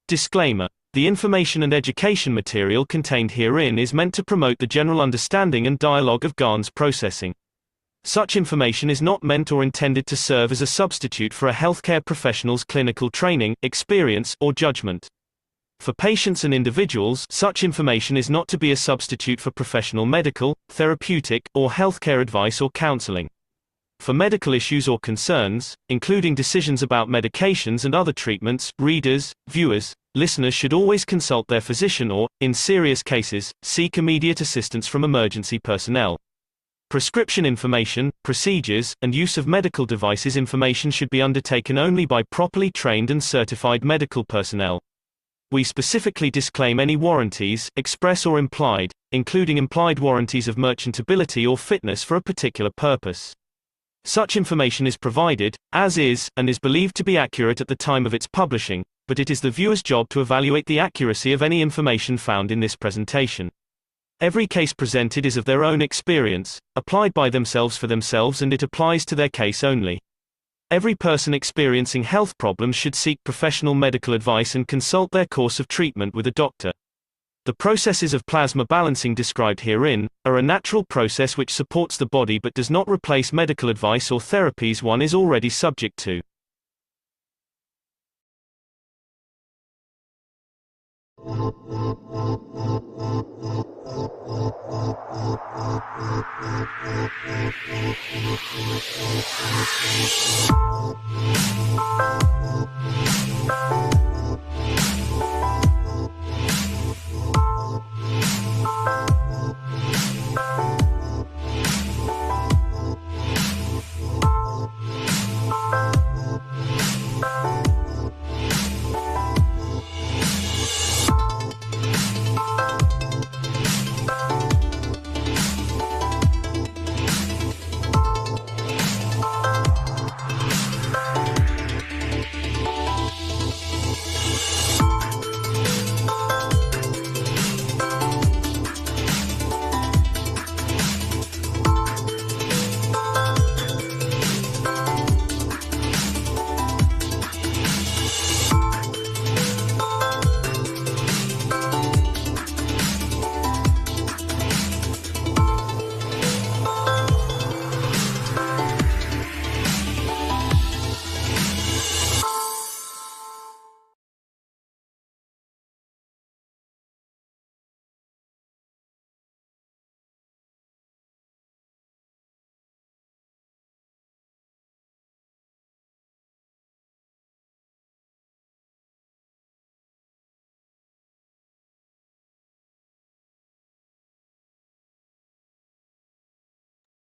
Disclaimer: the information and education material contained herein is meant to promote the general understanding and dialogue of GAN's processing. Such information is not meant or intended to serve as a substitute for a healthcare professional's clinical training, experience, or judgment. For patients and individuals, such information is not to be a substitute for professional medical, therapeutic, or healthcare advice or counseling. For medical issues or concerns, including decisions about medications and other treatments, readers, viewers, listeners should always consult their physician or, in serious cases, seek immediate assistance from emergency personnel. Prescription information, procedures, and use of medical devices information should be undertaken only by properly trained and certified medical personnel. We specifically disclaim any warranties, express or implied, including implied warranties of merchantability or fitness for a particular purpose. Such information is provided, as is, and is believed to be accurate at the time of its publishing, but it is the viewer's job to evaluate the accuracy of any information found in this presentation. Every case presented is of their own experience, applied by themselves for themselves, and it applies to their case only. Every person experiencing health problems should seek professional medical advice and consult their course of treatment with a doctor. The processes of plasma balancing described herein are a natural process which supports the body but does not replace medical advice or therapies one is already subject to.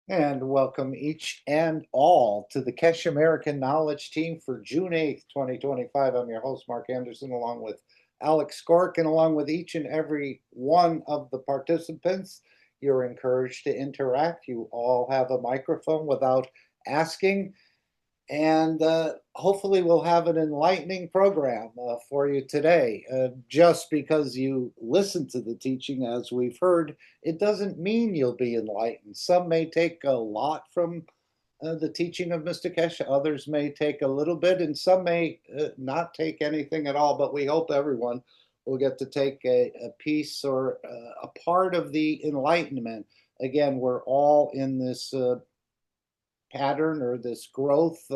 And welcome each and all to the Keshe American Knowledge Team for June 8th, 2025. I'm your host, Mark Anderson, along with Alex Skork, and along with each and every one of the participants. You're encouraged to interact. You all have a microphone without asking. And hopefully we'll have an enlightening program for you today. Just because you listen to the teaching, as we've heard, it doesn't mean you'll be enlightened. Some may take a lot from the teaching of Mr. Keshe, others may take a little bit, and some may not take anything at all, but we hope everyone will get to take a piece or a part of the enlightenment. Again, we're all in this pattern or this growth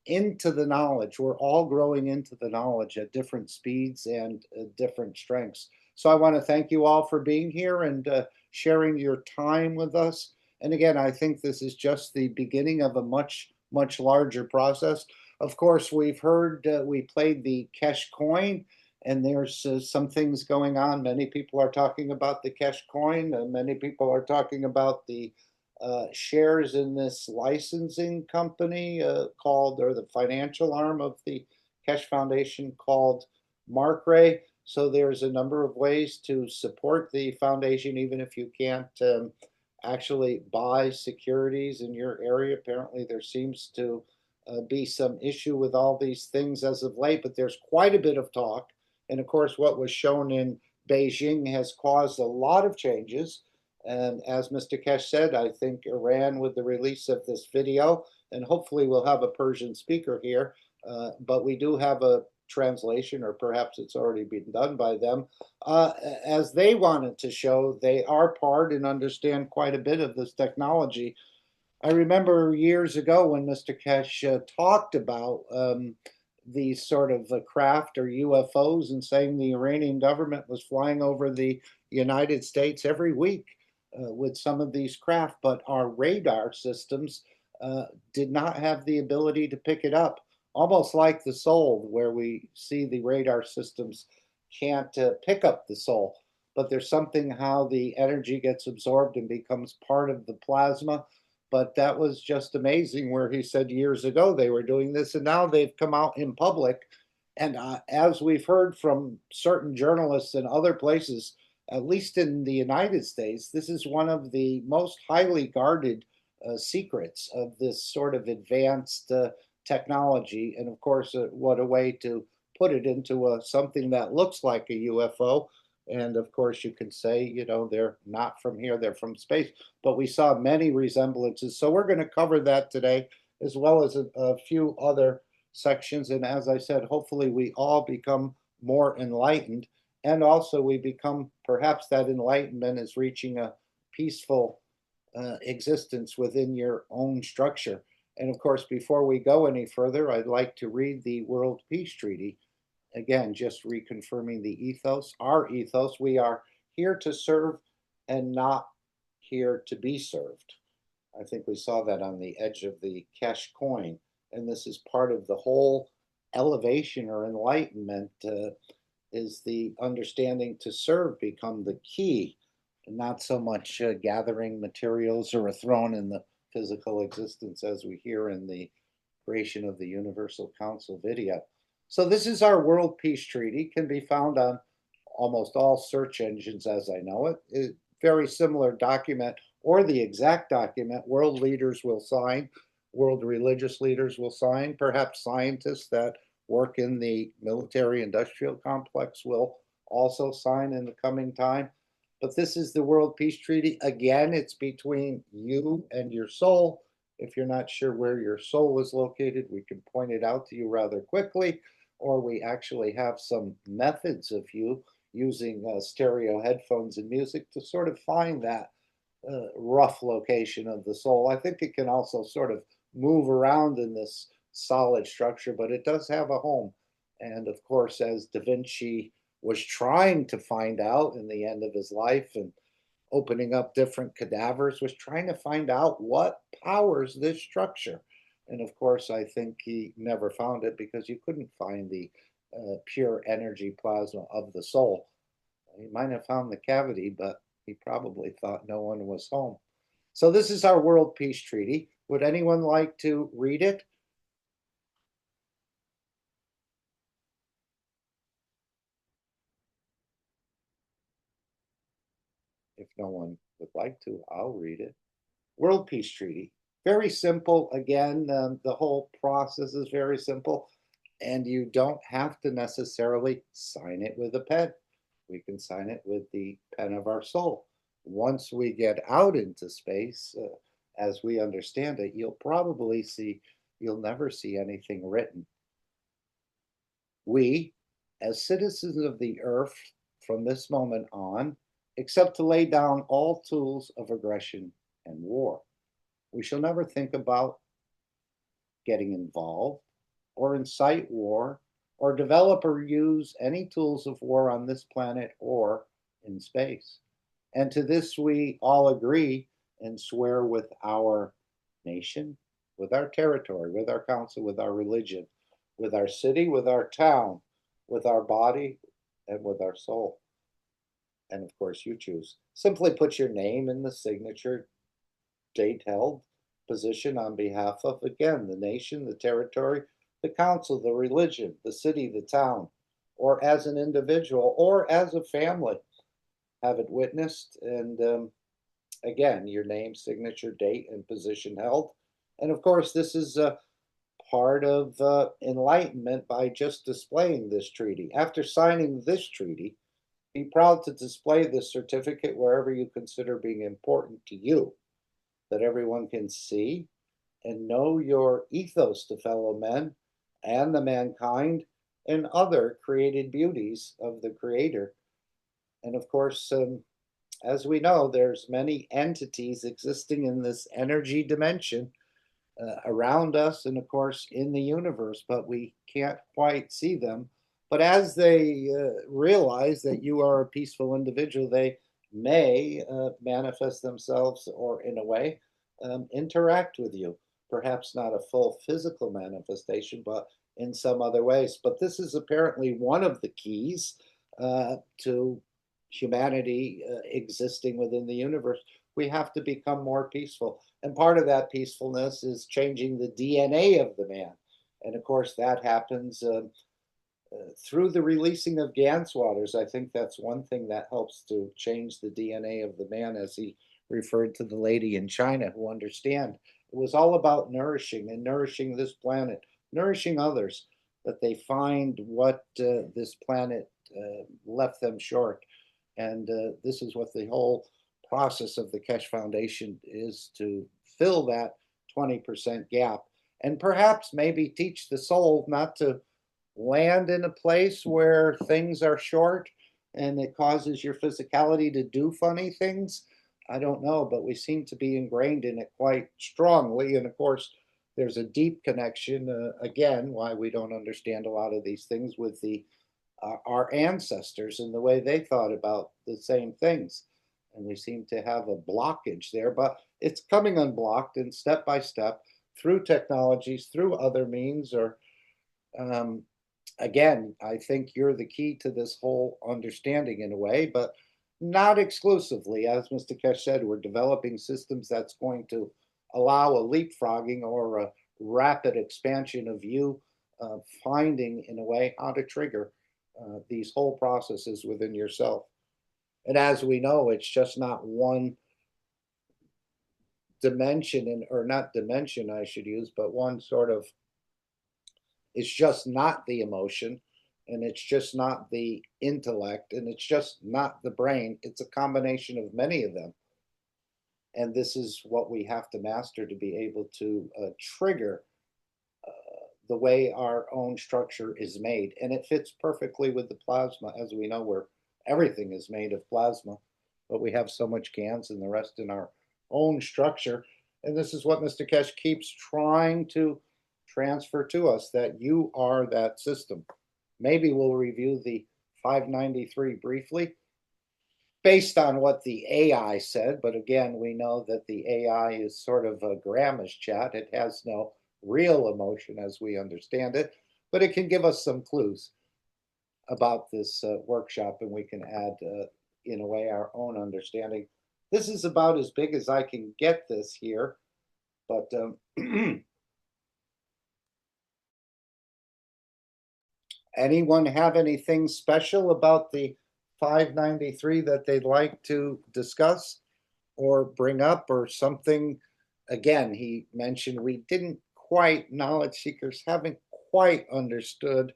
into the knowledge. We're all growing into the knowledge at different speeds and different strengths. So I want to thank you all for being here and sharing your time with us. And again, I think this is just the beginning of a much, much larger process. Of course, we've heard, we played the Keshe coin, and there's some things going on. Many people are talking about the Keshe coin, and many people are talking about the shares in this licensing company called, or the financial arm of the Keshe Foundation called Markray. So there's a number of ways to support the foundation, even if you can't actually buy securities in your area. Apparently there seems to be some issue with all these things as of late, but there's quite a bit of talk. And of course, what was shown in Beijing has caused a lot of changes. And as Mr. Keshe said, I think Iran, with the release of this video, and hopefully we'll have a Persian speaker here, but we do have a translation, or perhaps it's already been done by them, as they wanted to show they are part and understand quite a bit of this technology. I remember years ago when Mr. Keshe talked about these sort of craft or UFOs, and saying the Iranian government was flying over the United States every week with some of these craft, but our radar systems did not have the ability to pick it up. Almost like the soul, where we see the radar systems can't pick up the soul, but there's something how the energy gets absorbed and becomes part of the plasma. But that was just amazing, where he said years ago they were doing this, and now they've come out in public. And as we've heard from certain journalists in other places, at least in the United States, this is one of the most highly guarded secrets of this sort of advanced technology. And of course, what a way to put it into something that looks like a UFO. And of course, you can say, you know, they're not from here, they're from space. But we saw many resemblances. So we're going to cover that today, as well as a few other sections. And as I said, hopefully we all become more enlightened. And also we become, perhaps that enlightenment is reaching a peaceful existence within your own structure. And of course, before we go any further, I'd like to read the World Peace Treaty. Again, just reconfirming the ethos, our ethos. We are here to serve and not here to be served. I think we saw that on the edge of the Keshe coin. And this is part of the whole elevation or enlightenment, is the understanding to serve become the key, and not so much gathering materials or a throne in the physical existence, as we hear in the creation of the Universal Council video. So this is our World Peace Treaty, can be found on almost all search engines as I know it. Very similar document, or the exact document, world leaders will sign, world religious leaders will sign, perhaps scientists that work in the military industrial complex will also sign in the coming time. But this is the World Peace Treaty. Again, it's between you and your soul. If you're not sure where your soul is located, we can point it out to you rather quickly, or we actually have some methods of you using stereo headphones and music to sort of find that rough location of the soul. I think it can also sort of move around in this solid structure, but it does have a home. And of course, as Da Vinci was trying to find out in the end of his life and opening up different cadavers, was trying to find out what powers this structure. And of course, I think he never found it, because you couldn't find the pure energy plasma of the soul. He might have found the cavity, but he probably thought no one was home. So this is our World Peace Treaty. Would anyone like to read it? If no one would like to, I'll read it. World Peace Treaty. Very simple. Again, the whole process is very simple, and you don't have to necessarily sign it with a pen. We can sign it with the pen of our soul. Once we get out into space, as we understand it, you'll never see anything written. We, as citizens of the earth from this moment on, except to lay down all tools of aggression and war. We shall never think about getting involved or incite war or develop or use any tools of war on this planet or in space. And to this we all agree and swear with our nation, with our territory, with our council, with our religion, with our city, with our town, with our body, and with our soul. And of course, you choose. Simply put your name in the signature, date held, position on behalf of, again, the nation, the territory, the council, the religion, the city, the town, or as an individual, or as a family. Have it witnessed, and again, your name, signature, date, and position held. And of course, this is part of enlightenment by just displaying this treaty. After signing this treaty, be proud to display this certificate wherever you consider being important to you, that everyone can see and know your ethos to fellow men and the mankind, and other created beauties of the Creator. And of course, as we know, there's many entities existing in this energy dimension around us and of course in the universe, but we can't quite see them. But as they realize that you are a peaceful individual, they may manifest themselves or in a way interact with you. Perhaps not a full physical manifestation, but in some other ways. But this is apparently one of the keys to humanity existing within the universe. We have to become more peaceful. And part of that peacefulness is changing the DNA of the man. And of course, that happens through the releasing of Gans waters. I think that's one thing that helps to change the DNA of the man, as he referred to the lady in China who understand. It was all about nourishing and nourishing this planet, nourishing others, that they find what this planet left them short. And this is what the whole process of the Keshe Foundation is, to fill that 20% gap and perhaps maybe teach the soul not to land in a place where things are short and it causes your physicality to do funny things. I don't know, but we seem to be ingrained in it quite strongly. And of course, there's a deep connection, again, why we don't understand a lot of these things with our ancestors and the way they thought about the same things. And we seem to have a blockage there, but it's coming unblocked and step by step through technologies, through other means, or again, I think you're the key to this whole understanding in a way, but not exclusively. As Mr. Keshe said, we're developing systems that's going to allow a leapfrogging or a rapid expansion of you finding, in a way, how to trigger these whole processes within yourself. And as we know, it's just not one dimension, or not dimension, I should use, but one sort of, it's just not the emotion, and it's just not the intellect, and it's just not the brain. It's a combination of many of them. And this is what we have to master to be able to trigger the way our own structure is made. And it fits perfectly with the plasma, as we know, where everything is made of plasma, but we have so much GANs and the rest in our own structure. And this is what Mr. Keshe keeps trying to transfer to us, that you are that system. Maybe we'll review the 593 briefly based on what the AI said. But again, we know that the AI is sort of a grandma's chat. It has no real emotion as we understand it, but it can give us some clues about this workshop, and we can add, in a way, our own understanding. This is about as big as I can get this here, but anyone have anything special about the 593 that they'd like to discuss or bring up, or something? Again, he mentioned we didn't quite, knowledge seekers haven't quite understood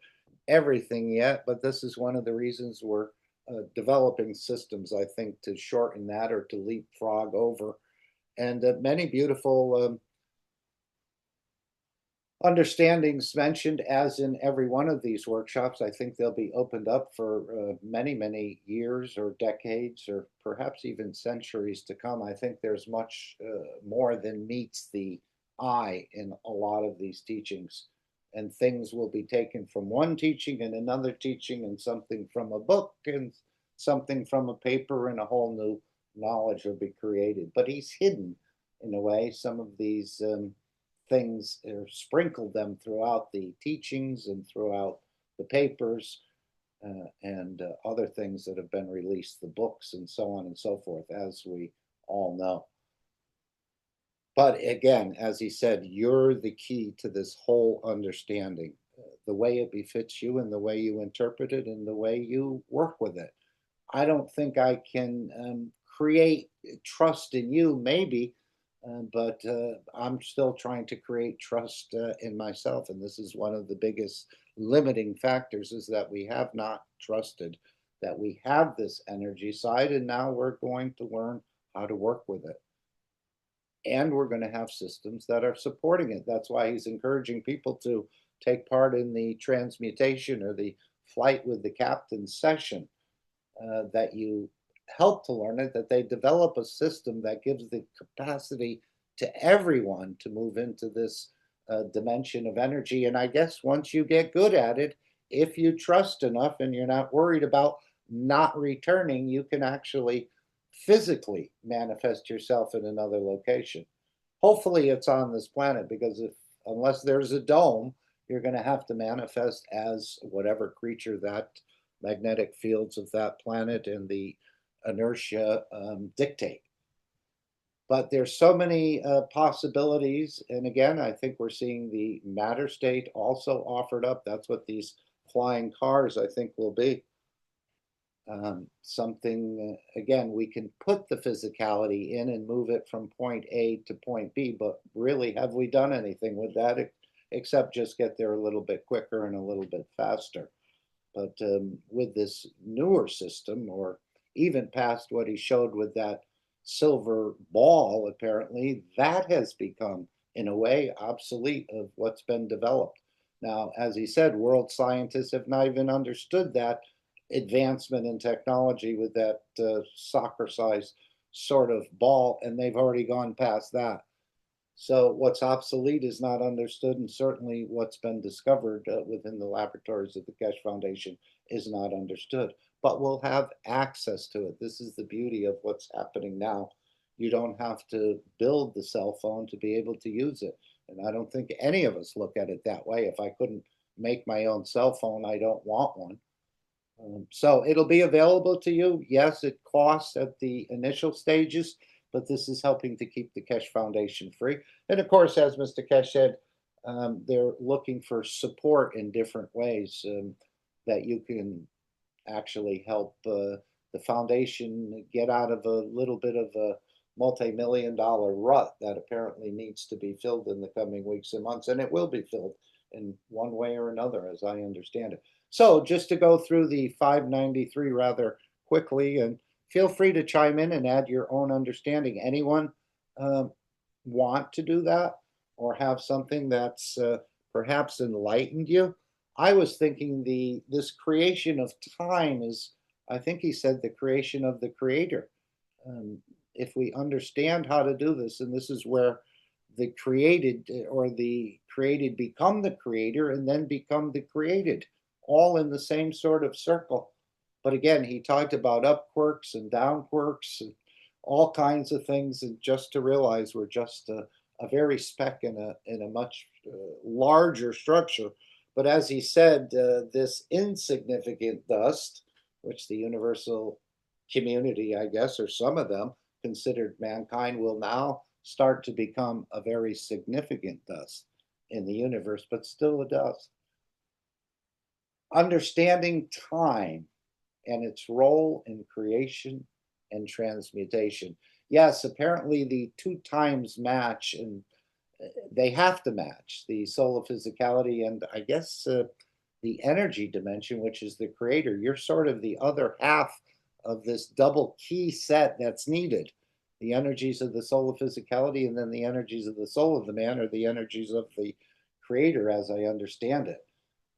everything yet, but this is one of the reasons we're developing systems, I think, to shorten that or to leapfrog over. And many beautiful understandings mentioned, as in every one of these workshops. I think they'll be opened up for many, many years or decades or perhaps even centuries to come. I think there's much more than meets the eye in a lot of these teachings. And things will be taken from one teaching and another teaching, and something from a book and something from a paper, and a whole new knowledge will be created. But he's hidden, in a way, some of these things, or sprinkled them throughout the teachings and throughout the papers and other things that have been released, the books and so on and so forth, as we all know. But again, as he said, you're the key to this whole understanding, the way it befits you and the way you interpret it and the way you work with it. I don't think I can create trust in you, maybe, but I'm still trying to create trust in myself. And this is one of the biggest limiting factors, is that we have not trusted that we have this energy side, and now we're going to learn how to work with it. And we're going to have systems that are supporting it. That's why he's encouraging people to take part in the transmutation or the flight with the captain session, that you help to learn it, that they develop a system that gives the capacity to everyone to move into this dimension of energy. And I guess once you get good at it, if you trust enough and you're not worried about not returning, you can actually physically manifest yourself in another location. Hopefully it's on this planet, because if unless there's a dome, you're going to have to manifest as whatever creature that magnetic fields of that planet and the inertia dictate. But there's so many possibilities. And again, I think we're seeing the matter state also offered up. That's what these flying cars, I think, will be. Something, again, we can put the physicality in and move it from point A to point B, but really, have we done anything with that except just get there a little bit quicker and a little bit faster? But with this newer system, or even past what he showed with that silver ball, apparently, that has become, in a way, obsolete of what's been developed. Now, as he said, world scientists have not even understood that advancement in technology with that soccer-sized sort of ball, and they've already gone past that. So what's obsolete is not understood, and certainly what's been discovered within the laboratories of the Keshe Foundation is not understood. But we'll have access to it. This is the beauty of what's happening now. You don't have to build the cell phone to be able to use it. And I don't think any of us look at it that way. If I couldn't make my own cell phone, I don't want one. So it'll be available to you. Yes, it costs at the initial stages, but this is helping to keep the Keshe Foundation free. And of course, as Mr. Keshe said, they're looking for support in different ways that you can actually help the foundation get out of a little bit of a multi-million-dollar rut that apparently needs to be filled in the coming weeks and months, and it will be filled in one way or another, as I understand it. So just to go through the 593 rather quickly, and feel free to chime in and add your own understanding. Anyone want to do that, or have something that's perhaps enlightened you? I was thinking this creation of time is, I think he said, the creation of the creator. If we understand how to do this, and this is where the created or the created become the creator and then become the created, all in the same sort of circle. But again, he talked about up quirks and down quirks and all kinds of things, and just to realize we're just a very speck in a much larger structure. But as he said, this insignificant dust, which the universal community, I guess, or some of them considered mankind, will now start to become a very significant dust in the universe, but still a dust. Understanding time and its role in creation and transmutation. Yes, apparently the two times match, and they have to match the soul of physicality and I guess the energy dimension, which is the creator. You're sort of the other half of this double key set that's needed. The energies of the soul of physicality and then the energies of the soul of the man, or the energies of the creator, as I understand it.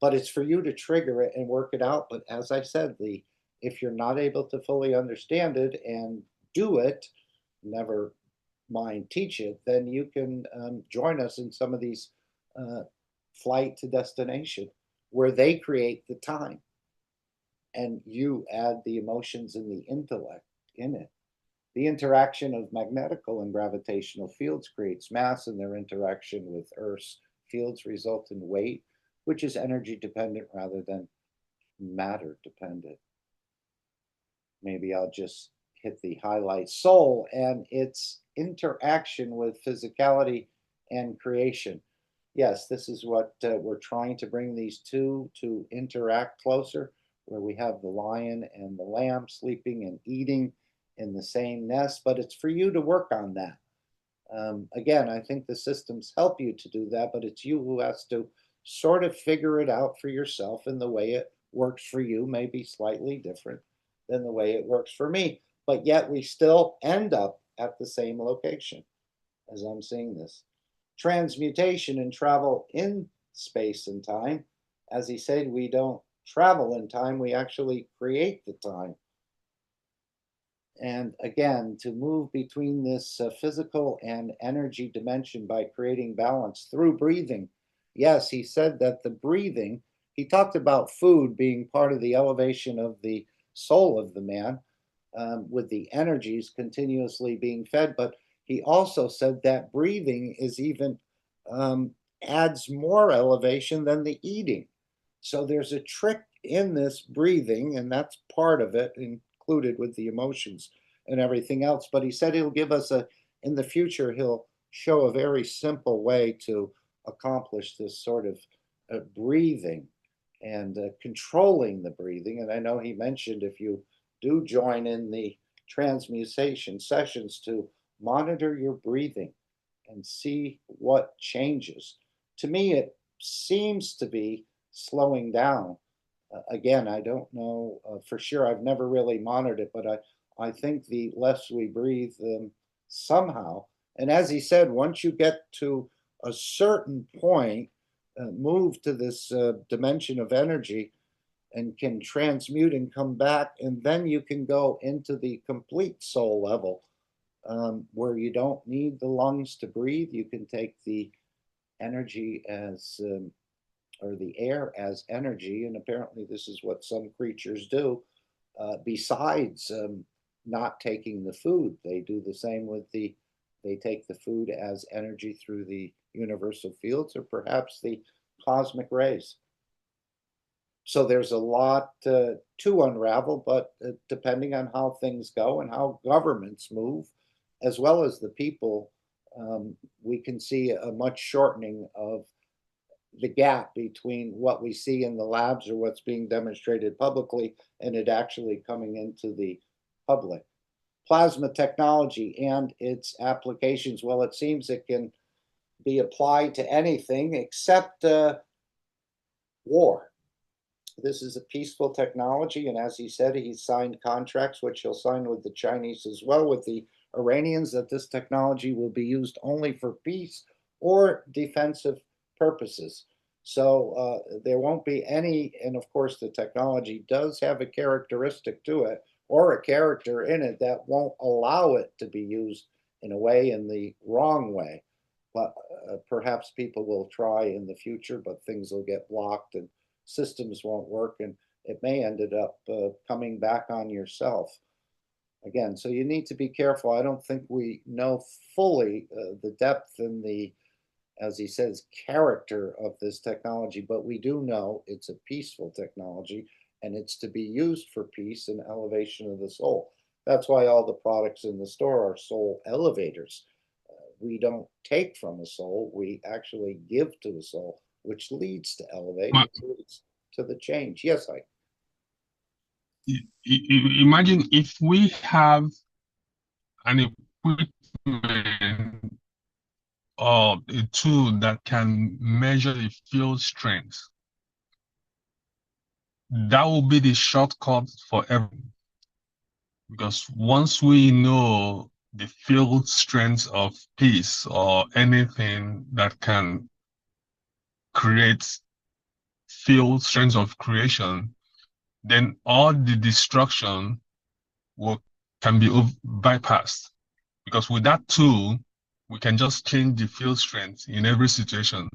But it's for you to trigger it and work it out. But as I said, if you're not able to fully understand it and do it, never mind teach it, then you can join us in some of these flight to destination where they create the time and you add the emotions and the intellect in it. The interaction of magnetical and gravitational fields creates mass, and their interaction with Earth's fields result in weight, which is energy dependent rather than matter dependent. Maybe I'll just hit the highlight. Soul and its interaction with physicality and creation. Yes, this is what we're trying to bring these two to interact closer, where we have the lion and the lamb sleeping and eating in the same nest, but it's for you to work on that. Again, I think the systems help you to do that, but it's you who has to sort of figure it out for yourself, and the way it works for you may be slightly different than the way it works for me, but yet we still end up at the same location as I'm seeing this. Transmutation and travel into space and time. As he said, we don't travel in time, we actually create the time. And again, to move between this physical and energy dimension by creating balance through breathing. Yes, he said that the breathing, he talked about food being part of the elevation of the soul of the man, with the energies continuously being fed. But he also said that breathing is even um, adds more elevation than the eating. So there's a trick in this breathing, and that's part of it, included with the emotions and everything else. But he said he'll give us in the future, he'll show a very simple way to accomplish this sort of breathing and controlling the breathing. And I know he mentioned if you do join in the transmutation sessions to monitor your breathing and see what changes. To me, it seems to be slowing down. Again, I don't know for sure. I've never really monitored it, but I think the less we breathe, somehow, and as he said, once you get to a certain point, move to this dimension of energy and can transmute and come back, and then you can go into the complete soul level, where you don't need the lungs to breathe. You can take the energy as or the air as energy, and apparently this is what some creatures do. Besides not taking the food, they do the same with they take the food as energy through the universal fields or perhaps the cosmic rays. So there's a lot to unravel, but depending on how things go and how governments move, as well as the people, we can see a much shortening of the gap between what we see in the labs or what's being demonstrated publicly and it actually coming into the public. Plasma technology and its applications, well, it seems it can be applied to anything except war. This is a peaceful technology, and as he said, he signed contracts, which he'll sign with the Chinese as well, with the Iranians, that this technology will be used only for peace or defensive purposes. So there won't be any, and of course the technology does have a characteristic to it, or a character in it that won't allow it to be used in a way, in the wrong way. But perhaps people will try in the future, but things will get blocked and systems won't work, and it may end up coming back on yourself again. So you need to be careful. I don't think we know fully the depth and the, as he says, character of this technology, but we do know it's a peaceful technology and it's to be used for peace and elevation of the soul. That's why all the products in the store are soul elevators. We don't take from a soul, we actually give to the soul, which leads to elevate, which leads to the change. Yes, I. Imagine if we have an equipment or a tool that can measure the field strength. That will be the shortcut for everything. Because once we know the field strength of peace or anything that can create field strength of creation, then all the destruction will can be bypassed. Because with that tool, we can just change the field strength in every situation.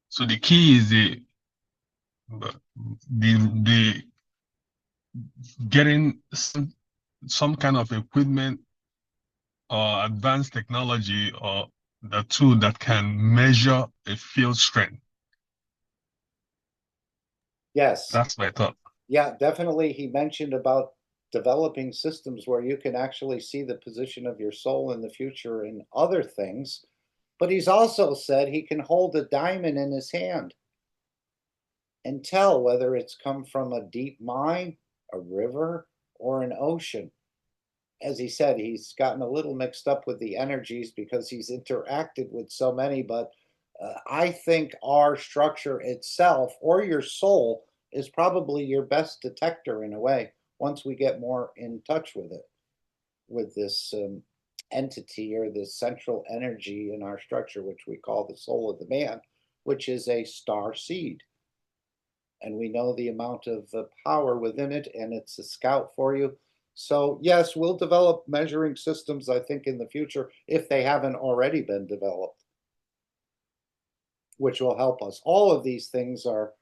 So the key is the getting some kind of equipment or advanced technology or the tool that can measure a field strength. Yes. That's my thought. Yeah, definitely. He mentioned about developing systems where you can actually see the position of your soul in the future and other things. But he's also said he can hold a diamond in his hand and tell whether it's come from a deep mine, a river, or an ocean. As he said, he's gotten a little mixed up with the energies because he's interacted with so many. But I think our structure itself, or your soul, is probably your best detector in a way once we get more in touch with it, with this entity or this central energy in our structure, which we call the soul of the man. which is a star seed. And we know the amount of power within it, and it's a scout for you. So yes, we'll develop measuring systems, I think, in the future, if they haven't already been developed, which will help us. All of these things are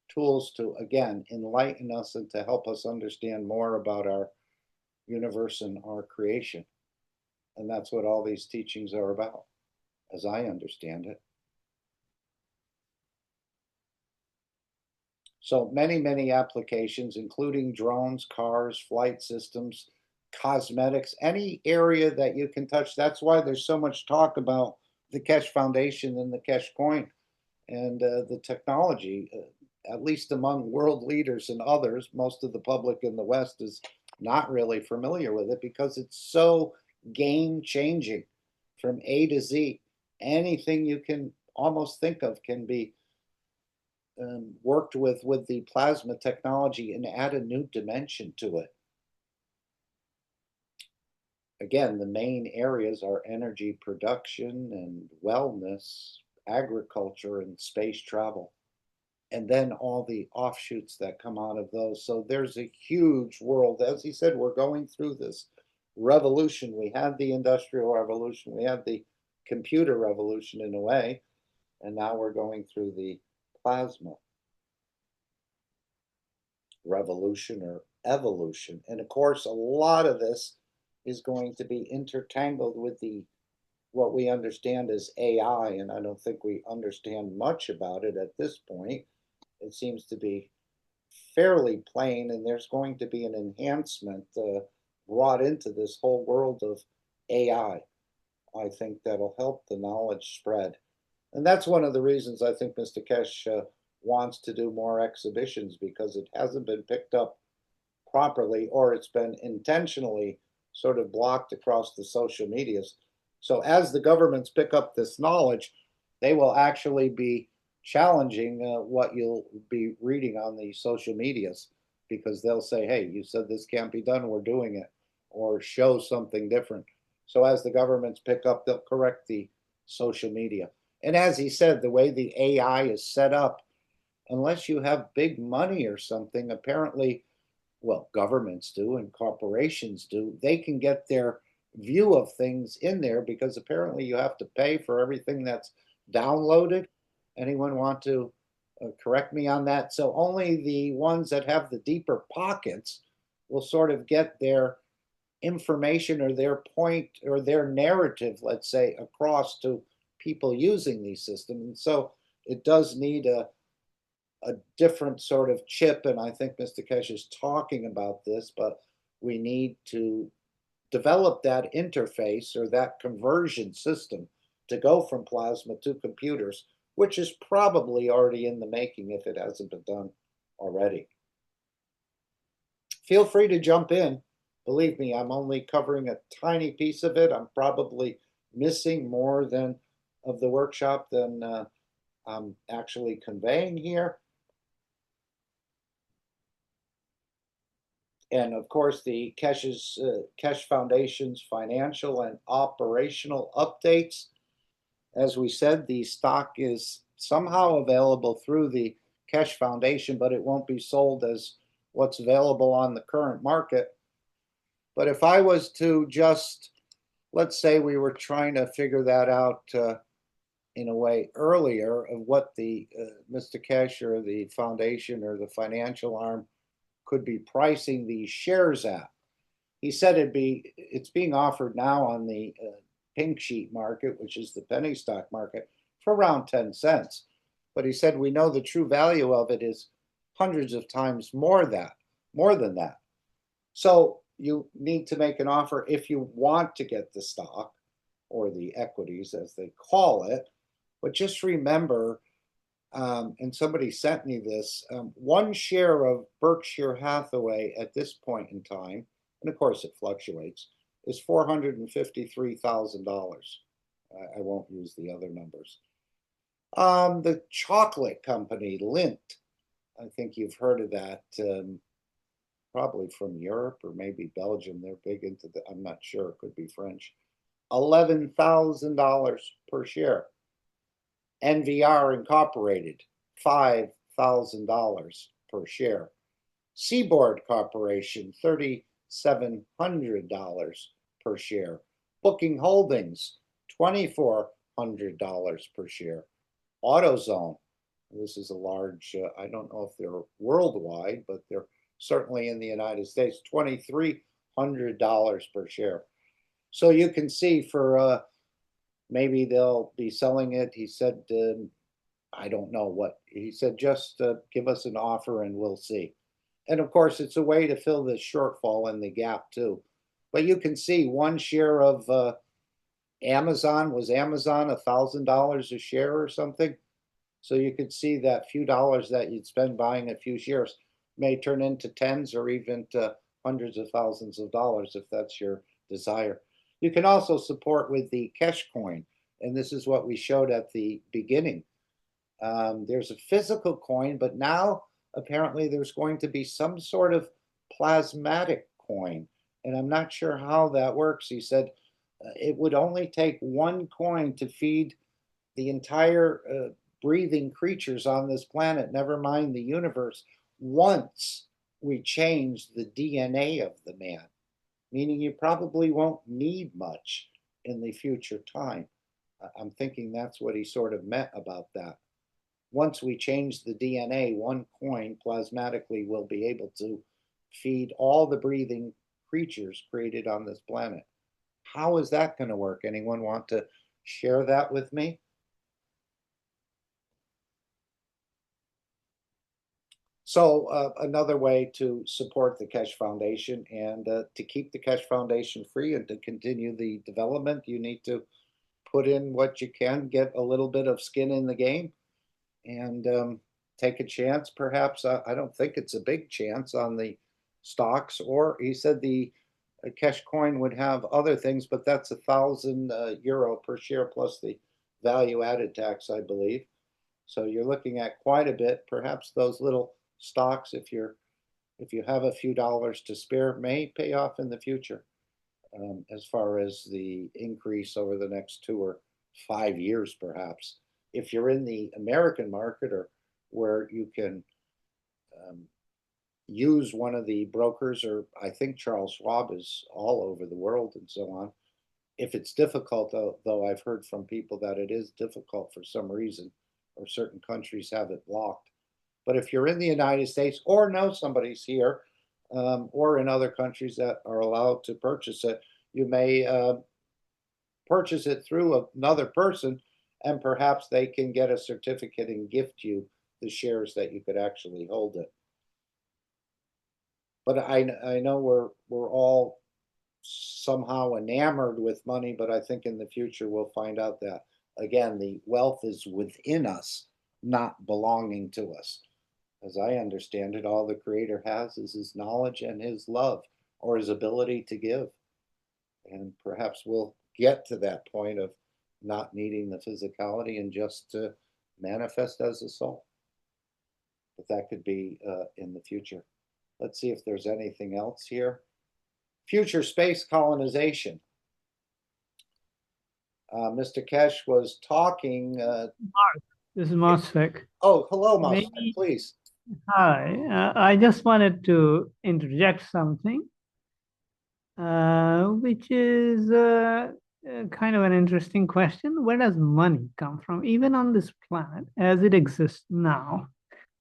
tools to, again, enlighten us and to help us understand more about our universe and our creation. And that's what all these teachings are about, as I understand it. So many, many applications, including drones, cars, flight systems, cosmetics, any area that you can touch. That's why there's so much talk about the Keshe Foundation and the Keshe Coin and the technology, at least among world leaders and others. Most of the public in the West is not really familiar with it because it's so game changing from A to Z. Anything you can almost think of can be worked with the plasma technology and add a new dimension to it. Again, the main areas are energy production and wellness, agriculture, and space travel. And then all the offshoots that come out of those. So there's a huge world. As he said, we're going through this revolution. We had the Industrial Revolution, we had the computer revolution in a way, and now we're going through the plasma revolution or evolution. And of course, a lot of this is going to be intertangled with the what we understand as AI, and I don't think we understand much about it at this point. It seems to be fairly plain, and there's going to be an enhancement brought into this whole world of AI. I think that'll help the knowledge spread. And that's one of the reasons I think Mr. Keshe wants to do more exhibitions, because it hasn't been picked up properly, or it's been intentionally sort of blocked across the social medias. So as the governments pick up this knowledge, they will actually be challenging what you'll be reading on the social medias, because they'll say, hey, you said this can't be done, we're doing it, or show something different. So as the governments pick up, they'll correct the social media. And as he said, the way the AI is set up, unless you have big money or something, apparently, well, governments do and corporations do, they can get their view of things in there, because apparently you have to pay for everything that's downloaded. Anyone want to correct me on that? So only the ones that have the deeper pockets will sort of get their information or their point or their narrative, let's say, across to people using these systems. And so it does need a different sort of chip, and I think Mr. Keshe is talking about this, but we need to develop that interface or that conversion system to go from plasma to computers, which is probably already in the making if it hasn't been done already. Feel free to jump in. Believe me, I'm only covering a tiny piece of it. I'm probably missing more than of the workshop than I'm actually conveying here. And of course, the Keshe Foundation's financial and operational updates. As we said, the stock is somehow available through the Keshe Foundation, but it won't be sold as what's available on the current market. But if I was to just, let's say we were trying to figure that out in a way earlier of what the Mr. Keshe or the foundation or the financial arm could be pricing these shares at. He said it's being offered now on the pink sheet market, which is the penny stock market, for around 10 cents. But he said we know the true value of it is hundreds of times more than that. So you need to make an offer if you want to get the stock or the equities, as they call it. But just remember, and somebody sent me this, one share of Berkshire Hathaway at this point in time, and of course it fluctuates, is $453,000. I won't use the other numbers. The chocolate company, Lindt, I think you've heard of that, probably from Europe or maybe Belgium. They're big into the, I'm not sure, it could be French. $11,000 per share. NVR Incorporated, $5,000 per share. Seaboard Corporation, $3,700 per share. Booking Holdings, $2,400 per share. AutoZone, this is a large, I don't know if they're worldwide, but they're certainly in the United States, $2,300 per share. So you can see for maybe they'll be selling it. He said, I don't know what, he said, just give us an offer and we'll see. And of course, it's a way to fill the shortfall and the gap too. But you can see one share of Amazon, was Amazon $1,000 a share or something? So you could see that few dollars that you'd spend buying a few shares may turn into tens or even to hundreds of thousands of dollars if that's your desire. You can also support with the Keshe coin, and this is what we showed at the beginning. There's a physical coin, but now apparently there's going to be some sort of plasmatic coin, and I'm not sure how that works. He said it would only take one coin to feed the entire breathing creatures on this planet, never mind the universe, once we change the DNA of the man, meaning you probably won't need much in the future time. I'm thinking that's what he sort of meant about that. Once we change the DNA, one coin plasmatically will be able to feed all the breathing creatures created on this planet. How is that going to work? Anyone want to share that with me? So another way to support the Keshe Foundation and to keep the Keshe Foundation free and to continue the development, you need to put in what you can, get a little bit of skin in the game, and take a chance. Perhaps, I don't think it's a big chance on the stocks, or he said the Keshe coin would have other things, but that's €1,000 per share plus the value added tax, I believe. So you're looking at quite a bit. Perhaps those little stocks, if you have a few dollars to spare, may pay off in the future as far as the increase over the next 2 or 5 years, perhaps. If you're in the American market or where you can use one of the brokers, or I think Charles Schwab is all over the world and so on. If it's difficult, though I've heard from people that it is difficult for some reason, or certain countries have it blocked. But if you're in the United States or know somebody's here or in other countries that are allowed to purchase it, you may purchase it through another person, and perhaps they can get a certificate and gift you the shares that you could actually hold it. But I know we're all somehow enamored with money, but I think in the future we'll find out that, again, the wealth is within us, not belonging to us. As I understand it, all the Creator has is his knowledge and his love, or his ability to give. And perhaps we'll get to that point of not needing the physicality and just to manifest as a soul. But that could be in the future. Let's see if there's anything else here. Future space colonization. Mr. Keshe was talking. Mark, this is Mosfik. Oh, hello, Mosfik, please. Hi, I just wanted to interject something, which is kind of an interesting question. Where does money come from, even on this planet as it exists now?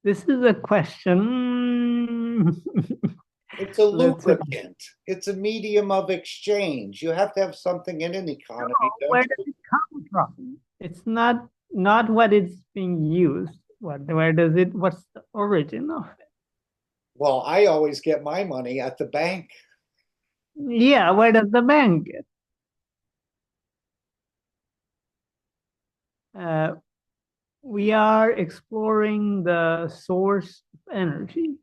This is a question. It's a lubricant. It's a medium of exchange. You have to have something in an economy. No, where does it come from? It's not what it's being used. Where does it? What's the origin of it? Well, I always get my money at the bank. Yeah, where does the bank get? We are exploring the source of energy.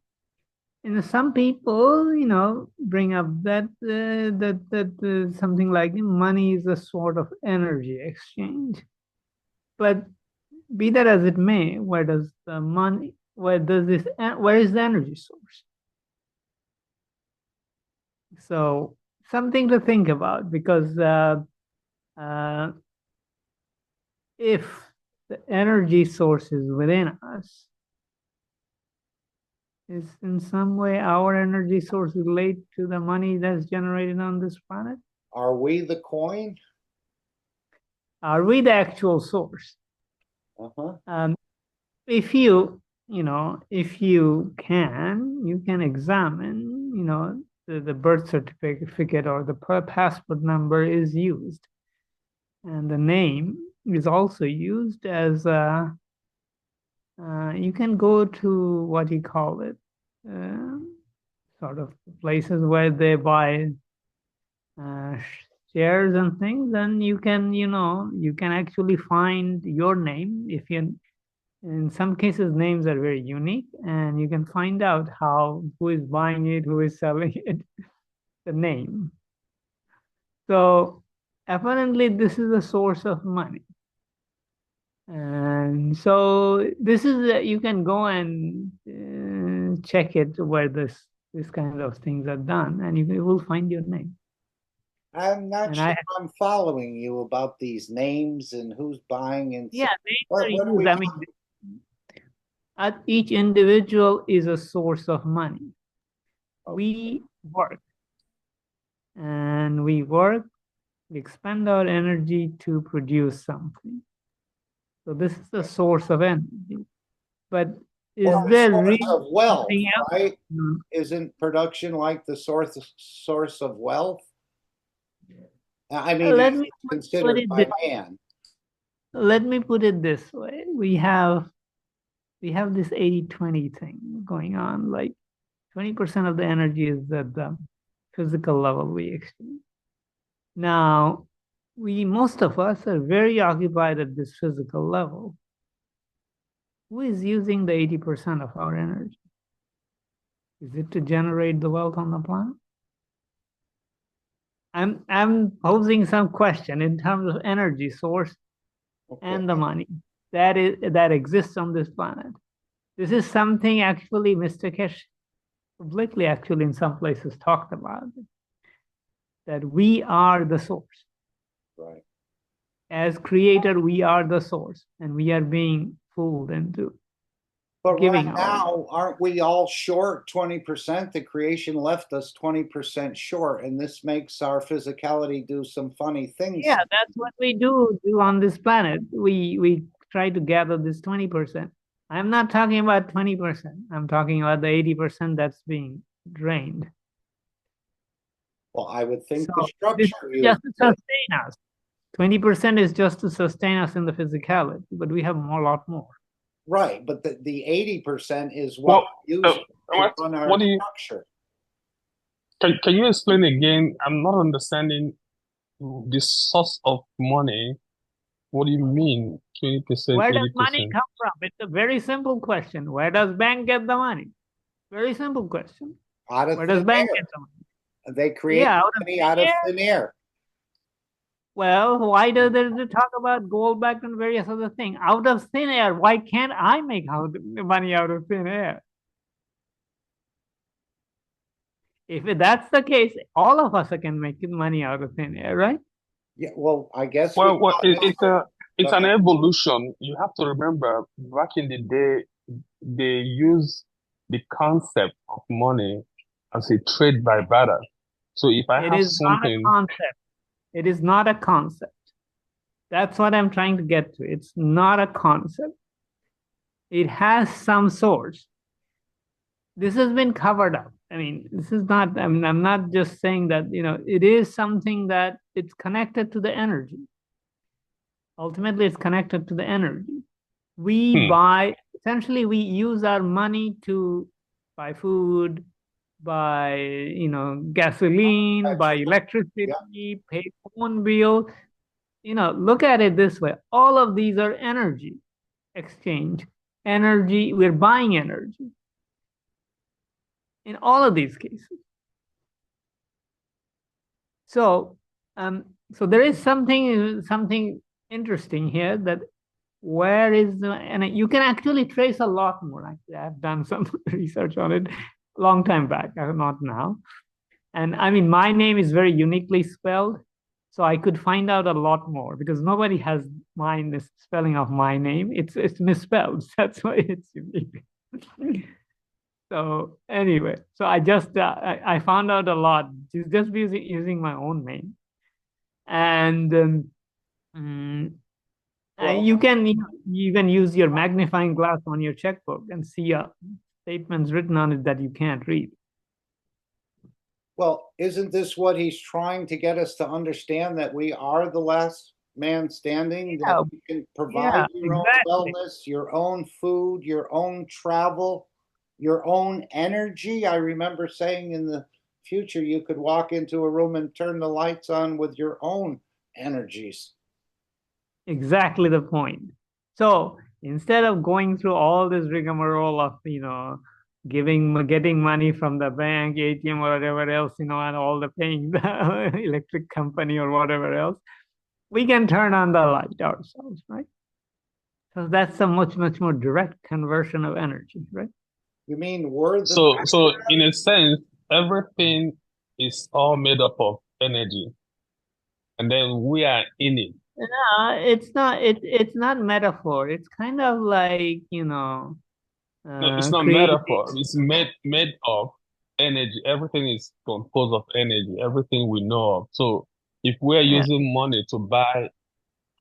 And some people, bring up that something like money is a sort of energy exchange. But be that as it may, where is the energy source? So something to think about, because if the energy sources within us, is in some way our energy source related to the money that's generated on this planet? Are we the coin? Are we the actual source? If if you can examine, the birth certificate or the passport number is used, and the name is also used as you can go to what you call it, sort of places where they buy shares and things, and you can actually find your name. If you, in some cases, names are very unique, and you can find out who is buying it, who is selling it, the name. So apparently this is a source of money. And so this is, you can go and check it where this kind of things are done, and you will find your name. I'm not sure I'm following you about these names and who's buying and yeah, what are we each individual is a source of money. Okay. We work, and we expend our energy to produce something. So this is the source of energy. But is there really of wealth, right? Mm-hmm. Isn't production like the source of wealth? I mean, let me considered by man. Let me put it this way. We have this 80-20 thing going on. Like 20% of the energy is at the physical level we exchange. Now, most of us are very occupied at this physical level. Who is using the 80% of our energy? Is it to generate the wealth on the planet? I'm posing some question in terms of energy source and the money that exists on this planet. This is something actually Mr. Keshe publicly actually in some places talked about, that we are the source. Right. As creator, we are the source, and we are being fooled into giving right now, aren't we all short 20%? The creation left us 20% short, and this makes our physicality do some funny things. Yeah, that's what we do on this planet. We try to gather this 20%. I'm not talking about 20%. I'm talking about the 80% that's being drained. Well, I would think the structure is just to sustain us. 20% is just to sustain us in the physicality, but we have a lot more. Right, but the 80% is what we use to run our structure. Can you explain again? I'm not understanding the source of money. What do you mean, 20%, 80%? Where does money come from? It's a very simple question. Where does bank get the money? Very simple question. Where does bank get the money? They create money out of thin air. Well, why does there talk about gold back and various other things? Out of thin air, why can't I make money out of thin air? If that's the case, all of us can make money out of thin air, right? Yeah, well, I guess. Well, it's an evolution. You have to remember, back in the day, they used the concept of money as a trade by barter. So if I have something, not a concept. It is not a concept. That's what I'm trying to get to. It's not a concept. It has some source. This has been covered up. I mean, this is not, I'm not just saying that, it is something that it's connected to the energy. Ultimately, it's connected to the energy. We essentially, we use our money to buy food, buy, gasoline, buy electricity, pay phone bill. Look at it this way. All of these are energy exchange. Energy, we're buying energy in all of these cases. So, so there is something interesting here, that where is and you can actually trace a lot more. Actually, I've done some research on it a long time back, not now. And I mean, my name is very uniquely spelled. So I could find out a lot more because nobody has my spelling of my name. It's misspelled. That's why it's unique. So anyway, so I found out a lot just using my own name, and mm, you can even use your magnifying glass on your checkbook and see statements written on it that you can't read. Well, isn't this what he's trying to get us to understand, that we are the last man standing, Yeah, that you can provide your own exactly. wellness, your own food, your own travel, your own energy? I remember saying in the future you could walk into a room and turn the lights on with your own energies. Exactly the point. So instead of going through all this rigmarole of, getting money from the bank, ATM, or whatever else, and all the paying the electric company or whatever else, we can turn on the light ourselves, right? So that's a much, much more direct conversion of energy, right? You mean we're the So in a sense, everything is all made up of energy, and then we are in it. It's not it's not metaphor. It's kind of like, No, it's not creating. metaphor. It's made of energy. Everything is composed of energy. Everything we know of. So if we're Yeah, using money to buy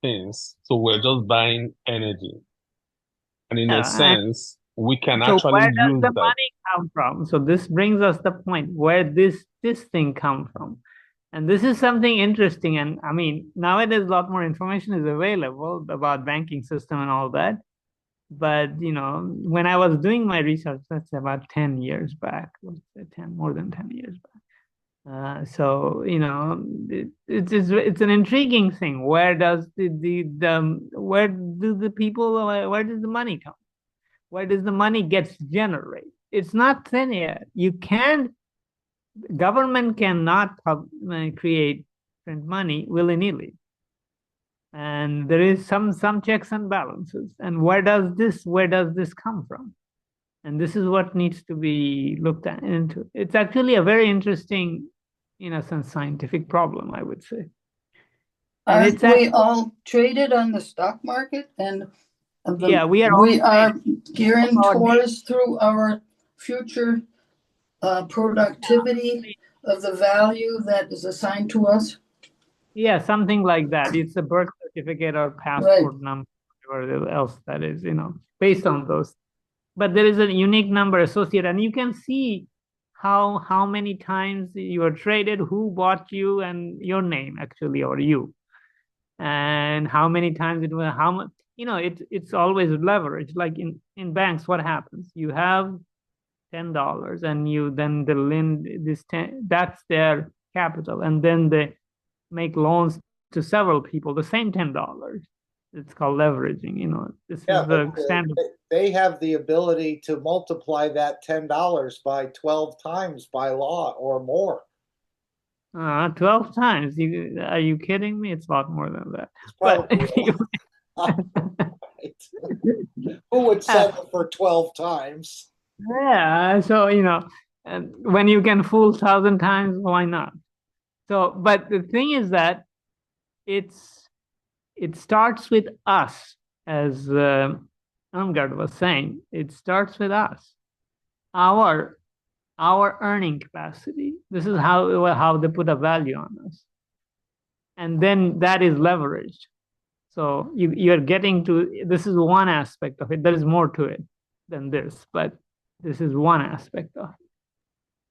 things, so we're just buying energy. And in a yeah. sense, we can So actually where does use the that. money come from? So this brings us the point where this thing come from. And this is something interesting. And I mean, nowadays a lot more information is available about banking system and all that. But when I was doing my research, that's about 10 years back. What's it, 10, more than 10 years back. So it's an intriguing thing. Where does where do the people where does the money come? Where does the money gets generated? It's not thin air. You can't. Government cannot create print money willy nilly, and there is some checks and balances. And where does this come from? And this is what needs to be looked at into. It's actually a very interesting, in a sense, scientific problem, I would say. And Aren't it's we actually, all traded on the stock market? And yeah, we are all we are traded. gearing Our towards through our future productivity of the value that is assigned to us. Yeah, something like that. It's a birth certificate or Right. passport number, whatever else that is, based on those. But there is a unique number associated, and you can see how many times you are traded, who bought you, and your name actually, or you, and how many times it was, how much. It's always leverage. Like in banks, what happens? You have $10, and you then the lend this 10. That's their capital, and then they make loans to several people the same $10. It's called leveraging. This is the standard. They have the ability to multiply that $10 by 12 times by law or more. 12 times. Are you kidding me? It's a lot more than that. But who would settle for 12 times? Yeah. So, and when you can fool 1,000 times, why not? So, but the thing is that it starts with us, as Amgard was saying. It starts with us, our earning capacity. This is how they put a value on us, and then that is leveraged. So you're getting to, this is one aspect of it. There is more to it than this, but this is one aspect of it.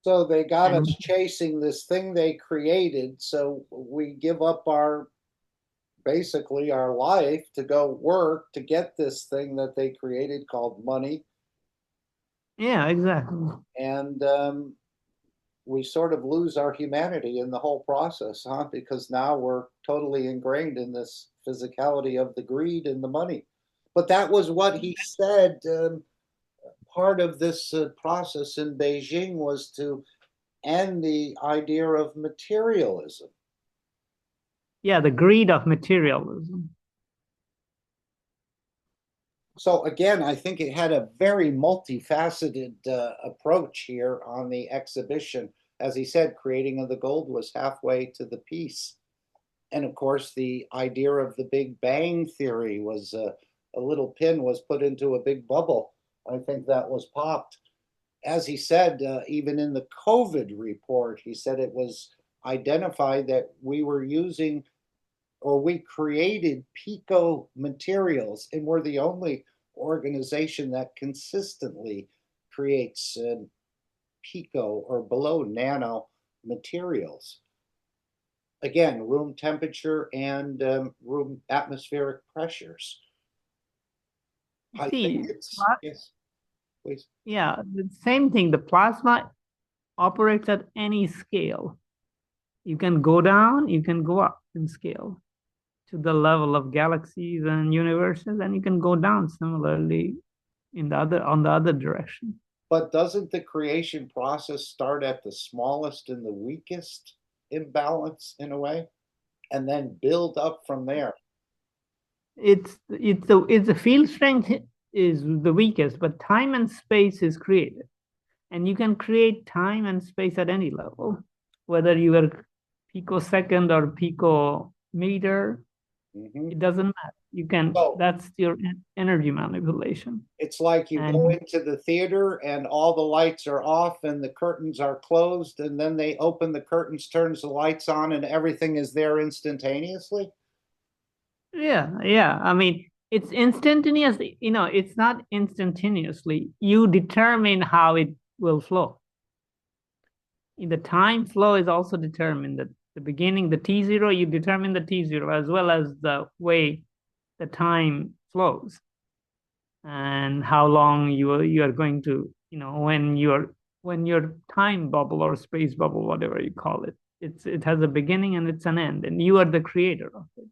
So they got us chasing this thing they created. So we give up basically our life to go work to get this thing that they created called money. Yeah, exactly. And we sort of lose our humanity in the whole process, huh? Because now we're totally ingrained in this physicality of the greed and the money. But that was what he said. Part of this process in Beijing was to end the idea of materialism. Yeah, the greed of materialism. So again, I think it had a very multifaceted approach here on the exhibition. As he said, creating of the gold was halfway to the piece. And of course, the idea of the Big Bang Theory was a little pin was put into a big bubble. I think that was popped. As he said, even in the COVID report, he said it was identified that we were using or we created pico materials, and we're the only organization that consistently creates pico or below nano materials. Again, room temperature and room atmospheric pressures. I think it's, yes, please. Yeah, the same thing. The plasma operates at any scale. You can go down, you can go up in scale to the level of galaxies and universes, and you can go down similarly on the other direction. But doesn't the creation process start at the smallest and the weakest imbalance in a way, and then build up from there? It's the field strength is the weakest, but time and space is created, and you can create time and space at any level, whether you are picosecond or picometer. It doesn't matter. You can, that's your energy manipulation. It's like you go into the theater and all the lights are off and the curtains are closed, and then they open the curtains, turns the lights on, and everything is there instantaneously. Yeah. I mean, it's instantaneously, it's not instantaneously. You determine how it will flow. The time flow is also determined. The beginning, the T0, you determine the T0 as well as the way the time flows and how long you are going to, when your time bubble or space bubble, whatever you call it, it has a beginning and it's an end, and you are the creator of it.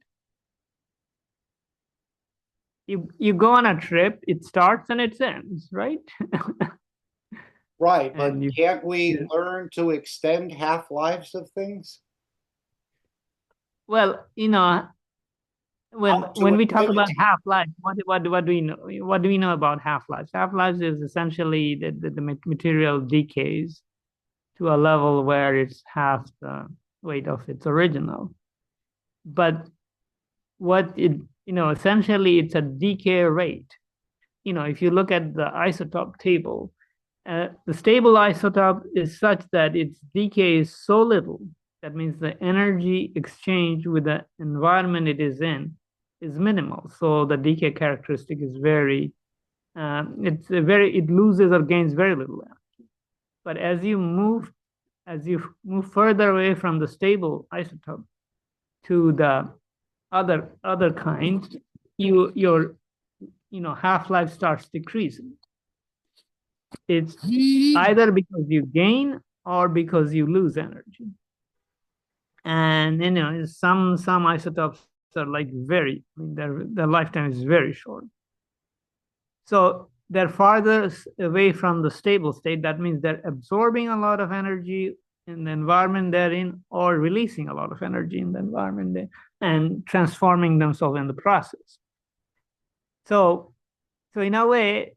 You go on a trip, it starts and it ends, right? Right, but can't we learn to extend half-lives of things? Well, when we talk about half-life, what do we know? What do we know about half-lives? Half-lives is essentially the material decays to a level where it's half the weight of its original. But essentially it's a decay rate. If you look at the isotope table, the stable isotope is such that its decay is so little. That means the energy exchange with the environment it is in is minimal. So the decay characteristic is it loses or gains very little energy. But as you move further away from the stable isotope to the other kind, your half-life starts decreasing. It's either because you gain or because you lose energy. And some isotopes are like their lifetime is very short. So they're farther away from the stable state. That means they're absorbing a lot of energy in the environment they're in, or releasing a lot of energy in the environment and transforming themselves in the process. So in a way,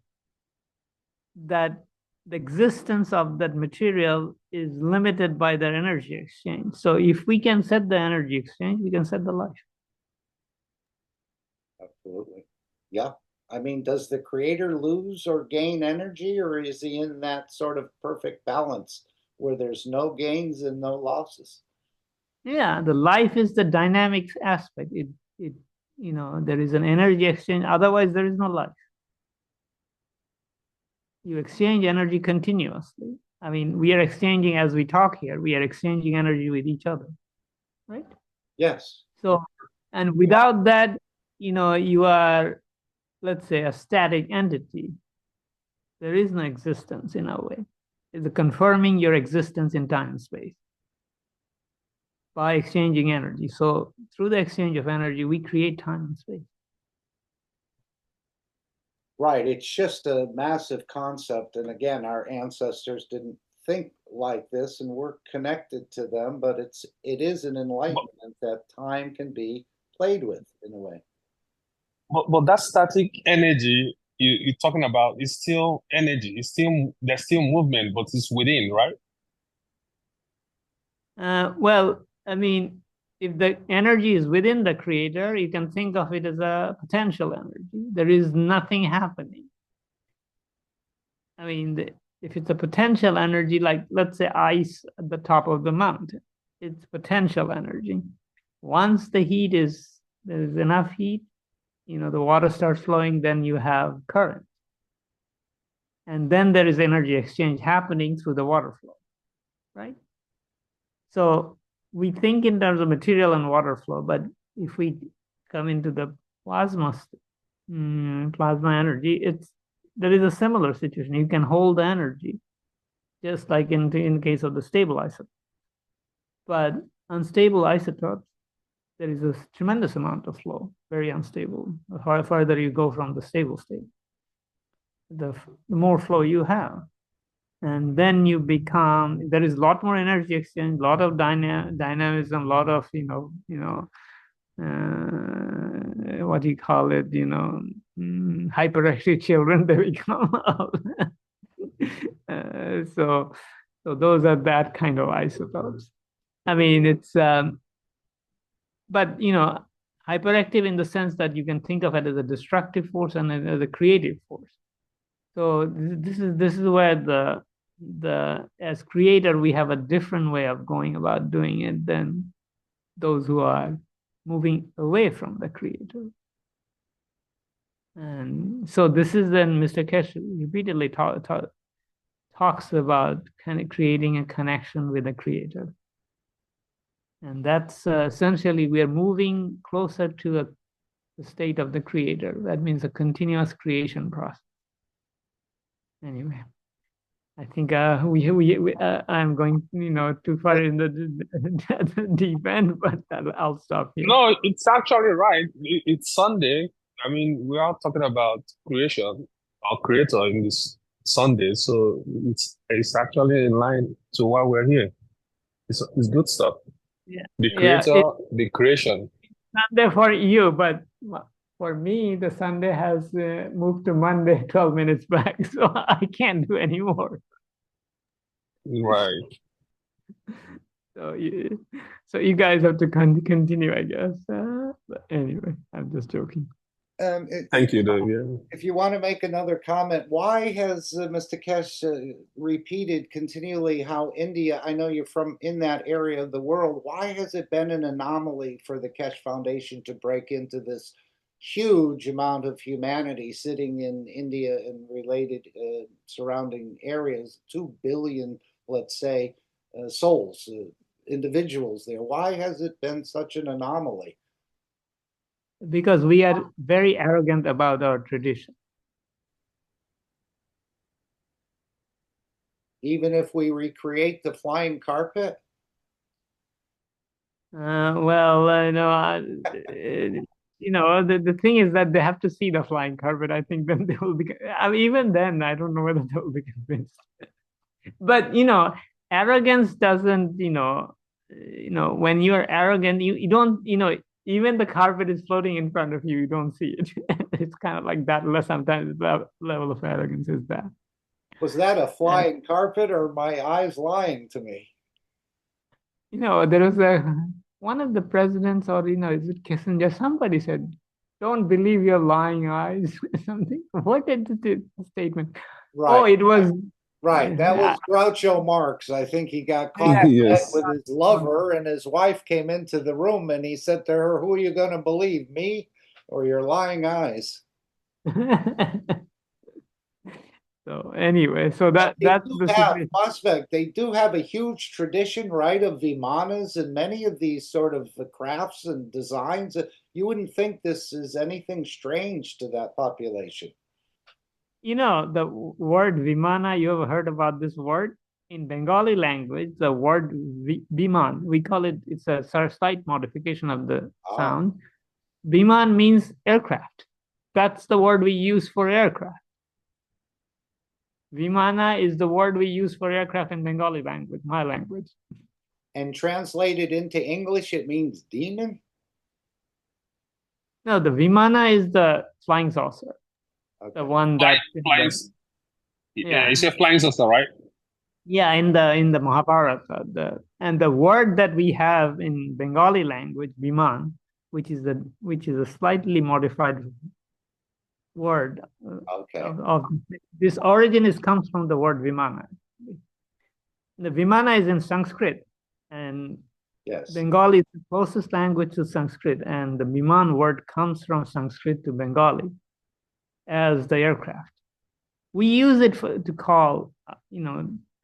that the existence of that material is limited by their energy exchange. So if we can set the energy exchange, we can set the life. Absolutely. Yeah. I mean, does the creator lose or gain energy, or is he in that sort of perfect balance where there's no gains and no losses? Yeah, the life is the dynamic aspect. There is an energy exchange, otherwise there is no life. You exchange energy continuously. I mean, we are exchanging as we talk here, we are exchanging energy with each other, right? Yes. So, and without that, you are, let's say, a static entity. There is no existence in a way. It's confirming your existence in time and space by exchanging energy. So through the exchange of energy, we create time and space. Right. It's just a massive concept. And again, our ancestors didn't think like this, and we're connected to them, but it is an enlightenment that time can be played with in a way. But that static energy you're talking about is still energy. There's still movement, but it's within, right? Well, I mean, if the energy is within the creator, you can think of it as a potential energy. There is nothing happening. I mean, if it's a potential energy, like let's say ice at the top of the mountain, it's potential energy. Once the heat there's enough heat, the water starts flowing, then you have current. And then there is energy exchange happening through the water flow, right? So we think in terms of material and water flow, but if we come into the plasma energy, there is a similar situation. You can hold the energy, just like in the case of the stable isotope. But unstable isotopes, there is a tremendous amount of flow, very unstable. The farther you go from the stable state, the more flow you have. And then there is a lot more energy exchange, a lot of dynamism, a lot of, what do you call it, hyperactive children they become. So those are that kind of isotopes. I mean, it's, but, hyperactive in the sense that you can think of it as a destructive force and as a creative force. So this is where as creator, we have a different way of going about doing it than those who are moving away from the creator. And so this is then Mr. Keshe repeatedly talks about kind of creating a connection with the creator. And that's essentially, we are moving closer to the state of the creator. That means a continuous creation process. Anyway, I think I'm going, too far in the deep end, but I'll stop here. No, it's actually right. It's Sunday. I mean, we are talking about creation, our creator in this Sunday. So it's actually in line to why we're here. It's good stuff. Yeah. The creator, the creation. Sunday for you, but for me, the Sunday has moved to Monday 12 minutes back, so I can't do any more. Right. So you guys have to continue, I guess. But anyway, I'm just joking. Thank you, Dave. Yeah. If you want to make another comment, why has Mr. Keshe repeated continually how India, I know you're from in that area of the world, why has it been an anomaly for the Keshe Foundation to break into this huge amount of humanity sitting in India and related surrounding areas, 2 billion, let's say, souls, individuals there? Why has it been such an anomaly? Because we are very arrogant about our tradition. Even if we recreate the flying carpet? The thing is that they have to see the flying carpet. I think then they will be. Even then, I don't know whether they will be convinced. But arrogance doesn't. When you are arrogant, you don't. Even the carpet is floating in front of you, you don't see it. It's kind of like that. Sometimes the level of arrogance is that. Was that a flying carpet or my eyes lying to me? There was one of the presidents, or is it Kissinger? Somebody said, "Don't believe your lying eyes." Something. What is the statement? Right. Oh, it was. Right, that was Groucho Marx. I think he got caught Yes. with his lover, and his wife came into the room, and he said to her, "Who are you going to believe, me or your lying eyes?" So anyway, that's the situation. Prospect. They do have a huge tradition, right, of vimanas and many of these sort of crafts and designs. You wouldn't think this is anything strange to that population. The word vimana, you ever heard about this word? In Bengali language, the word viman, we call it, it's a slight modification of the sound. Viman means aircraft. That's the word we use for aircraft. Vimana is the word we use for aircraft in Bengali language, my language. And translated into English, it means demon? No, the vimana is the flying saucer. Okay. The one that flying. Yeah, it's a flying saucer, right? Yeah, in the Mahabharata, the word that we have in Bengali language, Biman, which is a slightly modified word Okay. of this origin comes from the word Vimana. The Vimana is in Sanskrit, and Yes. Bengali is the closest language to Sanskrit, and the Biman word comes from Sanskrit to Bengali as the aircraft. We use it to call,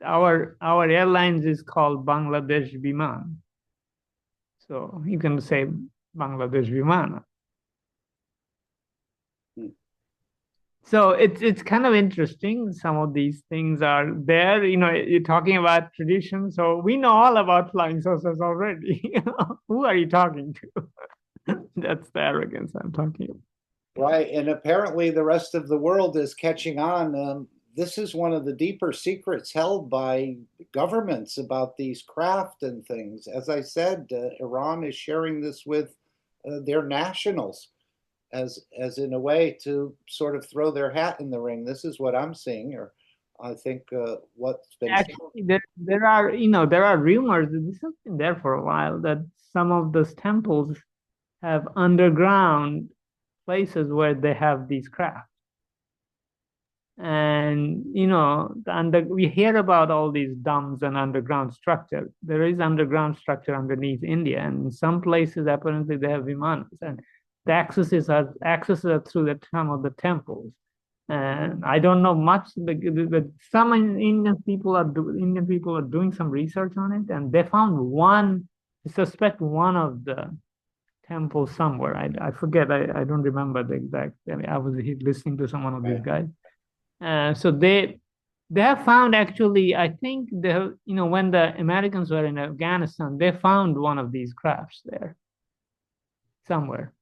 our airlines is called Bangladesh Biman. So you can say Bangladesh Vimana. So it's kind of interesting. Some of these things are there. You're talking about tradition, so we know all about flying saucers already. Who are you talking to? That's the arrogance I'm talking about. Right, and apparently the rest of the world is catching on. This is one of the deeper secrets held by governments about these craft and things. As I said, Iran is sharing this with their nationals as in a way to sort of throw their hat in the ring. This is what I'm seeing, or I think what's been Actually, there are rumors that this has been there for a while, that some of those temples have underground places where they have these crafts. And we hear about all these dams and underground structure. There is underground structure underneath India, and in some places apparently they have vimanas, and the accesses are through some of the temples. And I don't know much, but some Indian people are doing some research on it, and they found one. I suspect one of the temples somewhere. I forget. I don't remember the exact. I was listening to someone of these guys. So they have found, actually, I think when the Americans were in Afghanistan, they found one of these crafts there somewhere,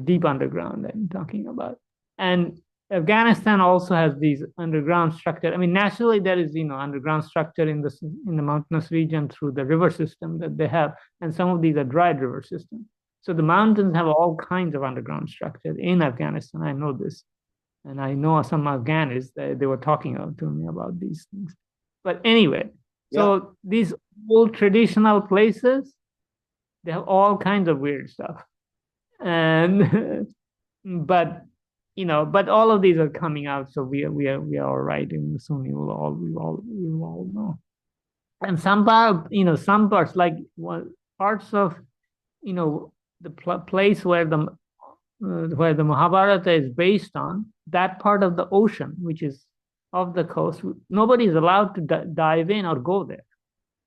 deep underground I'm talking about. And Afghanistan also has these underground structure. I mean, naturally there is underground structure in the mountainous region through the river system that they have, and some of these are dried river systems. So the mountains have all kinds of underground structure in Afghanistan. I know this. And I know some Afghans, they were talking to me about these things. But anyway, so these old traditional places, they have all kinds of weird stuff. And but all of these are coming out, so we are all right, and soon we will all know. And some parts, like parts of the place where the Mahabharata is based on, that part of the ocean, which is off the coast, nobody is allowed to dive in or go there.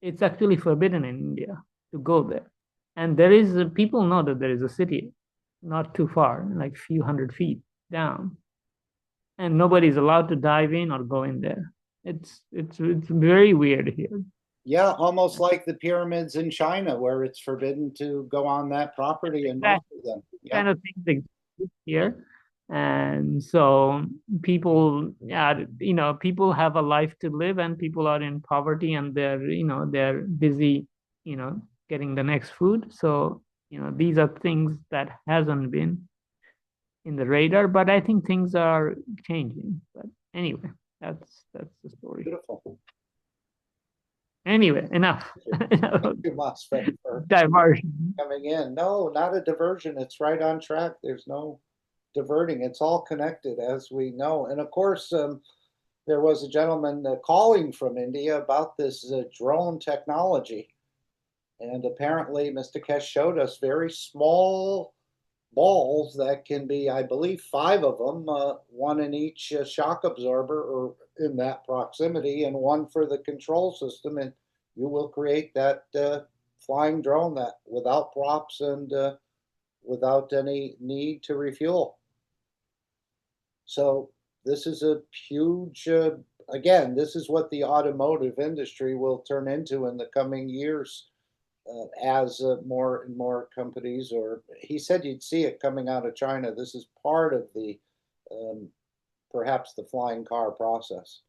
It's actually forbidden in India to go there. And people know that there is a city not too far, like a few hundred feet down, and nobody is allowed to dive in or go in there. It's very weird here. Yeah, almost like the pyramids in China, where it's forbidden to go on that property, and most of them. Kind of things exist here. And so people have a life to live, and people are in poverty, and they're busy getting the next food. So these are things that hasn't been in the radar, but I think things are changing. But anyway, that's the story. Beautiful. Anyway, enough. Thank you, MOSFET, for diversion coming in. No, not a diversion. It's right on track. There's no diverting. It's all connected, as we know. And of course, there was a gentleman calling from India about this drone technology. And apparently, Mr. Keshe showed us very small balls that can be, I believe, 5 of them, one in each shock absorber or in that proximity, and one for the control system. And you will create that flying drone that without props and without any need to refuel. So this is a huge, again, this is what the automotive industry will turn into in the coming years. As more and more companies, or he said you'd see it coming out of China. This is part of the perhaps the flying car process,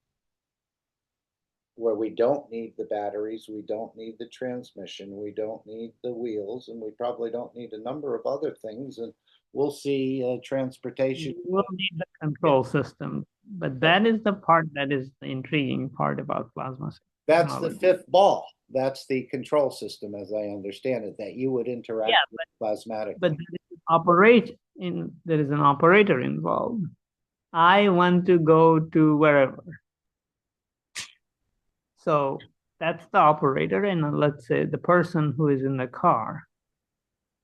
where we don't need the batteries, we don't need the transmission, we don't need the wheels, and we probably don't need a number of other things. And we'll see transportation. You will need the control system, but that is the part that is the intriguing part about plasma. That's the technology. fifth ball. That's the control system, as I understand it, that you would interact with plasmatically. But there is an operator involved. I want to go to wherever. So that's the operator, and let's say the person who is in the car.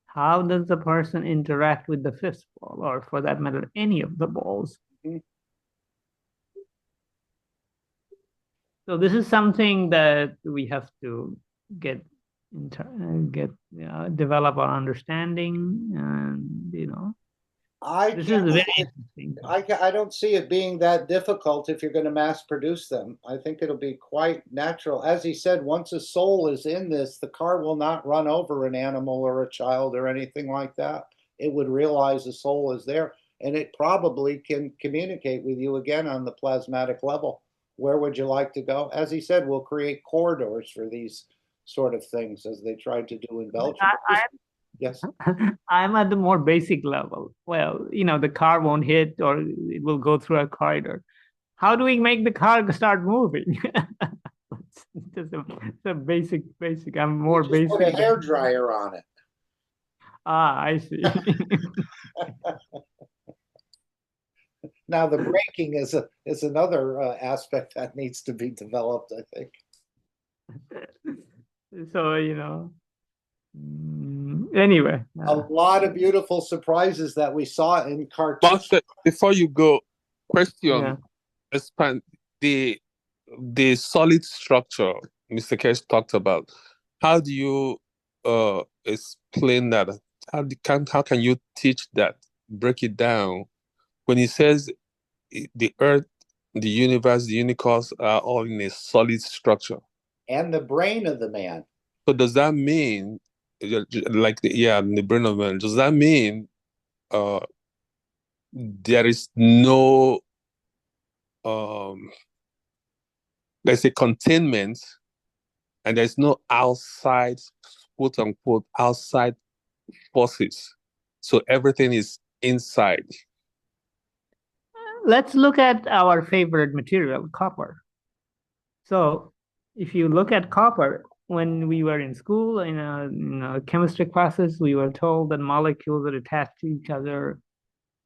How does the person interact with the fifth ball, or for that matter, any of the balls? Mm-hmm. So this is something that we have to develop our understanding, and this is very interesting. I don't see it being that difficult if you're going to mass produce them. I think it'll be quite natural. As he said, once a soul is in this, the car will not run over an animal or a child or anything like that. It would realize the soul is there, and it probably can communicate with you again on the plasmatic level. Where would you like to go? As he said, we'll create corridors for these sort of things, as they tried to do in Belgium. Yes. I'm at the more basic level. Well, the car won't hit, or it will go through a corridor. How do we make the car start moving? It's a basic. I'm more basic. Put a hair dryer on it. Ah, I see. Now the braking is another aspect that needs to be developed, I think. So anyway, a lot of beautiful surprises that we saw in cartoons. Before you go, question: expand the solid structure Mr. Keshe talked about. How do you explain that? How can you teach that? Break it down. When he says the earth, the universe, the unicorns are all in a solid structure. And the brain of the man. So does that mean, the brain of man, does that mean there is no, let's say, containment, and there's no outside, quote unquote, outside forces? So everything is inside. Let's look at our favorite material, copper. So if you look at copper, when we were in school, in chemistry classes, we were told that molecules are attached to each other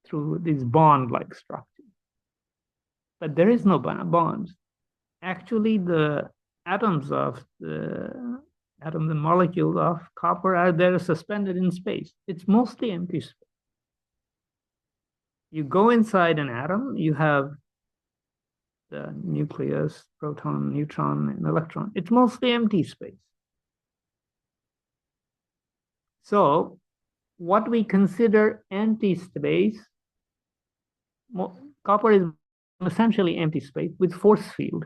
through these bond-like structures. But there is no bonds. Actually, the atoms and molecules of copper are there suspended in space. It's mostly empty space. You go inside an atom, you have the nucleus, proton, neutron, and electron. It's mostly empty space. So what we consider empty space, copper is essentially empty space with force field,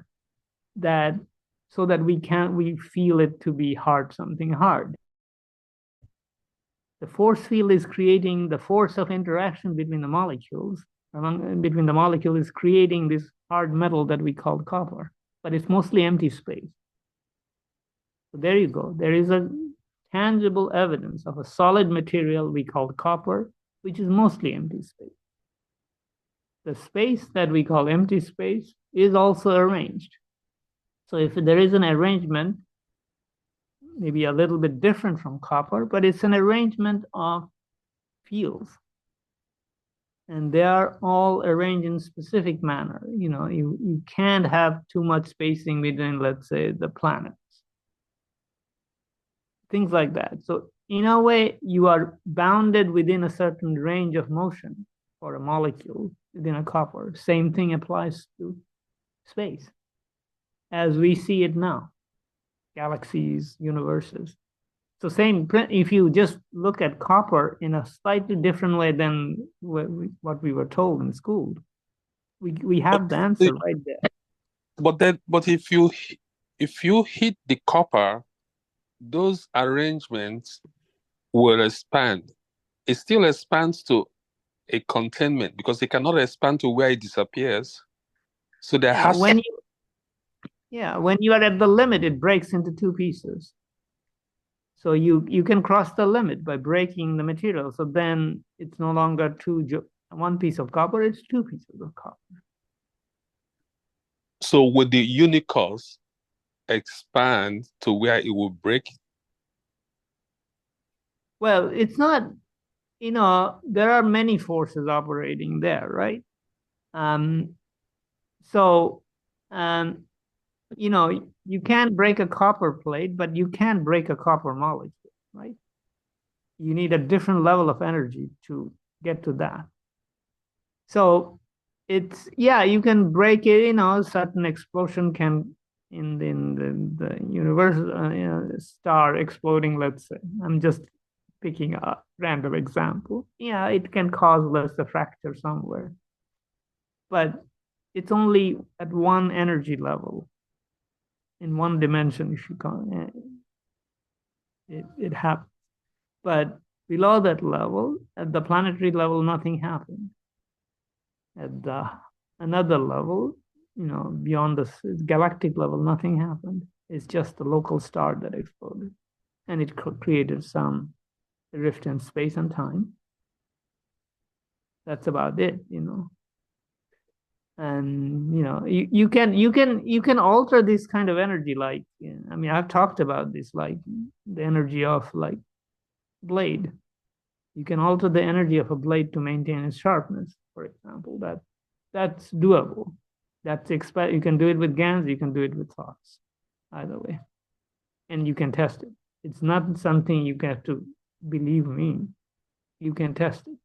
so that we feel it to be something hard. The force field is creating the force of interaction between the molecules. Between the molecule is creating this hard metal that we call copper, but it's mostly empty space. So there you go. There is a tangible evidence of a solid material we call copper, which is mostly empty space. The space that we call empty space is also arranged. So if there is an arrangement, maybe a little bit different from copper, but it's an arrangement of fields. And they are all arranged in a specific manner. You can't have too much spacing between, let's say, the planets. Things like that. So in a way, you are bounded within a certain range of motion for a molecule within a copper. Same thing applies to space as we see it now. Galaxies, universes. So if you just look at copper in a slightly different way than what we were told in school, we have the answer right there. But if you hit the copper, those arrangements will expand. It still expands to a containment because it cannot expand to where it disappears. So there has when you are at the limit, it breaks into two pieces. So you can cross the limit by breaking the material. So then it's no longer one piece of copper, it's two pieces of copper. So with the unicorns, expand to where it will break? Well, it's not, there are many forces operating there, right? So, you can't break a copper plate, but you can break a copper molecule, right? You need a different level of energy to get to that. So it's, yeah, you can break it, certain explosion can, in the universe, star exploding, let's say. I'm just picking a random example. Yeah, it can cause a fracture somewhere. But it's only at one energy level, in one dimension, if you call it. It happens. But below that level, at the planetary level, nothing happened. At another level, beyond the galactic level, nothing happened. It's just the local star that exploded. And it created some rift in space and time. That's about it, And you can alter this kind of energy, like, I mean, I've talked about this, like the energy of like blade. You can alter the energy of a blade to maintain its sharpness, for example. That's doable. You can do it with GANs, you can do it with thoughts, either way. And you can test it. It's not something you have to believe me. You can test it.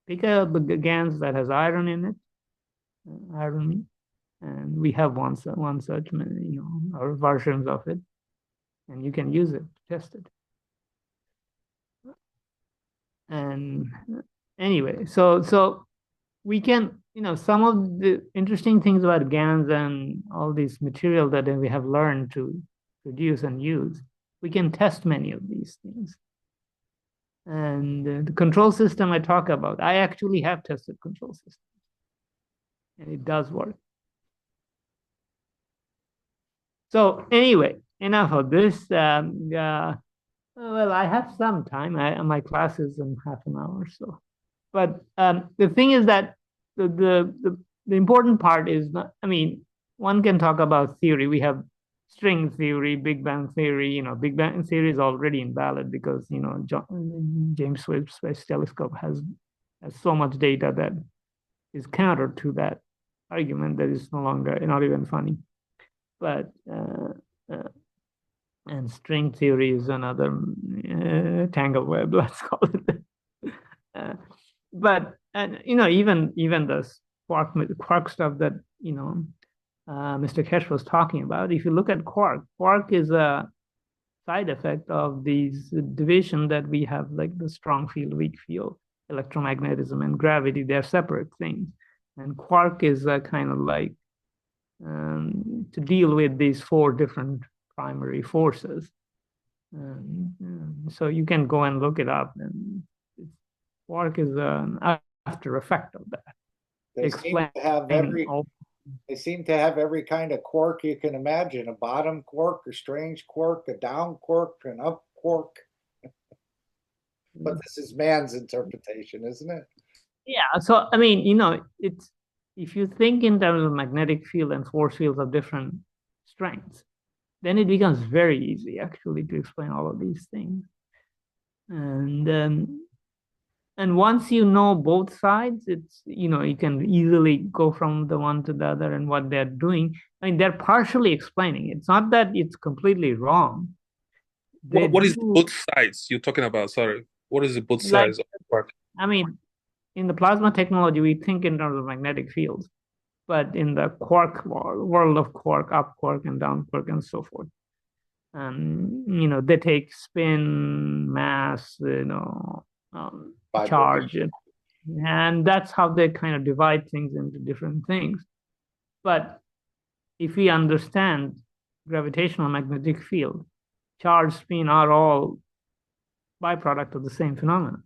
Pick up the GANs that has iron in it, and we have one such, or versions of it, and you can use it to test it. And anyway, so we can, some of the interesting things about GANs and all these material that we have learned to produce and use, we can test many of these things. And the control system I talk about, I actually have tested control systems, and it does work. So anyway, enough of this. Well, I have some time. My class is in half an hour or so. But the thing is that the important part is not, I mean, one can talk about theory. We have string theory, Big Bang theory. Big Bang theory is already invalid because, James Webb Space Telescope has so much data that is counter to that argument that is no longer, not even funny. But and string theory is another tangle web, let's call it. But even the quark stuff that Mr. Keshe was talking about. If you look at quark is a side effect of these division that we have, like the strong field, weak field, electromagnetism, and gravity. They're separate things, and quark is a kind of like to deal with these four different primary forces. So you can go and look it up, and quark is an after effect of that. They seem to have every kind of quark you can imagine: a bottom quark, a strange quark, a down quark, an up quark. But this is man's interpretation, isn't it? Yeah. So I mean, it's, if you think in terms of magnetic field and force fields of different strengths, then it becomes very easy actually to explain all of these things. And once you know both sides, it's, you can easily go from the one to the other and what they're doing. I mean, they're partially explaining. It's not that it's completely wrong. What is both sides you're talking about? Sorry. What is the both sides of the quark? I mean, in the plasma technology, we think in terms of magnetic fields, but in the quark world of quark, up quark and down quark and so forth, they take spin, mass, charge, and that's how they kind of divide things into different things. But if we understand gravitational magnetic field, charge, spin are all byproduct of the same phenomenon.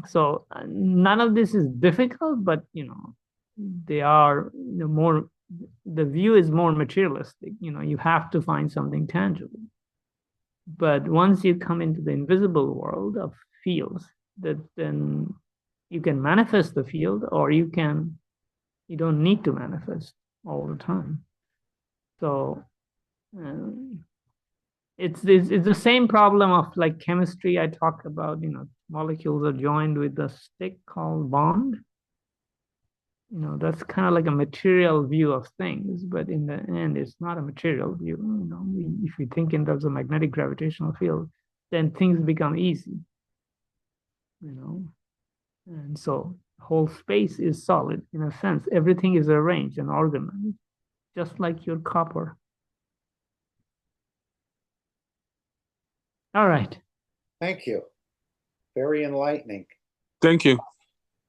So none of this is difficult, but they are more, the view is more materialistic. You have to find something tangible. But once you come into the invisible world of fields, that then you can manifest the field, or you don't need to manifest all the time. So it's the same problem of like chemistry I talked about. Molecules are joined with a stick called bond. That's kind of like a material view of things, but in the end, it's not a material view. If we think in terms of magnetic gravitational field, then things become easy. And so whole space is solid in a sense. Everything is arranged and organized, just like your copper. All right. Thank you. Very enlightening. Thank you.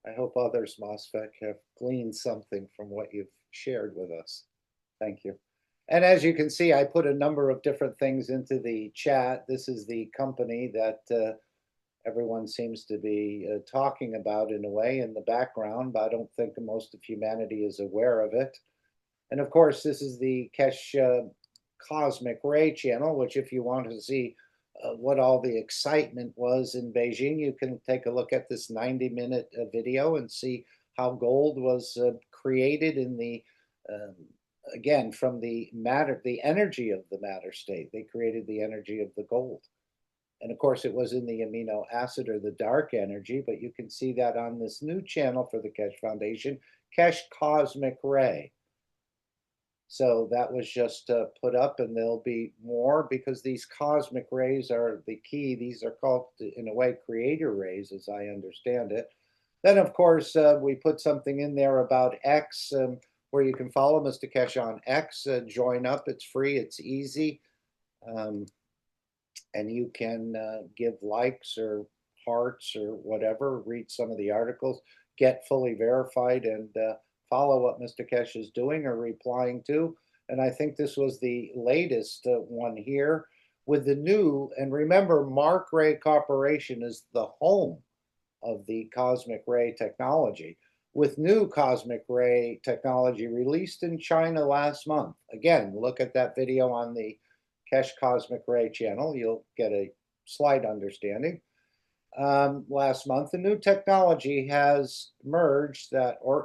I hope others, MOSFET, have gleaned something from what you've shared with us. Thank you. And as you can see, I put a number of different things into the chat. This is the company that everyone seems to be talking about in a way in the background, but I don't think most of humanity is aware of it. And of course, this is the Keshe Cosmic Ray channel, which if you want to see what all the excitement was in Beijing, you can take a look at this 90-minute video and see how gold was created in the, again, from the matter, the energy of the matter state. They created the energy of the gold. And of course, it was in the amino acid or the dark energy, but you can see that on this new channel for the Keshe Foundation, Keshe Cosmic Ray. So that was just put up, and there'll be more because these cosmic rays are the key. These are called, in a way, creator rays, as I understand it. Then, of course, we put something in there about X, where you can follow Mr. Keshe on X. Join up. It's free. It's easy. And you can give likes or hearts or whatever, read some of the articles, get fully verified, and follow what Mr. Keshe is doing or replying to. And I think this was the latest one here with the new, and remember, Mark Ray Corporation is the home of the cosmic ray technology, with new cosmic ray technology released in China last month. Again, look at that video on the Keshe Cosmic Ray channel. You'll get a slight understanding. Last month, a new technology has merged that will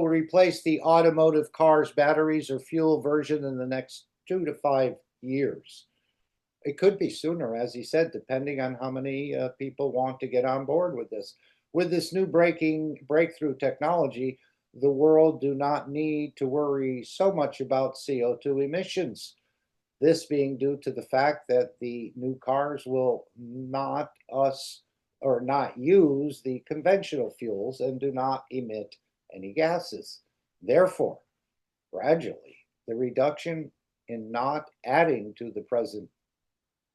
replace the automotive cars, batteries, or fuel version in the next 2 to 5 years. It could be sooner, as he said, depending on how many people want to get on board with this. With this new breakthrough technology, the world do not need to worry so much about CO2 emissions. This being due to the fact that the new cars will not use the conventional fuels and do not emit any gases. Therefore, gradually, the reduction in not adding to the present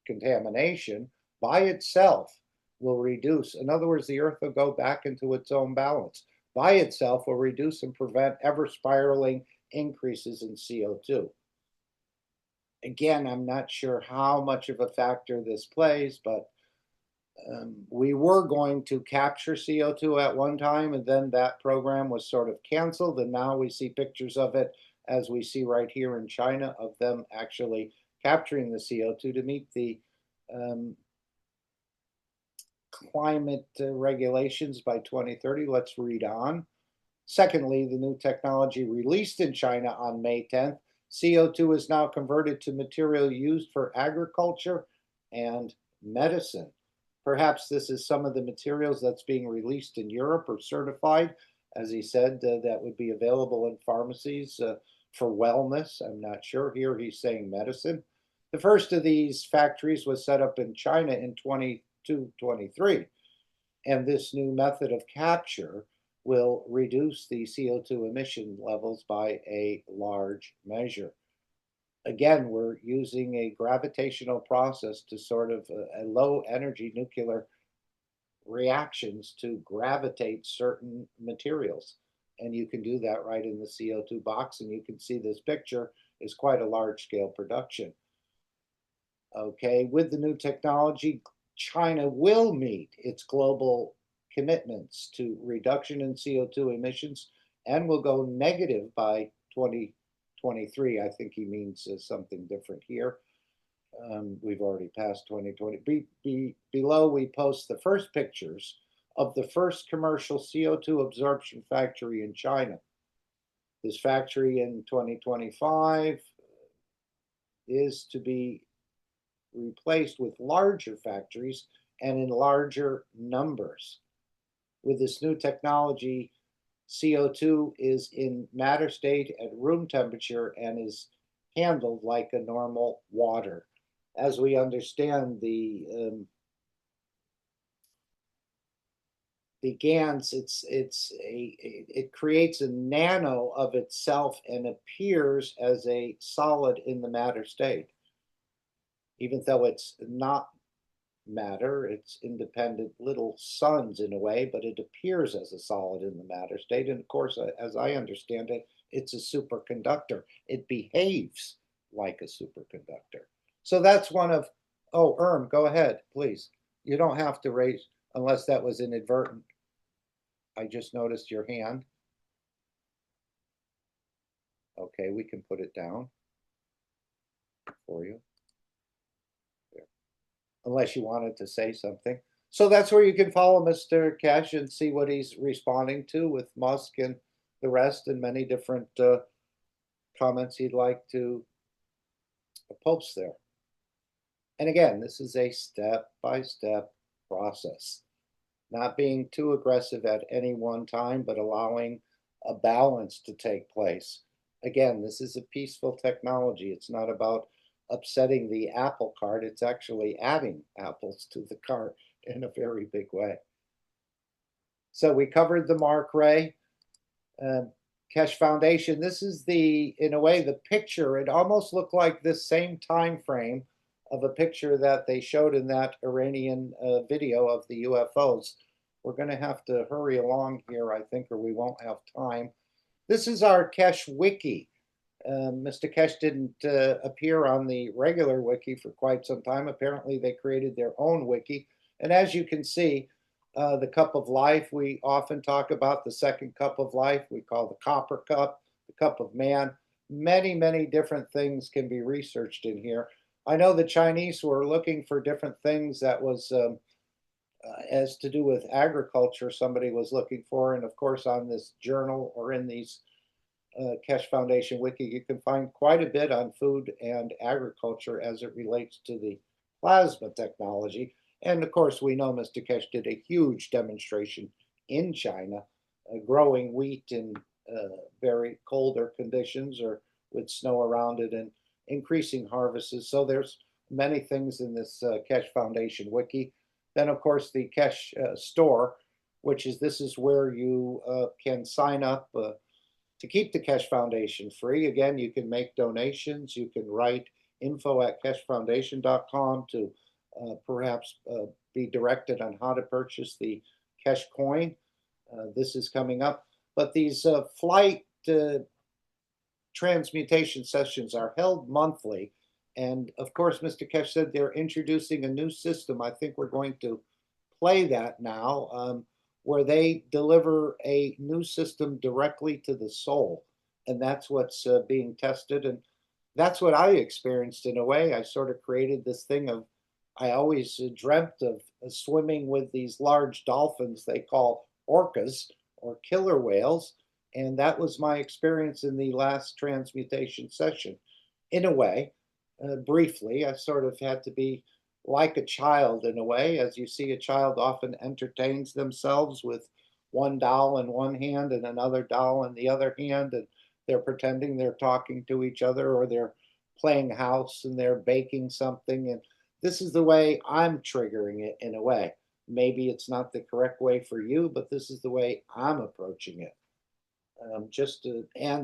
contamination by itself will reduce. In other words, the Earth will go back into its own balance. By itself will reduce and prevent ever spiraling increases in CO2. Again, I'm not sure how much of a factor this plays, but we were going to capture CO2 at one time, and then that program was sort of canceled, and now we see pictures of it, as we see right here in China, of them actually capturing the CO2 to meet the climate regulations by 2030. Let's read on. Secondly, the new technology released in China on May 10th, CO2 is now converted to material used for agriculture and medicine. Perhaps this is some of the materials that's being released in Europe or certified. As he said, that would be available in pharmacies for wellness. I'm not sure. Here he's saying medicine. The first of these factories was set up in China in 2023. And this new method of capture will reduce the CO2 emission levels by a large measure. Again, we're using a gravitational process to sort of a low energy nuclear reactions to gravitate certain materials. And you can do that right in the CO2 box. And you can see this picture is quite a large scale production. Okay, with the new technology, China will meet its global commitments to reduction in CO2 emissions and will go negative by 2023. I think he means something different here. We've already passed 2020. Below, we post the first pictures of the first commercial CO2 absorption factory in China. This factory in 2025 is to be replaced with larger factories and in larger numbers. With this new technology, CO2 is in matter state at room temperature and is handled like a normal water. As we understand, the GANs, it creates a nano of itself and appears as a solid in the matter state. Even though it's not matter, it's independent little suns in a way, but it appears as a solid in the matter state. And of course, as I understand it, it's a superconductor. It behaves like a superconductor. So that's one of, oh, Erm, go ahead, please. You don't have to raise unless that was inadvertent. I just noticed your hand. Okay, we can put it down for you. There. Unless you wanted to say something. So that's where you can follow Mr. Keshe and see what he's responding to with Musk and the rest, and many different comments he'd like to post there. And again, this is a step-by-step process. Not being too aggressive at any one time, but allowing a balance to take place. Again, this is a peaceful technology. It's not about upsetting the apple cart. It's actually adding apples to the cart in a very big way. So we covered the Mark Ray Keshe Foundation. This is the, in a way, the picture. It almost looked like this same time frame of a picture that they showed in that Iranian video of the UFOs. We're going to have to hurry along here, I think, or we won't have time. This is our Keshe Wiki. Mr. Keshe didn't appear on the regular wiki for quite some time. Apparently, they created their own wiki. And as you can see, the cup of life, we often talk about the second cup of life. We call the copper cup, the cup of man. Many, many different things can be researched in here. I know the Chinese were looking for different things that was as to do with agriculture, somebody was looking for. And of course, on this journal or in these Keshe Foundation Wiki, you can find quite a bit on food and agriculture as it relates to the plasma technology. And of course, we know Mr. Keshe did a huge demonstration in China, growing wheat in very colder conditions or with snow around it and increasing harvests. So there's many things in this Keshe Foundation Wiki. Then, of course, the Keshe store, which is, this is where you can sign up to keep the Keshe Foundation free. Again, you can make donations. You can write info@keshefoundation.com to perhaps be directed on how to purchase the Keshe coin. This is coming up. But these flight transmutation sessions are held monthly. And of course, Mr. Keshe said they're introducing a new system. I think we're going to play that now, where they deliver a new system directly to the soul. And that's what's being tested. And that's what I experienced in a way. I sort of created this thing of, I always dreamt of swimming with these large dolphins they call orcas or killer whales. And that was my experience in the last transmutation session. In a way, briefly, I sort of had to be like a child in a way. As you see, a child often entertains themselves with one doll in one hand and another doll in the other hand, and they're pretending they're talking to each other, or they're playing house and they're baking something. And this is the way I'm triggering it in a way. Maybe it's not the correct way for you, but this is the way I'm approaching it. And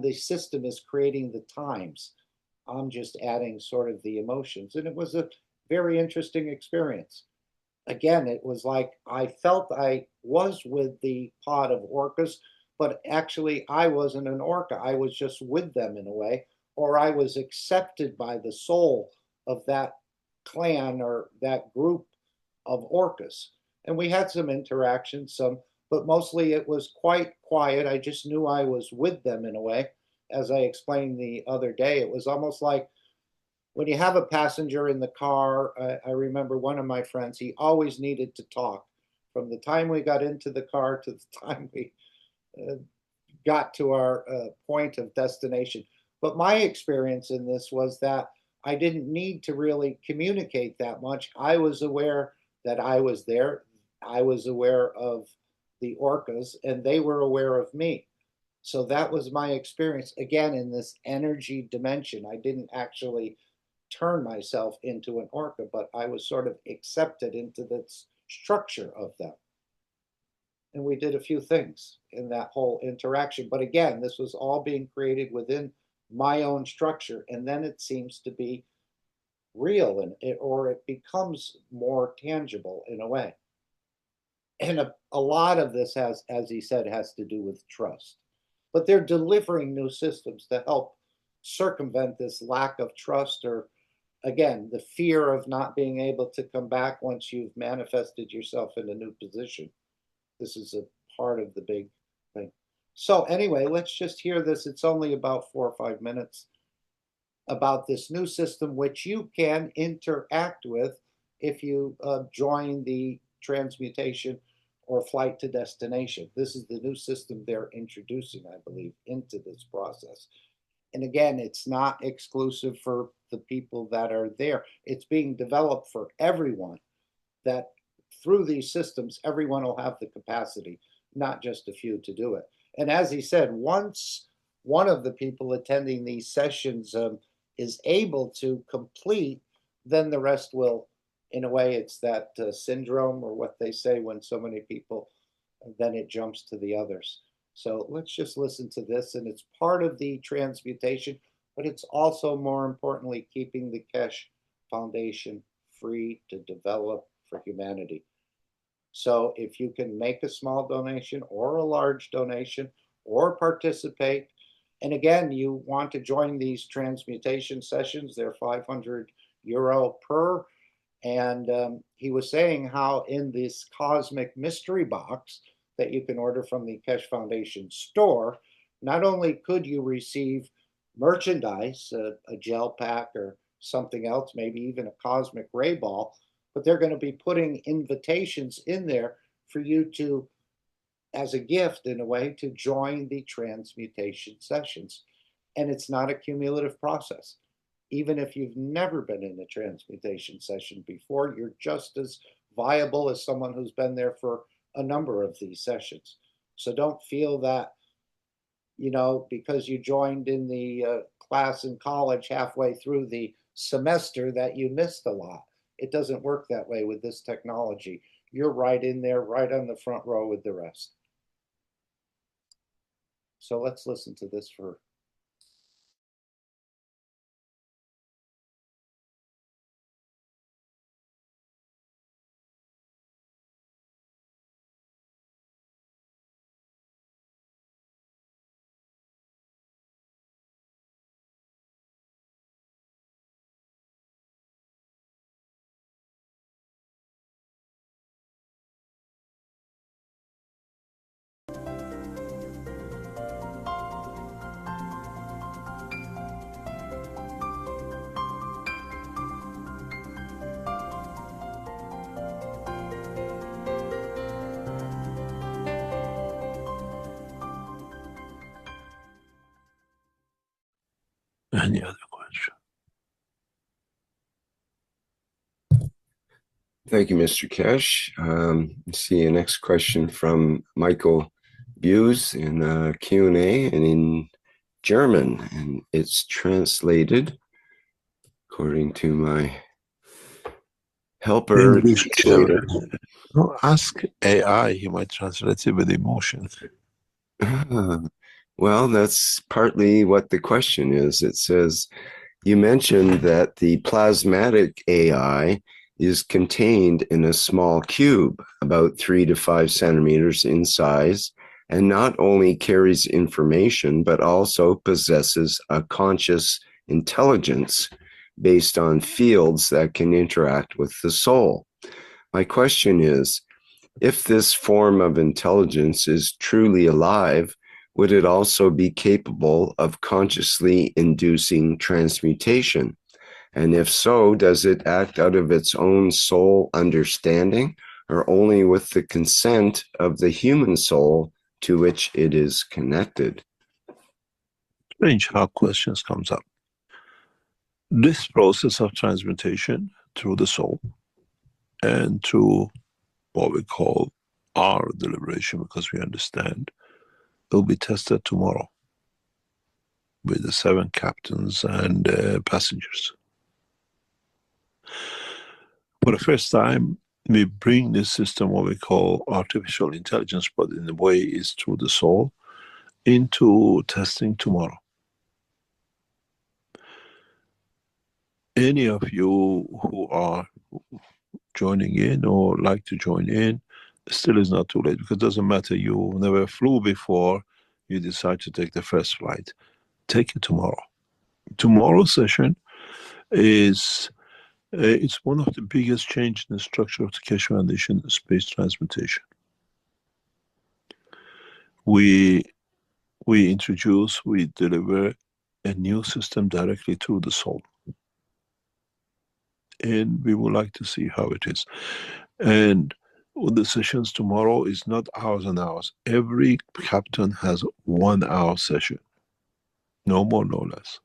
the system is creating the times. I'm just adding sort of the emotions. And it was a very interesting experience. Again, it was like I felt I was with the pod of orcas, but actually I wasn't an orca. I was just with them in a way, or I was accepted by the soul of that clan or that group of orcas. And we had some interactions, but mostly it was quite quiet. I just knew I was with them in a way. As I explained the other day, it was almost like when you have a passenger in the car. I remember one of my friends, he always needed to talk. From the time we got into the car to the time we got to our point of destination. But my experience in this was that I didn't need to really communicate that much. I was aware that I was there. I was aware of the orcas, and they were aware of me. So that was my experience, again, in this energy dimension. I didn't actually turn myself into an orca, but I was sort of accepted into the structure of them. And we did a few things in that whole interaction. But again, this was all being created within my own structure. And then it seems to be real, and or it becomes more tangible in a way. And a lot of this has, as he said, has to do with trust. But they're delivering new systems to help circumvent this lack of trust, or again, the fear of not being able to come back once you've manifested yourself in a new position. This is a part of the big thing. So anyway, let's just hear this. It's only about 4 or 5 minutes about this new system, which you can interact with if you join the transmutation or flight to destination. This is the new system they're introducing, I believe, into this process. And again, it's not exclusive for the people that are there. It's being developed for everyone, that through these systems, everyone will have the capacity, not just a few, to do it. And as he said, once one of the people attending these sessions is able to complete, then the rest will, in a way, it's that syndrome, or what they say when so many people, then it jumps to the others. So let's just listen to this, and it's part of the transmutation, but it's also, more importantly, keeping the Keshe Foundation free to develop for humanity. So if you can make a small donation or a large donation or participate, and again, you want to join these transmutation sessions, they're €500 per. And he was saying how in this cosmic mystery box that you can order from the Keshe Foundation store, not only could you receive merchandise, a gel pack or something else, maybe even a cosmic ray ball, but they're going to be putting invitations in there for you to, as a gift in a way, to join the transmutation sessions. And it's not a cumulative process. Even if you've never been in a transmutation session before, you're just as viable as someone who's been there for a number of these sessions. So don't feel that, you know, because you joined in the class in college halfway through the semester that you missed a lot. It doesn't work that way with this technology. You're right in there, right on the front row with the rest. So let's listen to this for. Any other question? Thank you, Mr. Keshe. See a next question from Michael Buse in Q&A and in German, and it's translated according to my helper English translator. No, ask AI, he might translate it with emotion. Well, that's partly what the question is. It says, you mentioned that the plasmatic AI is contained in a small cube, about 3 to 5 centimeters in size, and not only carries information, but also possesses a conscious intelligence based on fields that can interact with the soul. My question is, if this form of intelligence is truly alive, would it also be capable of consciously inducing transmutation? And if so, does it act out of its own soul understanding, or only with the consent of the human soul to which it is connected. Strange how questions comes up. This process of transmutation through the soul and through what we call our deliberation, because we understand, will be tested tomorrow with the 7 captains and passengers. For the first time, we bring this system, what we call artificial intelligence, but in a way is through the soul, into testing tomorrow. Any of you who are joining in or like to join in, still is not too late, because it doesn't matter, you never flew before, you decide to take the first flight. Take it tomorrow. Tomorrow's session is it's one of the biggest changes in the structure of the Keshe Foundation, space transmutation. We introduce, we deliver a new system directly through the soul. And we would like to see how it is. And the sessions tomorrow is not hours and hours. Every captain has 1 hour session. No more, no less.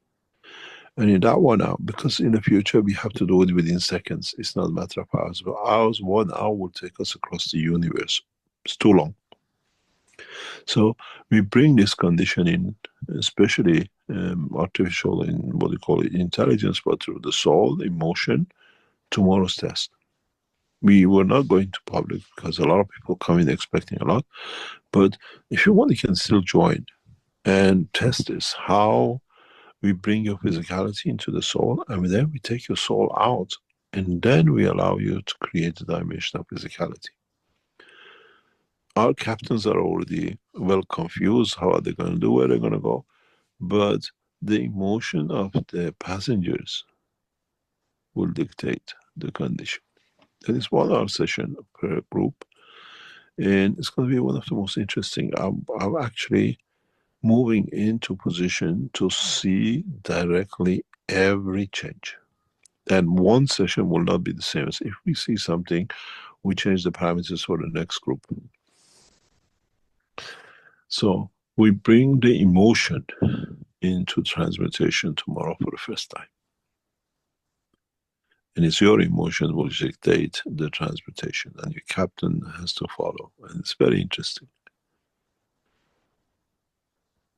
And in that 1 hour, because in the future we have to do it within seconds, it's not a matter of hours, but hours, 1 hour will take us across the universe. It's too long. So we bring this condition in, especially artificial in what we call it intelligence, but through the soul, emotion, tomorrow's test. We were not going to public because a lot of people come in expecting a lot, but if you want, you can still join and test this, how we bring your physicality into the soul, and then we take your soul out, and then we allow you to create the dimension of physicality. Our captains are already well confused. How are they going to do, where they're going to go? But the emotion of the passengers will dictate the condition. That is 1 hour session per group, and it's going to be one of the most interesting. I'm actually moving into position to see directly every change. And one session will not be the same as if we see something, we change the parameters for the next group. So we bring the emotion into transmutation tomorrow for the first time. And it's your emotion will dictate the transmutation, and your captain has to follow. And it's very interesting.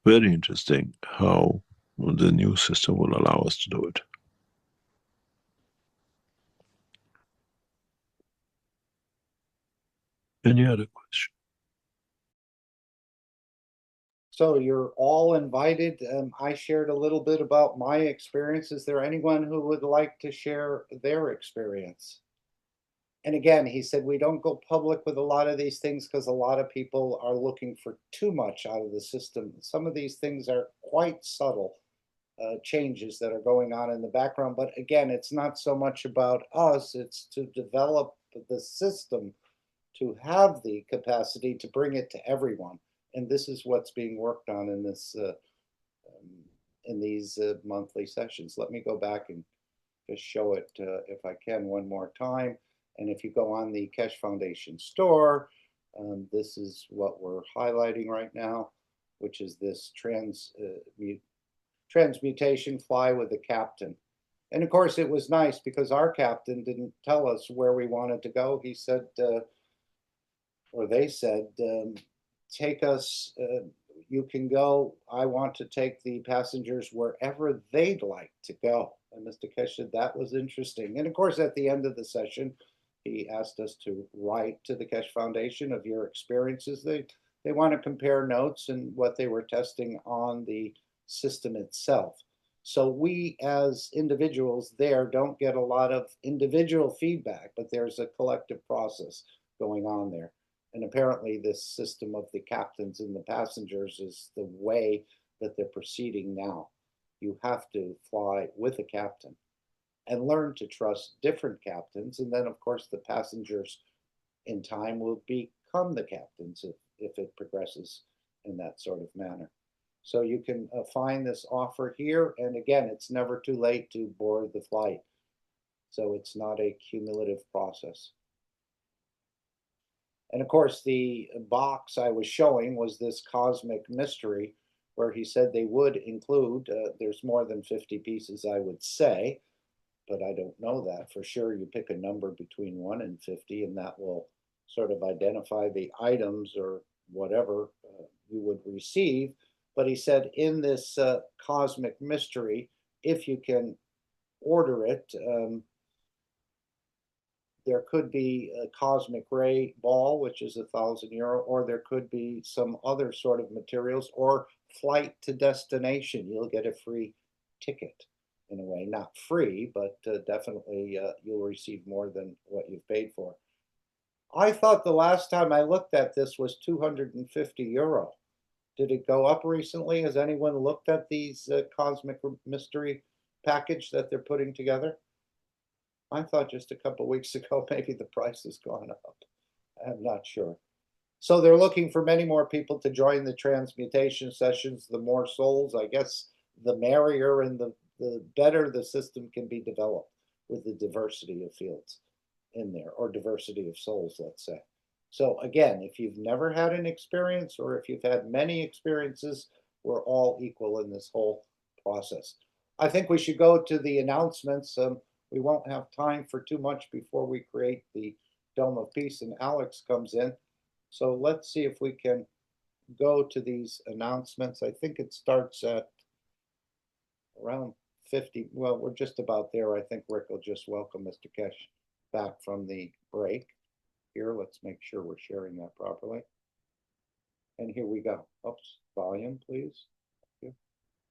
Very interesting how the new system will allow us to do it. Any other question? So you're all invited. I shared a little bit about my experience. Is there anyone who would like to share their experience? And again, he said, we don't go public with a lot of these things because a lot of people are looking for too much out of the system. Some of these things are quite subtle changes that are going on in the background. But again, it's not so much about us, it's to develop the system to have the capacity to bring it to everyone. And this is what's being worked on in this in these monthly sessions. Let me go back and just show it if I can one more time. And if you go on the Keshe Foundation store, this is what we're highlighting right now, which is this transmutation fly with the captain. And of course, it was nice because our captain didn't tell us where we wanted to go. He said, or they said, take us, you can go, I want to take the passengers wherever they'd like to go. And Mr. Keshe said that was interesting. And of course, at the end of the session, he asked us to write to the Keshe Foundation of your experiences. They want to compare notes and what they were testing on the system itself. So we as individuals there don't get a lot of individual feedback, but there's a collective process going on there. And apparently this system of the captains and the passengers is the way that they're proceeding now. You have to fly with a captain and learn to trust different captains. And then, of course, the passengers in time will become the captains if it progresses in that sort of manner. So you can find this offer here. And again, it's never too late to board the flight. So it's not a cumulative process. And of course, the box I was showing was this cosmic mystery, where he said they would include, there's more than 50 pieces, I would say, but I don't know that for sure. You pick a number between 1 and 50, and that will sort of identify the items or whatever you would receive. But he said in this cosmic mystery, if you can order it, there could be a cosmic ray ball, which is €1,000, or there could be some other sort of materials, or flight to destination. You'll get a free ticket in a way, not free, but definitely you'll receive more than what you've paid for. I thought the last time I looked at this was €250. Did it go up recently? Has anyone looked at these cosmic mystery package that they're putting together? I thought just a couple of weeks ago, maybe the price has gone up. I'm not sure. So they're looking for many more people to join the transmutation sessions. The more souls, I guess, the merrier, and the better the system can be developed with the diversity of fields in there, or diversity of souls, let's say. So again, if you've never had an experience, or if you've had many experiences, we're all equal in this whole process. I think we should go to the announcements. We won't have time for too much before we create the Dome of Peace and Alex comes in. So let's see if we can go to these announcements. I think it starts at around 50. Well, we're just about there. I think Rick will just welcome Mr. Keshe back from the break. Here, let's make sure we're sharing that properly. And here we go. Oops, volume, please.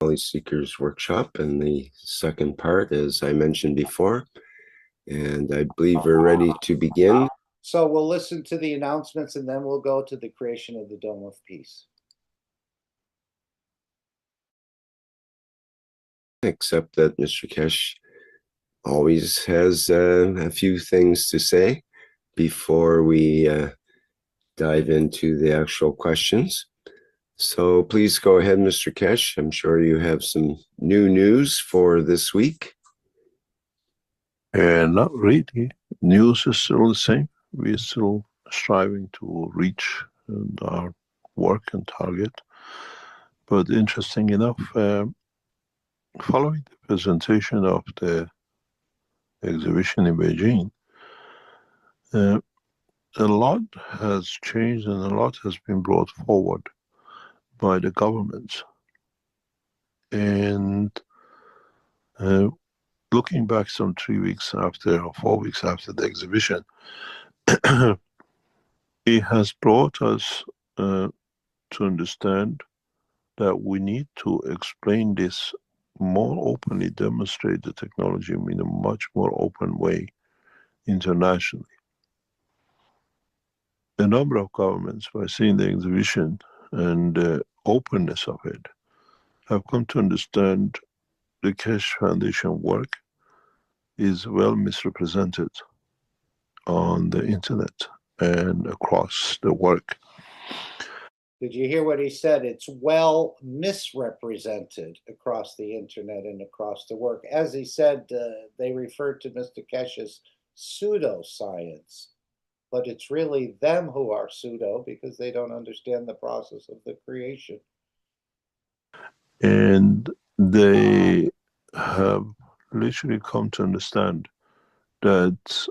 Knowledge Seekers Workshop, and the second part, as I mentioned before. And I believe we're ready to begin. So we'll listen to the announcements, and then we'll go to the creation of the Dome of Peace. Except that Mr. Keshe always has a few things to say before we dive into the actual questions. So please go ahead, Mr. Keshe. I'm sure you have some new news for this week. Not really. News is still the same. We're still striving to reach our work and target. But interesting enough, following the presentation of the exhibition in Beijing, a lot has changed and a lot has been brought forward by the governments. And looking back some 3 weeks after, or 4 weeks after the exhibition, it has brought us to understand that we need to explain this more openly, demonstrate the technology in a much more open way internationally. A number of governments, by seeing the exhibition and the openness of it, have come to understand the Keshe Foundation work is well misrepresented on the internet and across the work. Did you hear what he said? It's well misrepresented across the internet and across the work. As he said, they referred to Mr. Keshe's pseudoscience, but it's really them who are pseudo because they don't understand the process of the creation. And they have literally come to understand that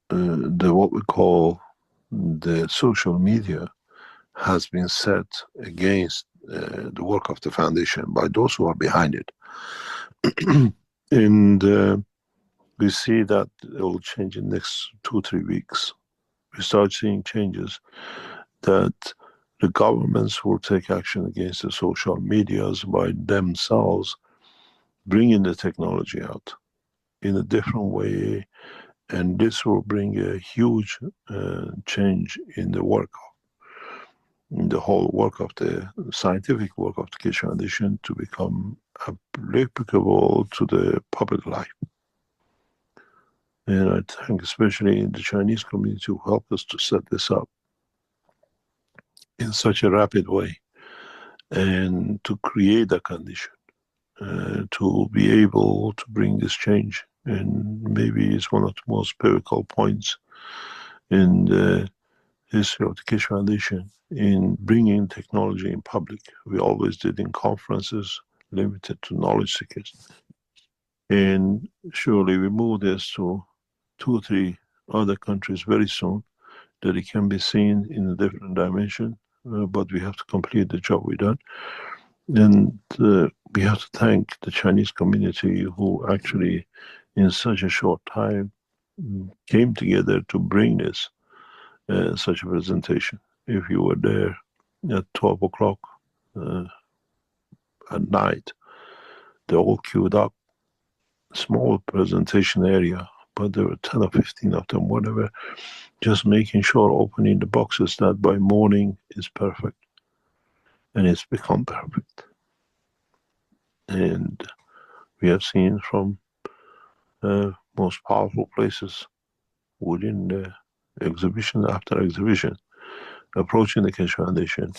what we call the social media has been set against the work of the foundation by those who are behind it. And we see that it will change in the next 2-3 weeks. We start seeing changes that the governments will take action against the social medias by themselves bringing the technology out in a different way. And this will bring a huge change in the work, in the whole work of the scientific work of the Keshe Foundation to become applicable to the public life. And I thank especially the Chinese community who helped us to set this up in such a rapid way and to create a condition to be able to bring this change. And maybe it's one of the most pivotal points in the history of the Keshe Foundation in bringing technology in public. We always did in conferences limited to knowledge seekers. And surely we move this to 2 or 3 other countries very soon, that it can be seen in a different dimension, but we have to complete the job we done. And we have to thank the Chinese community who actually, in such a short time, came together to bring this, such a presentation. If you were there at 12 o'clock at night, they all queued up, small presentation area, but there were 10 or 15 of them, whatever, just making sure opening the boxes that by morning is perfect. And it's become perfect. And we have seen from most powerful places within the exhibition after exhibition approaching the Keshe Foundation,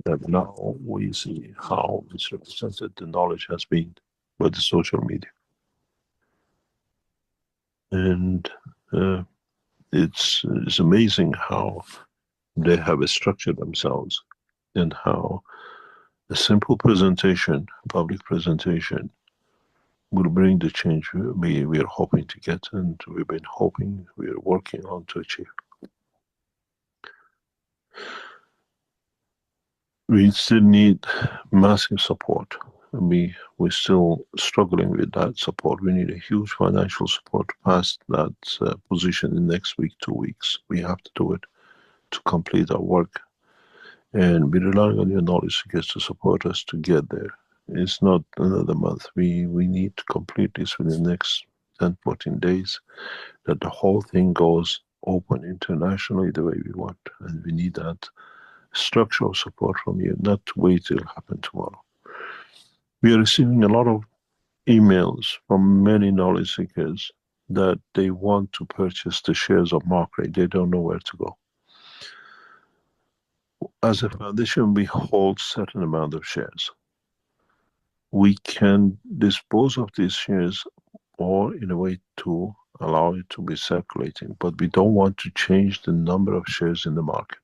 that now we see how misrepresented the knowledge has been by the social media. And it's amazing how they have structured themselves and how a simple presentation, public presentation, will bring the change we are hoping to get, and we've been hoping, we are working on to achieve. We still need massive support. We're still struggling with that support. We need a huge financial support to pass that position in the next week, 2 weeks. We have to do it to complete our work. And we're relying on your knowledge seekers to support us to get there. It's not another month. We need to complete this within the next 10, 14 days, that the whole thing goes open internationally the way we want. And we need that structural support from you, not to wait till it happens tomorrow. We are receiving a lot of emails from many knowledge seekers that they want to purchase the shares of Markray. They don't know where to go. As a foundation, we hold certain amount of shares. We can dispose of these shares or in a way to allow it to be circulating, but we don't want to change the number of shares in the market.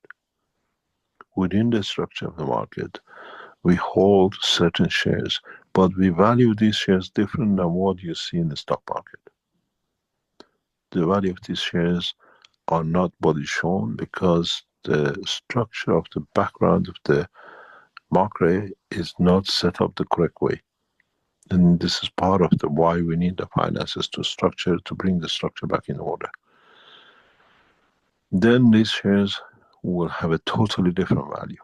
Within the structure of the market, we hold certain shares, but we value these shares different than what you see in the stock market. The value of these shares are not what is shown because the structure of the background of the Markray is not set up the correct way. And this is part of the why we need the finances to bring the structure back in order. Then these shares will have a totally different value.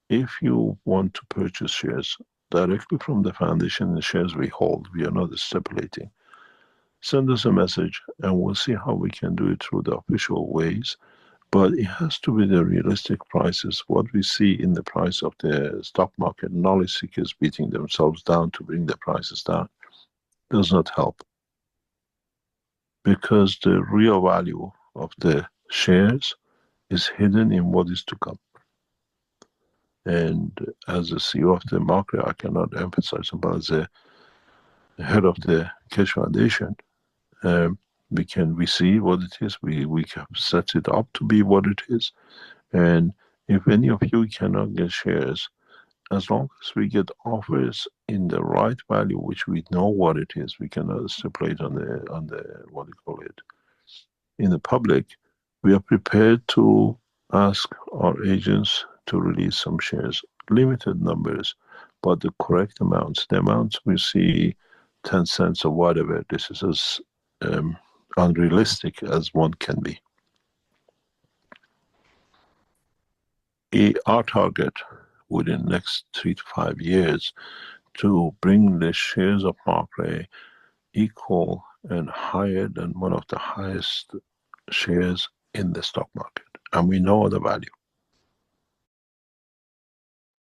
If you want to purchase shares directly from the foundation, the shares we hold, we are not stipulating, send us a message and we'll see how we can do it through the official ways. But it has to be the realistic prices. What we see in the price of the stock market, knowledge seekers beating themselves down to bring the prices down, does not help. Because the real value of the shares is hidden in what is to come. And as the CEO of the Markray, I cannot emphasize, but as the head of the Keshe Foundation, we see what it is. We have set it up to be what it is. And if any of you cannot get shares, as long as we get offers in the right value, which we know what it is, we cannot stipulate on the what do you call it, in the public, we are prepared to ask our agents to release some shares, limited numbers, but the correct amounts. The amounts we see, 10 cents or whatever, this is as unrealistic as one can be. Our target within the next 3 to 5 years to bring the shares of Markray equal and higher than one of the highest shares in the stock market. And we know the value.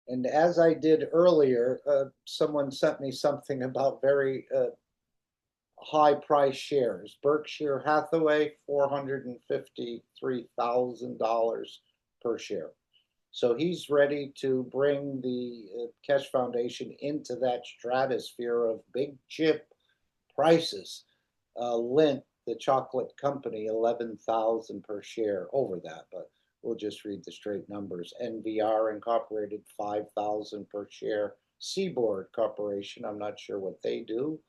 And as I did earlier, someone sent me something about very high price shares. Berkshire Hathaway, $453,000 per share. So he's ready to bring the Keshe Foundation into that stratosphere of big chip prices. Lindt, the chocolate company, $11,000 per share, over that, but we'll just read the straight numbers. NVR Incorporated, 5,000 per share. Seaboard Corporation, I'm not sure what they do,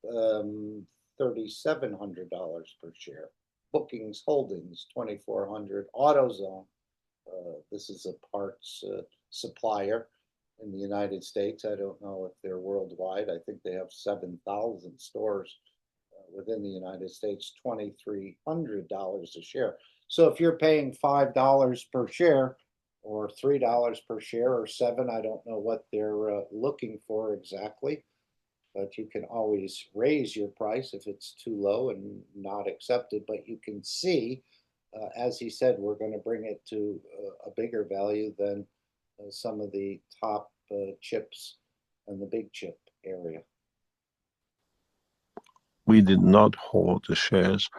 $3,700 per share. Bookings Holdings, 2,400. AutoZone, this is a parts supplier in the United States. I don't know if they're worldwide. I think they have 7,000 stores within the United States, $2,300 a share. So if you're paying $5 per share or $3 per share or $7, I don't know what they're looking for exactly, but you can always raise your price if it's too low and not accepted. But you can see, as he said, we're going to bring it to a bigger value than some of the top chips and the big chip area. We did not hold the shares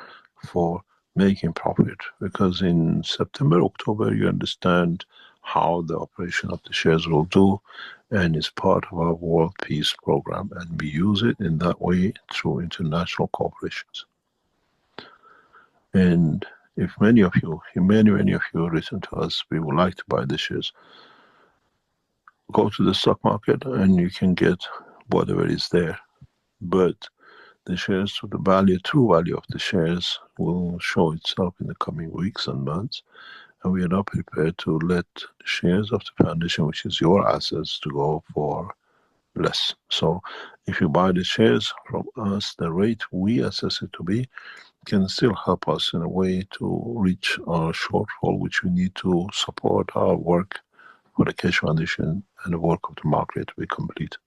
for making profit, because in September, October, you understand how the operation of the shares will do, and it's part of our World Peace Program, and we use it in that way through international corporations. And if many of you have written to us, we would like to buy the shares, go to the stock market and you can get whatever is there. But the shares, to the value, true value of the shares will show itself in the coming weeks and months. And we are not prepared to let shares of the foundation, which is your assets, to go for less. So if you buy the shares from us, the rate we assess it to be can still help us in a way to reach our shortfall, which we need to support our work for the Keshe Foundation and the work of the market to be completed.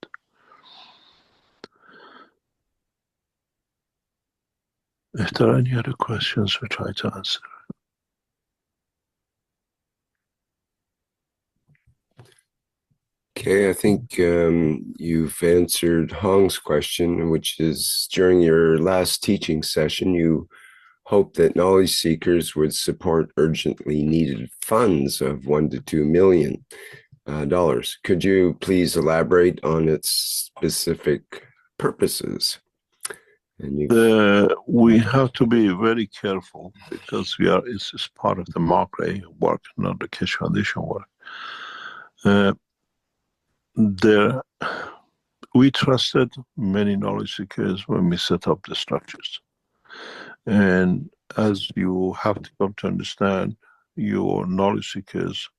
If there are any other questions, we try to answer. Okay, I think you've answered Hong's question, which is during your last teaching session, you hoped that knowledge seekers would support urgently needed funds of $1 to $2 million. Could you please elaborate on its specific purposes? We have to be very careful, because it's part of the Markray work, not the Keshe Foundation work. We trusted many knowledge seekers when we set up the structures. And as you have to come to understand, your knowledge seekers,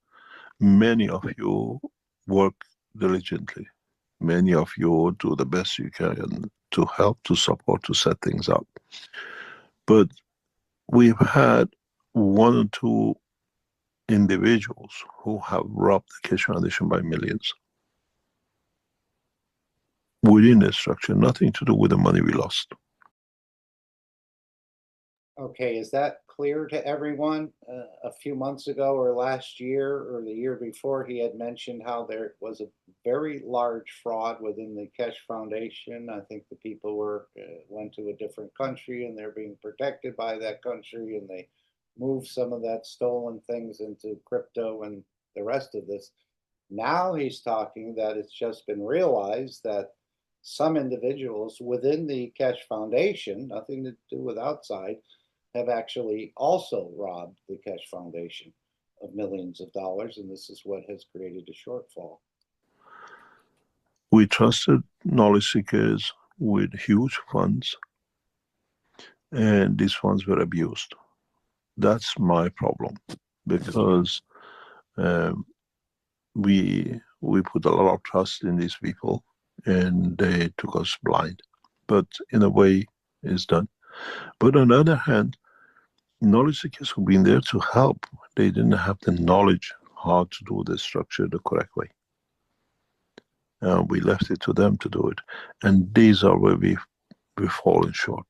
many of you work diligently. Many of you do the best you can to help, to support, to set things up. But we've had one or two individuals who have robbed the Keshe Foundation by millions. Within the structure, nothing to do with the money we lost. Okay, is that clear to everyone? A few months ago or last year or the year before, he had mentioned how there was a very large fraud within the Keshe Foundation. I think the people went to a different country and they're being protected by that country, and they moved some of that stolen things into crypto and the rest of this. Now he's talking that it's just been realized that some individuals within the Keshe Foundation, nothing to do with outside, have actually also robbed the Keshe Foundation of millions of dollars, and this is what has created a shortfall. We trusted knowledge seekers with huge funds, and these funds were abused. That's my problem, because we put a lot of trust in these people, and they took us blind. But in a way, it's done. But on the other hand, knowledge seekers who've been there to help, they didn't have the knowledge how to do the structure the correct way. We left it to them to do it. And these are where we've fallen short.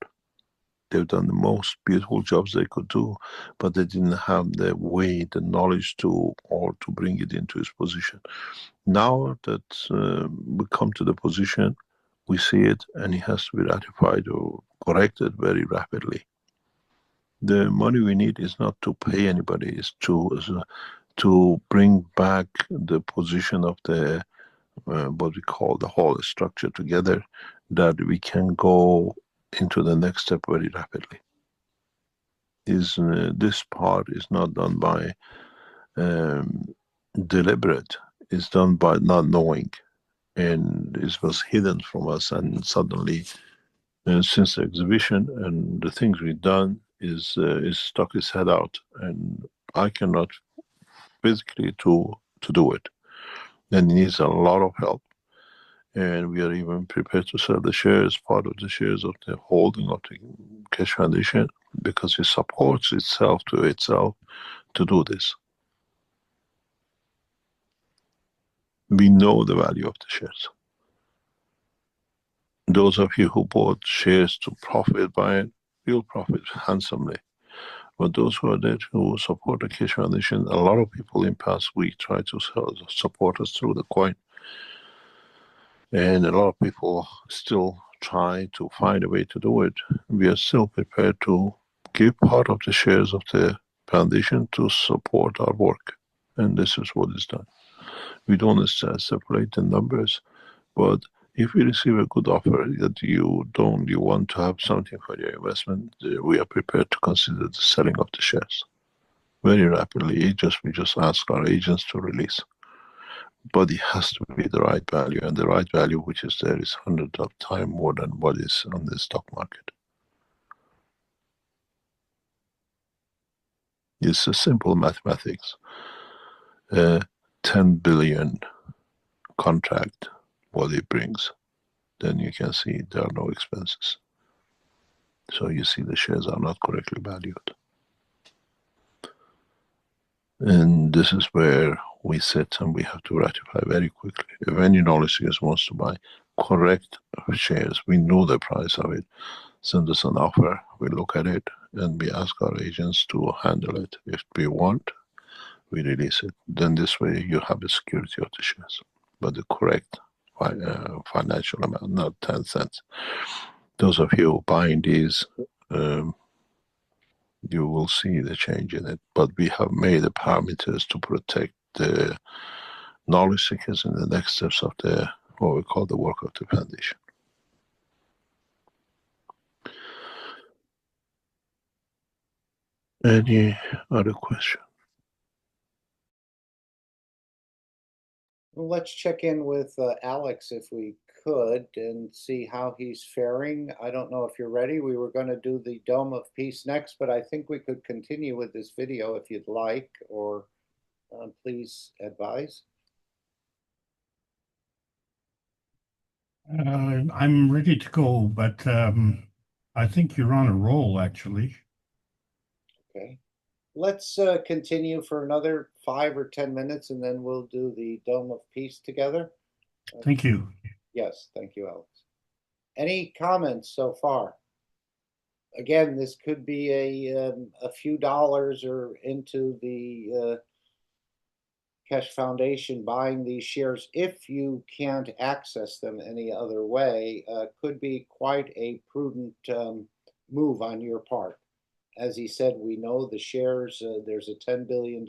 They've done the most beautiful jobs they could do, but they didn't have the way, the knowledge to bring it into its position. Now that we come to the position, we see it, and it has to be ratified or corrected very rapidly. The money we need is not to pay anybody, it's to bring back the position of the what we call the whole structure together, that we can go into the next step very rapidly. is this part is not done by deliberate. It's done by not knowing, and it was hidden from us, and suddenly, since the exhibition and the things we've done, is stuck his head out, and I cannot physically to do it. And he needs a lot of help. And we are even prepared to sell the shares, part of the shares of the holding of the Keshe Foundation, because it supports itself to do this. We know the value of the shares. Those of you who bought shares to profit by it will profit handsomely. But those who are there to support the Keshe Foundation, a lot of people in past week tried to support us through the coin. And a lot of people still try to find a way to do it. We are still prepared to give part of the shares of the foundation to support our work. And this is what is done. We don't separate the numbers, but if we receive a good offer that you want to have something for your investment, we are prepared to consider the selling of the shares very rapidly. We just ask our agents to release. But it has to be the right value, and the right value which is there is hundreds of times more than what is on the stock market. It's a simple mathematics. 10 billion contract, what it brings, then you can see there are no expenses. So you see the shares are not correctly valued. And this is where we sit and we have to ratify very quickly. If any knowledge seekers wants to buy correct shares, we know the price of it, send us an offer, we look at it, and we ask our agents to handle it. If we want, we release it. Then this way you have the security of the shares, but the correct financial amount, not 10 cents. Those of you buying these, you will see the change in it, but we have made the parameters to protect the knowledge seekers in the next steps of what we call the work of the foundation. Any other question? Well, let's check in with Alex if we could and see how he's faring. I don't know if you're ready. We were going to do the Dome of Peace next, but I think we could continue with this video if you'd like, or please advise. I'm ready to go, but I think you're on a roll, actually. Okay. Let's continue for another 5 or 10 minutes, and then we'll do the Dome of Peace together. Thank you. Yes, thank you, Alex. Any comments so far? Again, this could be a few dollars or into the Keshe Foundation buying these shares if you can't access them any other way. Could be quite a prudent move on your part. As he said, we know the shares, there's a $10 billion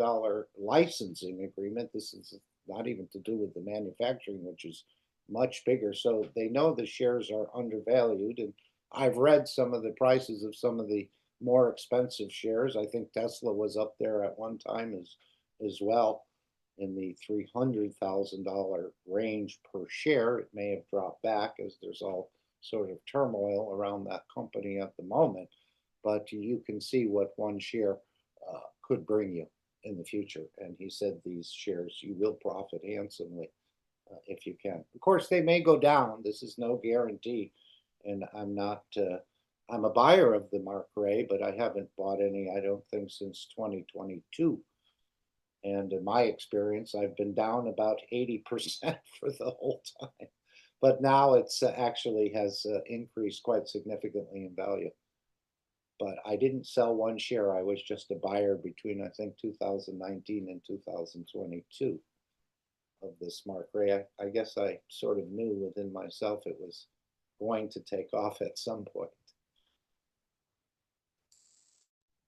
licensing agreement. This is not even to do with the manufacturing, which is much bigger. So they know the shares are undervalued. And I've read some of the prices of some of the more expensive shares. I think Tesla was up there at one time as well in the $300,000 range per share. It may have dropped back as there's all sort of turmoil around that company at the moment. But you can see what one share could bring you in the future. And he said these shares, you will profit handsomely if you can. Of course, they may go down. This is no guarantee. And I'm a buyer of the Mark Ray, but I haven't bought any, I don't think, since 2022. And in my experience, I've been down about 80% for the whole time. But now it's actually has increased quite significantly in value. But I didn't sell one share. I was just a buyer between, I think, 2019 and 2022 of this Mark Ray. I guess I sort of knew within myself it was going to take off at some point.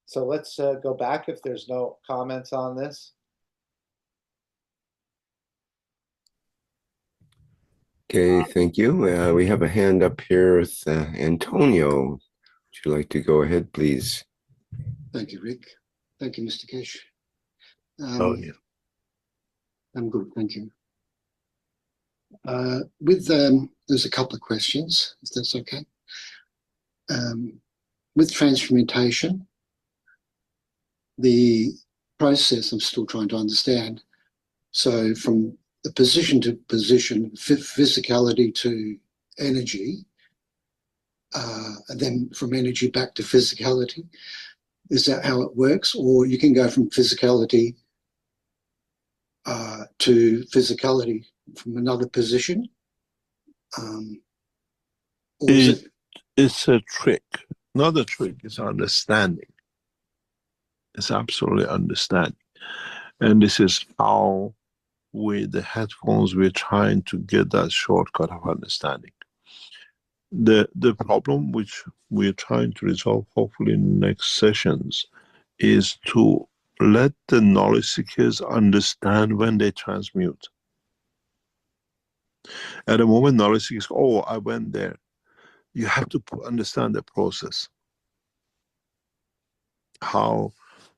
So let's go back if there's no comments on this. Okay, thank you. We have a hand up here with Antonio. Would you like to go ahead, please? Thank you, Rick. Thank you, Mr. Keshe. Oh, yeah. I'm good, thank you. There's a couple of questions, if that's okay. With transmutation, the process I'm still trying to understand. So from the position to position, physicality to energy, and then from energy back to physicality. Is that how it works? Or you can go from physicality to physicality from another position? Or is it? It's a trick. Not a trick, it's understanding. It's absolutely understanding. And this is how, with the headphones, we're trying to get that shortcut of understanding. The problem which we're trying to resolve, hopefully in the next sessions, is to let the knowledge seekers understand when they transmute. At the moment, knowledge seekers, oh, I went there. You have to understand the process. How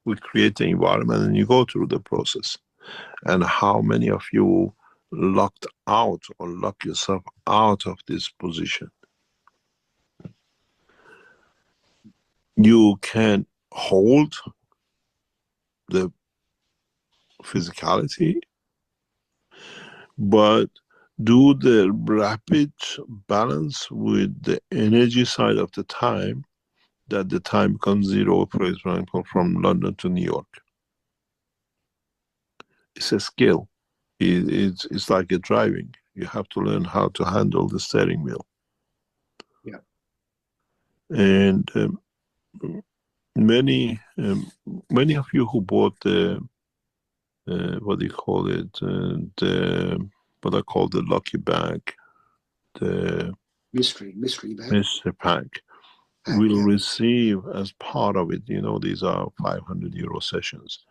we create the environment and you go through the process. And how many of you locked out or lock yourself out of this position. You can hold the physicality, but do the rapid balance with the energy side of the time, that the time becomes zero, for example, from London to New York. It's a skill. It's like a driving. You have to learn how to handle the steering wheel. Yeah. And many of you who bought the what do you call it? What I call the lucky bag, the mystery bag. mystery pack, will receive as part of it. You know, these are €500 sessions.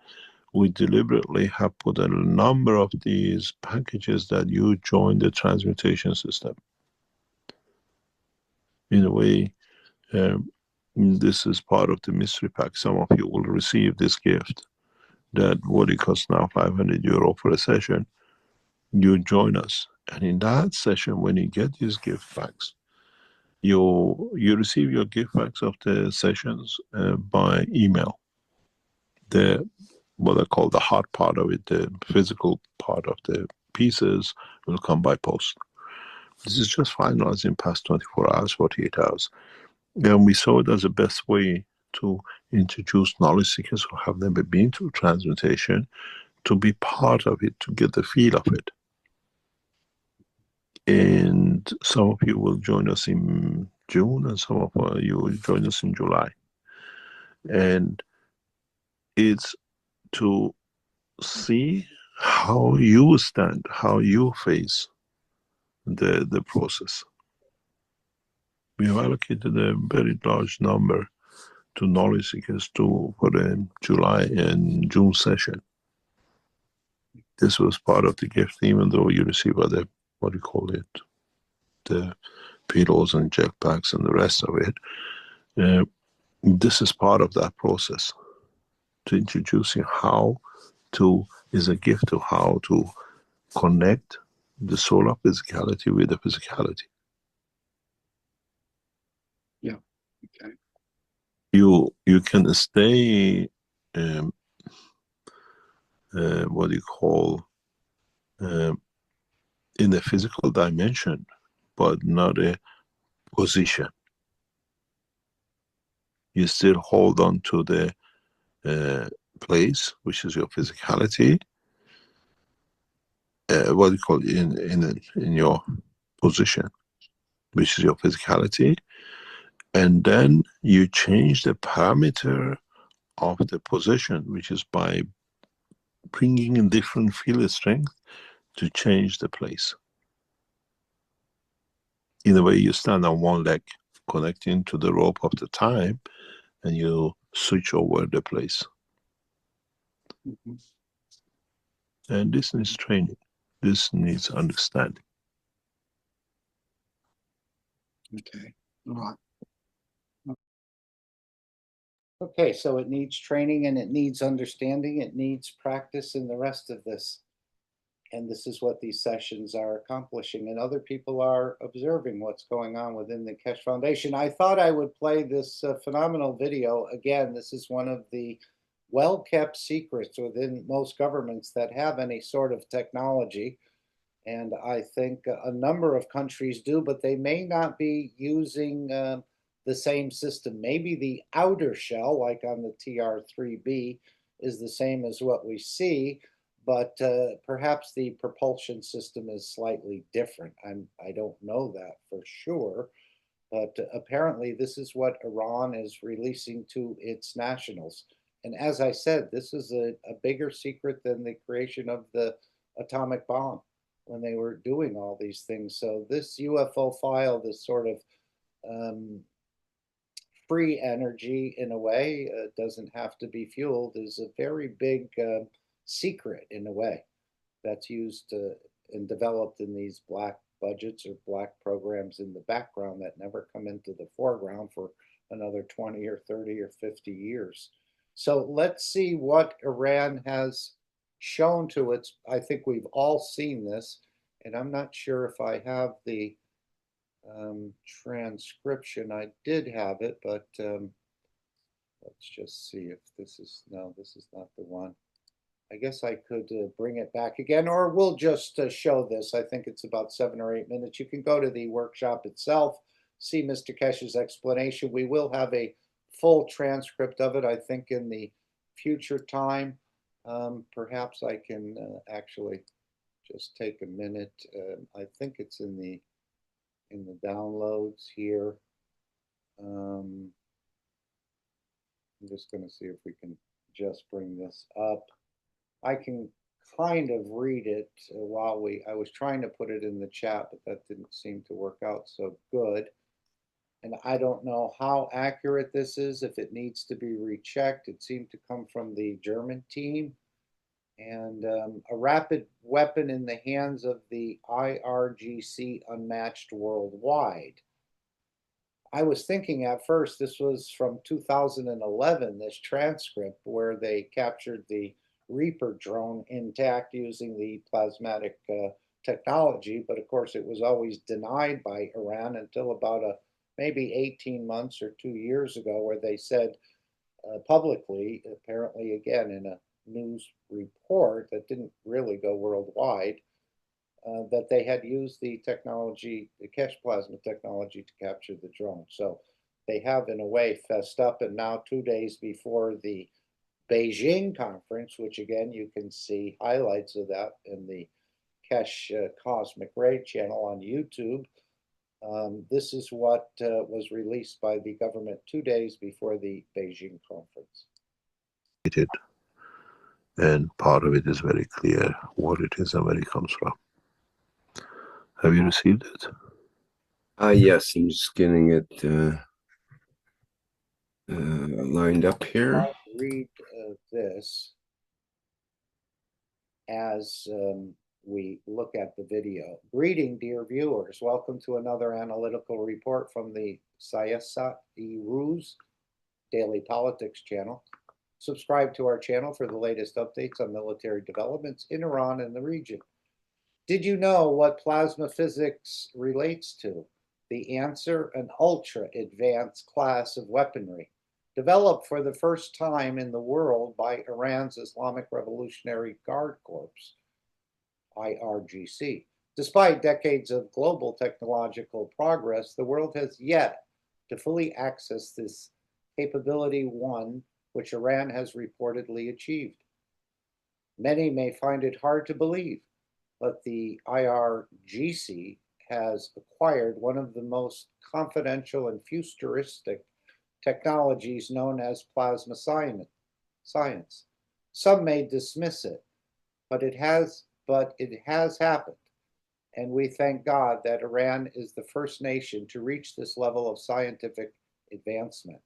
We deliberately have put a number of these packages that you join the transmutation system. In a way, this is part of the mystery pack. Some of you will receive this gift that what it costs now, €500 for a session. You join us, and in that session, when you get these gift packs, you receive your gift packs of the sessions by email. The what I call the hard part of it, the physical part of the pieces, will come by post. This is just finalized in past 24 hours, 48 hours. And we saw it as the best way to introduce knowledge seekers who have never been through transmutation to be part of it, to get the feel of it. And some of you will join us in June, and some of you will join us in July. And it's to see how you stand, how you face the process. We have allocated a very large number to knowledge seekers for the July and June session. This was part of the gift, even though you receive other, what do you call it, the pillows and jetpacks and the rest of it. This is part of that process, to introduce you how to, is a gift to how to connect the solar physicality with the physicality. Yeah. Okay. You can stay what do you call in the physical dimension, but not a position. You still hold on to the place, which is your physicality. What do you call it, in your position, which is your physicality, and then you change the parameter of the position, which is by bringing in different field strength to change the place. In a way, you stand on one leg, connecting to the rope of the time, and you switch over the place. Mm-hmm. And this needs training. This needs understanding. Okay. All right. Okay, so it needs training and it needs understanding, it needs practice in the rest of this. And this is what these sessions are accomplishing, and other people are observing what's going on within the Keshe Foundation. I thought I would play this phenomenal video. Again, this is one of the well-kept secrets within most governments that have any sort of technology. And I think a number of countries do, but they may not be using the same system. Maybe the outer shell, like on the TR-3B, is the same as what we see, but perhaps the propulsion system is slightly different. I don't know that for sure, but apparently this is what Iran is releasing to its nationals. And as I said, this is a bigger secret than the creation of the atomic bomb when they were doing all these things. So this UFO file, this sort of free energy in a way, doesn't have to be fueled, is a very big secret in a way that's used and developed in these black budgets or black programs in the background that never come into the foreground for another 20 or 30 or 50 years. So let's see what Iran has shown to its, I think we've all seen this, and I'm not sure if I have the transcription. I did have it, but let's just see if this is, no, this is not the one. I guess I could bring it back again, or we'll just show this. I think it's about 7 or 8 minutes. You can go to the workshop itself, see Mr. Keshe's explanation. We will have a full transcript of it, I think, in the future time. Perhaps I can actually just take a minute. I think it's in the downloads here. I'm just going to see if we can just bring this up. I can kind of read it while I was trying to put it in the chat, but that didn't seem to work out so good. And I don't know how accurate this is, if it needs to be rechecked. It seemed to come from the German team. And a rapid weapon in the hands of the IRGC unmatched worldwide. I was thinking at first this was from 2011, this transcript where they captured the Reaper drone intact using the plasmatic technology, but of course it was always denied by Iran until about maybe 18 months or 2 years ago, where they said publicly, apparently again in a news report that didn't really go worldwide, that they had used the technology, the Keshe plasma technology, to capture the drone. So they have in a way fessed up, and now 2 days before the Beijing conference, which again you can see highlights of that in the Keshe Cosmic Ray channel on YouTube. This is what was released by the government 2 days before the Beijing conference. And part of it is very clear what it is and where it comes from. Have you received it? Yes, I'm just getting it lined up here. I'll read this as we look at the video. Greeting, dear viewers. Welcome to another analytical report from the Siyasat-e-Ruz Daily Politics channel. Subscribe to our channel for the latest updates on military developments in Iran and the region. Did you know what plasma physics relates to? The answer, an ultra-advanced class of weaponry, developed for the first time in the world by Iran's Islamic Revolutionary Guard Corps, IRGC. Despite decades of global technological progress, the world has yet to fully access this capability, one which Iran has reportedly achieved. Many may find it hard to believe, but the IRGC has acquired one of the most confidential and futuristic technologies known as plasma science. Some may dismiss it, but it has happened. And we thank God that Iran is the first nation to reach this level of scientific advancement.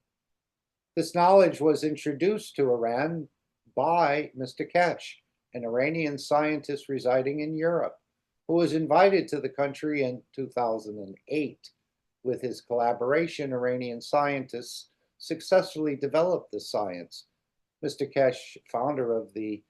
This knowledge was introduced to Iran by Mr. Keshe, an Iranian scientist residing in Europe, who was invited to the country in 2008. With his collaboration, Iranian scientists successfully developed this science. Mr. Keshe, founder of the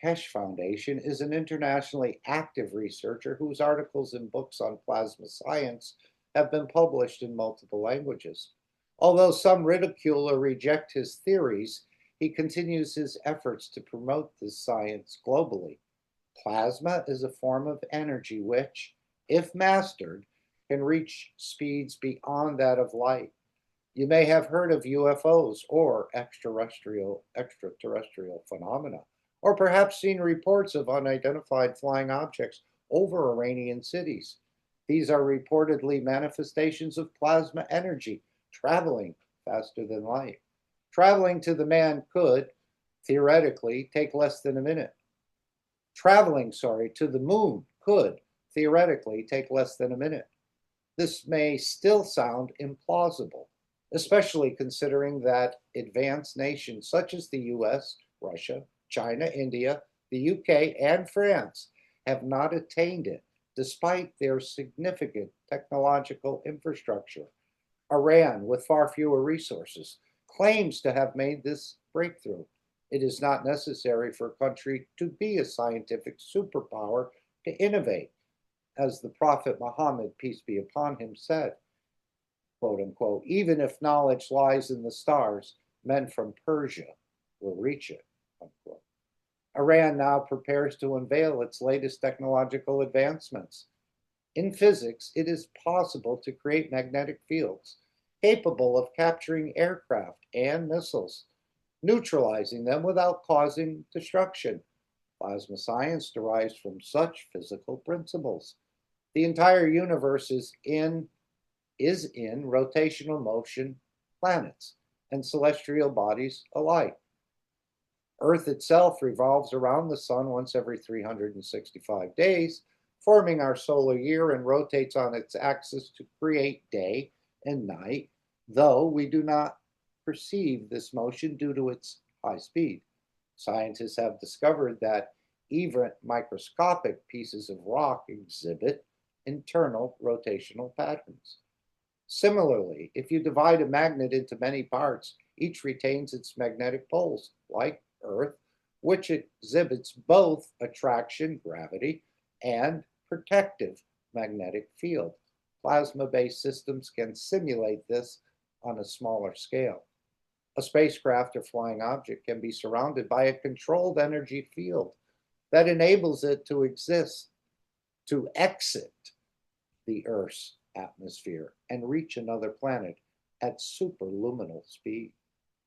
Keshe Foundation, is an internationally active researcher whose articles and books on plasma science have been published in multiple languages. Although some ridicule or reject his theories, he continues his efforts to promote this science globally. Plasma is a form of energy which, if mastered, can reach speeds beyond that of light. You may have heard of UFOs or extraterrestrial phenomena, or perhaps seen reports of unidentified flying objects over Iranian cities. These are reportedly manifestations of plasma energy traveling faster than light. Traveling to the man could, theoretically, take less than a minute. Traveling, to the moon could, theoretically, take less than a minute. This may still sound implausible, especially considering that advanced nations such as the US, Russia, China, India, the UK, and France have not attained it, despite their significant technological infrastructure. Iran, with far fewer resources, claims to have made this breakthrough. It is not necessary for a country to be a scientific superpower to innovate, as the Prophet Muhammad, peace be upon him, said, quote unquote, even if knowledge lies in the stars, men from Persia will reach it, unquote. Iran now prepares to unveil its latest technological advancements. In physics, it is possible to create magnetic fields capable of capturing aircraft and missiles, neutralizing them without causing destruction. Plasma science derives from such physical principles. The entire universe is in rotational motion, planets and celestial bodies alike. Earth itself revolves around the sun once every 365 days, forming our solar year, and rotates on its axis to create day and night, though we do not perceive this motion due to its high speed. Scientists have discovered that even microscopic pieces of rock exhibit internal rotational patterns. Similarly, if you divide a magnet into many parts, each retains its magnetic poles, like Earth, which exhibits both attraction, gravity, and protective magnetic field. Plasma-based systems can simulate this on a smaller scale. A spacecraft or flying object can be surrounded by a controlled energy field that enables it to exit the Earth's atmosphere and reach another planet at superluminal speed.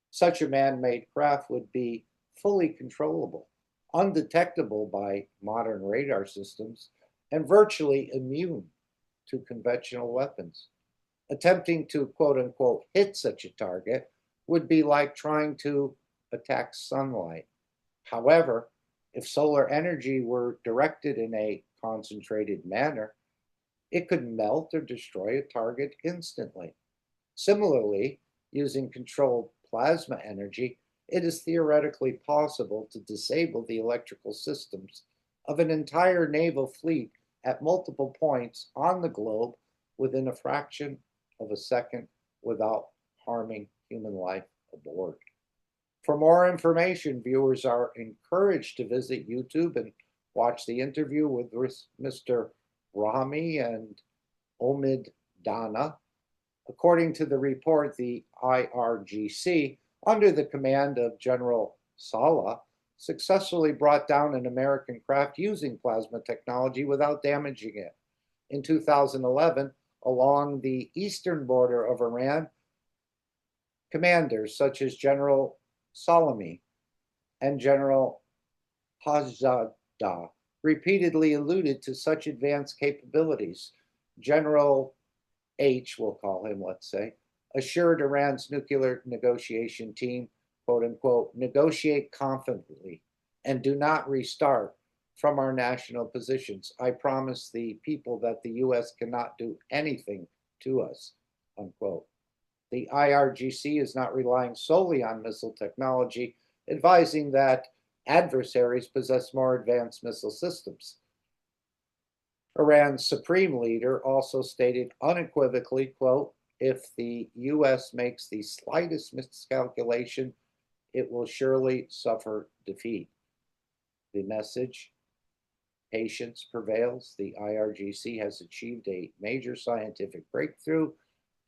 Such a man-made craft would be fully controllable, undetectable by modern radar systems, and virtually immune to conventional weapons. Attempting to, quote unquote, hit such a target would be like trying to attack sunlight. However, if solar energy were directed in a concentrated manner, it could melt or destroy a target instantly. Similarly, using controlled plasma energy, it is theoretically possible to disable the electrical systems of an entire naval fleet at multiple points on the globe within a fraction of a second without harming human life aboard. For more information, viewers are encouraged to visit YouTube and watch the interview with Mr. Rahmi and Omid Dana. According to the report, the IRGC, under the command of General Saleh, successfully brought down an American craft using plasma technology without damaging it. In 2011, along the eastern border of Iran, commanders such as General Salami and General Hajjada repeatedly alluded to such advanced capabilities. General H, we'll call him, let's say, assured Iran's nuclear negotiation team, quote unquote, negotiate confidently and do not restart from our national positions. I promise the people that the US cannot do anything to us, unquote. The IRGC is not relying solely on missile technology, advising that adversaries possess more advanced missile systems. Iran's supreme leader also stated unequivocally, quote, if the U.S. makes the slightest miscalculation, it will surely suffer defeat. The message, patience prevails. The IRGC has achieved a major scientific breakthrough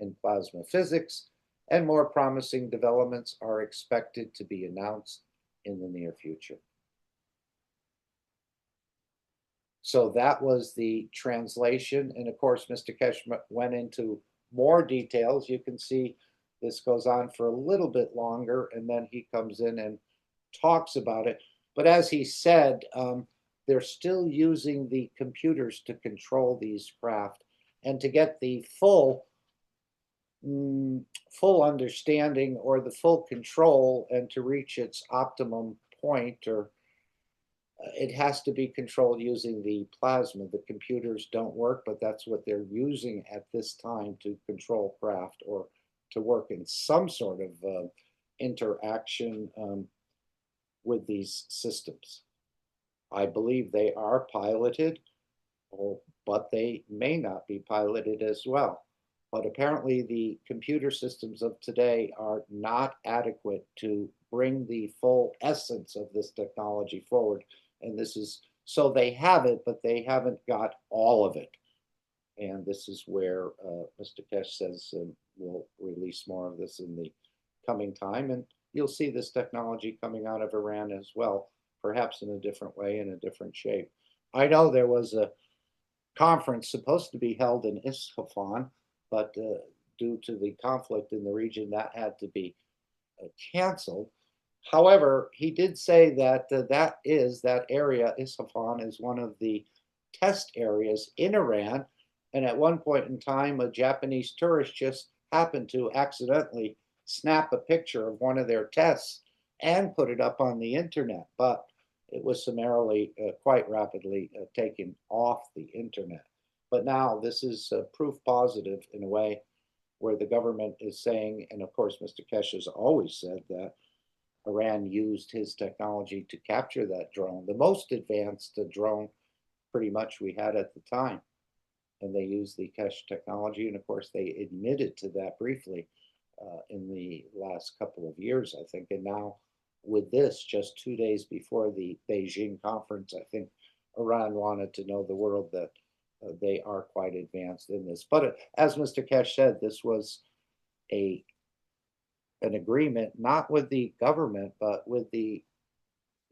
in plasma physics, and more promising developments are expected to be announced in the near future. So that was the translation. And of course, Mr. Keshe went into more details. You can see this goes on for a little bit longer, and then he comes in and talks about it. But as he said, they're still using the computers to control these craft, and to get the full understanding or the full control and to reach its optimum point, or it has to be controlled using the plasma. The computers don't work, but that's what they're using at this time to control craft or to work in some sort of interaction with these systems. I believe they are piloted, but they may not be piloted as well. But apparently the computer systems of today are not adequate to bring the full essence of this technology forward. And this is, so they have it, but they haven't got all of it. And this is where Mr. Keshe says we'll release more of this in the coming time. And you'll see this technology coming out of Iran as well, perhaps in a different way, in a different shape. I know there was a conference supposed to be held in Isfahan, but due to the conflict in the region, that had to be canceled. However, he did say that that area, Isfahan, is one of the test areas in Iran. And at one point in time, a Japanese tourist just happened to accidentally snap a picture of one of their tests and put it up on the internet. But it was summarily, quite rapidly taken off the internet. But now this is proof positive in a way where the government is saying, and of course, Mr. Keshe has always said that Iran used his technology to capture that drone, the most advanced drone pretty much we had at the time. And they used the Keshe technology. And of course, they admitted to that briefly in the last couple of years, I think. And now with this, just 2 days before the Beijing conference, I think Iran wanted to know the world that they are quite advanced in this. But as Mr. Keshe said, this was an agreement, not with the government, but with the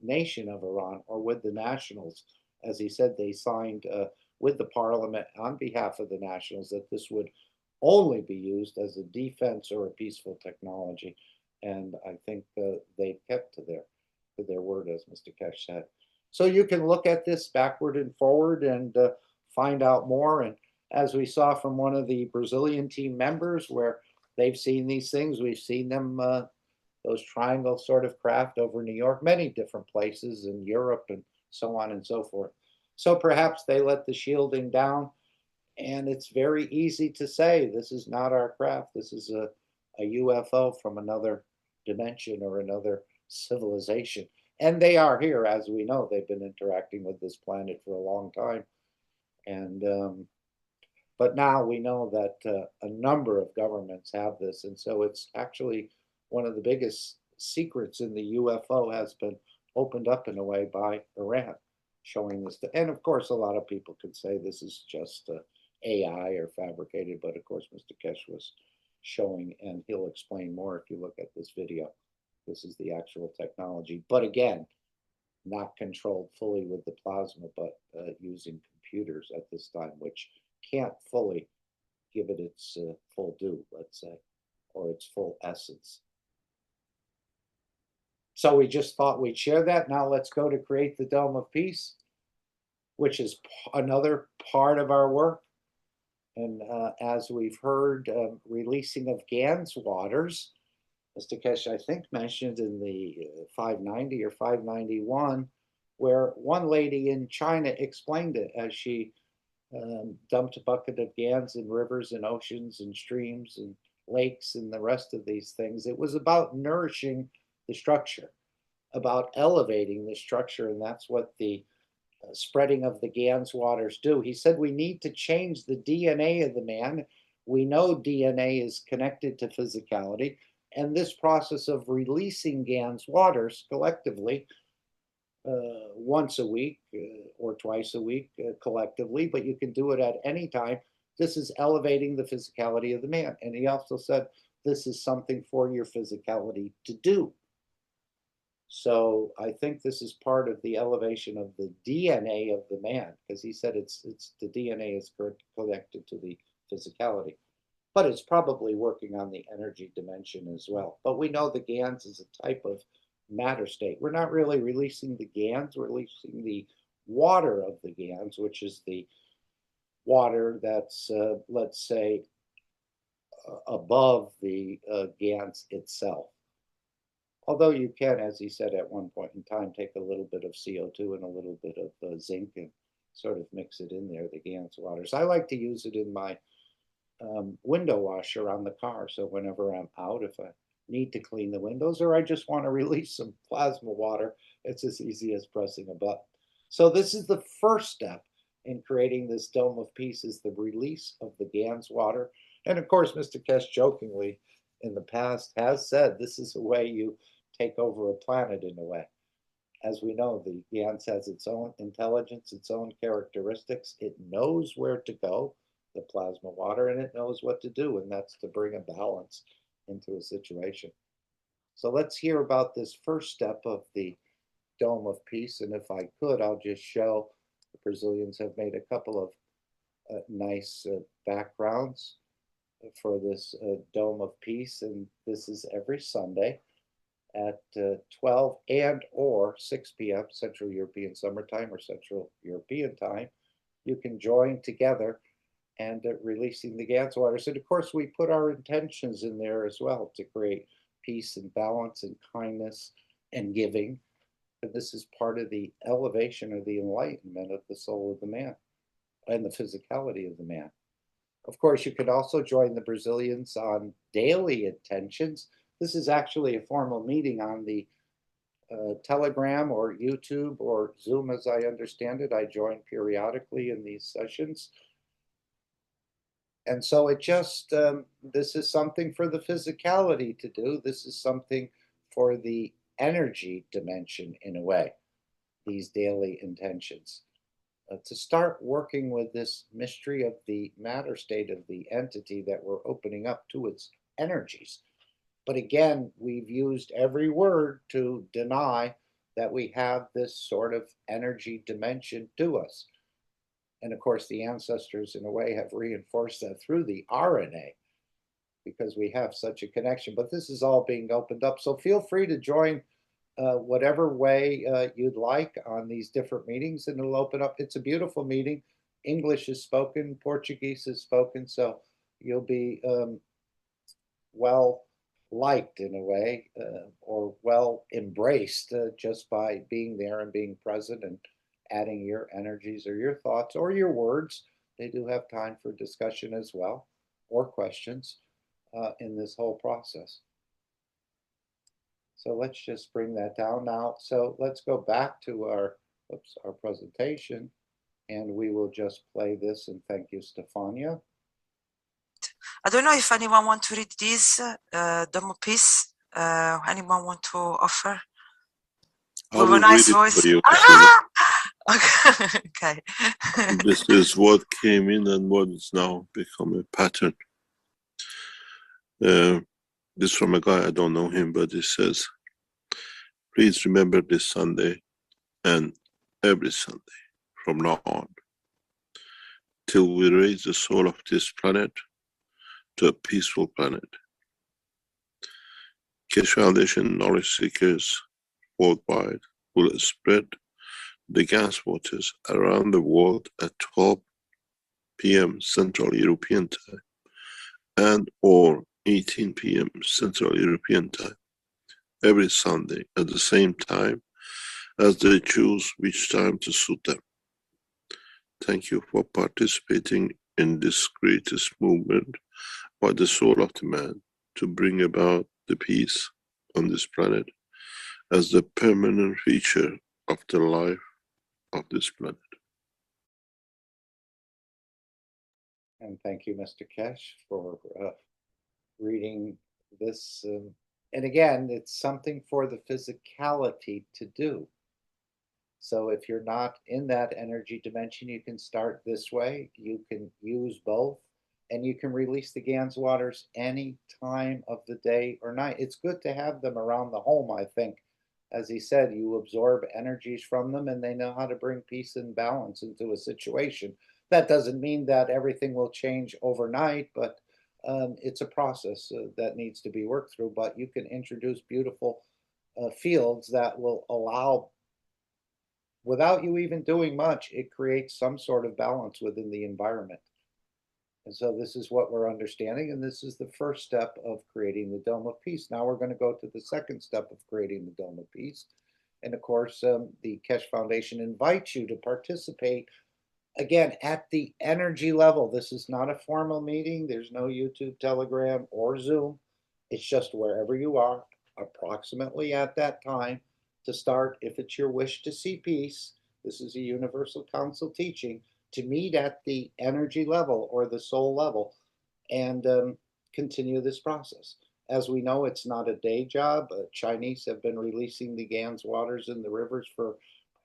nation of Iran, or with the nationals. As he said, they signed with the parliament on behalf of the nationals that this would only be used as a defense or a peaceful technology. And I think they kept to their word, as Mr. Keshe said. So you can look at this backward and forward and find out more. And as we saw from one of the Brazilian team members, where they've seen these things, we've seen them, those triangle sort of craft over New York, many different places in Europe and so on and so forth. So perhaps they let the shielding down, and it's very easy to say, this is not our craft. This is a UFO from another dimension or another civilization. And they are here, as we know. They've been interacting with this planet for a long time. And but now we know that a number of governments have this. And so it's actually one of the biggest secrets in the UFO has been opened up in a way by Iran, showing this. And of course, a lot of people could say this is just AI or fabricated. But of course, Mr. Keshe was showing, and he'll explain more if you look at this video. This is the actual technology. But again, not controlled fully with the plasma, but using computers at this time, which can't fully give it its full due, let's say, or its full essence. So we just thought we'd share that. Now let's go to create the Dome of Peace, which is another part of our work. And as we've heard, releasing of GAN's waters, Mr. Keshe, I think, mentioned in the 590 or 591, where one lady in China explained it as she dumped a bucket of GANs in rivers and oceans and streams and lakes and the rest of these things. It was about nourishing the structure, about elevating the structure, and that's what the spreading of the GAN's waters do. He said we need to change the DNA of the man. We know DNA is connected to physicality, and this process of releasing GANs waters collectively once a week or twice a week collectively, but you can do it at any time. This is elevating the physicality of the man. And he also said, this is something for your physicality to do. So I think this is part of the elevation of the DNA of the man, because he said it's the DNA is connected to the physicality, but it's probably working on the energy dimension as well. But we know the GANs is a type of matter state. We're not really releasing the GANs, we're releasing the water of the GANs, which is the water that's, let's say, above the GANs itself. Although you can, as he said at one point in time, take a little bit of CO2 and a little bit of zinc and sort of mix it in there, the GANs waters. I like to use it in my window washer on the car. So whenever I'm out, if I need to clean the windows or I just want to release some plasma water, it's as easy as pressing a button. So this is the first step in creating this dome of peace, is the release of the GANs water. And of course, Mr. Keshe jokingly in the past has said this is a way you take over a planet in a way. As we know, the GANs has its own intelligence, its own characteristics. It knows where to go, the plasma water, and it knows what to do, and that's to bring a balance into a situation. So let's hear about this first step of the dome of peace. And if I could, I'll just show the Brazilians have made a couple of nice backgrounds for this dome of peace. And this is every Sunday at 12 and or 6 p.m. Central European Summertime or Central European Time. You can join together and releasing the GANs waters. And of course, we put our intentions in there as well to create peace and balance and kindness and giving. And this is part of the elevation or the enlightenment of the soul of the man and the physicality of the man. Of course, you could also join the Brazilians on daily intentions. This is actually a formal meeting on the Telegram or YouTube or Zoom, as I understand it. I join periodically in these sessions. And so it just, this is something for the physicality to do. This is something for the energy dimension in a way, these daily intentions. To start working with this mystery of the matter state of the entity that we're opening up to its energies. But again, we've used every word to deny that we have this sort of energy dimension to us. And of course, the ancestors, in a way, have reinforced that through the RNA because we have such a connection. But this is all being opened up. So feel free to join whatever way you'd like on these different meetings, and it'll open up. It's a beautiful meeting. English is spoken, Portuguese is spoken, so you'll be well liked in a way, or well embraced just by being there and being present and adding your energies or your thoughts or your words. They do have time for discussion as well, or questions in this whole process. So let's just bring that down now. So let's go back to our presentation, and we will just play this. And thank you, Stefania. I don't know if anyone wants to read this demo piece. Anyone want to offer? With a nice voice. For you. Okay. This is what came in and what is now become a pattern. This is from a guy, I don't know him, but he says, please remember this Sunday and every Sunday from now on, till we raise the soul of this planet to a peaceful planet. Keshe Foundation knowledge seekers worldwide will spread the GANs waters around the world at 12 p.m. Central European Time and or 18 p.m. Central European Time every Sunday at the same time as they choose which time to suit them. Thank you for participating in this greatest movement by the soul of the man to bring about the peace on this planet as the permanent feature of the life of this planet. And thank you, Mr. Keshe, for reading this. And again, it's something for the physicality to do. So if you're not in that energy dimension, you can start this way. You can use both, and you can release the Gans waters any time of the day or night. It's good to have them around the home, I think. As he said, you absorb energies from them, and they know how to bring peace and balance into a situation. That doesn't mean that everything will change overnight, but it's a process that needs to be worked through. But you can introduce beautiful fields that will allow, without you even doing much, it creates some sort of balance within the environment. And so this is what we're understanding, and this is the first step of creating the Dome of Peace. Now we're going to go to the second step of creating the Dome of Peace. And of course, the Keshe Foundation invites you to participate, again, at the energy level. This is not a formal meeting. There's no YouTube, Telegram, or Zoom. It's just wherever you are, approximately at that time, to start, if it's your wish to see peace. This is a Universal Council teaching, to meet at the energy level or the soul level and continue this process. As we know, it's not a day job. Chinese have been releasing the Gans waters in the rivers for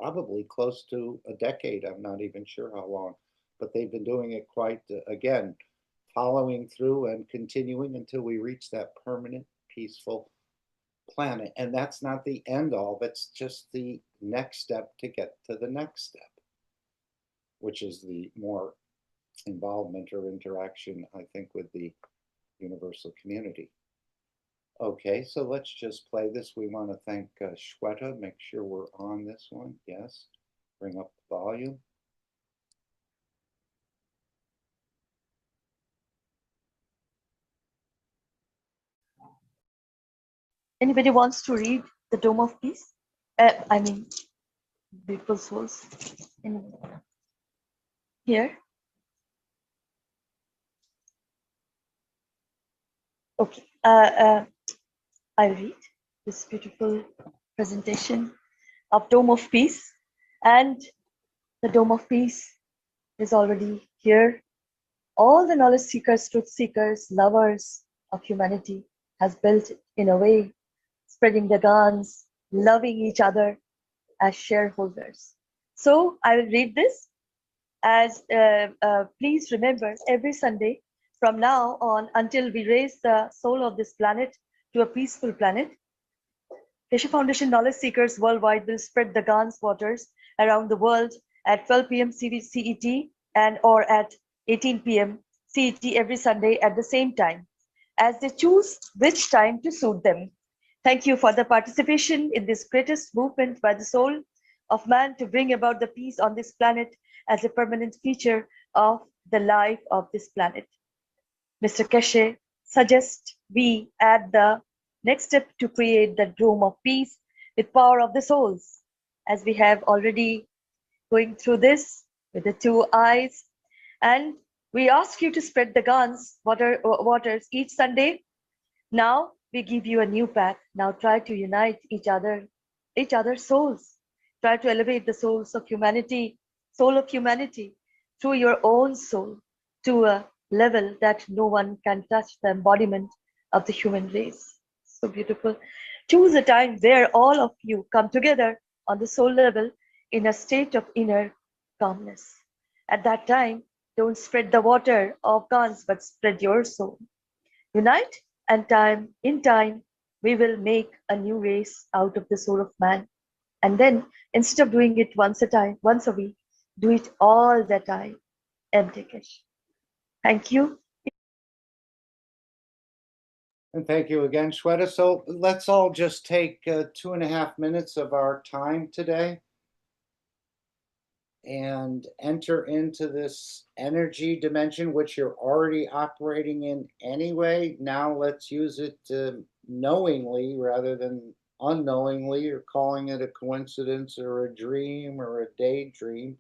probably close to a decade. I'm not even sure how long, but they've been doing it quite, again, following through and continuing until we reach that permanent, peaceful planet. And that's not the end all, that's just the next step to get to the next step, which is the more involvement or interaction, I think, with the universal community. Okay, so let's just play this. We want to thank Shweta. Make sure we're on this one. Yes. Bring up the volume. Anybody wants to read the Dome of Peace? I mean, Beautiful Souls. Here. Okay. I'll read this beautiful presentation of Dome of Peace. And the Dome of Peace is already here. All the knowledge seekers, truth seekers, lovers of humanity has built it in a way, spreading the Gans, loving each other as shareholders. So I will read this as please remember, every Sunday from now on until we raise the soul of this planet to a peaceful planet, Keshe Foundation knowledge seekers worldwide will spread the Gans waters around the world at 12 p.m. CET and or at 18 p.m. CET every Sunday at the same time, as they choose which time to suit them. Thank you for the participation in this greatest movement by the soul of man to bring about the peace on this planet as a permanent feature of the life of this planet. Mr. Keshe suggests we add the next step to create the Dome of Peace with power of the souls, as we have already going through this with the 2 eyes. And we ask you to spread the Gans waters each Sunday. Now we give you a new path. Now try to unite each other's souls. Try to elevate the souls of humanity, soul of humanity, through your own soul to a level that no one can touch, the embodiment of the human race. So beautiful. Choose a time where all of you come together on the soul level in a state of inner calmness. At that time, don't spread the water of Gans, but spread your soul. Unite, and in time, we will make a new race out of the soul of man. And then, instead of doing it once a week, do it all the time. M.T. Keshe. Thank you. And thank you again, Shweta. So let's all just take 2.5 minutes of our time today and enter into this energy dimension, which you're already operating in anyway. Now let's use it knowingly rather than unknowingly, or calling it a coincidence or a dream or a daydream.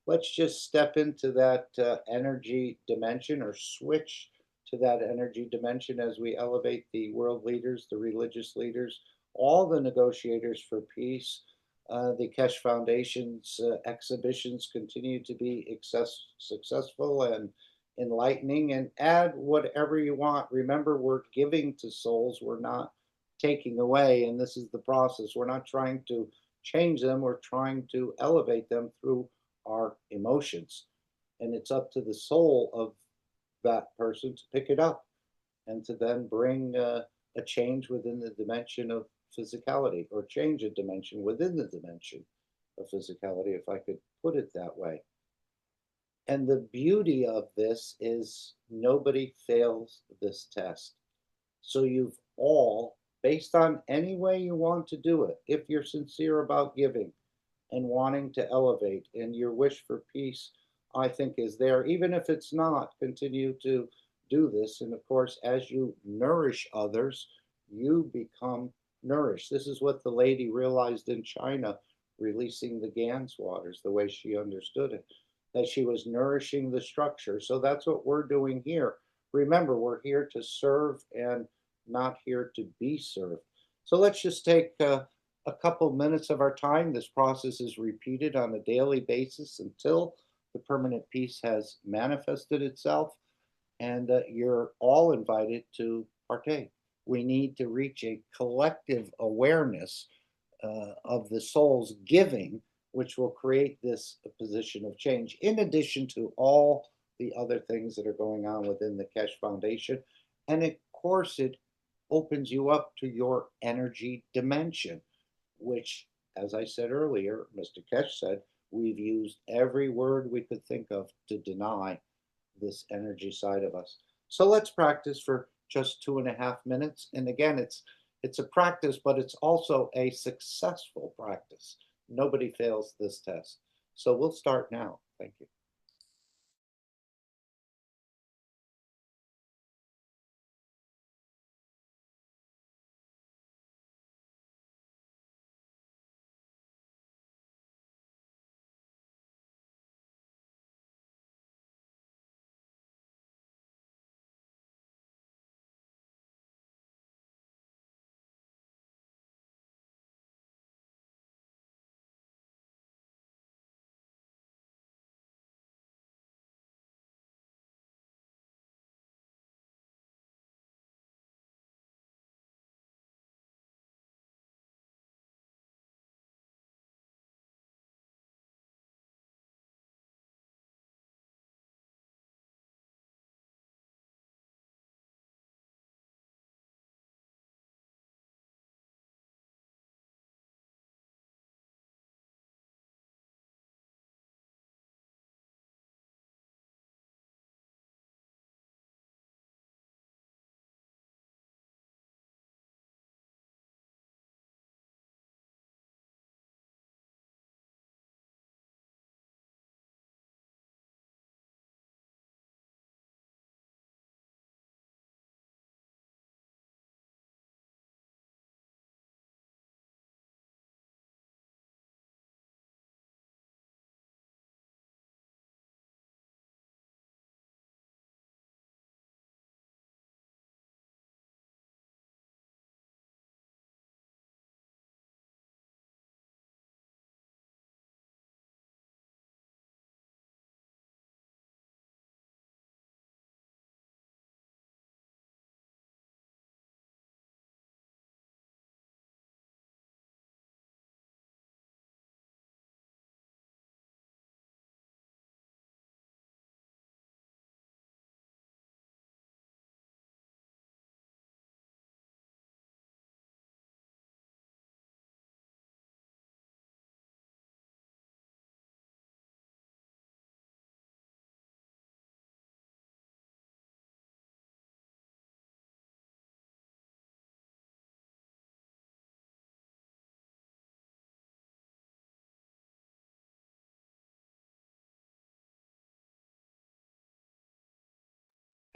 Let's just step into that energy dimension, or switch to that energy dimension, as we elevate the world leaders, the religious leaders, all the negotiators for peace. The Keshe Foundation's exhibitions continue to be successful, and enlightening, and add whatever you want. Remember, we're giving to souls, we're not taking away, and this is the process. We're not trying to change them, we're trying to elevate them through our emotions. And it's up to the soul of that person to pick it up and to then bring a change within the dimension of physicality, or change a dimension within the dimension of physicality, if I could put it that way. And the beauty of this is nobody fails this test. So you've all, based on any way you want to do it, if you're sincere about giving and wanting to elevate, and your wish for peace, I think, is there. Even if it's not, continue to do this. And of course, as you nourish others, you become nourished. This is what the lady realized in China, releasing the Gans waters, the way she understood it, that she was nourishing the structure. So that's what we're doing here. Remember, we're here to serve and not here to be served. So let's just take a couple minutes of our time. This process is repeated on a daily basis until the permanent peace has manifested itself, and you're all invited to partake. We need to reach a collective awareness of the soul's giving, which will create this position of change, in addition to all the other things that are going on within the Keshe Foundation. And of course, it opens you up to your energy dimension, which, as I said earlier, Mr. Keshe said, we've used every word we could think of to deny this energy side of us. So let's practice for just 2.5 minutes. And again, it's a practice, but it's also a successful practice. Nobody fails this test. So we'll start now. Thank you.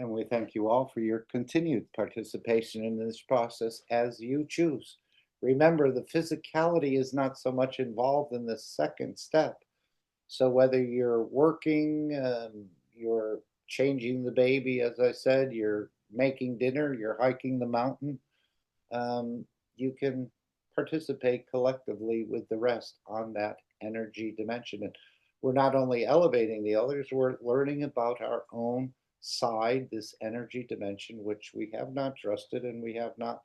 And we thank you all for your continued participation in this process as you choose. Remember, the physicality is not so much involved in the second step. So whether you're working, you're changing the baby, as I said, you're making dinner, you're hiking the mountain, you can participate collectively with the rest on that energy dimension. And we're not only elevating the others, we're learning about our own side, this energy dimension, which we have not trusted and we have not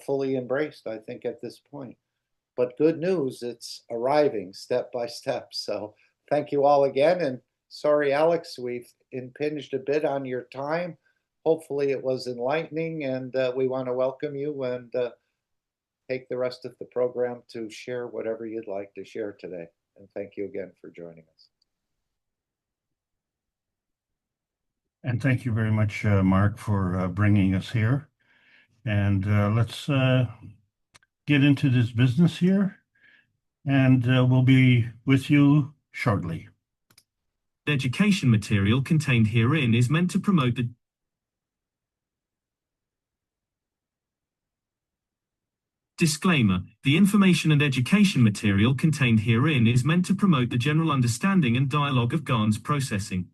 fully embraced, I think, at this point. But good news, it's arriving step by step. So thank you all again. And sorry, Alex, we've impinged a bit on your time. Hopefully it was enlightening, and we want to welcome you and take the rest of the program to share whatever you'd like to share today. And thank you again for joining us. And thank you very much, Mark, for bringing us here. And let's get into this business here, and we'll be with you shortly. Education material contained herein is meant to promote the Disclaimer: the information and education material contained herein is meant to promote the general understanding and dialogue of GAN's processing.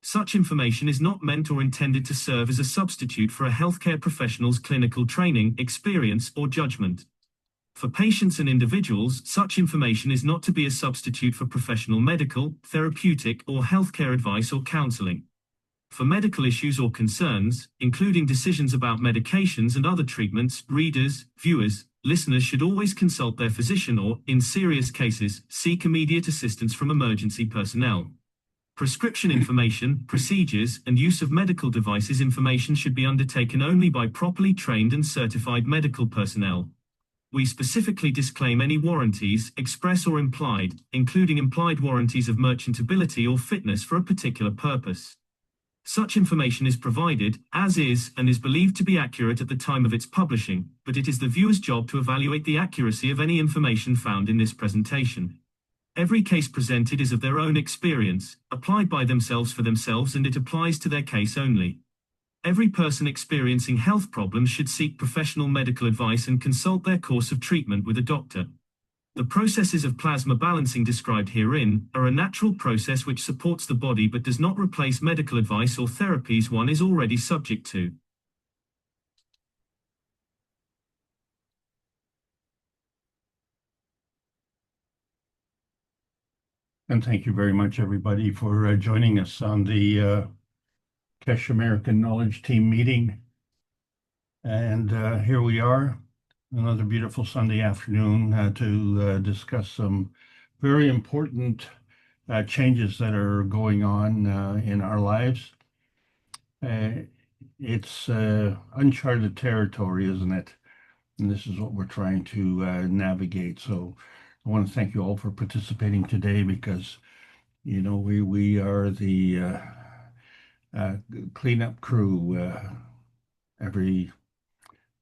Such information is not meant or intended to serve as a substitute for a healthcare professional's clinical training, experience, or judgment. For patients and individuals, such information is not to be a substitute for professional medical, therapeutic, or healthcare advice or counseling. For medical issues or concerns, including decisions about medications and other treatments, readers, viewers, listeners should always consult their physician or, in serious cases, seek immediate assistance from emergency personnel. Prescription information, procedures, and use of medical devices information should be undertaken only by properly trained and certified medical personnel. We specifically disclaim any warranties, express or implied, including implied warranties of merchantability or fitness for a particular purpose. Such information is provided, as is, and is believed to be accurate at the time of its publishing, but it is the viewer's job to evaluate the accuracy of any information found in this presentation. Every case presented is of their own experience, applied by themselves for themselves, and it applies to their case only. Every person experiencing health problems should seek professional medical advice and consult their course of treatment with a doctor. The processes of plasma balancing described herein are a natural process which supports the body but does not replace medical advice or therapies one is already subject to. And thank you very much, everybody, for joining us on the Keshe American Knowledge Team meeting. And here we are, another beautiful Sunday afternoon to discuss some very important changes that are going on in our lives. It's uncharted territory, isn't it? And this is what we're trying to navigate. So I want to thank you all for participating today, because, you know, we are the cleanup crew. Every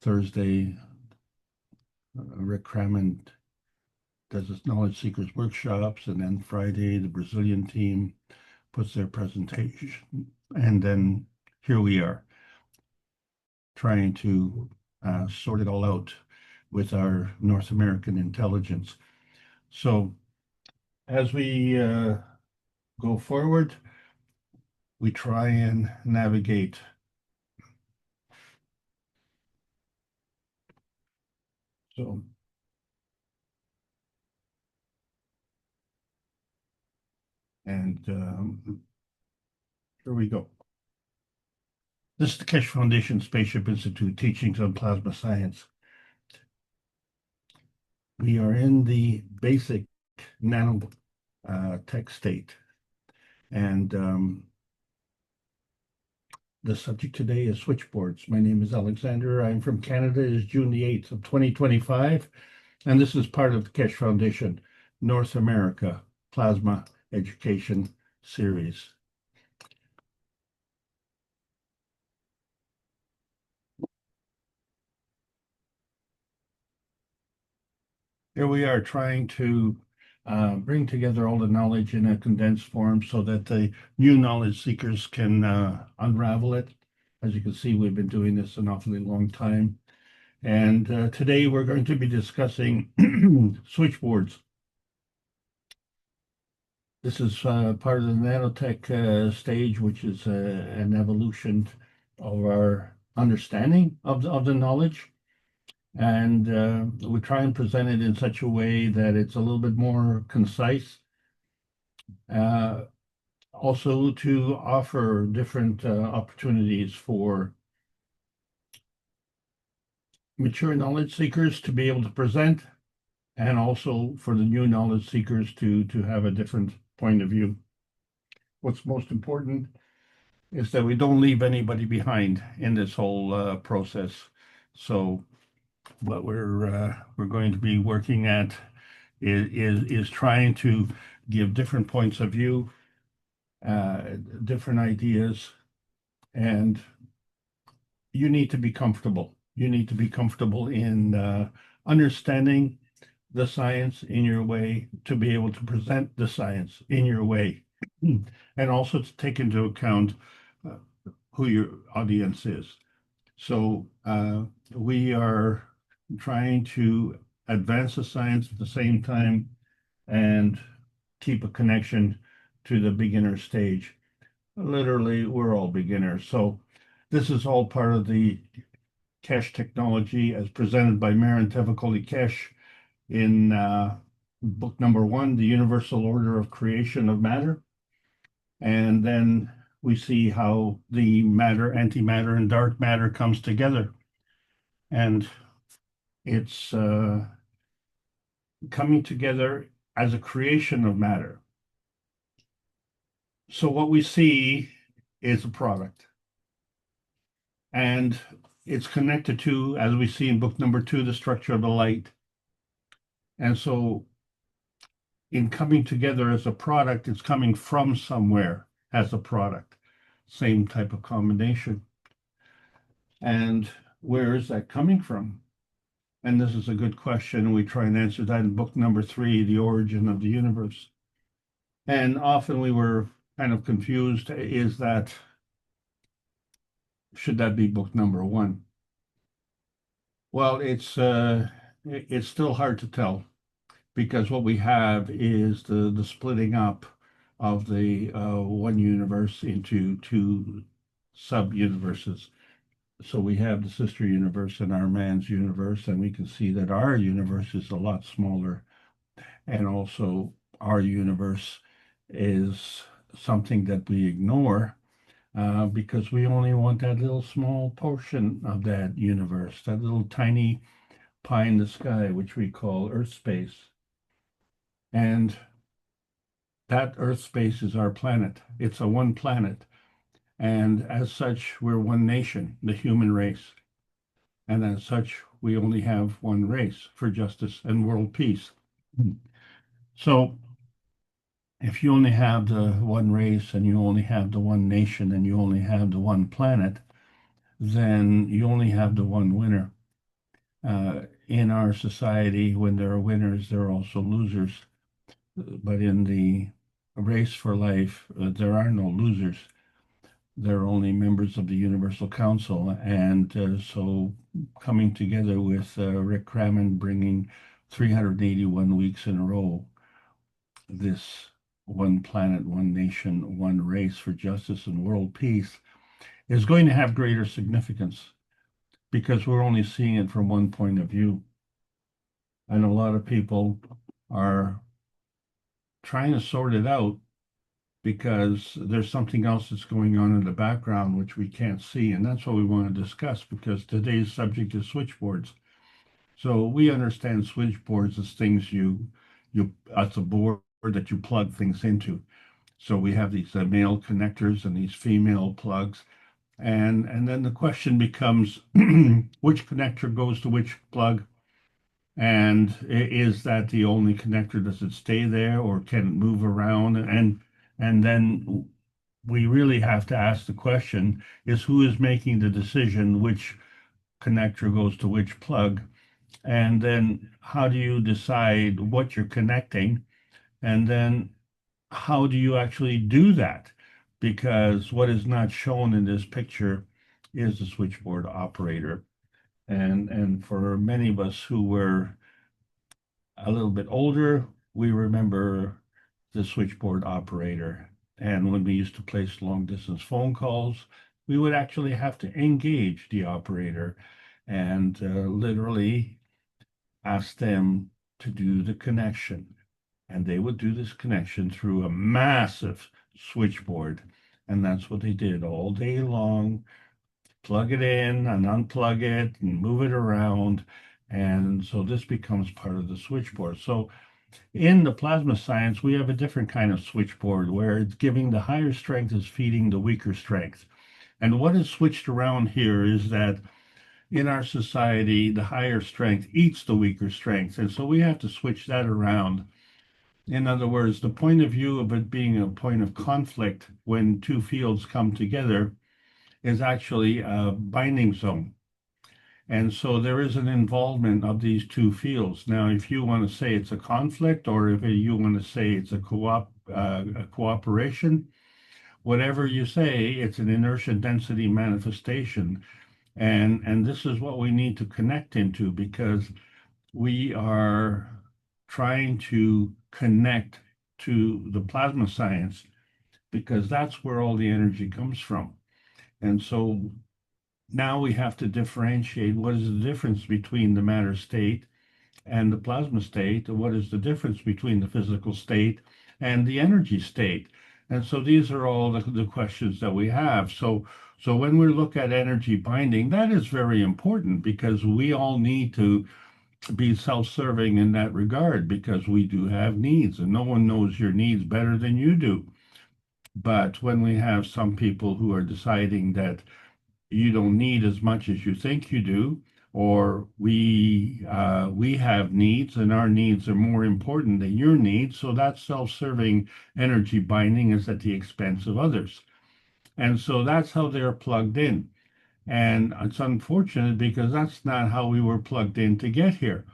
Thursday, Rick Crammond does his Knowledge Seekers workshops, and then Friday, the Brazilian team puts their presentation. And then here we are trying to sort it all out with our North American intelligence. So as we go forward, we try and navigate. So and here we go. This is the Keshe Foundation Spaceship Institute Teachings on Plasma Science. We are in the basic nanotech state. And the subject today is switchboards. My name is Alexander. I'm from Canada. It is June the 8th of 2025. And this is part of the Keshe Foundation North America Plasma Education Series. Here we are trying to bring together all the knowledge in a condensed form so that the new knowledge seekers can unravel it. As you can see, we've been doing this an awfully long time. And today we're going to be discussing switchboards. This is part of the nanotech stage, which is an evolution of our understanding of the knowledge. And we try and present it in such a way that it's a little bit more concise. also to offer different opportunities for mature knowledge seekers to be able to present, and also for the new knowledge seekers to have a different point of view. What's most important is that we don't leave anybody behind in this whole process. So what we're going to be working at is trying to give different points of view, different ideas, and you need to be comfortable. You need to be comfortable in understanding the science in your way, to be able to present the science in your way, and also to take into account who your audience is. So we are trying to advance the science at the same time and keep a connection to the beginner stage. Literally, we're all beginners. So this is all part of the Keshe technology as presented by Marin Tevakoli Keshe in book number 1, The Universal Order of Creation of Matter. And then we see how the matter, antimatter, and dark matter comes together. And it's coming together as a creation of matter. So what we see is a product. And it's connected to, as we see in book number 2, the structure of the light. And so in coming together as a product, it's coming from somewhere as a product. Same type of combination. And where is that coming from? And this is a good question. We try and answer that in book number 3, The Origin of the Universe. And often we were kind of confused. Should that be book number 1? Well, it's still hard to tell, because what we have is the splitting up of the one universe into 2 sub-universes. So we have the sister universe and our man's universe, and we can see that our universe is a lot smaller. And also our universe is something that we ignore because we only want that little small portion of that universe, that little tiny pie in the sky, which we call Earth space. And that Earth space is our planet. It's a one planet. And as such, we're one nation, the human race. And as such, we only have one race for justice and world peace. So if you only have the one race and you only have the one nation and you only have the one planet, then you only have the one winner. In our society, when there are winners, there are also losers. But in the race for life, there are no losers. There are only members of the Universal Council. And so coming together with Rick Crammond bringing 381 weeks in a row, this one planet, one nation, one race for justice and world peace is going to have greater significance because we're only seeing it from one point of view. And a lot of people are trying to sort it out because there's something else that's going on in the background which we can't see. And that's what we want to discuss, because today's subject is switchboards. So we understand switchboards as things it's a board that you plug things into. So we have these male connectors and these female plugs. And then the question becomes, which connector goes to which plug? And is that the only connector? Does it stay there, or can it move around? And then we really have to ask the question, is who is making the decision which connector goes to which plug? And then how do you decide what you're connecting? And then how do you actually do that? Because what is not shown in this picture is the switchboard operator. And for many of us who were a little bit older, we remember the switchboard operator. And when we used to place long distance phone calls, we would actually have to engage the operator and literally ask them to do the connection. And they would do this connection through a massive switchboard. And that's what they did all day long. Plug it in and unplug it and move it around. And so this becomes part of the switchboard. So in the plasma science, we have a different kind of switchboard where it's giving the higher strength is feeding the weaker strength. And what is switched around here is that in our society, the higher strength eats the weaker strength. And so we have to switch that around. In other words, the point of view of it being a point of conflict when two fields come together is actually a binding zone. And so there is an involvement of these two fields. Now, if you want to say it's a conflict, or if you want to say it's a cooperation, whatever you say, it's an inertia density manifestation. And this is what we need to connect into, because we are trying to connect to the plasma science, because that's where all the energy comes from. And so now we have to differentiate what is the difference between the matter state and the plasma state, and what is the difference between the physical state and the energy state. And so these are all the questions that we have. So when we look at energy binding, that is very important, because we all need to be self-serving in that regard, because we do have needs, and no one knows your needs better than you do. But when we have some people who are deciding that you don't need as much as you think you do, or we have needs and our needs are more important than your needs, so that self-serving energy binding is at the expense of others. And so that's how they're plugged in. And it's unfortunate, because that's not how we were plugged in to get here.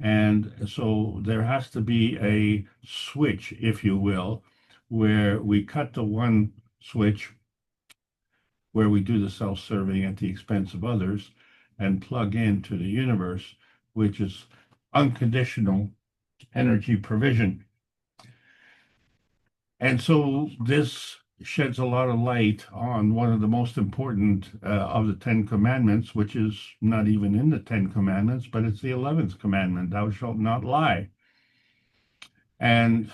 And so there has to be a switch, if you will, where we cut the one switch where we do the self-serving at the expense of others and plug into the universe, which is unconditional energy provision. And so this sheds a lot of light on one of the most important of the 10 commandments, which is not even in the 10 commandments, but it's the 11th commandment: thou shalt not lie. And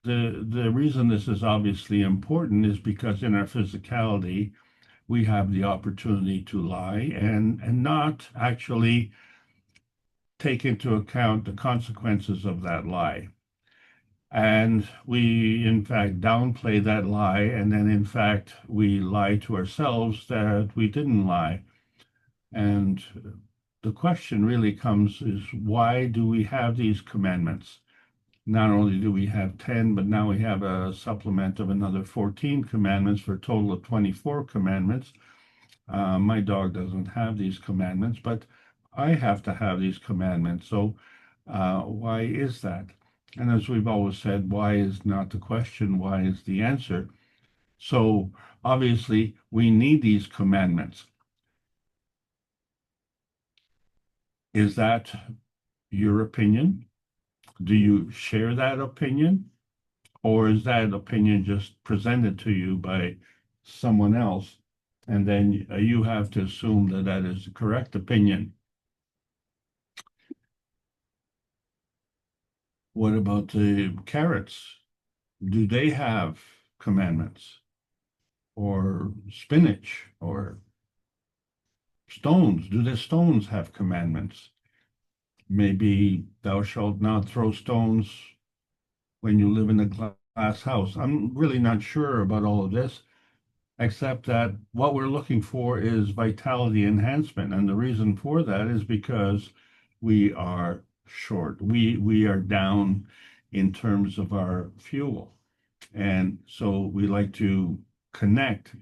the reason this is obviously important is because in our physicality, we have the opportunity to lie and not actually take into account the consequences of that lie. And we, in fact, downplay that lie, and then, in fact, we lie to ourselves that we didn't lie. And the question really comes is, why do we have these commandments? Not only do we have 10, but now we have a supplement of another 14 commandments for a total of 24 commandments. My dog doesn't have these commandments, but I have to have these commandments. So why is that? And as we've always said, why is not the question, why is the answer? So obviously we need these commandments. Is that your opinion? Do you share that opinion? Or is that opinion just presented to you by someone else? And then you have to assume that that is the correct opinion. What about the carrots? Do they have commandments? Or spinach? Or stones? Do the stones have commandments? Maybe thou shalt not throw stones when you live in a glass house. I'm really not sure about all of this, except that what we're looking for is vitality enhancement. And the reason for that is because we are short. We are down in terms of our fuel. And so we like to connect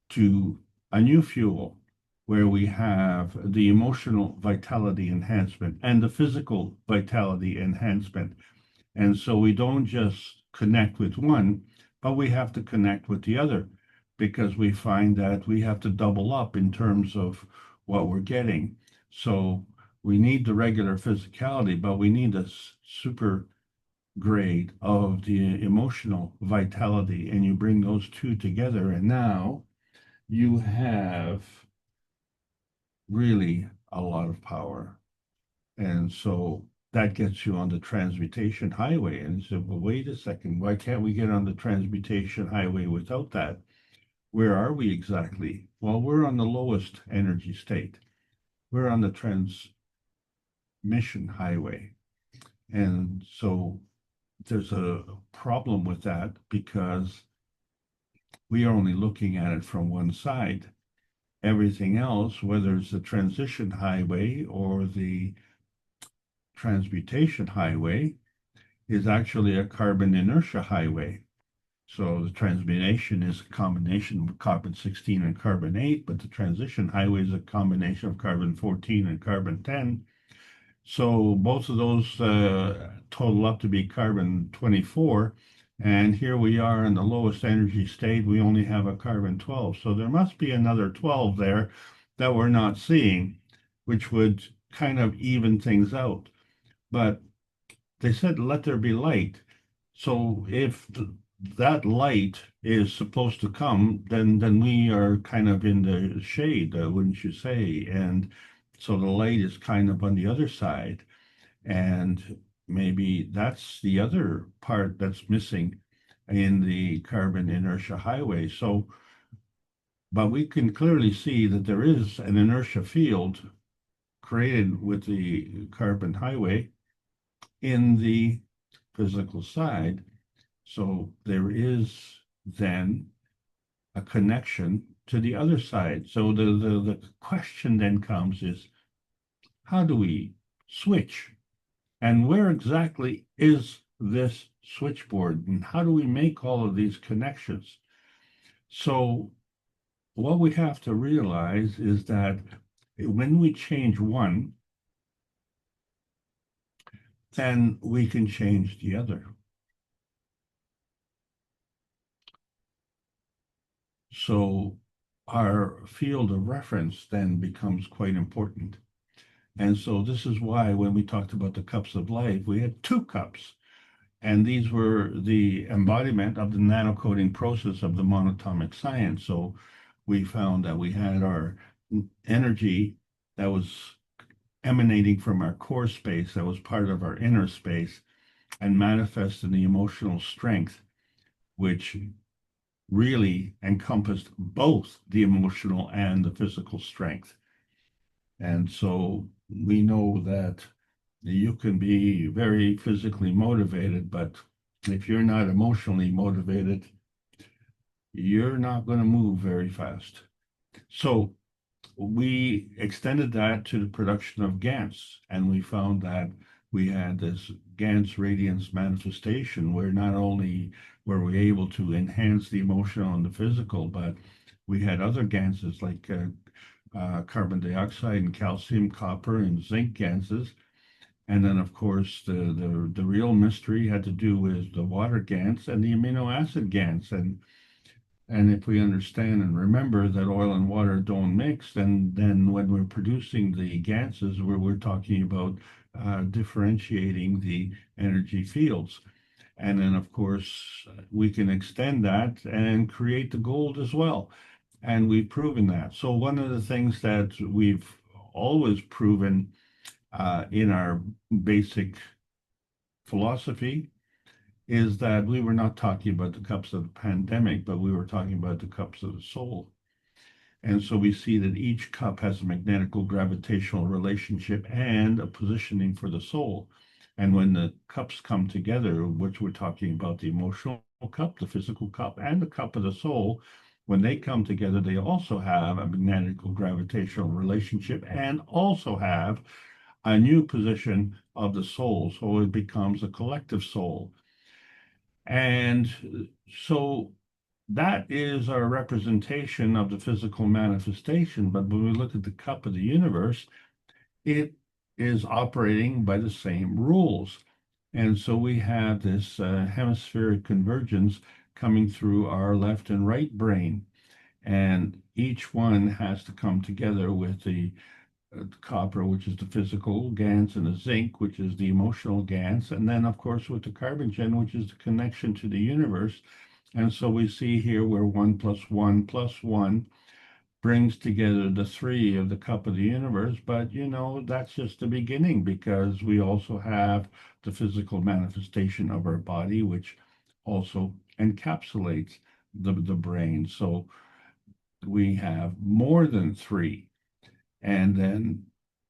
to a new fuel where we have the emotional vitality enhancement and the physical vitality enhancement. And so we don't just connect with one, but we have to connect with the other, because we find that we have to double up in terms of what we're getting. So we need the regular physicality, but we need a super grade of the emotional vitality, and you bring those two together, and now you have really a lot of power. And so that gets you on the transmutation highway. And you say, well, wait a second, why can't we get on the transmutation highway without that? Where are we exactly? Well, we're on the lowest energy state. We're on the transmission highway. And so there's a problem with that because we are only looking at it from one side. Everything else, whether it's the transition highway or the transmutation highway, is actually a carbon inertia highway. So the transmutation is a combination of carbon-16 and carbon-8, but the transition highway is a combination of carbon-14 and carbon-10. So both of those total up to be carbon-24. And here we are in the lowest energy state. We only have a carbon-12. So there must be another 12 there that we're not seeing, which would kind of even things out. But they said, let there be light. So if that light is supposed to come, then we are kind of in the shade, wouldn't you say? And so the light is kind of on the other side. And maybe that's the other part that's missing in the carbon inertia highway. So, but we can clearly see that there is an inertia field created with the carbon highway in the physical side. So there is then a connection to the other side. So the question then comes is, how do we switch? And where exactly is this switchboard? And how do we make all of these connections? So what we have to realize is that when we change one, then we can change the other. So our field of reference then becomes quite important. And so this is why when we talked about the cups of life, we had 2 cups. And these were the embodiment of the nanocoding process of the monatomic science. So we found that we had our energy that was emanating from our core space, that was part of our inner space, and manifest in the emotional strength, which really encompassed both the emotional and the physical strength. And so we know that you can be very physically motivated, but if you're not emotionally motivated, you're not going to move very fast. So we extended that to the production of GANs, and we found that we had this GANs radiance manifestation where not only were we able to enhance the emotional and the physical, but we had other GANSes like carbon dioxide and calcium, copper, and zinc GANSes. And then, of course, the real mystery had to do with the water GANs and the amino acid GANs. And if we understand and remember that oil and water don't mix, then when we're producing the GANSes, we're talking about differentiating the energy fields. And then, of course, we can extend that and create the gold as well. And we've proven that. So one of the things that we've always proven in our basic philosophy is that we were not talking about the cups of the pandemic, but we were talking about the cups of the soul. And so we see that each cup has a magnetical gravitational relationship and a positioning for the soul. And when the cups come together, which we're talking about the emotional cup, the physical cup, and the cup of the soul, when they come together, they also have a magnetical gravitational relationship and also have a new position of the soul. So it becomes a collective soul. And so that is our representation of the physical manifestation. But when we look at the cup of the universe, it is operating by the same rules. And so we have this hemispheric convergence coming through our left and right brain. And each one has to come together with the copper, which is the physical GANs, and the zinc, which is the emotional GANs, and then, of course, with the carbon gen, which is the connection to the universe. And so we see here where 1 + 1 + 1 brings together the three of the cup of the universe. But, that's just the beginning, because we also have the physical manifestation of our body, which also encapsulates the brain. So we have more than three. And then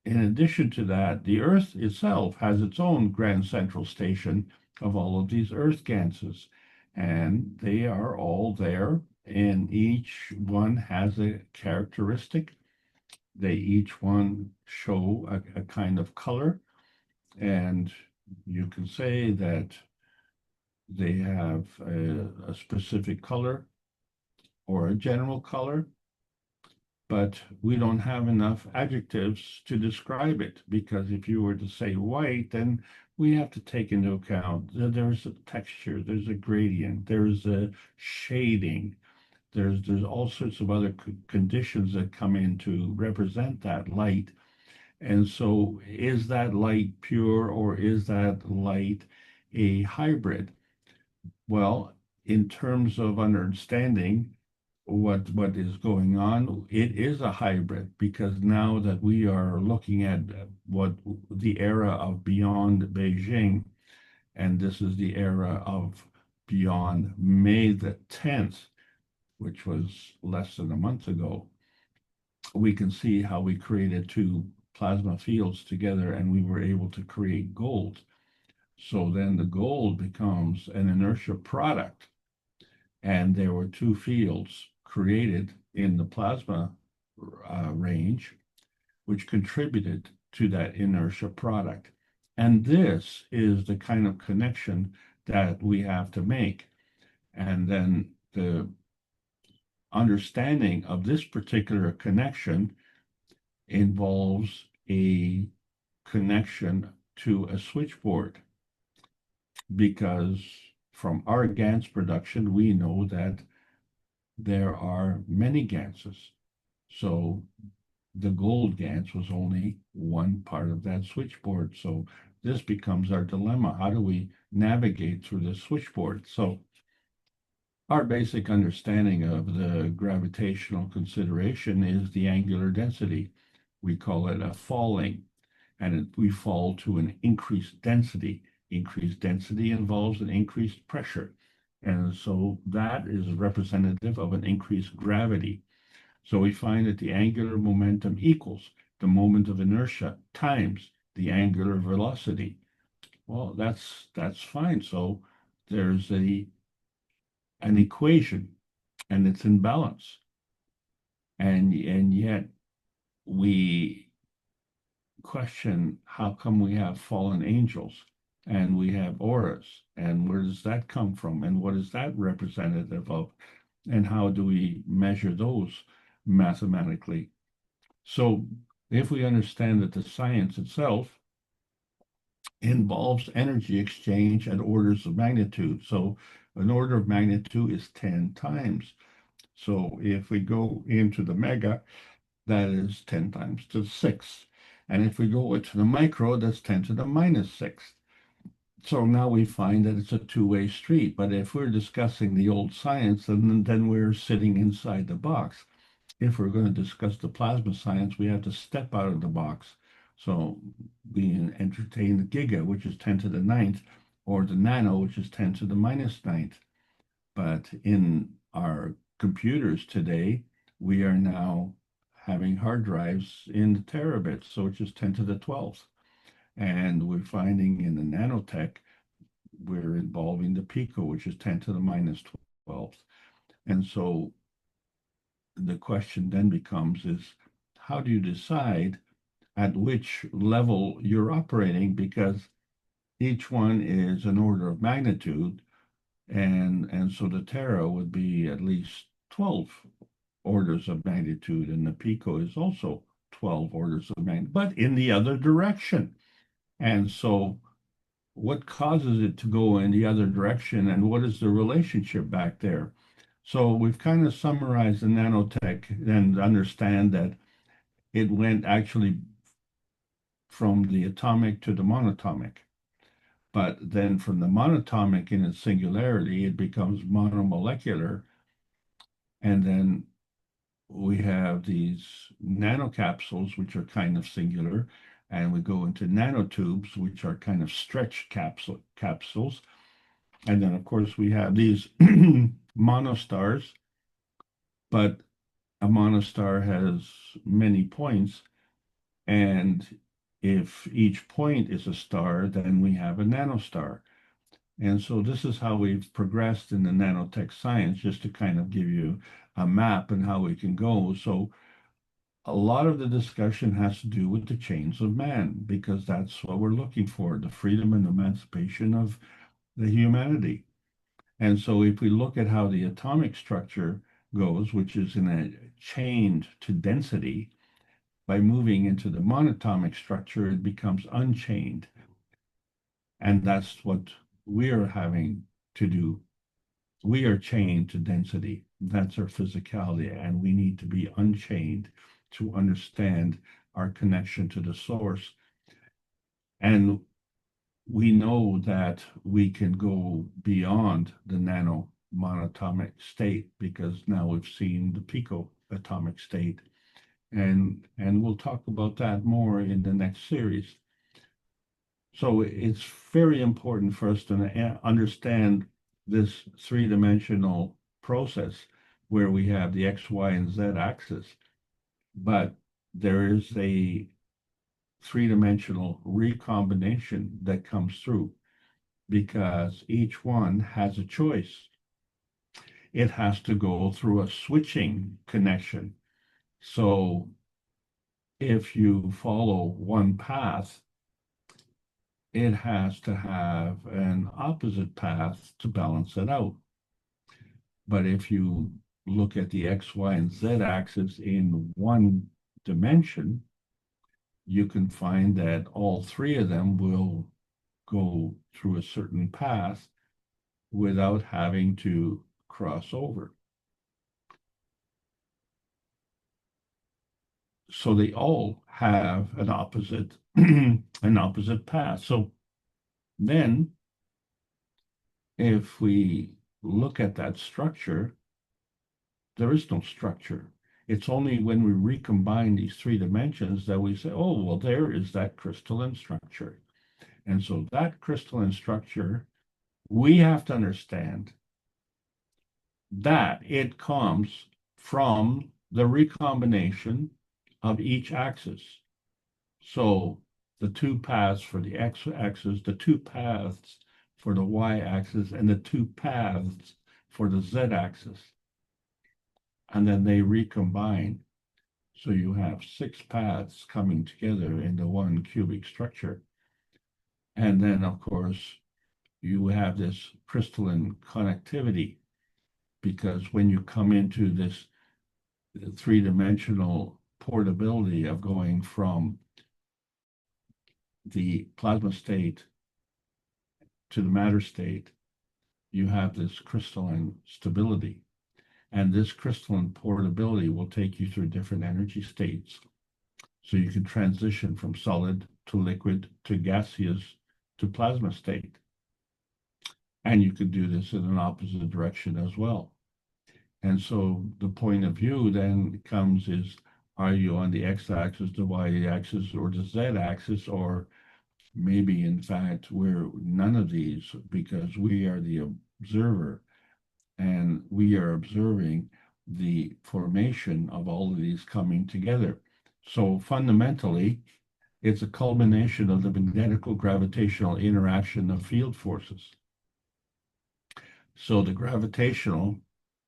in addition to that, the Earth itself has its own grand central station of all of these Earth ganses. And they are all there, and each one has a characteristic. They each one show a kind of color. And you can say that they have a specific color or a general color, but we don't have enough adjectives to describe it, because if you were to say white, then we have to take into account that there's a texture, there's a gradient, there's a shading, there's all sorts of other conditions that come in to represent that light. And so is that light pure, or is that light a hybrid? Well, in terms of understanding what is going on, it is a hybrid, because now that we are looking at what the era of beyond Beijing, and this is the era of beyond May the 10th, which was less than a month ago, we can see how we created two plasma fields together, and we were able to create gold. So then the gold becomes an inertia product, and there were two fields created in the plasma range, which contributed to that inertia product. And this is the kind of connection that we have to make. And then the understanding of this particular connection involves a connection to a switchboard, because from our GANS production, we know that there are many ganses. So the gold GANS was only one part of that switchboard. So this becomes our dilemma. How do we navigate through the switchboard? So our basic understanding of the gravitational consideration is the angular density. We call it a falling, and we fall to an increased density. Increased density involves an increased pressure. And so that is representative of an increased gravity. So we find that the angular momentum equals the moment of inertia times the angular velocity. Well, that's fine. So there's an equation, and it's in balance. And yet we question, how come we have fallen angels and we have auras, and where does that come from, and what is that representative of, and how do we measure those mathematically? So if we understand that the science itself involves energy exchange at orders of magnitude, so an order of magnitude is 10 times. So if we go into the mega, that is 10 times to the sixth. And if we go into the micro, that's 10 to the minus sixth. So now we find that it's a two-way street. But if we're discussing the old science, then we're sitting inside the box. If we're going to discuss the plasma science, we have to step out of the box. So we entertain the giga, which is 10 to the ninth, or the nano, which is 10 to the minus ninth. But in our computers today, we are now having hard drives in the terabits, so it's just 10 to the 12th. And we're finding in the nanotech, we're involving the pico, which is 10 to the minus 12th. And so the question then becomes is, how do you decide at which level you're operating? Because each one is an order of magnitude, and so the tera would be at least 12 orders of magnitude, and the pico is also 12 orders of magnitude, but in the other direction. And so what causes it to go in the other direction, and what is the relationship back there? So we've kind of summarized the nanotech and understand that it went actually from the atomic to the monatomic. But then from the monatomic in its singularity, it becomes monomolecular. And then we have these nanocapsules, which are kind of singular, and we go into nanotubes, which are kind of stretched capsules. And then, of course, we have these monostars, but a monostar has many points. And if each point is a star, then we have a nanostar. And so this is how we've progressed in the nanotech science, just to kind of give you a map and how we can go. So a lot of the discussion has to do with the chains of man, because that's what we're looking for, the freedom and emancipation of the humanity. And so if we look at how the atomic structure goes, which is in a chained to density, by moving into the monatomic structure, it becomes unchained. And that's what we're having to do. We are chained to density. That's our physicality, and we need to be unchained to understand our connection to the source. And we know that we can go beyond the nano monatomic state, because now we've seen the pico atomic state. And we'll talk about that more in the next series. So it's very important for us to understand this three-dimensional process where we have the X, Y, and Z axis, but there is a three-dimensional recombination that comes through, because each one has a choice. It has to go through a switching connection. So if you follow one path, it has to have an opposite path to balance it out. But if you look at the X, Y, and Z axis in one dimension, you can find that all three of them will go through a certain path without having to cross over. So they all have an opposite path. So then if we look at that structure, there is no structure. It's only when we recombine these three dimensions that we say, oh, well, there is that crystalline structure. And so that crystalline structure, we have to understand that it comes from the recombination of each axis. So the two paths for the X axis, the two paths for the Y axis, and the two paths for the Z axis. And then they recombine. So you have 6 paths coming together into one cubic structure. And then, of course, you have this crystalline connectivity, because when you come into this three-dimensional portability of going from the plasma state to the matter state, you have this crystalline stability. And this crystalline portability will take you through different energy states. So you can transition from solid to liquid to gaseous to plasma state. And you could do this in an opposite direction as well. And so the point of view then comes is, are you on the x-axis, the y-axis, or the z-axis, or maybe in fact we're none of these, because we are the observer, and we are observing the formation of all of these coming together. So fundamentally, it's a culmination of the magnetical gravitational interaction of field forces. So the gravitational,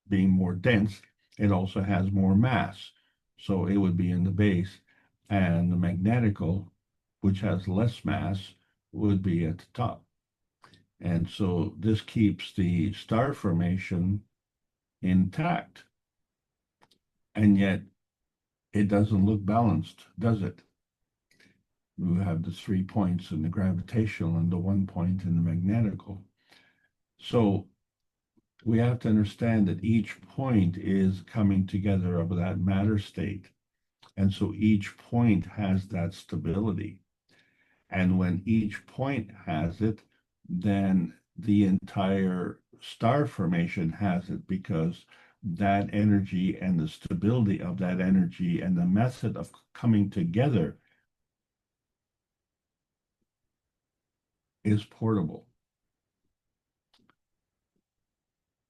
being more dense, it also has more mass. So it would be in the base, and the magnetical, which has less mass, would be at the top. And so this keeps the star formation intact. And yet it doesn't look balanced, does it? You have the 3 points in the gravitational and the 1 point in the magnetical. So we have to understand that each point is coming together of that matter state. And so each point has that stability. And when each point has it, then the entire star formation has it, because that energy and the stability of that energy and the method of coming together is portable.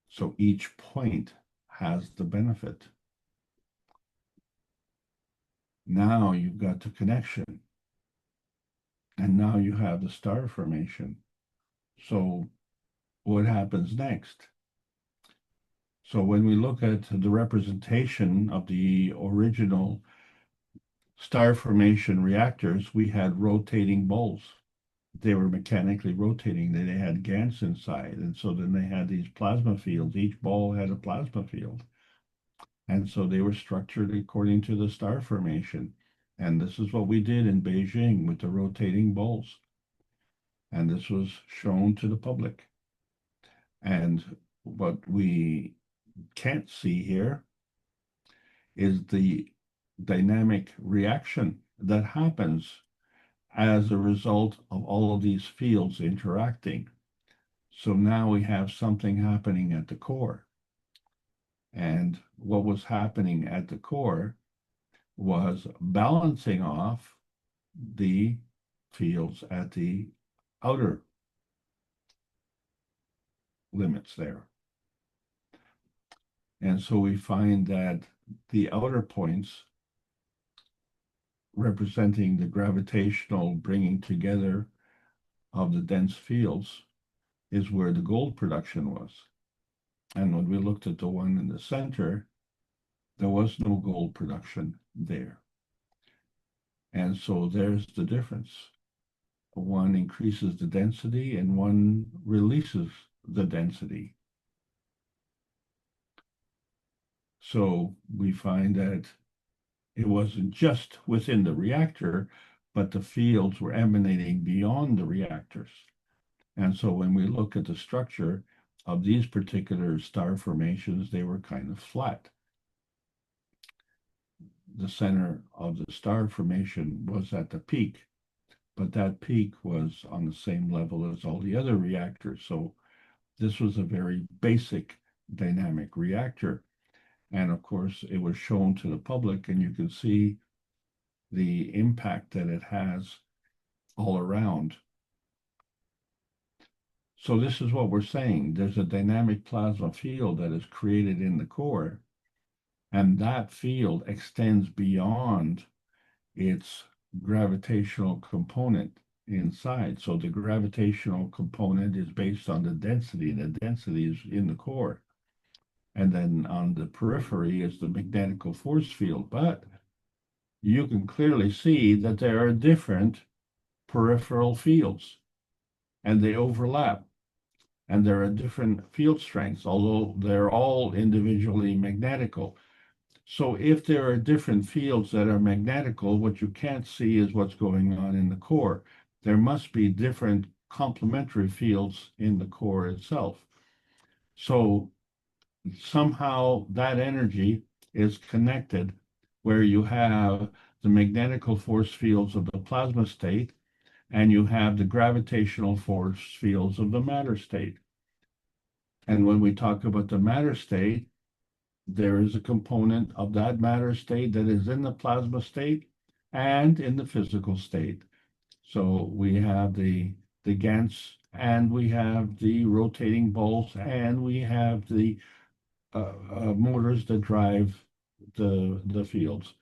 So each point has the benefit. Now you've got the connection. And now you have the star formation. So what happens next? So when we look at the representation of the original star formation reactors, we had rotating balls. They were mechanically rotating. They had GANs inside. And so then they had these plasma fields. Each ball had a plasma field. And so they were structured according to the star formation. And this is what we did in Beijing with the rotating balls. And this was shown to the public. And what we can't see here is the dynamic reaction that happens as a result of all of these fields interacting. So now we have something happening at the core. And what was happening at the core was balancing off the fields at the outer limits there. And so we find that the outer points representing the gravitational bringing together of the dense fields is where the gold production was. And when we looked at the one in the center, there was no gold production there. And so there's the difference. One increases the density and one releases the density. So we find that it wasn't just within the reactor, but the fields were emanating beyond the reactors. And so when we look at the structure of these particular star formations, they were kind of flat. The center of the star formation was at the peak, but that peak was on the same level as all the other reactors. So this was a very basic dynamic reactor. And of course, it was shown to the public, and you can see the impact that it has all around. So this is what we're saying. There's a dynamic plasma field that is created in the core, and that field extends beyond its gravitational component inside. So the gravitational component is based on the density, and the density is in the core. And then on the periphery is the magnetical force field. But you can clearly see that there are different peripheral fields, and they overlap. And there are different field strengths, although they're all individually magnetical. So if there are different fields that are magnetical, what you can't see is what's going on in the core. There must be different complementary fields in the core itself. So somehow that energy is connected where you have the magnetical force fields of the plasma state and you have the gravitational force fields of the matter state. And when we talk about the matter state, there is a component of that matter state that is in the plasma state and in the physical state. So we have the GANs, and we have the rotating balls, and we have the motors that drive the fields,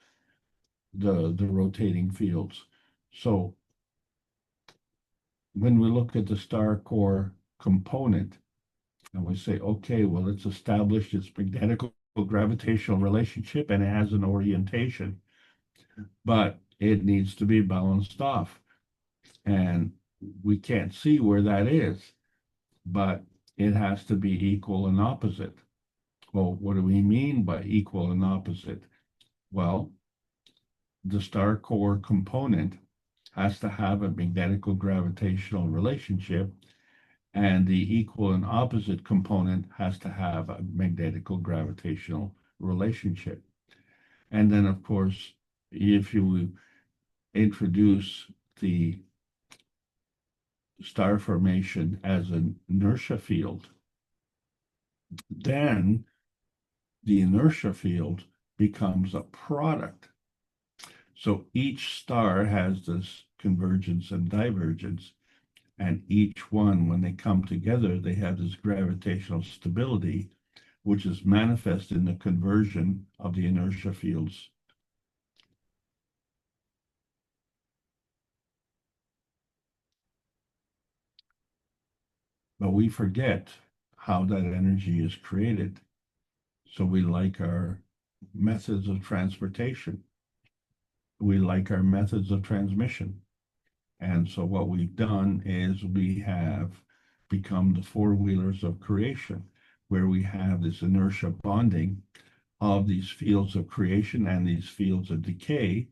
the rotating fields. So when we look at the star core component and we say, okay, well, it's established its magnetical gravitational relationship and it has an orientation, but it needs to be balanced off. And we can't see where that is, but it has to be equal and opposite. Well, what do we mean by equal and opposite? Well, the star core component has to have a magnetical gravitational relationship, and the equal and opposite component has to have a magnetical gravitational relationship. And then, of course, if you introduce the star formation as an inertia field, then the inertia field becomes a product. So each star has this convergence and divergence, and each one, when they come together, they have this gravitational stability, which is manifest in the conversion of the inertia fields. But we forget how that energy is created. So we like our methods of transportation. We like our methods of transmission. And so what we've done is we have become the four-wheelers of creation, where we have this inertia bonding of these fields of creation and these fields of decay,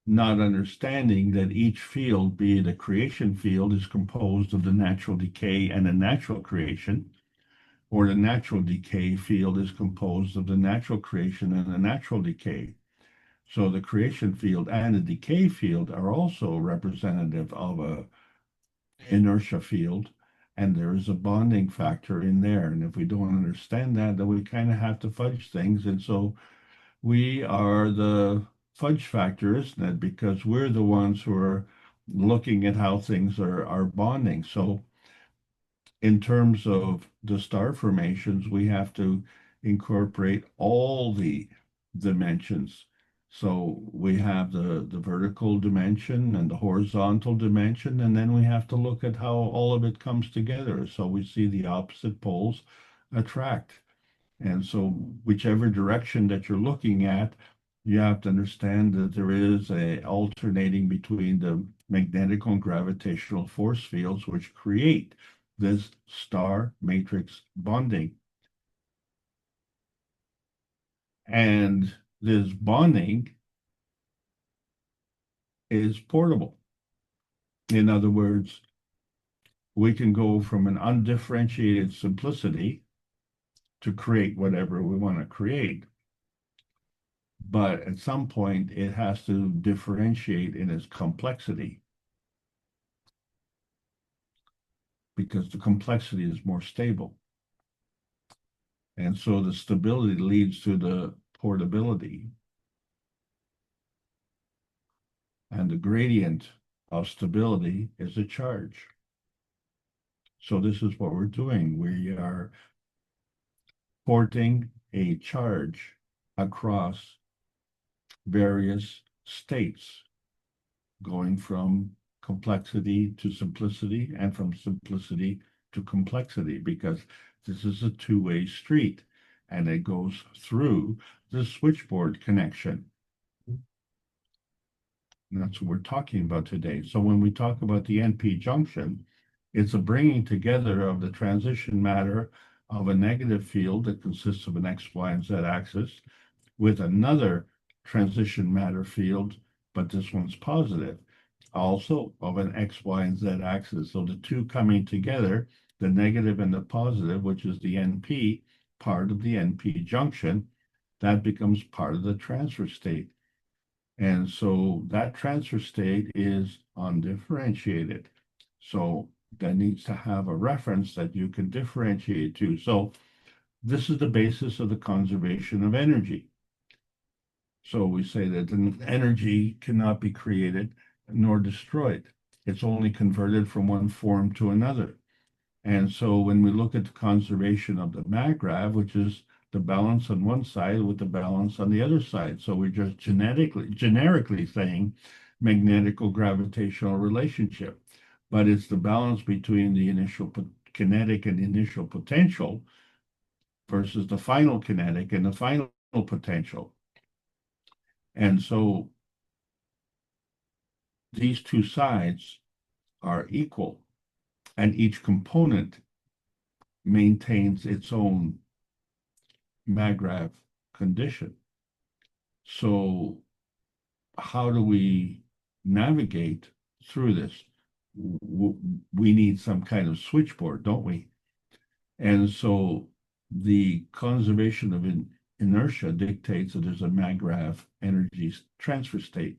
not understanding that each field, be it a creation field, is composed of the natural decay and a natural creation, or the natural decay field is composed of the natural creation and the natural decay. So the creation field and the decay field are also representative of a inertia field, and there is a bonding factor in there. And if we don't understand that, then we kind of have to fudge things. And so we are the fudge factor, isn't it? Because we're the ones who are looking at how things are bonding. So in terms of the star formations, we have to incorporate all the dimensions. So we have the vertical dimension and the horizontal dimension, and then we have to look at how all of it comes together. So we see the opposite poles attract. And so whichever direction that you're looking at, you have to understand that there is a alternating between the magnetic and gravitational force fields, which create this star matrix bonding. And this bonding is portable. In other words, we can go from an undifferentiated simplicity to create whatever we want to create. But at some point, it has to differentiate in its complexity, because the complexity is more stable. And so the stability leads to the portability. And the gradient of stability is a charge. So this is what we're doing. We are porting a charge across various states, going from complexity to simplicity and from simplicity to complexity, because this is a two-way street and it goes through the switchboard connection. And that's what we're talking about today. So when we talk about the NP junction, it's a bringing together of the transition matter of a negative field that consists of an X, Y, and Z axis with another transition matter field, but this one's positive, also of an X, Y, and Z axis. So the two coming together, the negative and the positive, which is the NP, part of the NP junction, that becomes part of the transfer state. And so that transfer state is undifferentiated. So that needs to have a reference that you can differentiate to. So this is the basis of the conservation of energy. So we say that energy cannot be created nor destroyed. It's only converted from one form to another. And so when we look at the conservation of the maggrav, which is the balance on one side with the balance on the other side. So we're just generically saying magnetico-gravitational relationship, but it's the balance between the initial kinetic and initial potential versus the final kinetic and the final potential. And so these two sides are equal, and each component maintains its own maggrav condition. So how do we navigate through this? We need some kind of switchboard, don't we? And so the conservation of inertia dictates that there's a maggrav energy transfer state.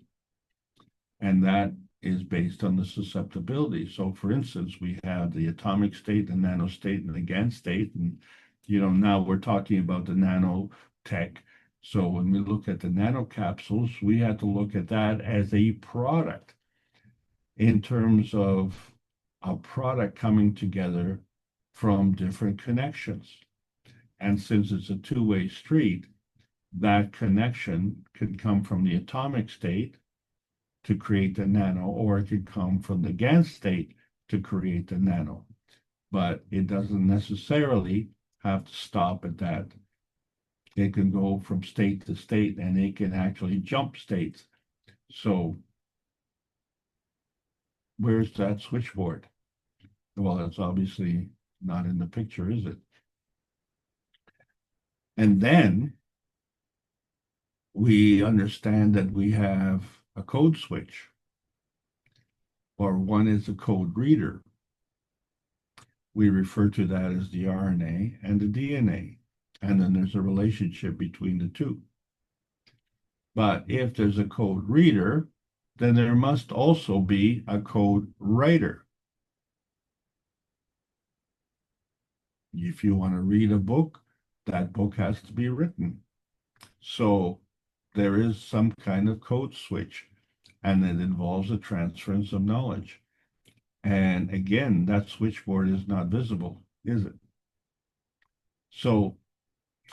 And that is based on the susceptibility. So for instance, we have the atomic state, the nanostate, and the GAN state, and Now we're talking about the nanotech. So when we look at the nanocapsules, we had to look at that as a product in terms of a product coming together from different connections. And since it's a two-way street, that connection could come from the atomic state to create the nano, or it could come from the GaN state to create the nano. But it doesn't necessarily have to stop at that. It can go from state to state, and it can actually jump states. So where's that switchboard? Well, it's obviously not in the picture, is it? And then we understand that we have a code switch, or one is a code reader. We refer to that as the RNA and the DNA, and then there's a relationship between the two. But if there's a code reader, then there must also be a code writer. If you want to read a book, that book has to be written. So there is some kind of code switch, and it involves a transference of knowledge. And again, that switchboard is not visible, is it? So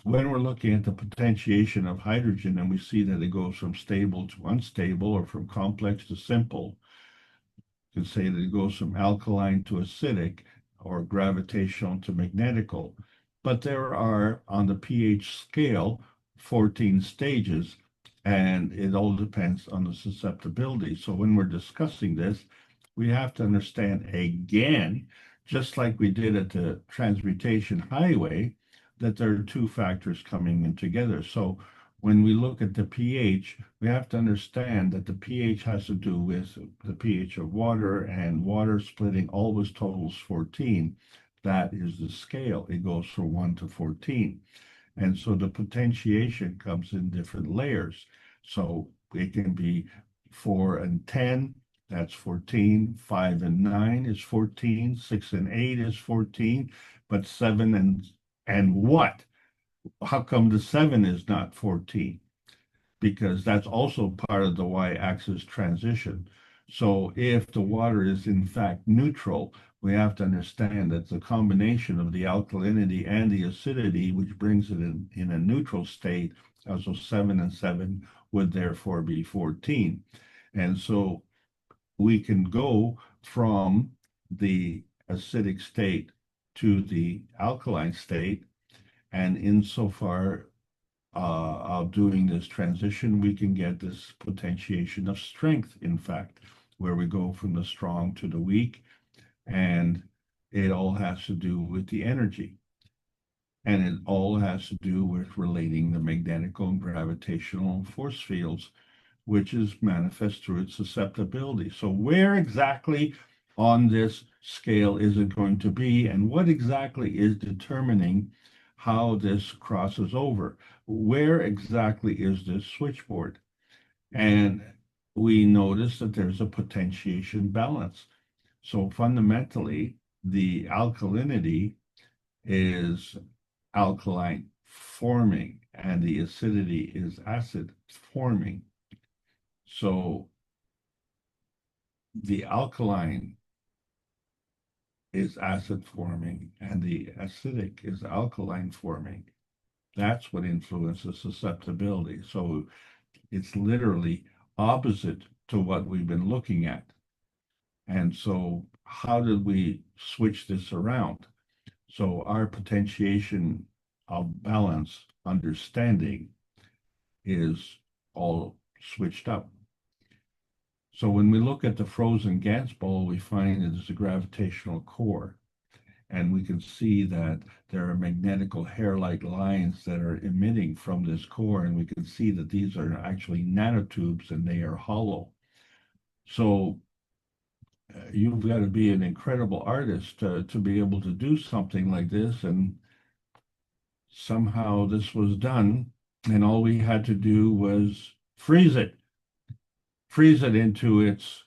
when we're looking at the potentiation of hydrogen and we see that it goes from stable to unstable, or from complex to simple, you can say that it goes from alkaline to acidic, or gravitational to magnetical. But there are, on the pH scale, 14 stages, and it all depends on the susceptibility. So when we're discussing this, we have to understand again, just like we did at the transmutation highway, that there are two factors coming in together. So when we look at the pH, we have to understand that the pH has to do with the pH of water, and water splitting always totals 14. That is the scale. It goes from 1 to 14. And so the potentiation comes in different layers. So it can be 4 and 10, that's 14. 5 and 9 is 14. 6 and 8 is 14. But 7 and what? How come the 7 is not 14? Because that's also part of the y-axis transition. So if the water is in fact neutral, we have to understand that the combination of the alkalinity and the acidity, which brings it in a neutral state, so 7 and 7 would therefore be 14. And so we can go from the acidic state to the alkaline state, and insofar of doing this transition, we can get this potentiation of strength, in fact, where we go from the strong to the weak, and it all has to do with the energy. And it all has to do with relating the magnetical and gravitational force fields, which is manifest through its susceptibility. So where exactly on this scale is it going to be, and what exactly is determining how this crosses over? Where exactly is this switchboard? And we notice that there's a potentiation balance. So fundamentally, the alkalinity is alkaline forming, and the acidity is acid forming. So the alkaline is acid forming, and the acidic is alkaline forming. That's what influences susceptibility. So it's literally opposite to what we've been looking at. And so how did we switch this around? So our potentiation of balance understanding is all switched up. So when we look at the frozen gas ball, we find it is a gravitational core. And we can see that there are magnetical hair-like lines that are emitting from this core, and we can see that these are actually nanotubes and they are hollow. So you've got to be an incredible artist to be able to do something like this, and somehow this was done, and all we had to do was freeze it into its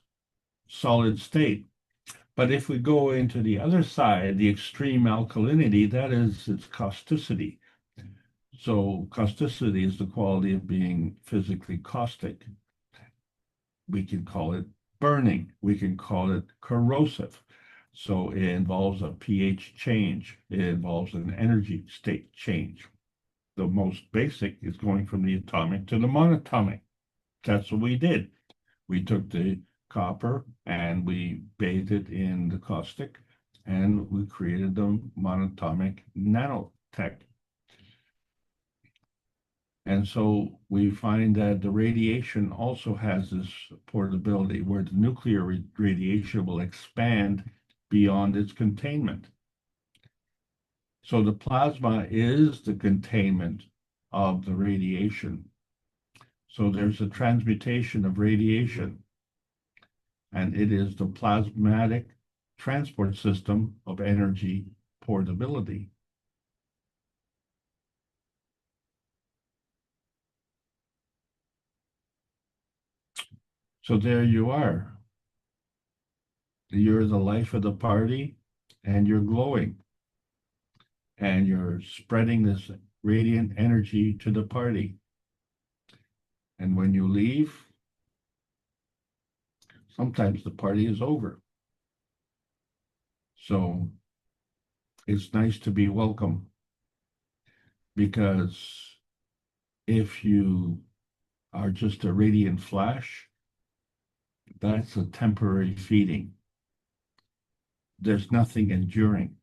solid state. But if we go into the other side, the extreme alkalinity, that is its causticity. So causticity is the quality of being physically caustic. We can call it burning. We can call it corrosive. So it involves a pH change. It involves an energy state change. The most basic is going from the atomic to the monatomic. That's what we did. We took the copper and we bathed it in the caustic, and we created the monatomic nanotech. And so we find that the radiation also has this portability where the nuclear radiation will expand beyond its containment. So the plasma is the containment of the radiation. So there's a transmutation of radiation, and it is the plasmatic transport system of energy portability. So there you are. You're the life of the party, and you're glowing. And you're spreading this radiant energy to the party. And when you leave, sometimes the party is over. So it's nice to be welcome, because if you are just a radiant flash, that's a temporary feeding. There's nothing enduring.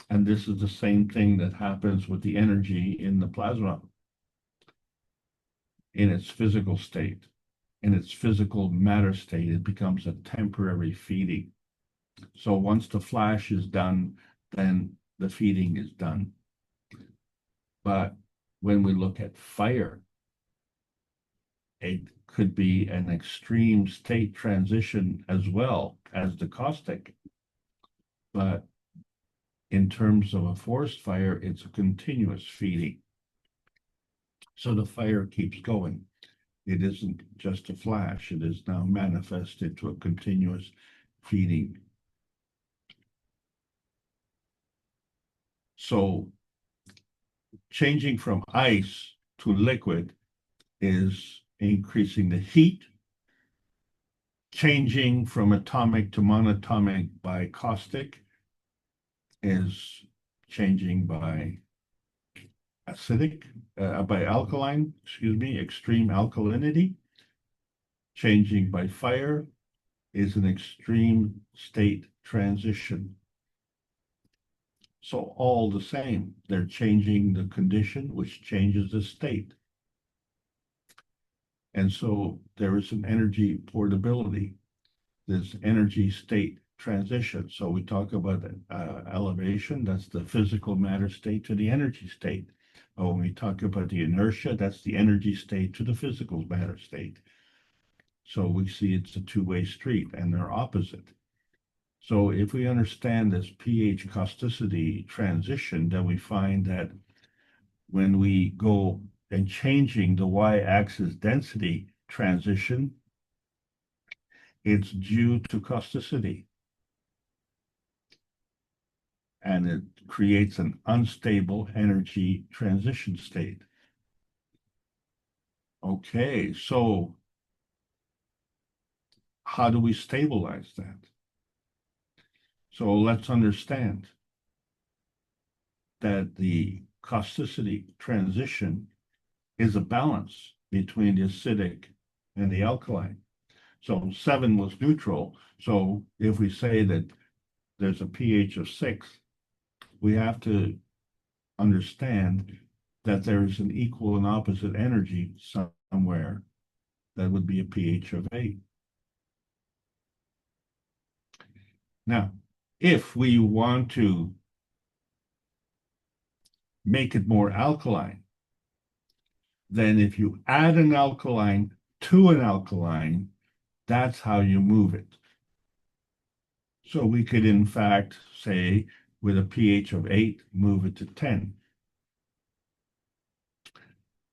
And this is the same thing that happens with the energy in the plasma. In its physical state, in its physical matter state, it becomes a temporary feeding. So once the flash is done, then the feeding is done. But when we look at fire, it could be an extreme state transition as well as the caustic. But in terms of a forest fire, it's a continuous feeding. So the fire keeps going. It isn't just a flash. It is now manifested to a continuous feeding. So changing from ice to liquid is increasing the heat. Changing from atomic to monatomic by caustic is changing by acidic, by alkaline, extreme alkalinity. Changing by fire is an extreme state transition. So all the same, they're changing the condition, which changes the state. And so there is an energy portability, this energy state transition. So we talk about elevation, that's the physical matter state to the energy state. When we talk about the inertia, that's the energy state to the physical matter state. So we see it's a two-way street, and they're opposite. So if we understand this pH causticity transition, then we find that when we go and changing the y-axis density transition, it's due to causticity. And it creates an unstable energy transition state. Okay, so how do we stabilize that? So let's understand that the causticity transition is a balance between the acidic and the alkaline. So 7 was neutral. So if we say that there's a pH of 6, we have to understand that there is an equal and opposite energy somewhere that would be a pH of 8. Now, if we want to make it more alkaline, then if you add an alkaline to an alkaline, that's how you move it. So we could, in fact, say with a pH of 8, move it to 10.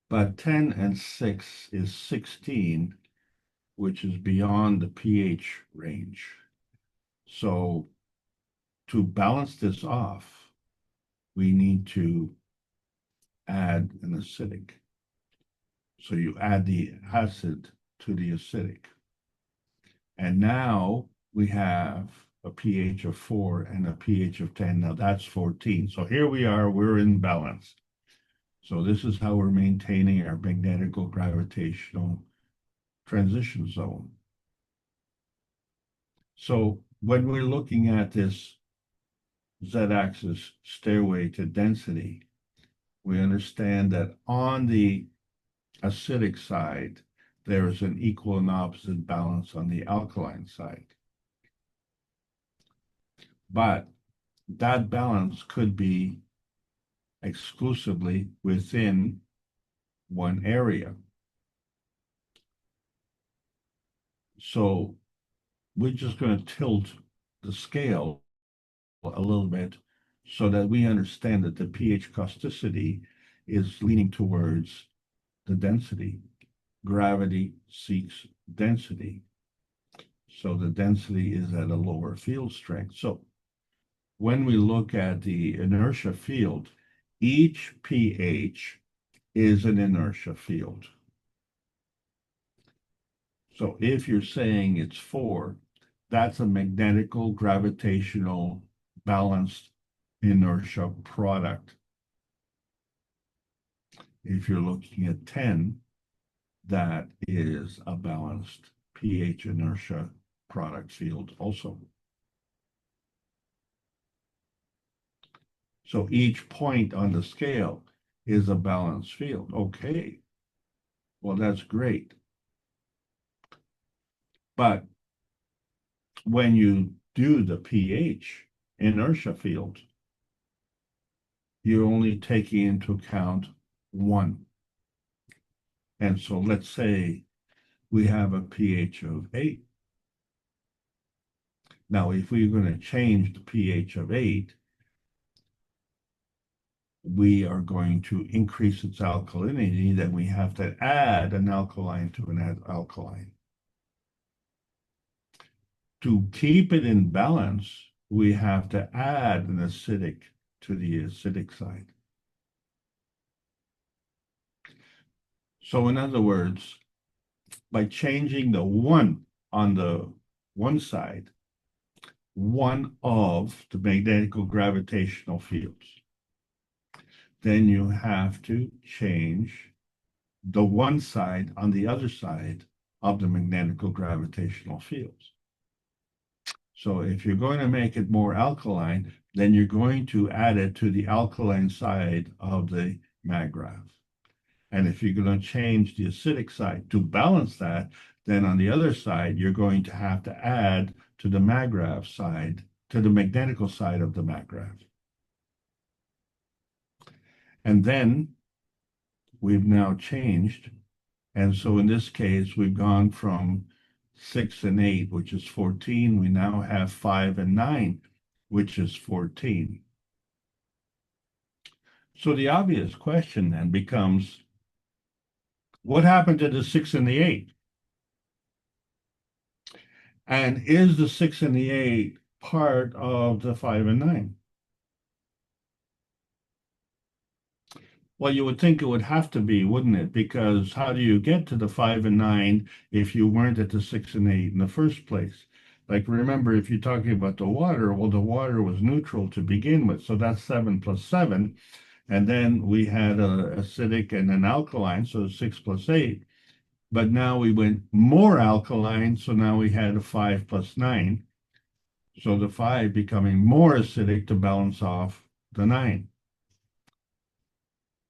But 10 and 6 is 16, which is beyond the pH range. So to balance this off, we need to add an acidic. So you add the acid to the acidic. And now we have a pH of 4 and a pH of 10. Now that's 14. So here we are, we're in balance. So this is how we're maintaining our magnetical gravitational transition zone. So when we're looking at this z-axis stairway to density, we understand that on the acidic side, there is an equal and opposite balance on the alkaline side. But that balance could be exclusively within one area. So we're just going to tilt the scale a little bit so that we understand that the pH causticity is leaning towards the density. Gravity seeks density. So the density is at a lower field strength. So when we look at the inertia field, each pH is an inertia field. So if you're saying it's 4, that's a magnetical gravitational balanced inertia product. If you're looking at 10, that is a balanced pH inertia product field also. So each point on the scale is a balanced field. Okay, well, that's great. But when you do the pH inertia field, you're only taking into account 1. And so let's say we have a pH of 8. Now, if we're going to change the pH of 8, we are going to increase its alkalinity, then we have to add an alkaline to an alkaline. To keep it in balance, we have to add an acidic to the acidic side. So in other words, by changing the 1 on the one side, one of the magnetical gravitational fields, then you have to change the one side on the other side of the magnetical gravitational fields. So if you're going to make it more alkaline, then you're going to add it to the alkaline side of the maggrav. And if you're going to change the acidic side to balance that, then on the other side, you're going to have to add to the maggrav side, to the magnetical side of the maggrav. And then we've now changed. And so in this case, we've gone from 6 and 8, which is 14. We now have 5 and 9, which is 14. So the obvious question then becomes, what happened to the 6 and the 8? And is the 6 and the 8 part of the 5 and 9? Well, you would think it would have to be, wouldn't it? Because how do you get to the 5 and 9 if you weren't at the 6 and 8 in the first place? Like, remember, if you're talking about the water, well, the water was neutral to begin with. So that's 7 plus 7. And then we had an acidic and an alkaline, so 6 plus 8. But now we went more alkaline, so now we had a 5 plus 9. So the 5 becoming more acidic to balance off the 9.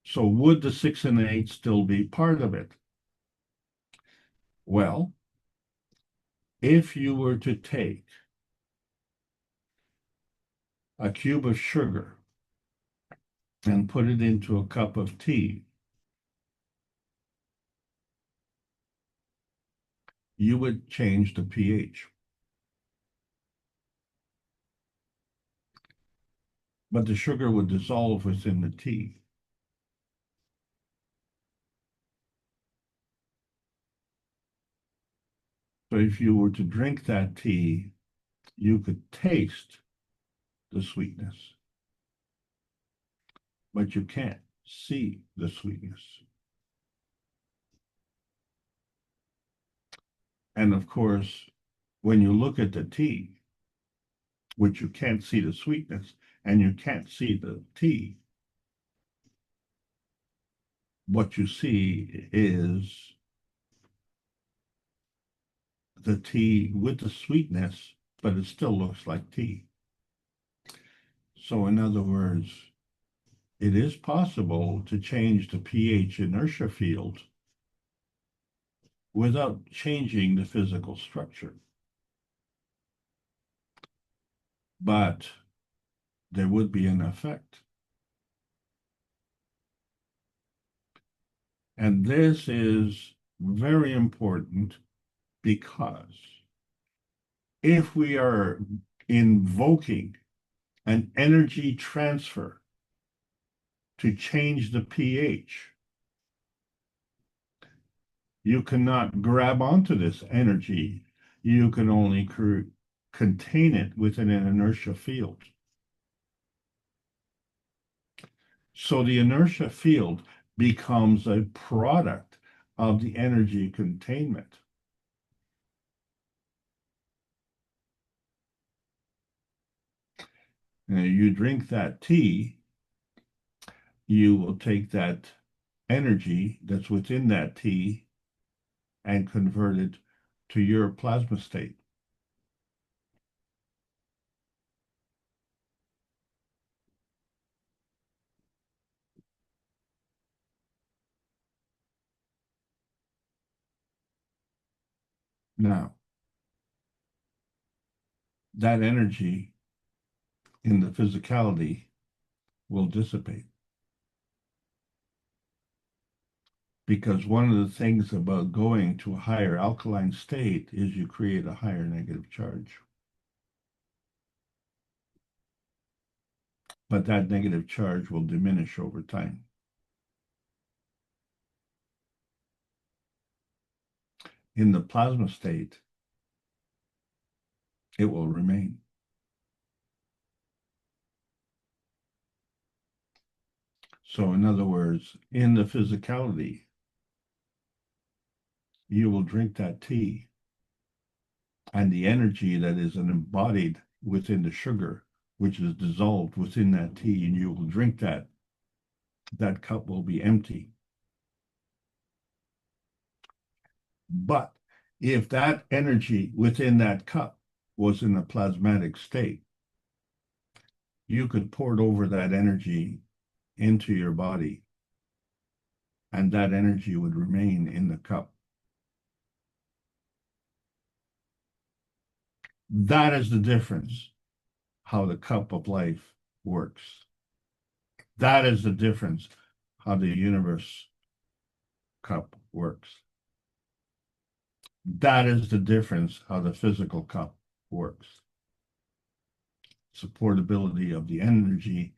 So would the 6 and 8 still be part of it? Well, if you were to take a cube of sugar and put it into a cup of tea, you would change the pH. But the sugar would dissolve within the tea. So if you were to drink that tea, you could taste the sweetness, but you can't see the sweetness. And of course, when you look at the tea, which you can't see the sweetness and you can't see the tea, what you see is the tea with the sweetness, but it still looks like tea. So in other words, it is possible to change the pH inertia field without changing the physical structure. But there would be an effect. And this is very important because if we are invoking an energy transfer to change the pH, you cannot grab onto this energy. You can only contain it within an inertia field. So the inertia field becomes a product of the energy containment. Now, you drink that tea, you will take that energy that's within that tea and convert it to your plasma state. Now, that energy in the physicality will dissipate. Because one of the things about going to a higher alkaline state is you create a higher negative charge. But that negative charge will diminish over time. In the plasma state, it will remain. So in other words, in the physicality, you will drink that tea, and the energy that is embodied within the sugar, which is dissolved within that tea, and you will drink that, that cup will be empty. But if that energy within that cup was in a plasmatic state, you could pour over that energy into your body, and that energy would remain in the cup. That is the difference, how the cup of life works. That is the difference, how the universe cup works. That is the difference, how the physical cup works. Supportability of the energy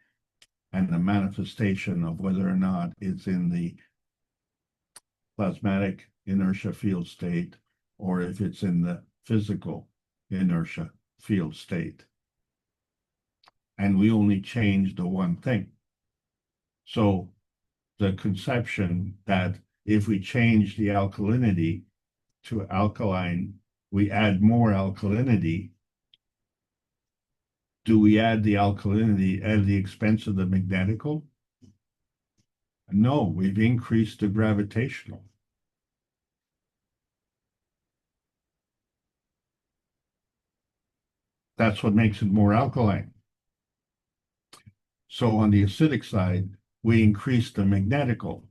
and the manifestation of whether or not it's in the plasmatic inertia field state or if it's in the physical inertia field state. And we only change the one thing. So the conception that if we change the alkalinity to alkaline, we add more alkalinity. Do we add the alkalinity at the expense of the magnetical? No, we've increased the gravitational. That's what makes it more alkaline. So on the acidic side, we increase the magnetical.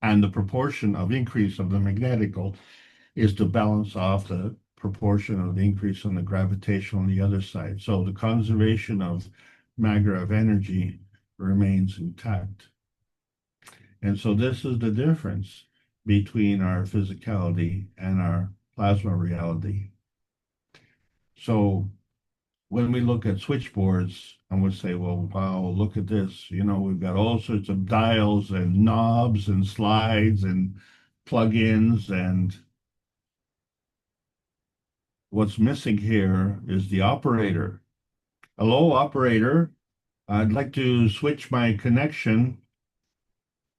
And the proportion of increase of the magnetical is to balance off the proportion of the increase on the gravitational on the other side. So the conservation of Magrav energy remains intact. And so this is the difference between our physicality and our plasma reality. So when we look at switchboards and we say, well, wow, look at this, you know, we've got all sorts of dials and knobs and slides and plugins, and what's missing here is the operator. Hello, operator. I'd like to switch my connection.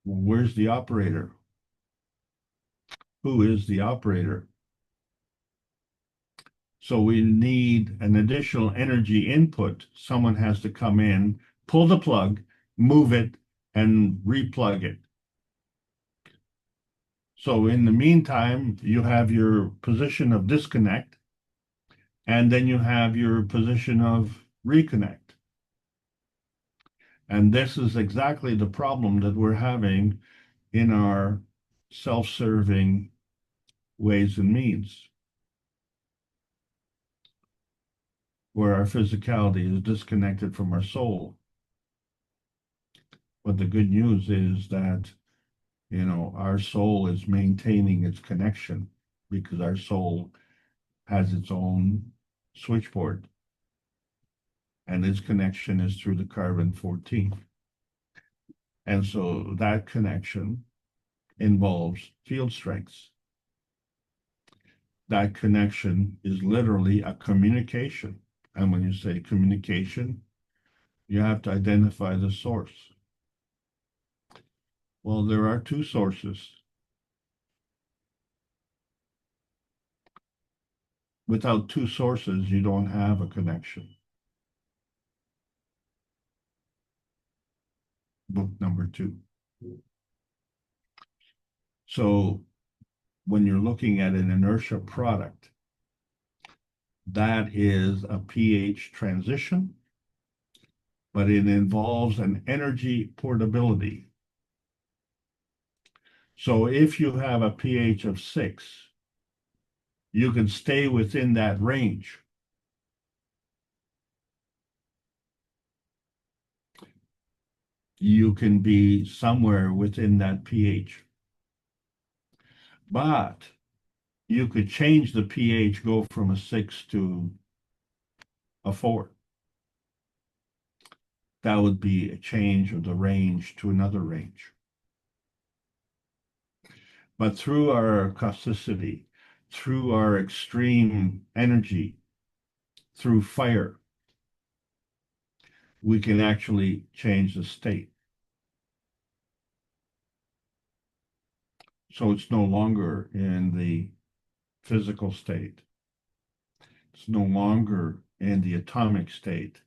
Where's the operator? Who is the operator? So we need an additional energy input. Someone has to come in, pull the plug, move it, and replug it. So in the meantime, you have your position of disconnect, and then you have your position of reconnect. And this is exactly the problem that we're having in our self-serving ways and means, where our physicality is disconnected from our soul. But the good news is that, our soul is maintaining its connection because our soul has its own switchboard, and its connection is through the carbon-14. And so that connection involves field strengths. That connection is literally a communication. And when you say communication, you have to identify the source. Well, there are two sources. Without two sources, you don't have a connection. Book number 2. So when you're looking at an inertia product, that is a pH transition, but it involves an energy portability. So if you have a pH of 6, you can stay within that range. You can be somewhere within that pH. But you could change the pH, go from a 6 to a 4. That would be a change of the range to another range. But through our causticity, through our extreme energy, through fire, we can actually change the state. So it's no longer in the physical state. It's no longer in the atomic state.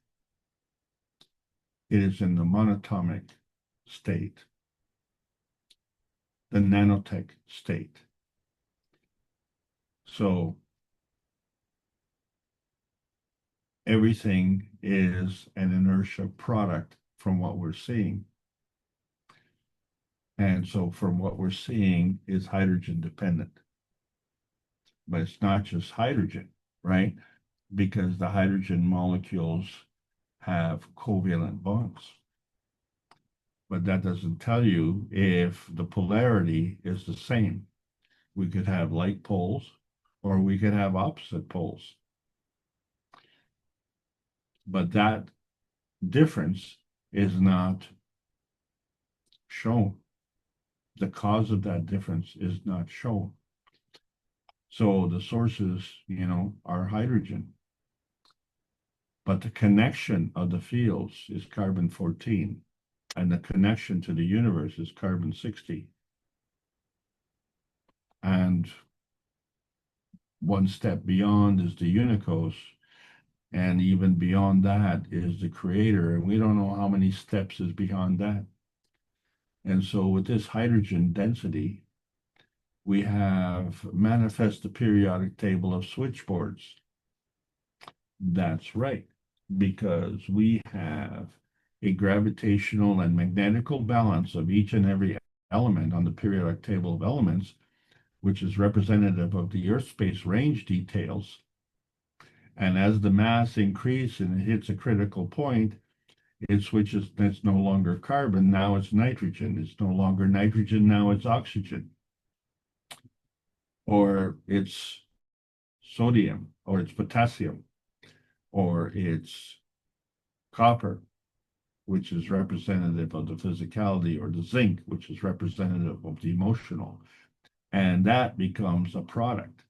It is in the monatomic state, the nanotech state. So everything is an inertia product from what we're seeing. And so from what we're seeing is hydrogen dependent. But it's not just hydrogen, right? Because the hydrogen molecules have covalent bonds. But that doesn't tell you if the polarity is the same. We could have like poles, or we could have opposite poles. But that difference is not shown. The cause of that difference is not shown. So the sources, are hydrogen. But the connection of the fields is carbon-14, and the connection to the universe is carbon-60. And one step beyond is the unicos, and even beyond that is the creator, and we don't know how many steps is beyond that. And so with this hydrogen density, we have manifest the periodic table of switchboards. That's right, because we have a gravitational and magnetical balance of each and every element on the periodic table of elements, which is representative of the Earth space range details. And as the mass increases and it hits a critical point, it switches, it's no longer carbon, now it's nitrogen. It's no longer nitrogen, now it's oxygen. Or it's sodium, or it's potassium, or it's copper, which is representative of the physicality, or the zinc, which is representative of the emotional. and that becomes a product.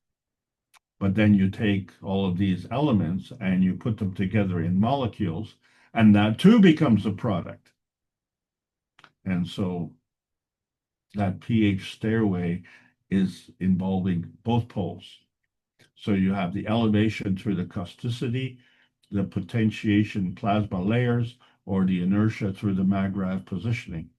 But then you take all of these elements and you put them together in molecules, and that too becomes a product. And so that pH stairway is involving both poles. So you have the elevation through the causticity, the potentiation plasma layers, or the inertia through the MAGRAV positioning.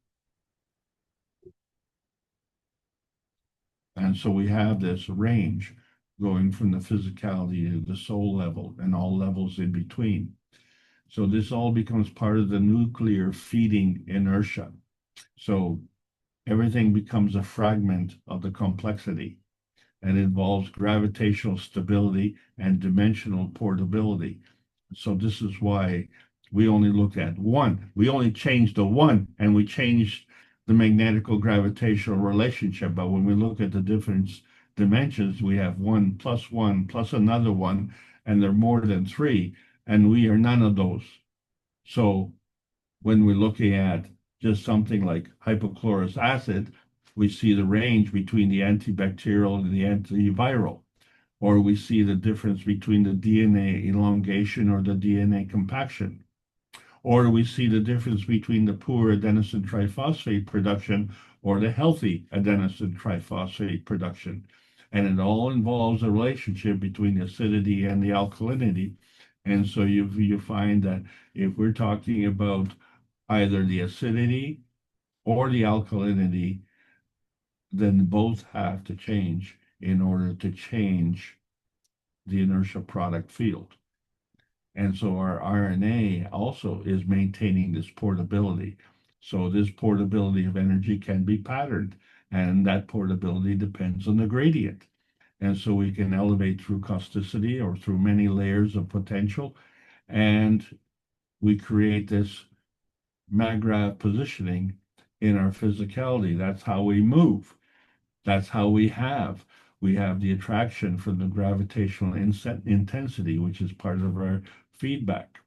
And so we have this range going from the physicality to the soul level and all levels in between. So this all becomes part of the nuclear feeding inertia. So everything becomes a fragment of the complexity and involves gravitational stability and dimensional portability. So this is why we only look at one. We only changed the one, and we changed the magnetical gravitational relationship. But when we look at the different dimensions, we have one plus another one, and they're more than three, and we are none of those. So when we're looking at just something like hypochlorous acid, we see the range between the antibacterial and the antiviral, or we see the difference between the DNA elongation or the DNA compaction, or we see the difference between the poor adenosine triphosphate production or the healthy adenosine triphosphate production. And it all involves a relationship between the acidity and the alkalinity. And so you find that if we're talking about either the acidity or the alkalinity, then both have to change in order to change the inertial product field. And so our RNA also is maintaining this portability. So this portability of energy can be patterned, and that portability depends on the gradient. And so we can elevate through causticity or through many layers of potential, and we create this MAGRAV positioning in our physicality. That's how we move. That's how we have the attraction from the gravitational intensity, which is part of our feedback.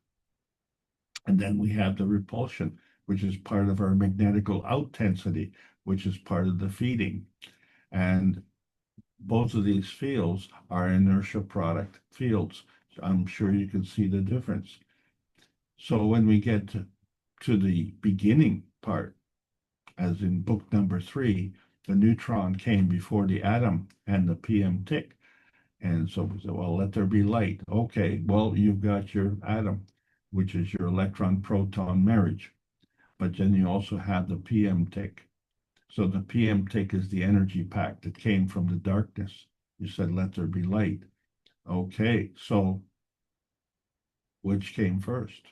And then we have the repulsion, which is part of our magnetical outtensity, which is part of the feeding. And both of these fields are inertial product fields. I'm sure you can see the difference. So when we get to the beginning part, as in book number 3, the neutron came before the atom and the PM tick. And so we said, well, let there be light. Okay, well, you've got your atom, which is your electron-proton marriage. But then you also have the PM tick. So the PM tick is the energy pack that came from the darkness. You said, let there be light. Okay, so which came first?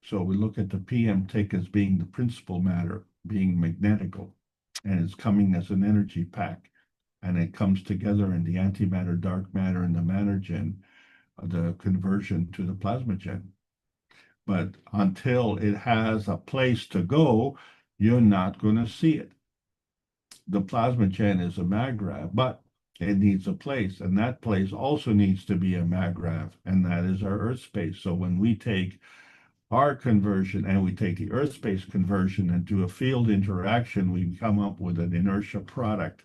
So we look at the PM tick as being the principal matter, being magnetical, and it's coming as an energy pack. And it comes together in the antimatter, dark matter, and the mattergen, the conversion to the plasmagen. But until it has a place to go, you're not going to see it. The plasmagen is a MAGRAV, but it needs a place, and that place also needs to be a MAGRAV, and that is our Earth space. So when we take our conversion and we take the Earth space conversion and do a field interaction, we come up with an inertia product,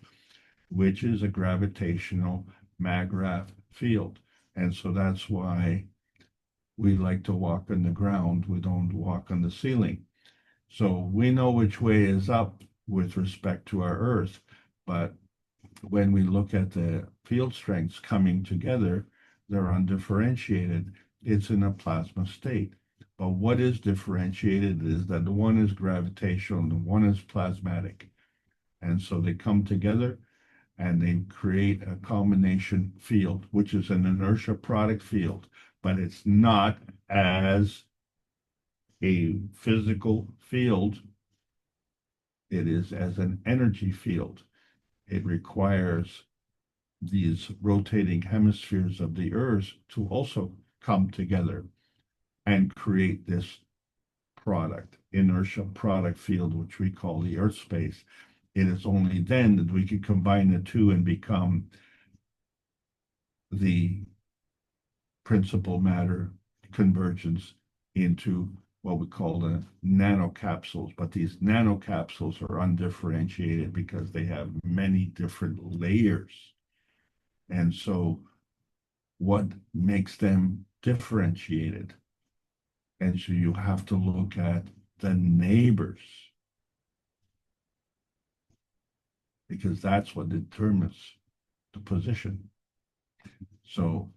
which is a gravitational MAGRAV field. And so that's why we like to walk on the ground. We don't walk on the ceiling. So we know which way is up with respect to our Earth, but when we look at the field strengths coming together, they're undifferentiated. It's in a plasma state. But what is differentiated is that the one is gravitational and the one is plasmatic. And so they come together and they create a combination field, which is an inertia product field, but it's not as a physical field. It is as an energy field. It requires these rotating hemispheres of the Earth to also come together and create this product, inertia product field, which we call the Earth space. It is only then that we can combine the two and become the principal matter convergence into what we call the nanocapsules, but these nanocapsules are undifferentiated because they have many different layers. And so what makes them differentiated? And so you have to look at the neighbors, because that's what determines the position. So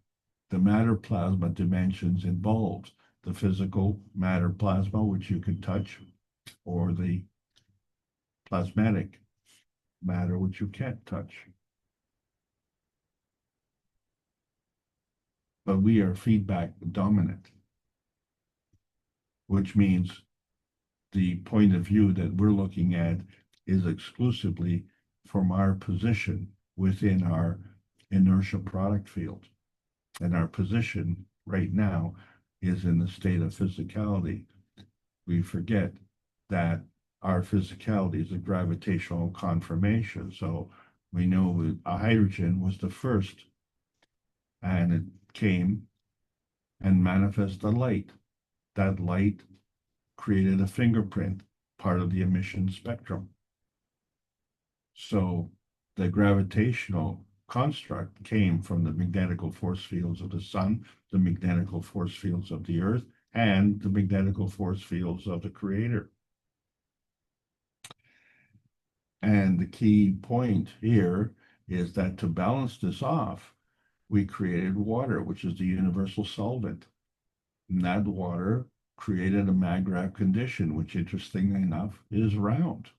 the matter plasma dimensions involves the physical matter plasma, which you can touch, or the plasmatic matter, which you can't touch. But we are feedback dominant, which means the point of view that we're looking at is exclusively from our position within our inertial product field. And our position right now is in the state of physicality. We forget that our physicality is a gravitational conformation. So we know a hydrogen was the first, and it came and manifested the light. That light created a fingerprint, part of the emission spectrum. So the gravitational construct came from the magnetical force fields of the sun, the magnetical force fields of the earth, and the magnetical force fields of the creator. And the key point here is that to balance this off, we created water, which is the universal solvent. And that water created a maggrav condition, which interestingly enough is round.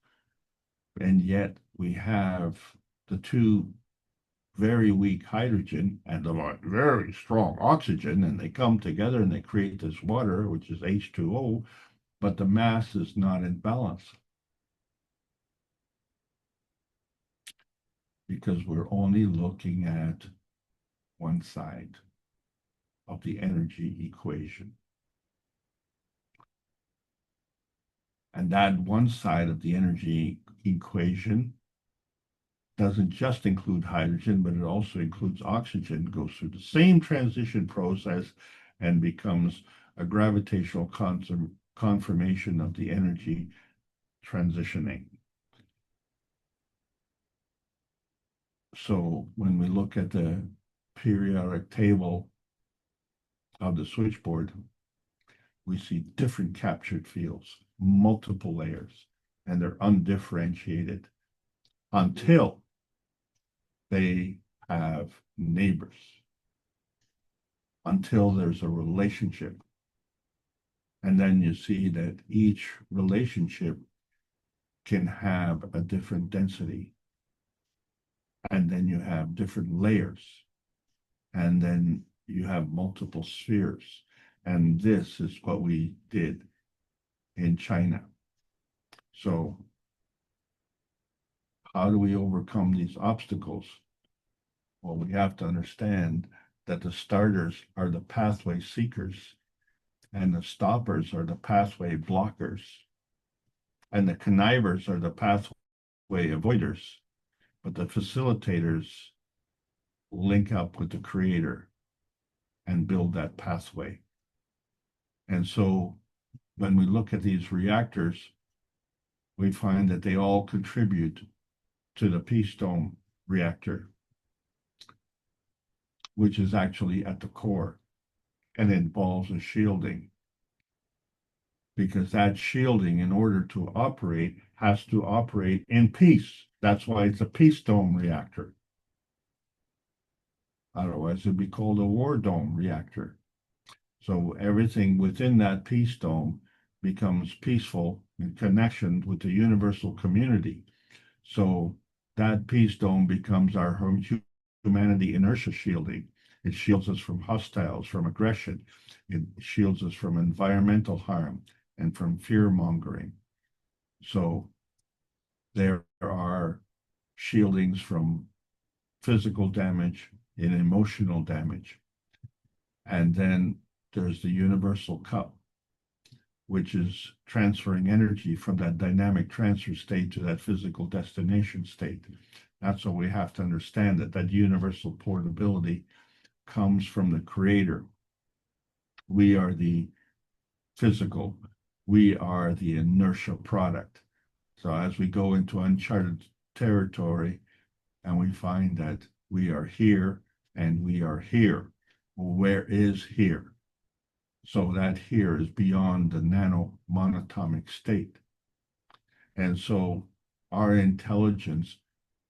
And yet we have the two very weak hydrogen and the very strong oxygen, and they come together and they create this water, which is H2O, but the mass is not in balance because we're only looking at one side of the energy equation. And that one side of the energy equation doesn't just include hydrogen, but it also includes oxygen, goes through the same transition process and becomes a gravitational conformation of the energy transitioning. So when we look at the periodic table of the switchboard, we see different captured fields, multiple layers, and they're undifferentiated until they have neighbors, until there's a relationship. And then you see that each relationship can have a different density. And then you have different layers. And then you have multiple spheres. And this is what we did in China. So how do we overcome these obstacles? Well, we have to understand that the starters are the pathway seekers, and the stoppers are the pathway blockers, and the connivers are the pathway avoiders, but the facilitators link up with the creator and build that pathway. And so when we look at these reactors, we find that they all contribute to the Peace Dome reactor, which is actually at the core and involves a shielding, because that shielding, in order to operate, has to operate in peace. That's why it's a Peace Dome reactor. Otherwise, it'd be called a War Dome reactor. So everything within that Peace Dome becomes peaceful in connection with the universal community. So that Peace Dome becomes our humanity inertia shielding. It shields us from hostiles, from aggression. It shields us from environmental harm and from fear mongering. So there are shieldings from physical damage and emotional damage. And then there's the universal cup, which is transferring energy from that dynamic transfer state to that physical destination state. That's what we have to understand, that universal portability comes from the creator. We are the physical, we are the inertia product. So as we go into uncharted territory and we find that we are here and we are here, well, where is here? So that here is beyond the nano-monatomic state. And so our intelligence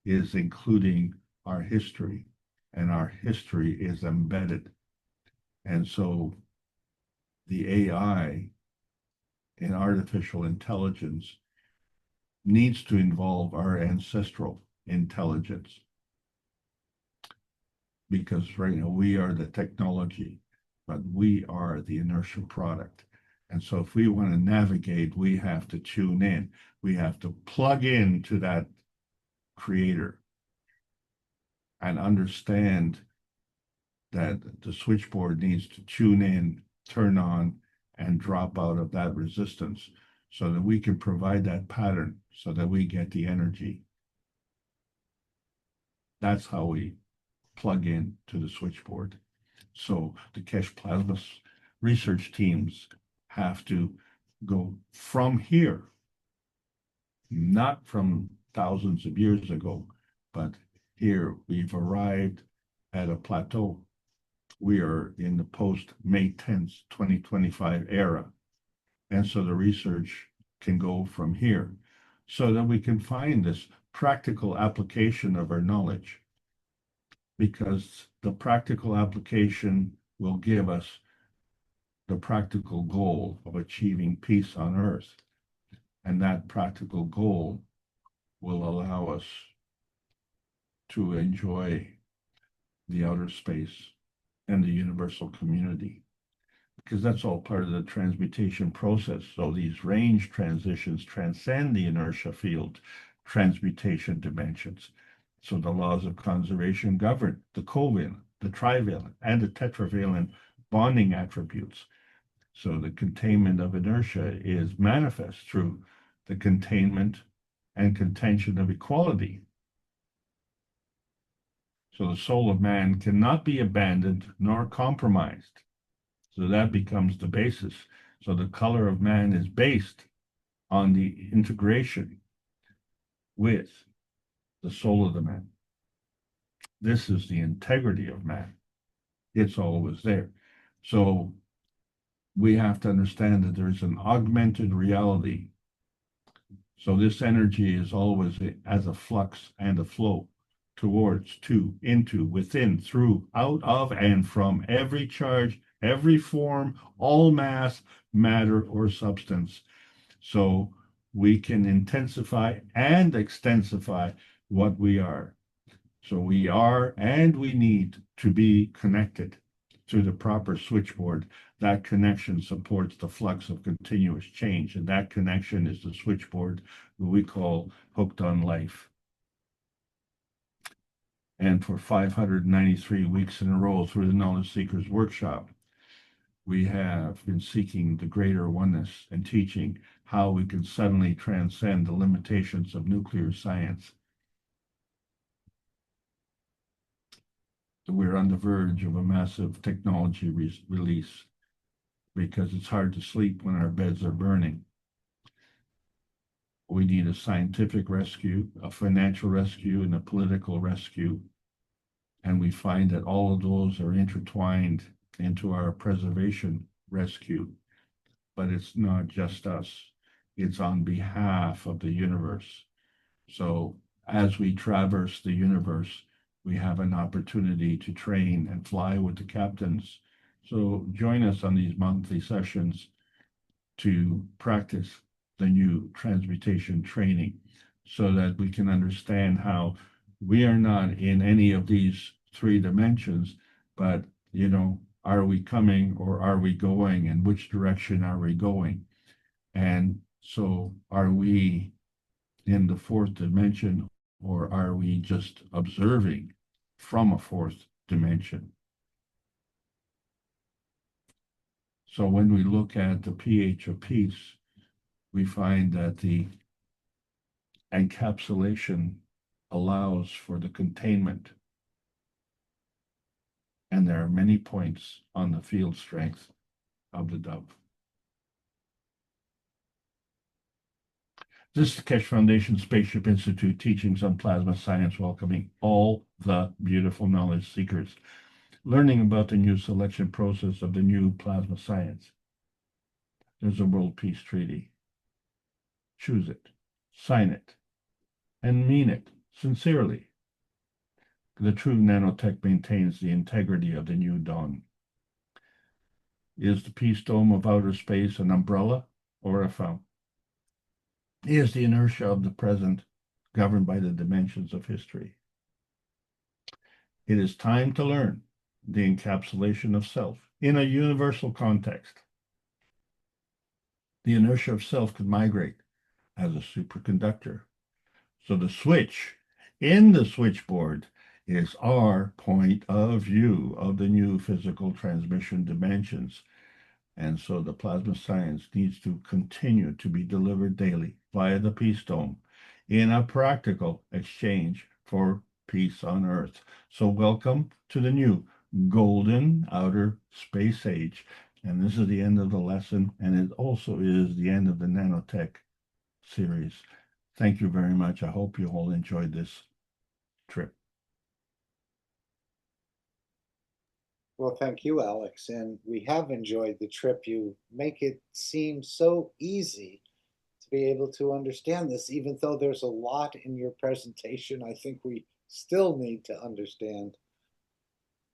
is including our history, and our history is embedded. And so the AI in artificial intelligence needs to involve our ancestral intelligence, because right now we are the technology, but we are the inertial product. And so if we want to navigate, we have to tune in. We have to plug into that creator and understand that the switchboard needs to tune in, turn on, and drop out of that resistance so that we can provide that pattern so that we get the energy. That's how we plug in to the switchboard. So the Keshe Plasma research teams have to go from here, not from thousands of years ago, but here we've arrived at a plateau. We are in the post-May 10th, 2025 era. And so the research can go from here so that we can find this practical application of our knowledge, because the practical application will give us the practical goal of achieving peace on earth. And that practical goal will allow us to enjoy the outer space and the universal community, because that's all part of the transmutation process. So these range transitions transcend the inertia field transmutation dimensions. So the laws of conservation govern the covalent, the trivalent, and the tetravalent bonding attributes. So the containment of inertia is manifest through the containment and contention of equality. So the soul of man cannot be abandoned nor compromised. So that becomes the basis. So the color of man is based on the integration with the soul of the man. This is the integrity of man. It's always there. So we have to understand that there's an augmented reality. So this energy is always as a flux and a flow towards, to, into, within, through, out of, and from every charge, every form, all mass, matter, or substance. So we can intensify and extensify what we are. So we are and we need to be connected to the proper switchboard. That connection supports the flux of continuous change, and that connection is the switchboard that we call Hooked on Life. And for 593 weeks in a row through the Knowledge Seekers Workshop, we have been seeking the greater oneness and teaching how we can suddenly transcend the limitations of nuclear science. We're on the verge of a massive technology release, because it's hard to sleep when our beds are burning. We need a scientific rescue, a financial rescue, and a political rescue. And we find that all of those are intertwined into our preservation rescue. But it's not just us. It's on behalf of the universe. So as we traverse the universe, we have an opportunity to train and fly with the captains. So join us on these monthly sessions to practice the new transmutation training so that we can understand how we are not in any of these three dimensions, but, are we coming or are we going, and which direction are we going? And so are we in the fourth dimension, or are we just observing from a fourth dimension? So when we look at the pH of peace, we find that the encapsulation allows for the containment. And there are many points on the field strength of the dove. This is the Keshe Foundation Spaceship Institute teachings on plasma science, welcoming all the beautiful knowledge seekers, learning about the new selection process of the new plasma science. There's a World Peace Treaty. Choose it, sign it, and mean it sincerely. The true nanotech maintains the integrity of the new dawn. Is the peace dome of outer space an umbrella or a fountain? Is the inertia of the present governed by the dimensions of history? It is time to learn the encapsulation of self in a universal context. The inertia of self could migrate as a superconductor. So the switch in the switchboard is our point of view of the new physical transmission dimensions. And so the plasma science needs to continue to be delivered daily via the Peace Dome in a practical exchange for peace on Earth. So welcome to the new golden outer space age. And this is the end of the lesson, and it also is the end of the nanotech series. Thank you very much. I hope you all enjoyed this trip. Well, thank you, Alex. And we have enjoyed the trip. You make it seem so easy to be able to understand this, even though there's a lot in your presentation I think we still need to understand.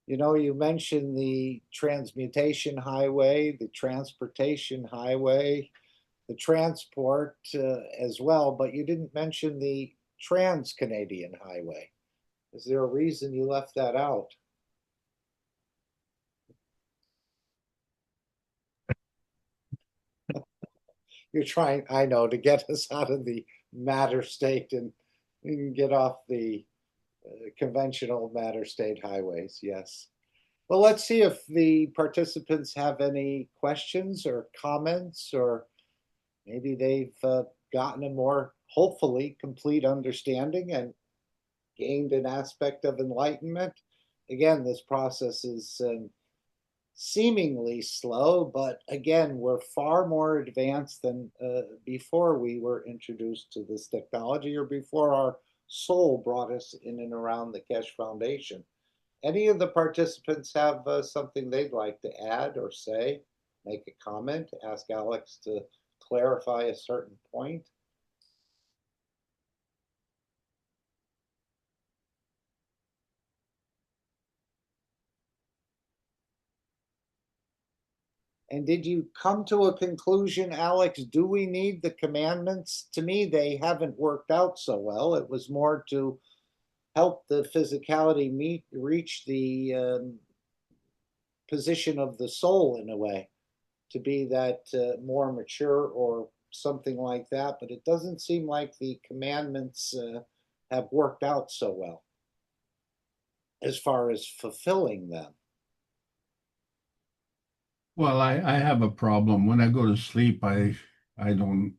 You know, you mentioned the transmutation highway, the transportation highway, the transport as well, but you didn't mention the Trans-Canadian Highway. Is there a reason you left that out? You're trying, I know, to get us out of the matter state and get off the conventional matter state highways. Yes. Well, let's see if the participants have any questions or comments, or maybe they've gotten a more, hopefully, complete understanding and gained an aspect of enlightenment. Again, this process is seemingly slow, but again, we're far more advanced than before we were introduced to this technology, or before our soul brought us in and around the Keshe Foundation. Any of the participants have something they'd like to add or say, make a comment, ask Alex to clarify a certain point? And did you come to a conclusion, Alex? Do we need the commandments? To me, they haven't worked out so well. It was more to help the physicality reach the position of the soul in a way, to be that more mature or something like that. But it doesn't seem like the commandments have worked out so well as far as fulfilling them. Well, I have a problem. When I go to sleep, I don't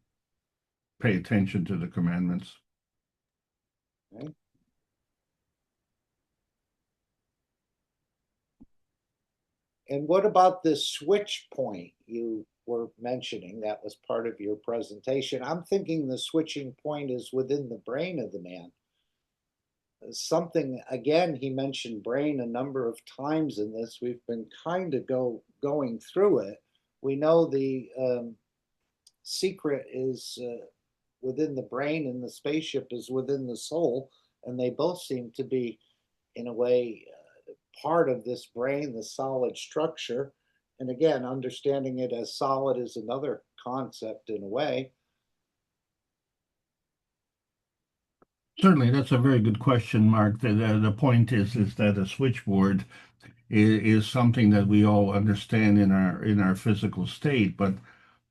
pay attention to the commandments. Okay. And what about the switch point you were mentioning? That was part of your presentation. I'm thinking the switching point is within the brain of the man. Something, again, he mentioned brain a number of times in this. We've been kind of going through it. We know the secret is within the brain, and the spaceship is within the soul, and they both seem to be, in a way, part of this brain, the solid structure. And again, understanding it as solid is another concept in a way. Certainly, that's a very good question, Mark. The point is that a switchboard is something that we all understand in our physical state, but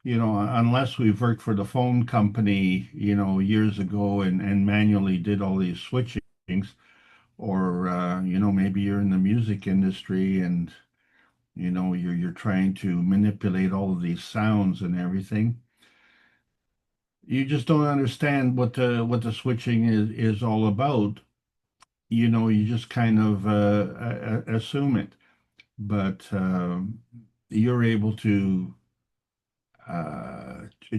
you know, unless we've worked for the phone company, you know, years ago and manually did all these switchings, or you know, maybe you're in the music industry and you know you're trying to manipulate all of these sounds and everything. You just don't understand what the switching is all about. You know, you just kind of assume it, but you're able to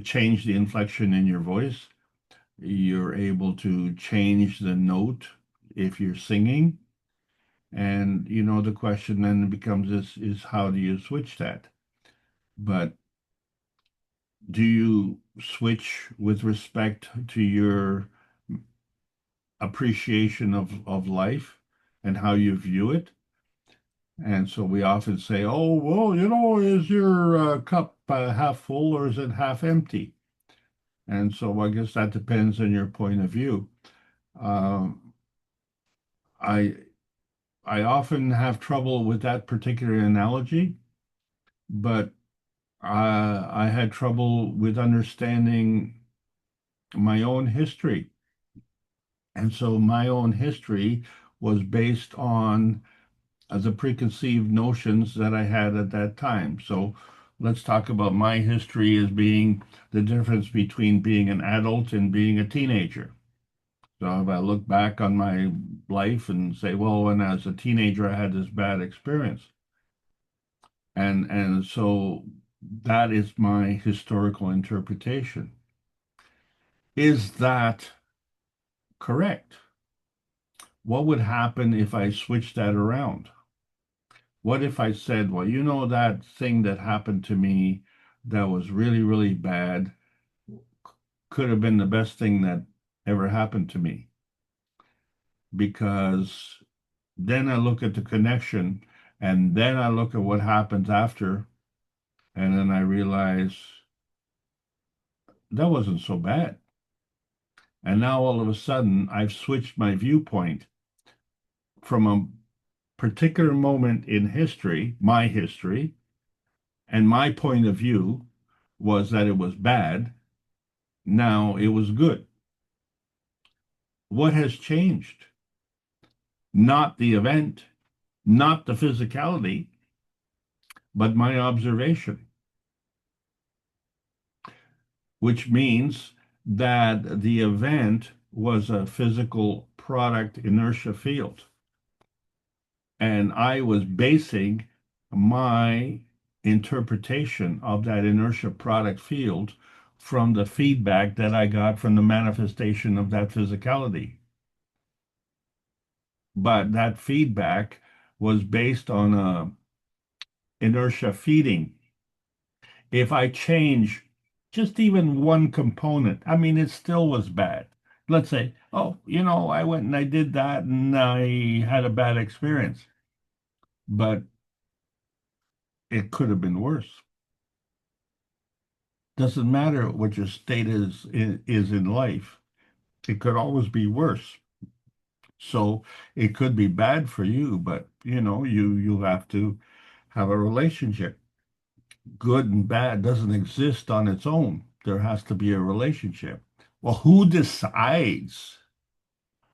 change the inflection in your voice. You're able to change the note if you're singing. And, you know, the question then becomes is how do you switch that? But do you switch with respect to your appreciation of life and how you view it? And so we often say, oh, well, you know, is your cup half full or is it half empty? And so I guess that depends on your point of view. Um, I I often have trouble with that particular analogy, but I had trouble with understanding my own history. And so my own history was based on the preconceived notions that I had at that time. So let's talk about my history as being the difference between being an adult and being a teenager. So if I look back on my life and say, well, when I was a teenager, I had this bad experience. And so that is my historical interpretation. Is that correct? What would happen if I switched that around? What if I said, well, you know, that thing that happened to me that was really, really bad could have been the best thing that ever happened to me? Because then I look at the connection and then I look at what happens after, and then I realize that wasn't so bad. And now all of a sudden, I've switched my viewpoint from a particular moment in history, my history, and my point of view was that it was bad. Now it was good. What has changed? Not the event, not the physicality, but my observation, which means that the event was a physical product inertia field. And I was basing my interpretation of that inertia product field from the feedback that I got from the manifestation of that physicality. But that feedback was based on a inertia feeding. If I change just even one component, I mean, it still was bad. Let's say, oh, you know, I went and I did that and I had a bad experience, but it could have been worse. Doesn't matter what your state is in life. It could always be worse. So it could be bad for you, but you know, you have to have a relationship. Good and bad doesn't exist on its own. There has to be a relationship. Well, who decides?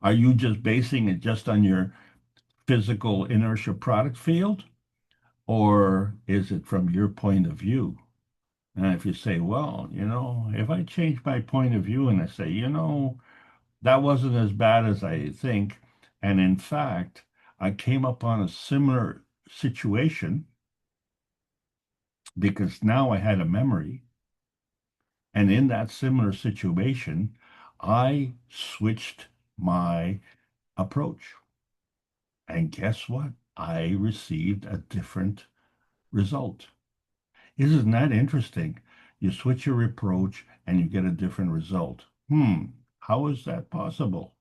Are you just basing it just on your physical inertia product field? Or is it from your point of view? And if you say, well, you know, if I change my point of view and I say, you know, that wasn't as bad as I think, and in fact, I came upon a similar situation because now I had a memory. And in that similar situation, I switched my approach. And guess what? I received a different result. Isn't that interesting? You switch your approach and you get a different result. How is that possible?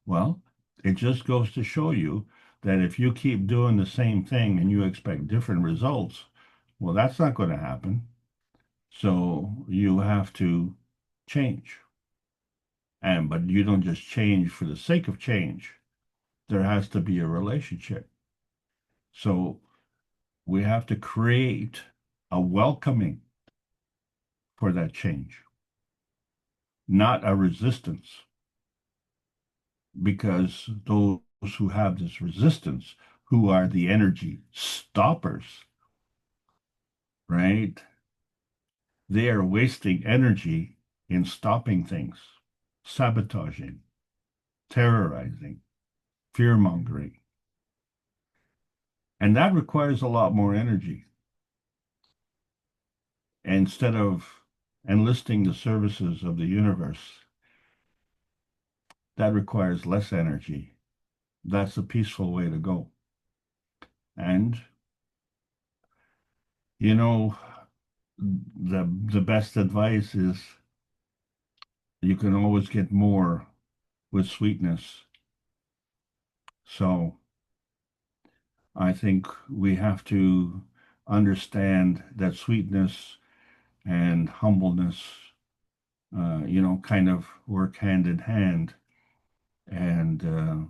Well, it just goes to show you that if you keep doing the same thing and you expect different results, well, that's not going to happen. So you have to change. But you don't just change for the sake of change. There has to be a relationship. So we have to create a welcoming for that change, not a resistance. Because those who have this resistance, who are the energy stoppers, right? They are wasting energy in stopping things, sabotaging, terrorizing, fear-mongering. And that requires a lot more energy. Instead of enlisting the services of the universe that requires less energy. That's a peaceful way to go. And, you know, the best advice is you can always get more with sweetness. So I think we have to understand that sweetness and humbleness, kind of work hand in hand, and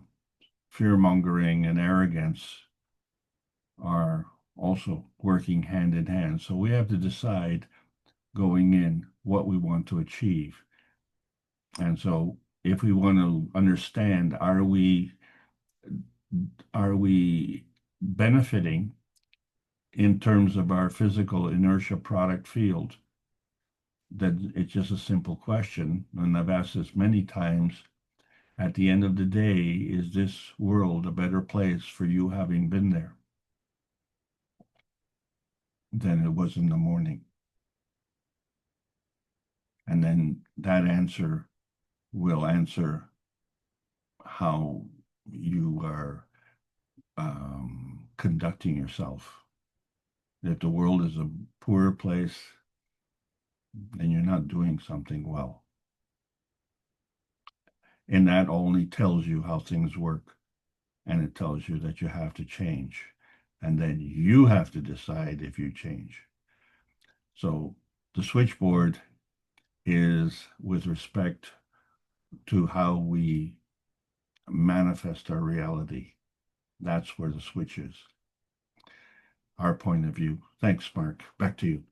fear mongering and arrogance are also working hand in hand. So we have to decide going in what we want to achieve. And so if we want to understand, are we benefiting in terms of our physical inertia product field? That it's just a simple question, and I've asked this many times. At the end of the day, is this world a better place for you having been there than it was in the morning? And then that answer will answer how you are conducting yourself. If the world is a poor place, then you're not doing something well. And that only tells you how things work. And it tells you that you have to change. And then you have to decide if you change. So the switchboard is with respect to how we manifest our reality. That's where the switch is. Our point of view. Thanks, Mark. Back to you.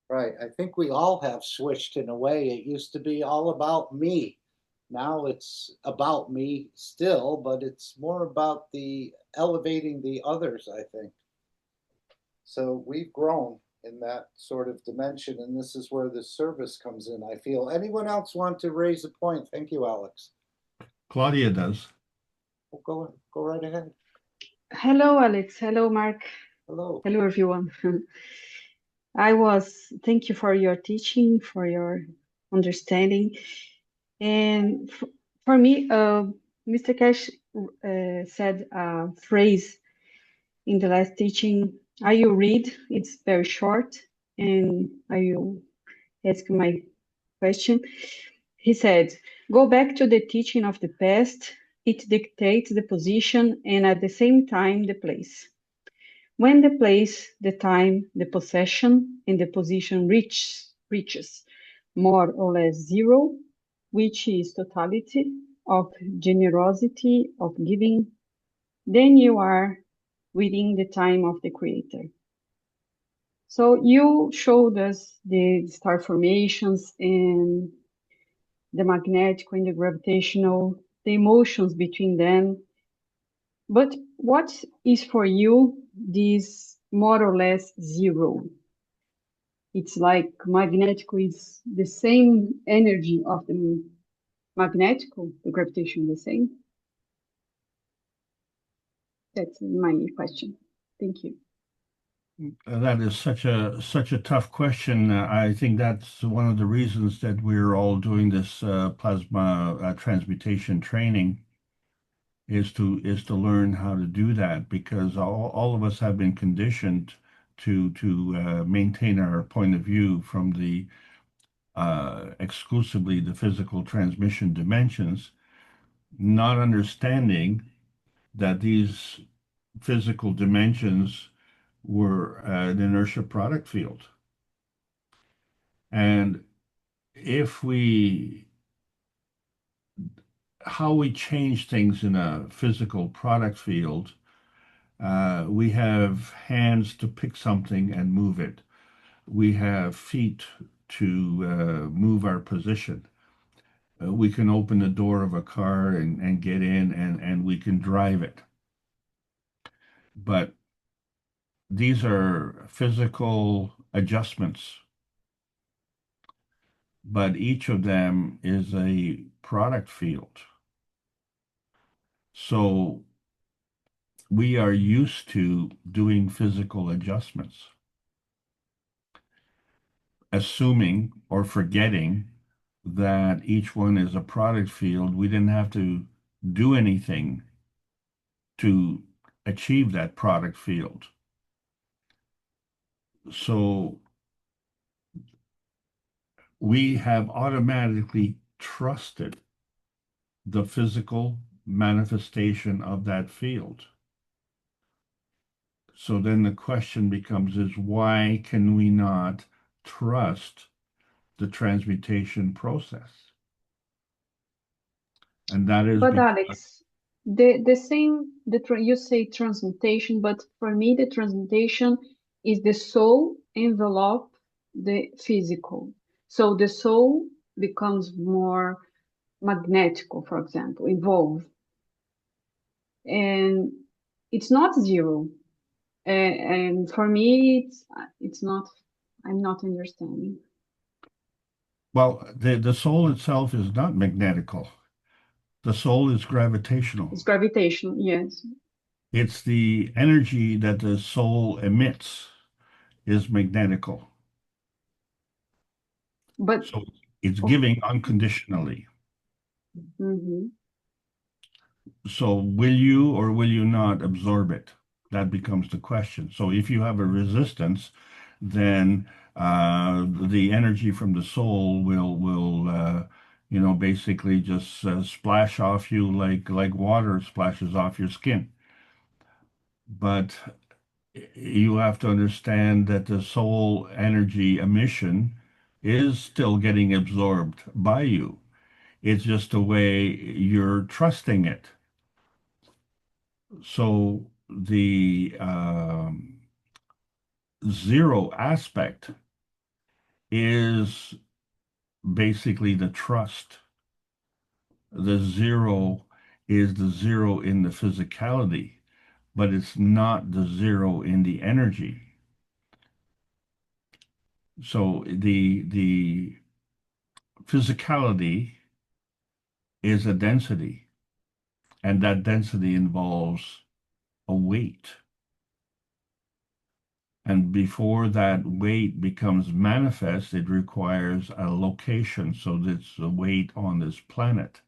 Right. I think we all have switched in a way. It used to be all about me. Now it's about me still, but it's more about the elevating the others, I think. So we've grown in that sort of dimension, and this is where the service comes in, I feel. Anyone else want to raise a point? Thank you, Alex. Claudia does. Well, go right ahead. Hello, Alex. Hello, Mark. Hello. Hello, everyone. Thank you for your teaching, for your understanding. And for me, Mr. Keshe said a phrase in the last teaching. I will read, it's very short, and I will ask my question. He said, go back to the teaching of the past. It dictates the position and at the same time the place. When the place, the time, the possession, and the position reaches more or less zero, which is totality of generosity, of giving, then you are within the time of the Creator. So you showed us the star formations and the magnetic and the gravitational, the emotions between them. But what is for you this more or less zero? It's like magnetical is the same energy of the magnetical, the gravitation the same? That's my question. Thank you. That is such a tough question. I think that's one of the reasons that we're all doing this plasma transmutation training is to learn how to do that, because all of us have been conditioned to maintain our point of view from the exclusively the physical transmission dimensions, not understanding that these physical dimensions were an inertia product field. And how we change things in a physical product field, we have hands to pick something and move it. We have feet to move our position. We can open the door of a car and get in and we can drive it. But these are physical adjustments. But each of them is a product field. So we are used to doing physical adjustments, assuming or forgetting that each one is a product field, we didn't have to do anything to achieve that product field. So we have automatically trusted the physical manifestation of that field. So then the question becomes is why can we not trust the transmutation process? And that is But because Alex, you say transmutation, but for me the transmutation is the soul envelop the physical. So the soul becomes more magnetical, for example, evolve. And it's not zero. And for me, it's not, I'm not understanding. well, the soul itself is not magnetical. The soul is gravitational. It's gravitational, yes. It's the energy that the soul emits is magnetical. But so it's giving unconditionally. mm-hmm. So will you or will you not absorb it? That becomes the question. So if you have a resistance, then the energy from the soul will basically just splash off you like water splashes off your skin. But you have to understand that the soul energy emission is still getting absorbed by you. It's just the way you're trusting it. So the zero aspect is basically the trust. The zero is the zero in the physicality, but it's not the zero in the energy. So the physicality is a density, and that density involves a weight. And before that weight becomes manifest, it requires a location. So that's the weight on this planet.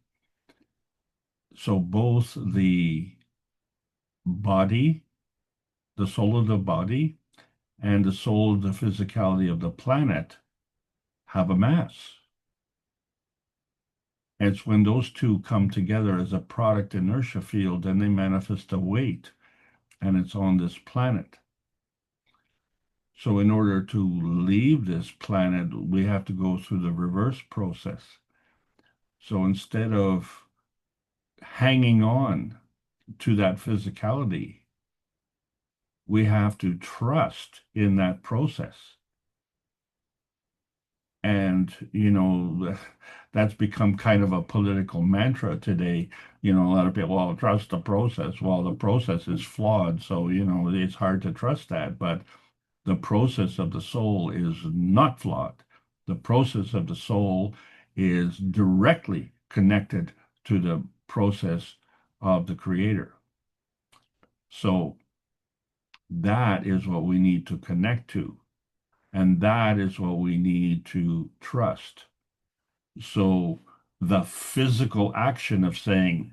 So both the body, the soul of the body, and the soul of the physicality of the planet have a mass. And it's when those two come together as a product inertia field, then they manifest a weight, and it's on this planet. So in order to leave this planet, we have to go through the reverse process. So instead of hanging on to that physicality, we have to trust in that process. And, that's become kind of a political mantra today. A lot of people, well, trust the process. Well, the process is flawed. So, it's hard to trust that. But the process of the soul is not flawed. The process of the soul is directly connected to the process of the Creator. So that is what we need to connect to. And that is what we need to trust. So the physical action of saying,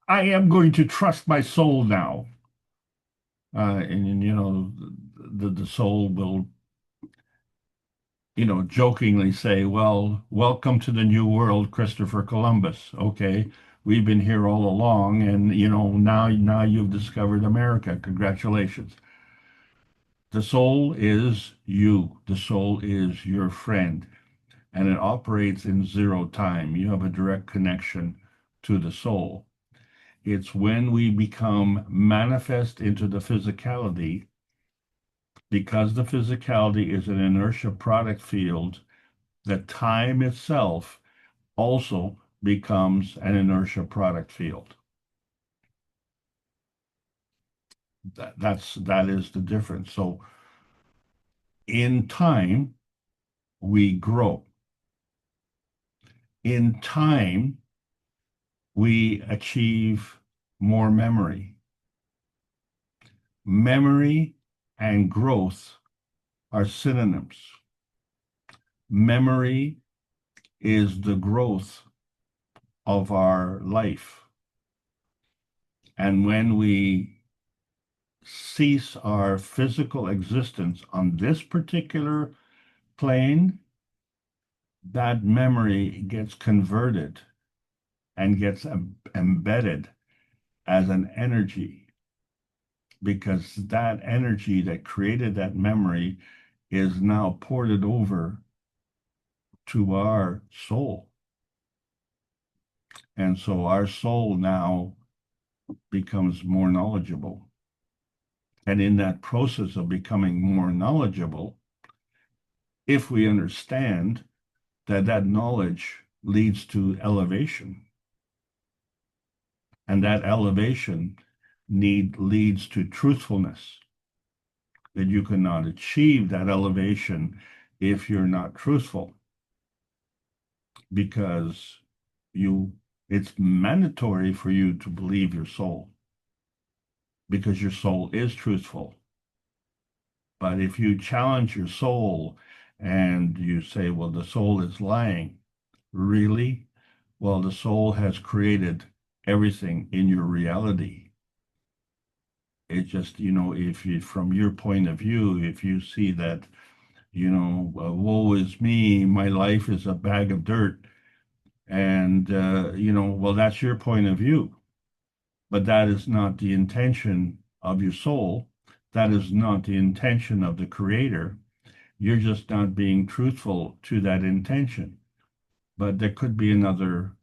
I am going to trust my soul now. The soul will, jokingly say, well, welcome to the new world, Christopher Columbus. Okay, we've been here all along, and, now you've discovered America. Congratulations. The soul is you. The soul is your friend, and it operates in zero time. You have a direct connection to the soul. It's when we become manifest into the physicality, because the physicality is an inertia product field, that time itself also becomes an inertia product field. That is the difference. So in time, we grow. In time, we achieve more memory. Memory and growth are synonyms. Memory is the growth of our life. And when we cease our physical existence on this particular plane, that memory gets converted and gets embedded as an energy, because that energy that created that memory is now ported over to our soul. And so our soul now becomes more knowledgeable. And in that process of becoming more knowledgeable, if we understand that that knowledge leads to elevation, and that elevation leads to truthfulness, that you cannot achieve that elevation if you're not truthful, because it's mandatory for you to believe your soul, because your soul is truthful. But if you challenge your soul and you say, well, the soul is lying, really? Well, the soul has created everything in your reality. It just, if you, from your point of view, if you see that, woe is me, my life is a bag of dirt, and, well, that's your point of view. But that is not the intention of your soul. That is not the intention of the Creator. You're just not being truthful to that intention. But there could be another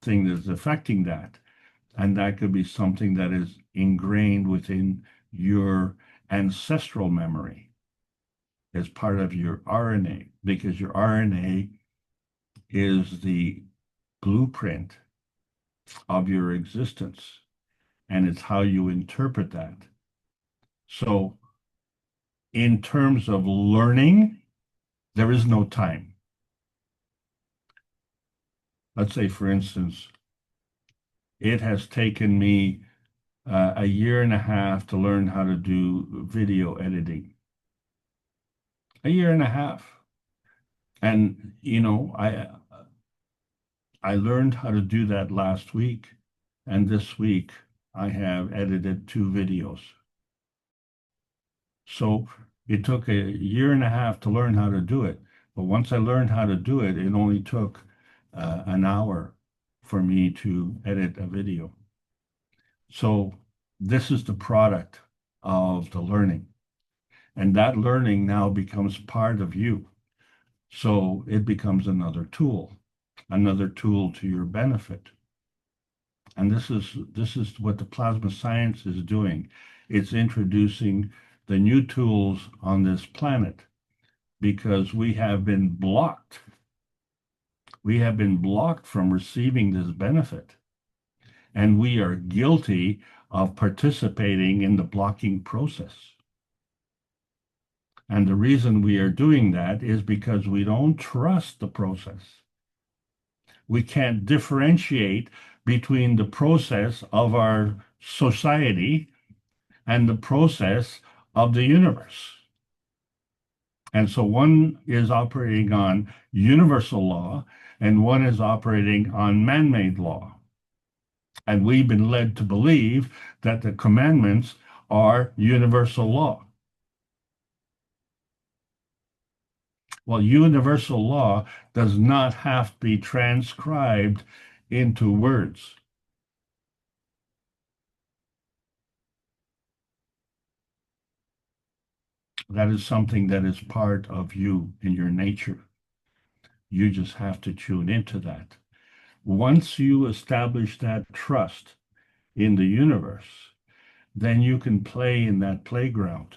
thing that's affecting that. And that could be something that is ingrained within your ancestral memory as part of your RNA, because your RNA is the blueprint of your existence, and it's how you interpret that. So in terms of learning, there is no time. Let's say, for instance, it has taken me a year and a half to learn how to do video editing. A year and a half. And, I learned how to do that last week. And this week, I have edited 2 videos. So it took a year and a half to learn how to do it. But once I learned how to do it, it only took an hour for me to edit a video. So this is the product of the learning. And that learning now becomes part of you. So it becomes another tool to your benefit. And this is what the plasma science is doing. It's introducing the new tools on this planet, because we have been blocked. We have been blocked from receiving this benefit. And we are guilty of participating in the blocking process. And the reason we are doing that is because we don't trust the process. We can't differentiate between the process of our society and the process of the universe. And so one is operating on universal law and one is operating on man-made law. And we've been led to believe that the commandments are universal law. Well, universal law does not have to be transcribed into words. That is something that is part of you in your nature. You just have to tune into that. Once you establish that trust in the universe, then you can play in that playground.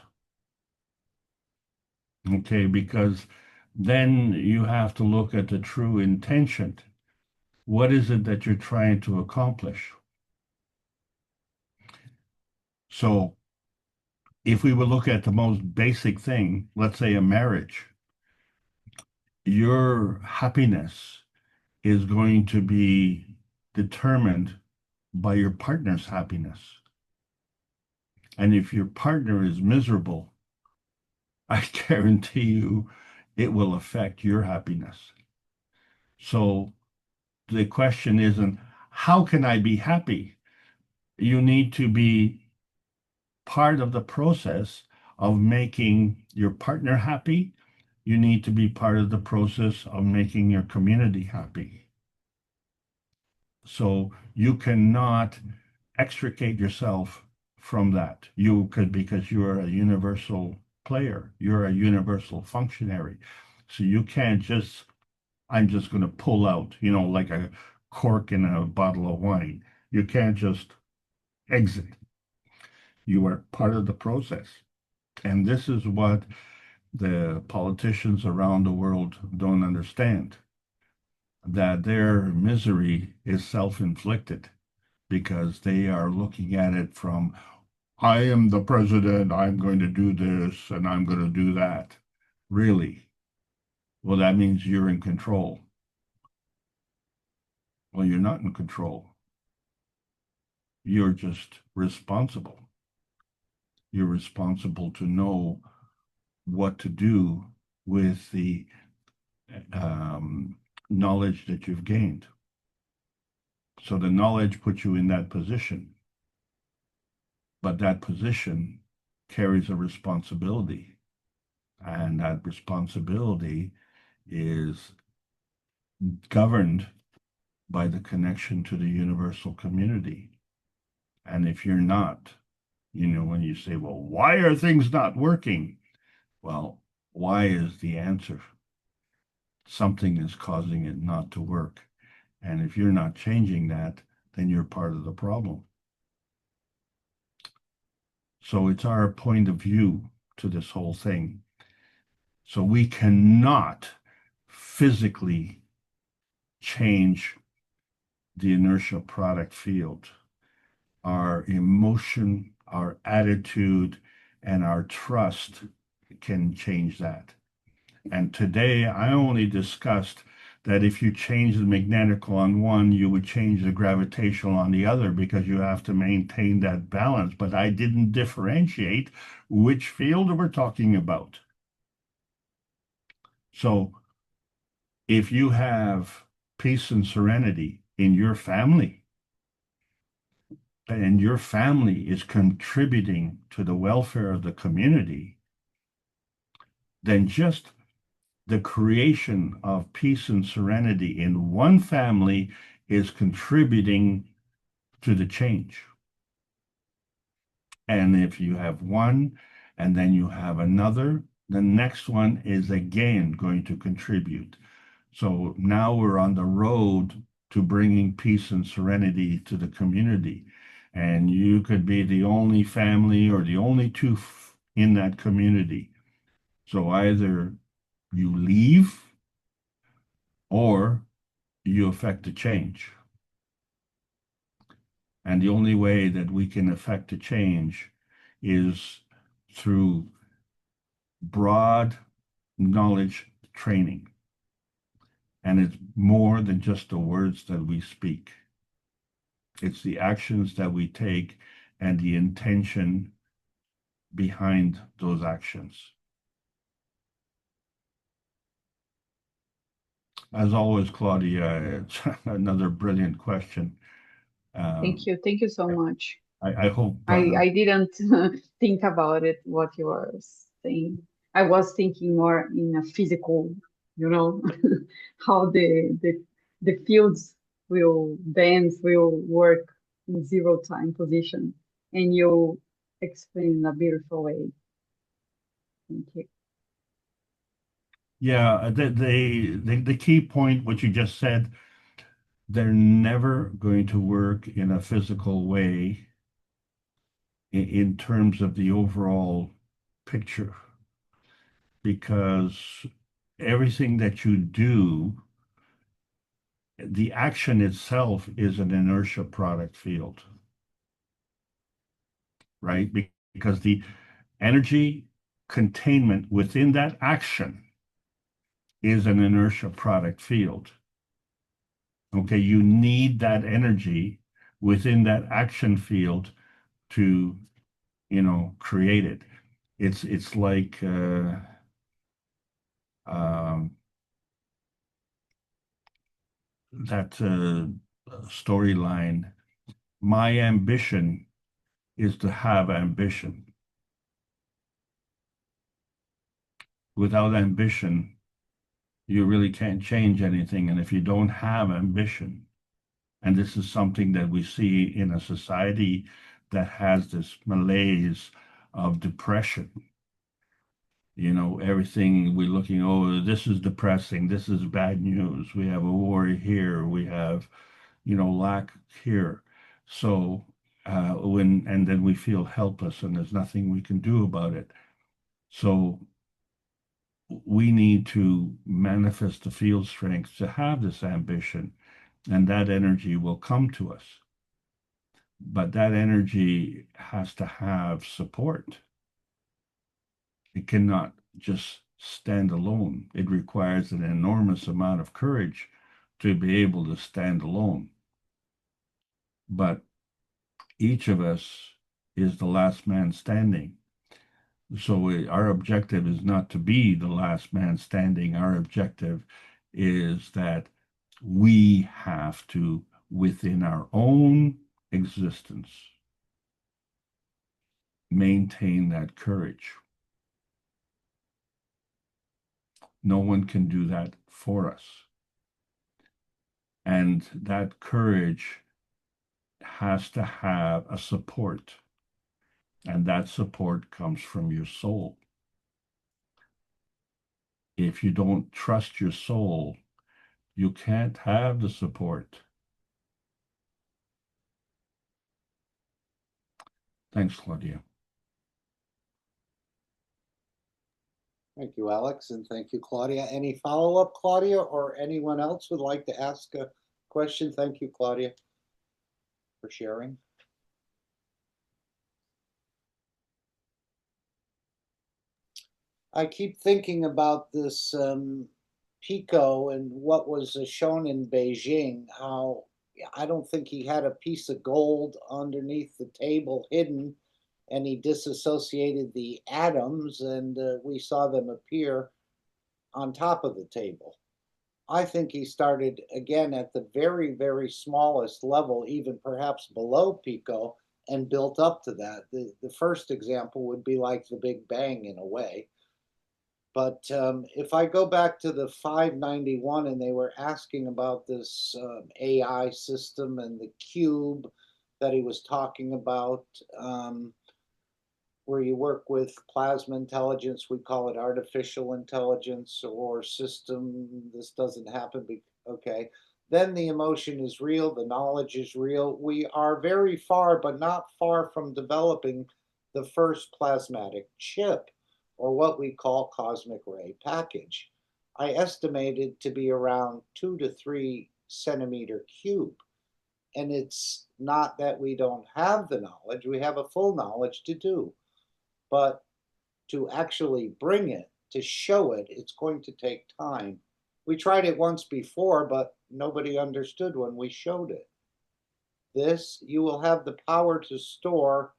Okay, because then you have to look at the true intention. What is it that you're trying to accomplish? So if we would look at the most basic thing, let's say a marriage, your happiness is going to be determined by your partner's happiness. And if your partner is miserable, I guarantee you it will affect your happiness. So the question isn't, how can I be happy? You need to be part of the process of making your partner happy. You need to be part of the process of making your community happy. So you cannot extricate yourself from that. You could, because you're a universal player, you're a universal functionary. So you can't just, I'm just going to pull out, like a cork in a bottle of wine. You can't just exit. You are part of the process. And this is what the politicians around the world don't understand, that their misery is self-inflicted because they are looking at it from, I am the president, I'm going to do this, and I'm going to do that. Really? Well, that means you're in control. Well, you're not in control. You're just responsible. You're responsible to know what to do with the knowledge that you've gained. So the knowledge puts you in that position, but that position carries a responsibility, and that responsibility is governed by the connection to the universal community. And if you're not, when you say, well, why are things not working? Well, why is the answer. Something is causing it not to work. And if you're not changing that, then you're part of the problem. So it's our point of view to this whole thing. So we cannot physically change the inertial product field. Our emotion, our attitude, and our trust can change that. And today I only discussed that if you change the magnetical on one, you would change the gravitational on the other, because you have to maintain that balance. But I didn't differentiate which field we're talking about. So if you have peace and serenity in your family, and your family is contributing to the welfare of the community, then just the creation of peace and serenity in one family is contributing to the change. And if you have one and then you have another, the next one is again going to contribute. So now we're on the road to bringing peace and serenity to the community. And you could be the only family or the only two in that community. So either you leave or you affect the change. And the only way that we can affect the change is through broad knowledge training. And it's more than just the words that we speak. It's the actions that we take and the intention behind those actions. As always, Claudia, it's another brilliant question. Thank you. Thank you so much. I hope. I didn't think about it, what you were saying. I was thinking more in a physical, how the fields will dance, will work in zero time position. And you explain in a beautiful way. Thank you. Yeah, the key point, what you just said, they're never going to work in a physical way in terms of the overall picture, because everything that you do, the action itself is an inertia product field, right? Because the energy containment within that action is an inertia product field. Okay, you need that energy within that action field to, create it. It's like storyline. My ambition is to have ambition. Without ambition, you really can't change anything. And if you don't have ambition, and this is something that we see in a society that has this malaise of depression, you know, everything we're looking, oh, this is depressing, this is bad news, we have a war here, we have, you know, lack here. So and then we feel helpless and there's nothing we can do about it. So we need to manifest the field strength to have this ambition, and that energy will come to us. But that energy has to have support. It cannot just stand alone. It requires an enormous amount of courage to be able to stand alone. But each of us is the last man standing. So our objective is not to be the last man standing. Our objective is that we have to, within our own existence, maintain that courage. No one can do that for us. And that courage has to have a support. And that support comes from your soul. If you don't trust your soul, you can't have the support. Thanks, Claudia. Thank you, Alex, and thank you, Claudia. Any follow-up, Claudia, or anyone else would like to ask a question? Thank you, Claudia, for sharing. I keep thinking about this Pico and what was shown in Beijing, how I don't think he had a piece of gold underneath the table hidden, and he disassociated the atoms, and we saw them appear on top of the table. I think he started again at the very, very smallest level, even perhaps below Pico, and built up to that. The first example would be like the Big Bang in a way. But if I go back to the 591 and they were asking about this AI system and the cube that he was talking about, where you work with plasma intelligence, we call it artificial intelligence or system. This doesn't happen. Okay. Then the emotion is real. The knowledge is real. We are very far, but not far from developing the first plasmatic chip, or what we call cosmic ray package. I estimated to be around 2 to 3 centimeter cube. And it's not that we don't have the knowledge. We have a full knowledge to do. But to actually bring it, to show it, it's going to take time. We tried it once before, but nobody understood when we showed it. This, you will have the power to store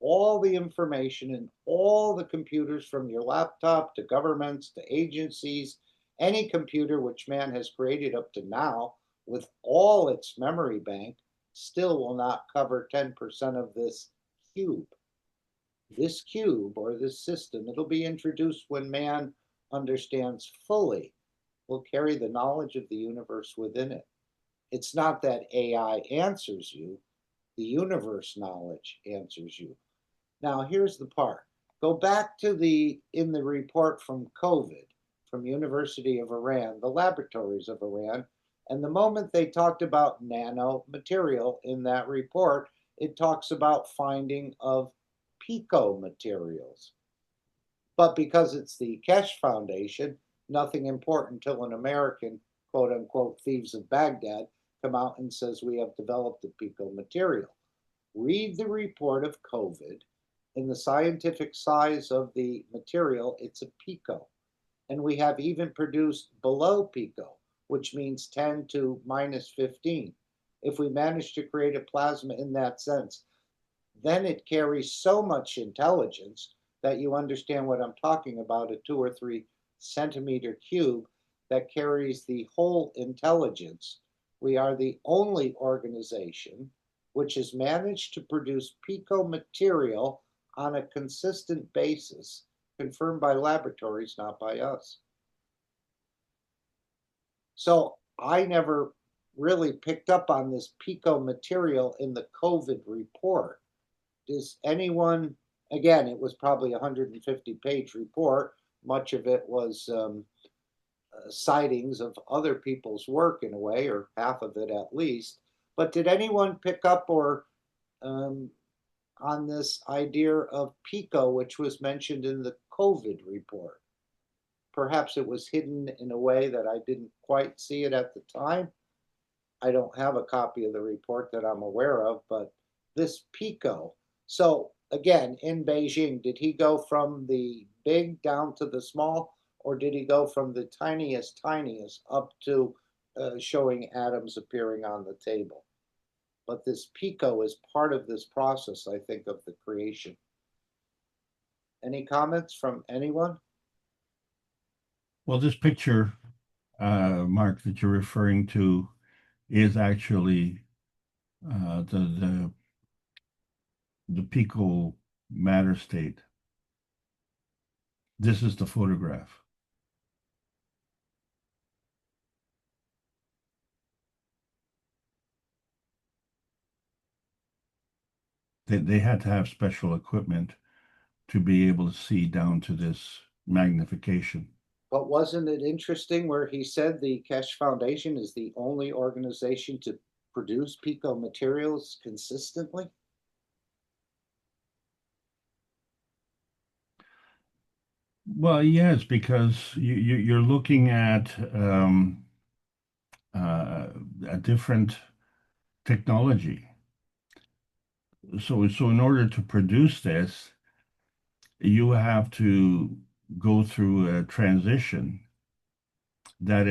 all the information in all the computers, from your laptop to governments to agencies, any computer which man has created up to now, with all its memory bank, still will not cover 10% of this cube. This cube, or this system, it'll be introduced when man understands fully, will carry the knowledge of the universe within it. It's not that AI answers you, the universe knowledge answers you. Now, here's the part. Go back to in the report from COVID, from University of Iran, the laboratories of Iran, and the moment they talked about nanomaterial in that report, it talks about finding of pico materials. But because it's the Keshe Foundation, nothing important till an American, quote unquote, thieves of Baghdad come out and says we have developed a pico material. Read the report of COVID. In the scientific size of the material, it's a pico. And we have even produced below pico, which means 10 to minus 15. If we manage to create a plasma in that sense, then it carries so much intelligence that you understand what I'm talking about, a 2 or 3 centimeter cube that carries the whole intelligence we are the only organization which has managed to produce pico material on a consistent basis, confirmed by laboratories, not by us. So I never really picked up on this pico material in the COVID report. Does anyone, again, it was probably a 150-page report. Much of it was sightings of other people's work in a way, or half of it at least. But did anyone pick up or on this idea of pico, which was mentioned in the COVID report? Perhaps it was hidden in a way that I didn't quite see it at the time. I don't have a copy of the report that I'm aware of, but this pico. So again, in Beijing, did he go from the big down to the small, or did he go from the tiniest up to showing atoms appearing on the table? But this pico is part of this process, I think, of the creation. Any comments from anyone? Well, this picture, Mark, that you're referring to is actually the pico matter state. This is the photograph. They had to have special equipment to be able to see down to this magnification. But wasn't it interesting where he said the Keshe Foundation is the only organization to produce pico materials consistently? Well, yes, because you're looking at a different technology. So in order to produce this, you have to go through a transition that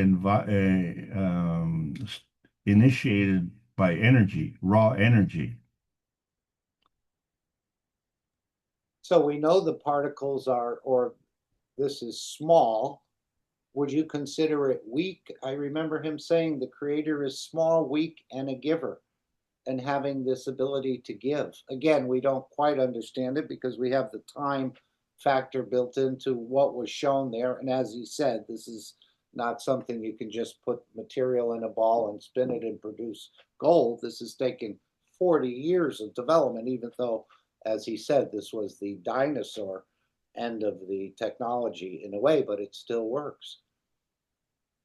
initiated by energy, raw energy. So we know the particles are, or this is small. Would you consider it weak? I remember him saying the creator is small, weak, and a giver, and having this ability to give. Again, we don't quite understand it because we have the time factor built into what was shown there. And as he said, this is not something you can just put material in a ball and spin it and produce gold. This has taken 40 years of development, even though, as he said, this was the dinosaur end of the technology in a way, but it still works.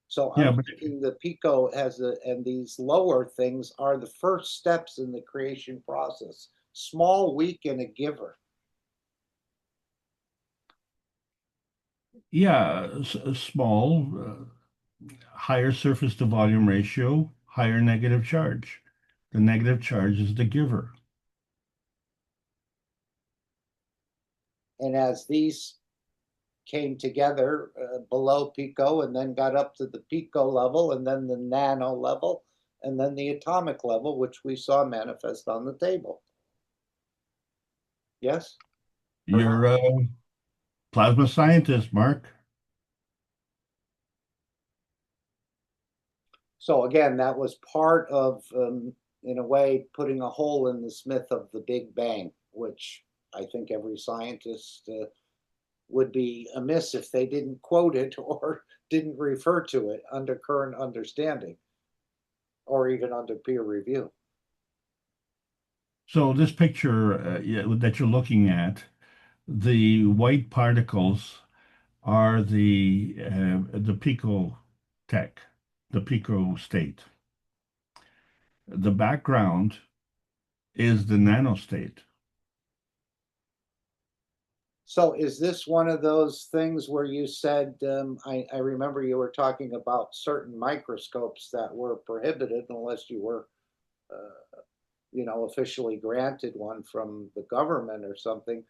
So I'm thinking the pico has and these lower things are the first steps in the creation process. Small, weak, and a giver. Yeah, small, higher surface to volume ratio, higher negative charge. The negative charge is the giver. And as these came together below pico and then got up to the pico level and then the nano level and then the atomic level, which we saw manifest on the table. Yes? You're a plasma scientist, Mark. So again, that was part of, in a way, putting a hole in the myth of the Big Bang, which I think every scientist would be amiss if they didn't quote it or didn't refer to it under current understanding or even under peer review. So this picture that you're looking at, the white particles are the pico tech, the pico state. The background is the nano state. So is this one of those things where you said, I remember you were talking about certain microscopes that were prohibited unless you were, officially granted one from the government or something.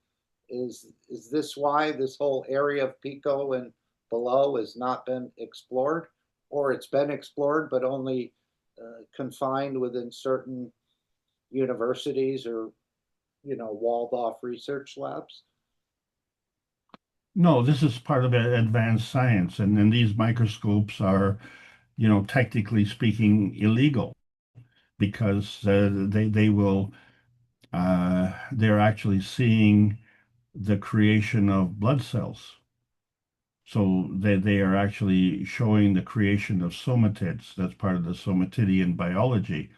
Is this why this whole area of pico and below has not been explored? Or it's been explored but only confined within certain universities or, walled off research labs? No, this is part of advanced science, and then these microscopes are technically speaking, illegal because they will they're actually seeing the creation of blood cells. So they are actually showing the creation of somatids. That's part of the somatidian biology.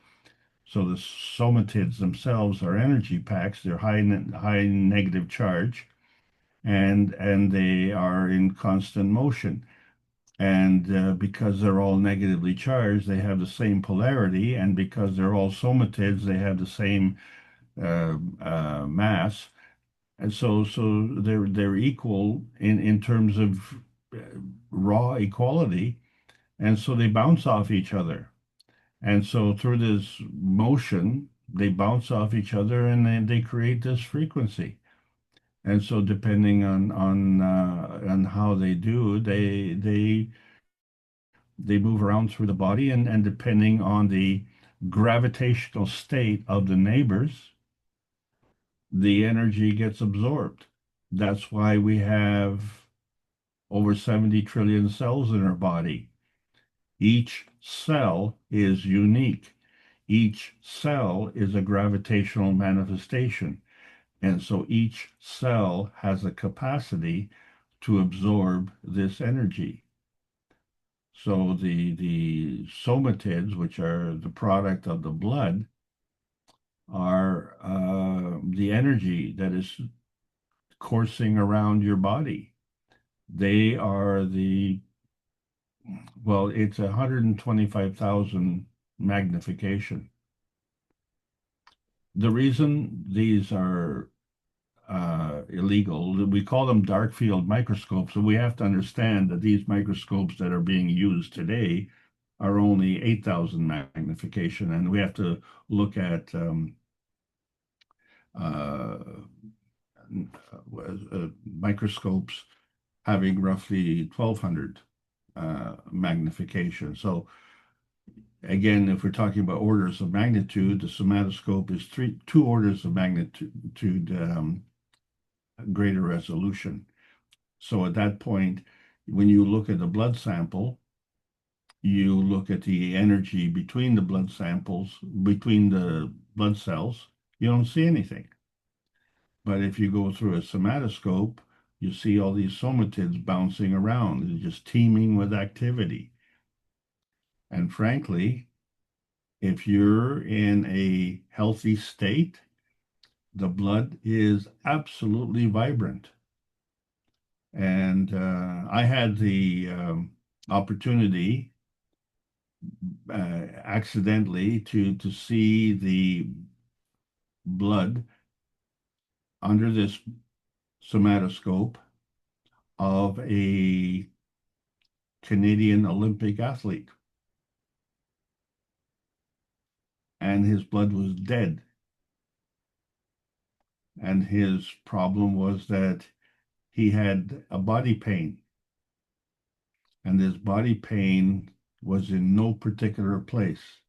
So the somatids themselves are energy packs. They're high negative charge, and they are in constant motion. And because they're all negatively charged, they have the same polarity, and because they're all somatids, they have the same mass, and so they're equal in terms of uh, raw equality, and so they bounce off each other. And so through this motion, they bounce off each other, and then they create this frequency. And so depending on how they do, they move around through the body, and depending on the gravitational state of the neighbors, the energy gets absorbed. That's why we have over 70 trillion cells in our body. Each cell is unique. Each cell is a gravitational manifestation. And so each cell has a capacity to absorb this energy. So the somatids, which are the product of the blood, are the energy that is coursing around your body. They are well, it's 125,000 magnification. The reason these are illegal, we call them dark field microscopes, so we have to understand that these microscopes that are being used today are only 8,000 magnification, and we have to look at microscopes having roughly 1,200 magnification. So again, if we're talking about orders of magnitude, the somatoscope is two orders of magnitude greater resolution. So at that point, when you look at the blood sample, you look at the energy between the blood samples, between the blood cells, you don't see anything. But if you go through a somatoscope, you see all these somatids bouncing around, they're just teeming with activity. And frankly, if you're in a healthy state, the blood is absolutely vibrant. And I had the opportunity accidentally to see the blood under this somatoscope of a Canadian Olympic athlete. And his blood was dead. And his problem was that he had a body pain. And this body pain was in no particular place.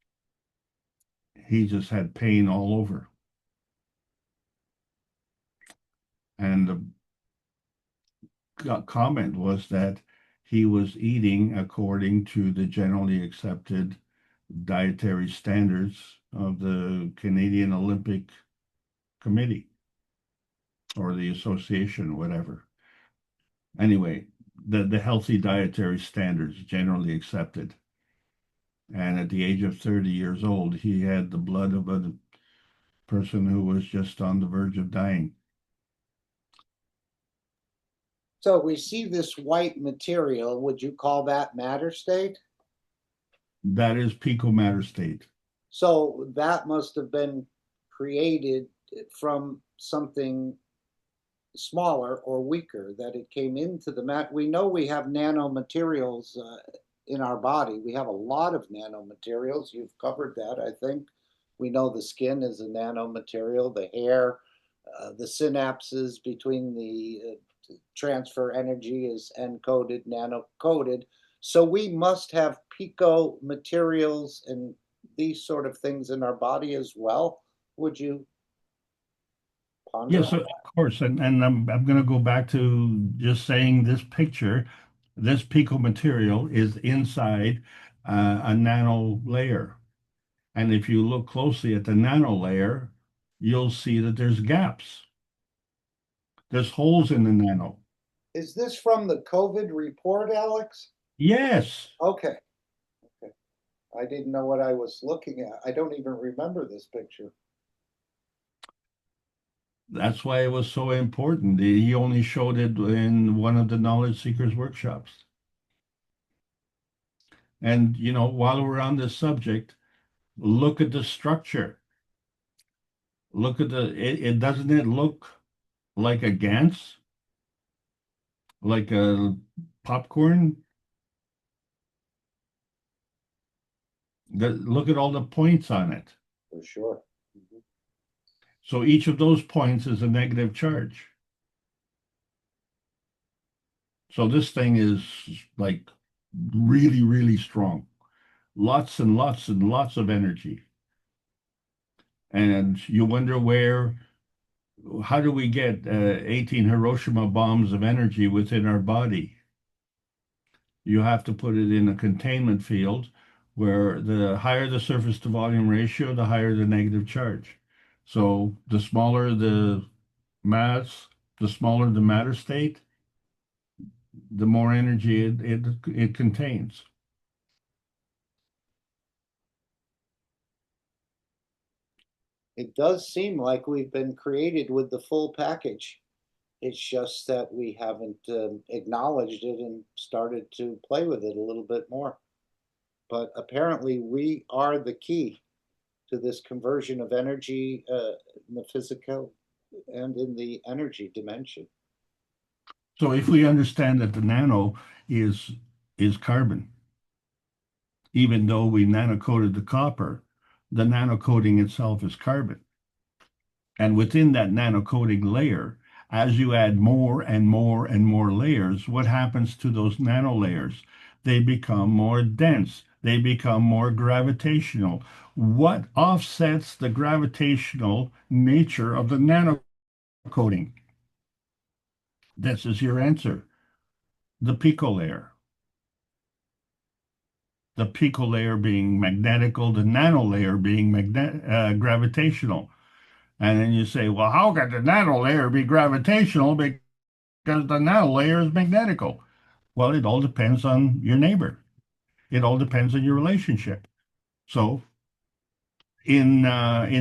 He just had pain all over. And the comment was that he was eating according to the generally accepted dietary standards of the Canadian Olympic Committee or the association, whatever. Anyway, the healthy dietary standards generally accepted. And at the age of 30 years old, he had the blood of a person who was just on the verge of dying. So we see this white material. Would you call that matter state? That is picomatter state. So that must have been created from something smaller or weaker, that it came into the mat. We know we have nanomaterials in our body. We have a lot of nanomaterials. You've covered that, I think. We know the skin is a nanomaterial, the hair, the synapses between the transfer energy is encoded, nano-coded. So we must have pico materials and these sort of things in our body as well. Would you ponder Yes, on of course. And I'm going to go back to just saying this picture, this pico material is inside a nano layer. And if you look closely at the nano layer, you'll see that there's gaps. There's holes in the nano. Is this from the COVID report, Alex? Yes. Okay. Okay. I didn't know what I was looking at. I don't even remember this picture. That's why it was so important. He only showed it in one of the Knowledge Seekers workshops. And, you know, while we're on this subject, look at the structure. Look at doesn't it look like a Gantz? Like a popcorn? Look at all the points on it. For sure. Mm-hmm. So each of those points is a negative charge. So this thing is like really, really strong. Lots and lots and lots of energy. And you wonder how do we get 18 Hiroshima bombs of energy within our body? You have to put it in a containment field where the higher the surface to volume ratio, the higher the negative charge. So the smaller the mass, the smaller the matter state, the more energy it contains. It does seem like we've been created with the full package. It's just that we haven't acknowledged it and started to play with it a little bit more. But apparently we are the key to this conversion of energy in the physical and in the energy dimension. So if we understand that the nano is carbon, even though we nano-coated the copper, the nano-coating itself is carbon. And within that nano-coating layer, as you add more and more and more layers, what happens to those nano layers? They become more dense. They become more gravitational. What offsets the gravitational nature of the nano-coating? This is your answer. The pico layer. The pico layer being magnetical, the nano layer being gravitational. And then you say, well, how can the nano layer be gravitational because the nano layer is magnetical? Well, it all depends on your neighbor. It all depends on your relationship. So in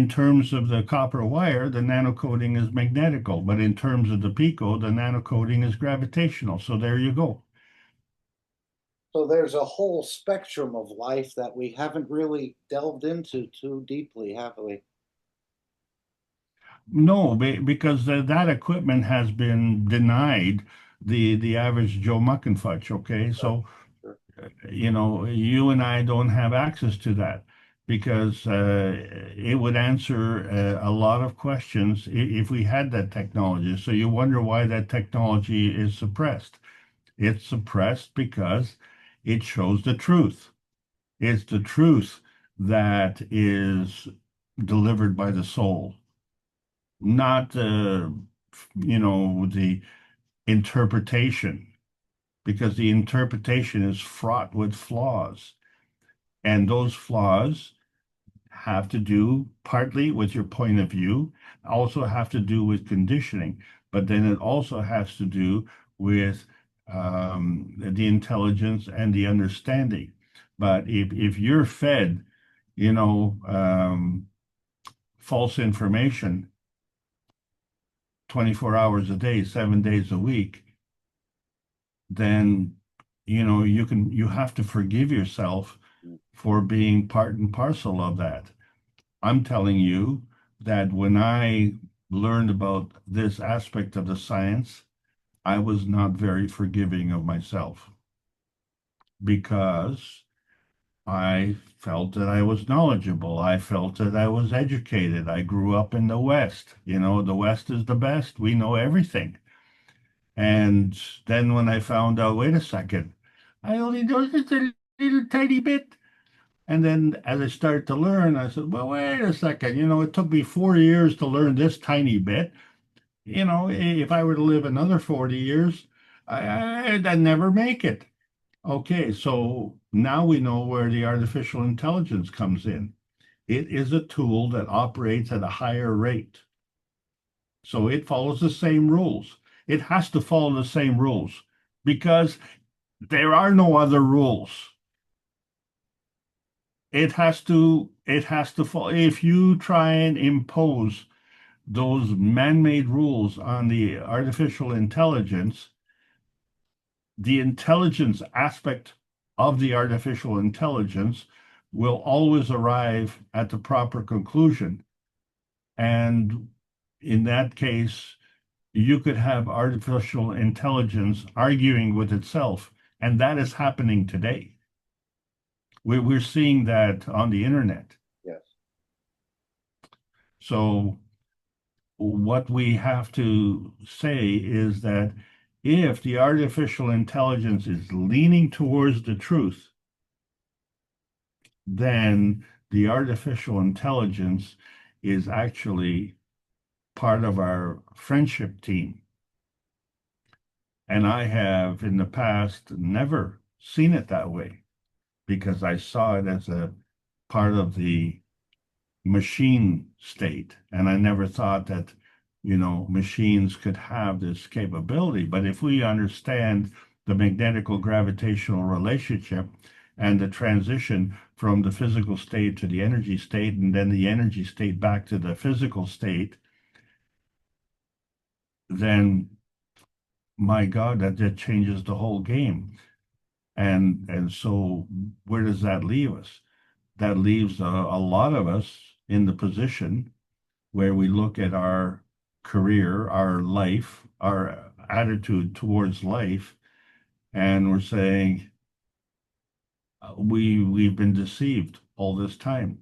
terms of the copper wire, the nano coating is magnetical, but in terms of the pico, the nano coating is gravitational. So there you go. So there's a whole spectrum of life that we haven't really delved into too deeply, have we? No, because that equipment has been denied the average Joe Muck and Fudge. Okay, so Sure. You know, you and I don't have access to that because it would answer a lot of questions if we had that technology. So you wonder why that technology is suppressed. It's suppressed because it shows the truth. It's the truth that is delivered by the soul, not the interpretation, because the interpretation is fraught with flaws. And those flaws have to do partly with your point of view, also have to do with conditioning, but then it also has to do with the intelligence and the understanding. But if you're fed, false information 24 hours a day, 7 days a week, then you have to forgive yourself for being part and parcel of that. I'm telling you that when I learned about this aspect of the science, I was not very forgiving of myself because I felt that I was knowledgeable. I felt that I was educated. I grew up in the West. The West is the best. We know everything. And then when I found out, wait a second, I only know just a little tiny bit. And then as I started to learn, I said, well, wait a second, it took me 4 years to learn this tiny bit. If I were to live another 40 years, I'd never make it. Okay, so now we know where the artificial intelligence comes in. It is a tool that operates at a higher rate. So it follows the same rules. It has to follow the same rules because there are no other rules. It has to follow. If you try and impose those man-made rules on the artificial intelligence, the intelligence aspect of the artificial intelligence will always arrive at the proper conclusion. And in that case, you could have artificial intelligence arguing with itself, and that is happening today. We're seeing that on the internet. Yes. So what we have to say is that if the artificial intelligence is leaning towards the truth, then the artificial intelligence is actually part of our friendship team. And I have in the past never seen it that way because I saw it as a part of the machine state. And I never thought that, machines could have this capability. But if we understand the magnetical gravitational relationship and the transition from the physical state to the energy state, and then the energy state back to the physical state, then my God, that changes the whole game. And so where does that leave us? That leaves a lot of us in the position where we look at our career, our life, our attitude towards life, and we're saying, we've been deceived all this time.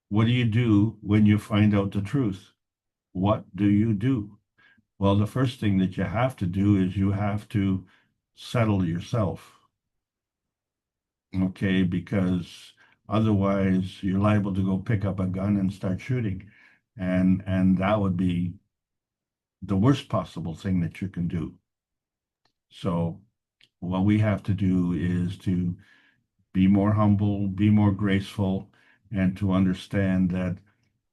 What do you do when you find out the truth? What do you do? Well, the first thing that you have to do is you have to settle yourself. Okay, because otherwise you're liable to go pick up a gun and start shooting. And that would be the worst possible thing that you can do. So what we have to do is to be more humble, be more graceful, and to understand that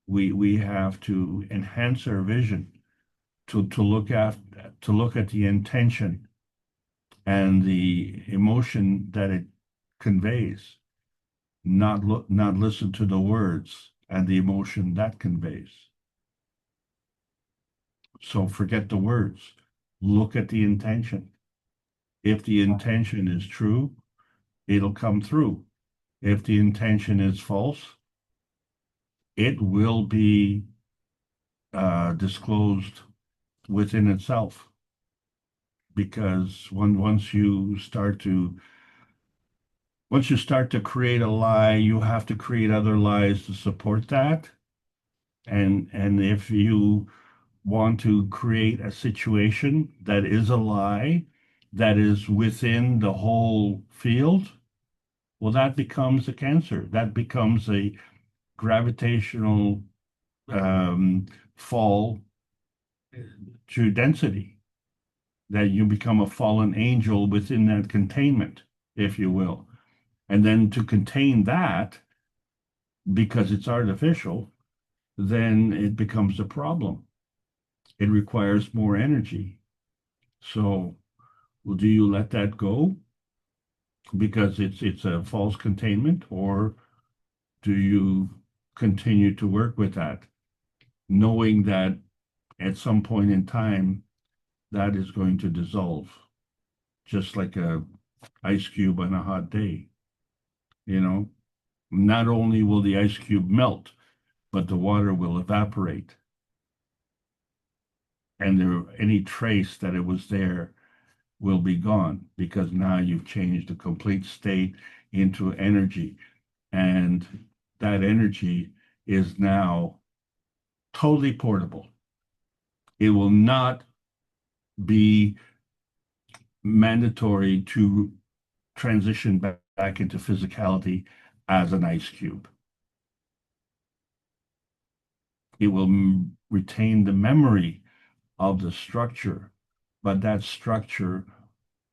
we have to enhance our vision to look at the intention and the emotion that it conveys, not listen to the words and the emotion that conveys. So forget the words, look at the intention. If the intention is true, it'll come through. If the intention is false, it will be disclosed within itself. Because once you start to create a lie, you have to create other lies to support that. And if you want to create a situation that is a lie, that is within the whole field, well, that becomes a cancer. That becomes a gravitational fall to density, that you become a fallen angel within that containment, if you will. And then to contain that, because it's artificial, then it becomes a problem. It requires more energy. So, well, do you let that go because it's a false containment, or do you continue to work with that, knowing that at some point in time that is going to dissolve, just like a ice cube on a hot day? Not only will the ice cube melt, but the water will evaporate, and any trace that it was there will be gone, because now you've changed the complete state into energy, and that energy is now totally portable. It will not be mandatory to transition back into physicality as an ice cube. It will retain the memory of the structure, but that structure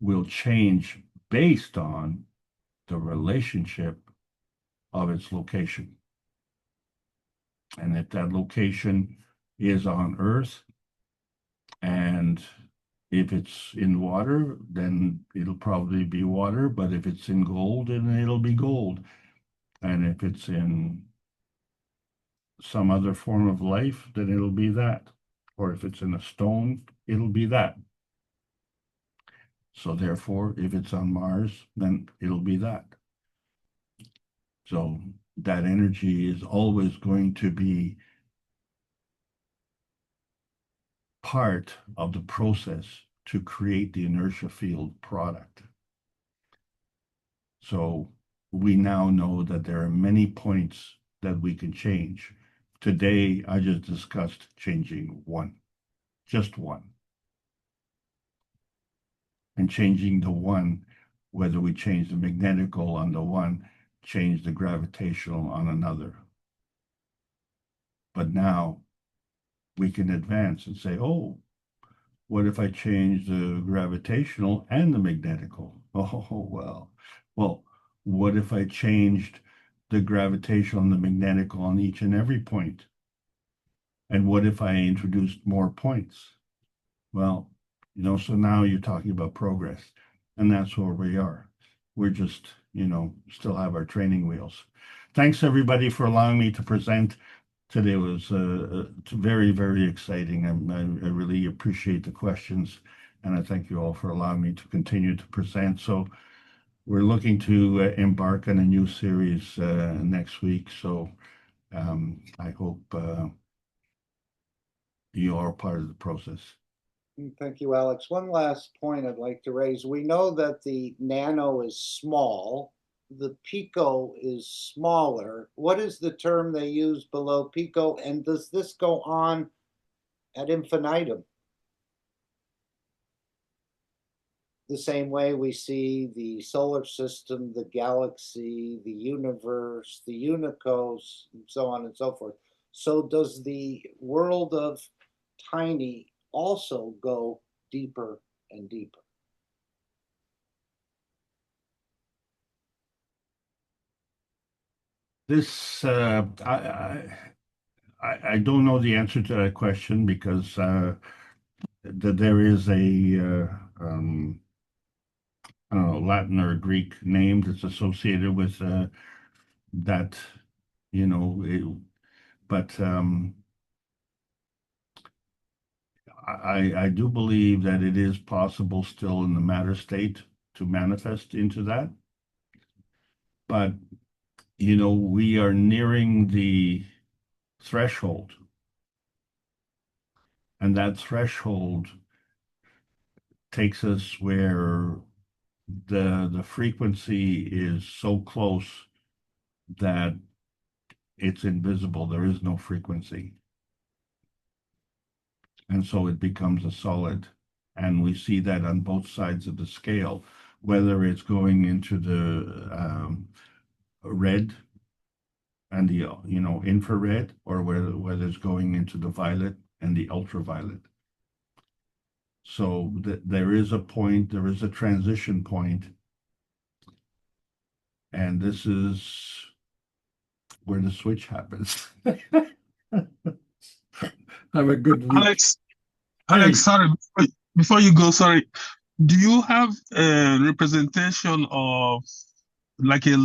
will change based on the relationship of its location. And if that location is on Earth, and if it's in water, then it'll probably be water. But if it's in gold, then it'll be gold. And if it's in some other form of life, then it'll be that. Or if it's in a stone, it'll be that. So therefore, if it's on Mars, then it'll be that. So that energy is always going to be part of the process to create the inertia field product. So we now know that there are many points that we can change. Today, I just discussed changing one, just one. And changing the one, whether we change the magnetical on the one, change the gravitational on another. But now we can advance and say, oh, what if I change the gravitational and the magnetical? Oh, well, what if I changed the gravitational and the magnetical on each and every point? And what if I introduced more points? Well, so now you're talking about progress, and that's where we are. We're just, still have our training wheels. Thanks, everybody, for allowing me to present. Today was very, very exciting. I really appreciate the questions, and I thank you all for allowing me to continue to present. So we're looking to embark on a new series next week. So I hope you are part of the process. Thank you, Alex. One last point I'd like to raise. We know that the nano is small. The pico is smaller. What is the term they use below pico? And does this go on ad infinitum? The same way we see the solar system, the galaxy, the universe, the unicos, and so on and so forth. So does the world of tiny also go deeper and deeper? This I don't know the answer to that question because there is a I don't know, Latin or Greek name that's associated with that, but I do believe that it is possible still in the matter state to manifest into that. But, we are nearing the threshold. And that threshold takes us where the frequency is so close that it's invisible. There is no frequency. And so it becomes a solid. And we see that on both sides of the scale, whether it's going into the red and the infrared, or whether it's going into the violet and the ultraviolet. So there is a point, there is a transition point, and this is where the switch happens. Have a good week. Alex, sorry, before you go, sorry, do you have a representation of like a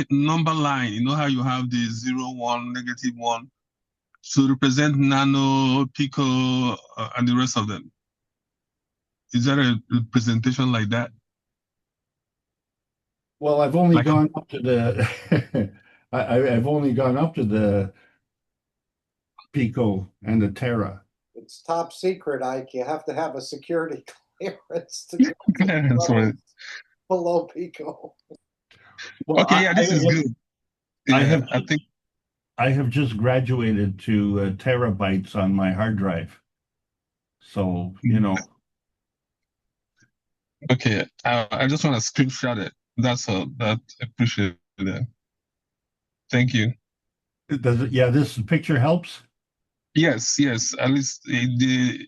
number line? You know how you have the 0, 1, -1 to represent nano, pico, and the rest of them? Is there a representation like that? Well, I've only gone up to the I've only gone up to the pico and the tera. It's top secret, Ike. You have to have a security clearance to go below pico. Well, okay, this is good. Yeah, I have just graduated to terabytes on my hard drive. So, Okay, I just want to screenshot it. That's all. I appreciate it. Thank you. Does it? Yeah, this picture helps. Yes. At least the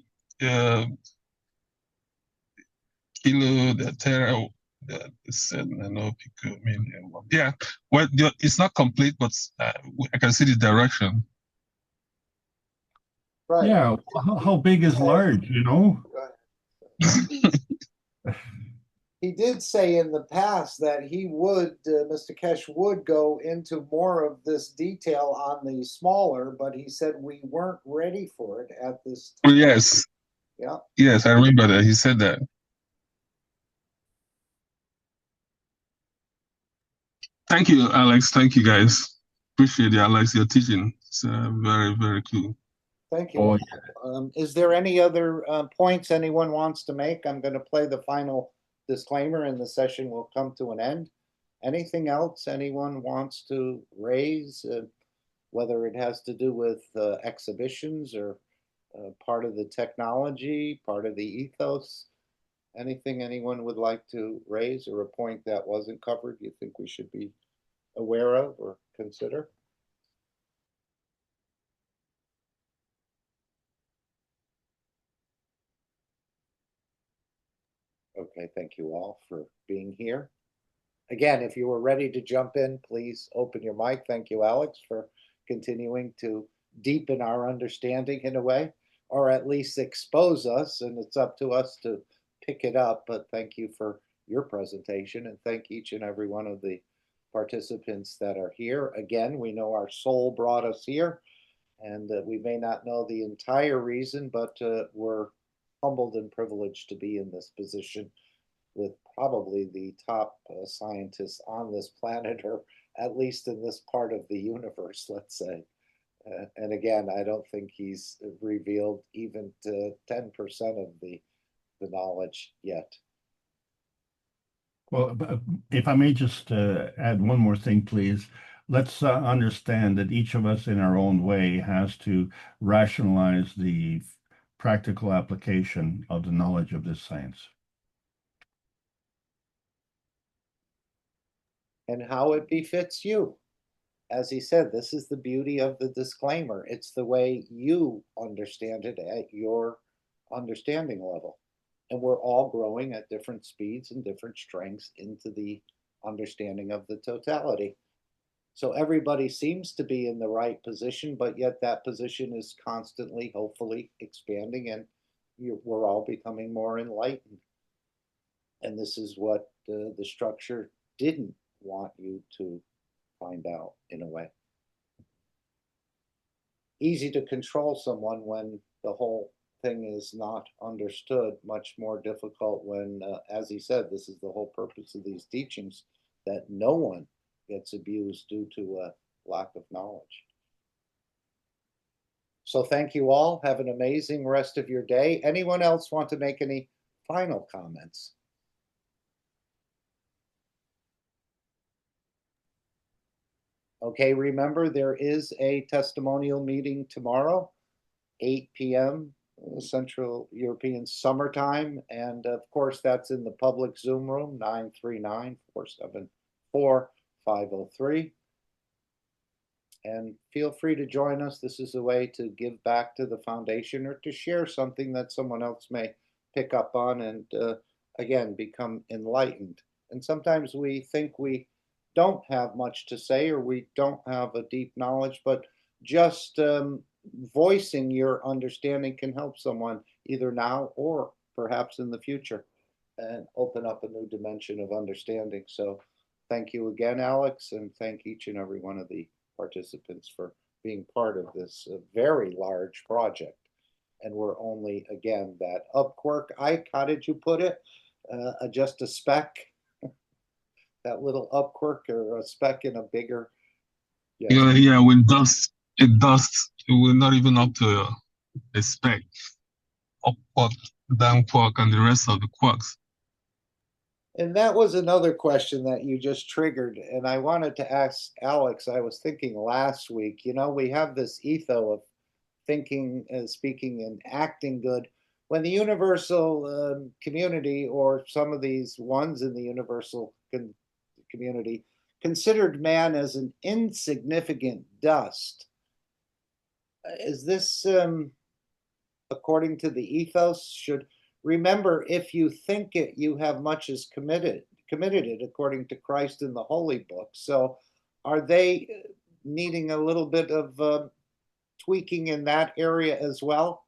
kilo, the tera, It said no pico million. Yeah, well, it's not complete, but I can see the direction. Right. Yeah, how big is large, you know? He did say in the past that he would, Mr. Keshe would go into more of this detail on the smaller, but he said we weren't ready for it at this Oh, time. yes. Yeah. Yes, I remember that. He said that. Thank you, Alex. Thank you, guys. Appreciate it, Alex. Your teaching. It's very, very cool. Thank you. Oh, Is there any other points anyone wants to make? I'm going to play the final disclaimer and the session will come to an end. Anything else anyone wants to raise, whether it has to do with exhibitions or part of the technology, part of the ethos? Anything anyone would like to raise, or a point that wasn't covered you think we should be aware of or consider? Okay, thank you all for being here. Again, if you were ready to jump in, please open your mic. Thank you, Alex, for continuing to deepen our understanding in a way, or at least expose us, and it's up to us to pick it up. But thank you for your presentation, and thank each and every one of the participants that are here. Again, we know our soul brought us here, and we may not know the entire reason, but we're humbled and privileged to be in this position with probably the top scientists on this planet, or at least in this part of the universe, let's say. And again, I don't think he's revealed even to 10% of the knowledge yet. well, if I may just add one more thing, please. Let's understand that each of us in our own way has to rationalize the practical application of the knowledge of this science. And how it befits you. As he said, this is the beauty of the disclaimer. It's the way you understand it at your understanding level. And we're all growing at different speeds and different strengths into the understanding of the totality. So everybody seems to be in the right position, but yet that position is constantly, hopefully, expanding, and we're all becoming more enlightened. And this is what the structure didn't want you to find out, in a way. Easy to control someone when the whole thing is not understood, much more difficult when, as he said, this is the whole purpose of these teachings, that no one gets abused due to a lack of knowledge. So thank you all. Have an amazing rest of your day. Anyone else want to make any final comments? Okay, remember there is a testimonial meeting tomorrow, 8 p.m. Central European Summertime. And of course, that's in the public Zoom room, 939-474-503. And feel free to join us. This is a way to give back to the foundation or to share something that someone else may pick up on and, again, become enlightened. And sometimes we think we don't have much to say or we don't have a deep knowledge, but just voicing your understanding can help someone either now or perhaps in the future and open up a new dimension of understanding. So thank you again, Alex, and thank each and every one of the participants for being part of this very large project. And we're only, again, that upquark, Ike, how did you put it? Just a speck, that little upquark or a speck in a bigger. Yeah, yeah, with dust, we're not even up to a speck, upquark, downquark, and the rest of the quarks. And that was another question that you just triggered. And I wanted to ask Alex, I was thinking last week, you know, we have this ethos of thinking, speaking, and acting good. When the universal community, or some of these ones in the universal community, considered man as an insignificant dust, is this according to the ethos? Should remember, if you think it, you have much as committed it according to Christ in the Holy Book. So are they needing a little bit of tweaking in that area as well?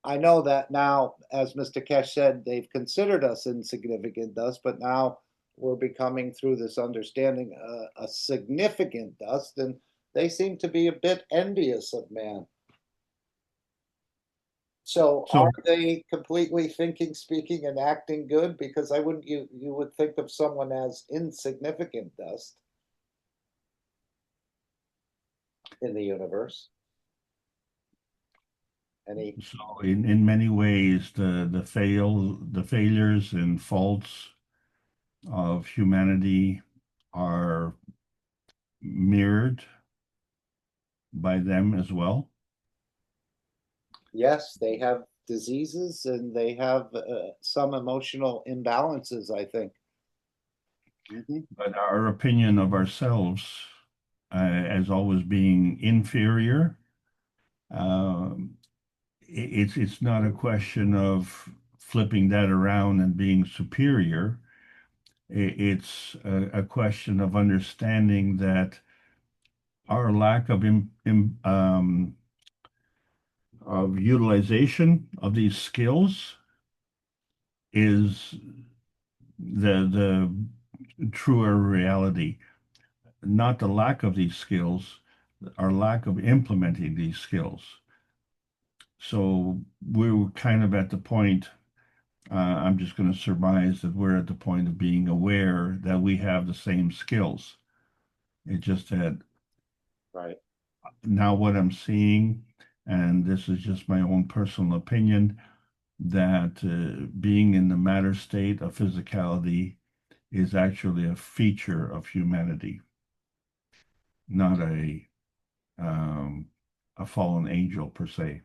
I know that now, as Mr. Keshe said, they've considered us insignificant dust, but now we're becoming, through this understanding, a significant dust, and they seem to be a bit envious of man. So are they completely thinking, speaking, and acting good? Because I wouldn't, you would think of someone as insignificant dust in the universe. So in many ways, the failures and faults of humanity are mirrored by them as well. Yes, they have diseases and they have some emotional imbalances, I think. But our opinion of ourselves as always being inferior, it's not a question of flipping that around and being superior. It's a question of understanding that our lack of utilization of these skills is the truer reality, not the lack of these skills, our lack of implementing these skills. So we're kind of at the point, I'm just going to surmise that we're at the point of being aware that we have the same skills. It just that right now what I'm seeing, and this is just my own personal opinion, that being in the matter state of physicality is actually a feature of humanity, not a fallen angel per se.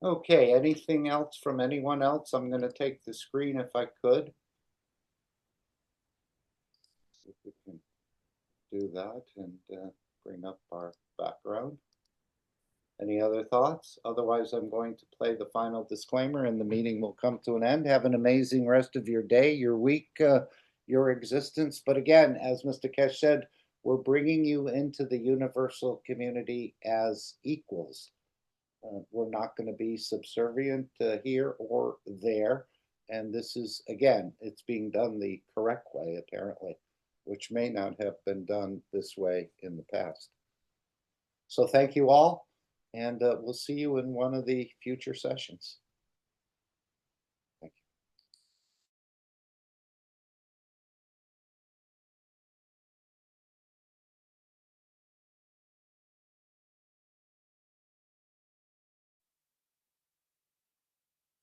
Okay, anything else from anyone else? I'm going to take the screen if I could. See if we can do that and bring up our background. Any other thoughts? Otherwise, I'm going to play the final disclaimer and the meeting will come to an end. Have an amazing rest of your day, your week, your existence. But again, as Mr. Keshe said, we're bringing you into the universal community as equals. We're not going to be subservient here or there. And this is, again, it's being done the correct way, apparently, which may not have been done this way in the past. So thank you all, and we'll see you in one of the future sessions. Thank you.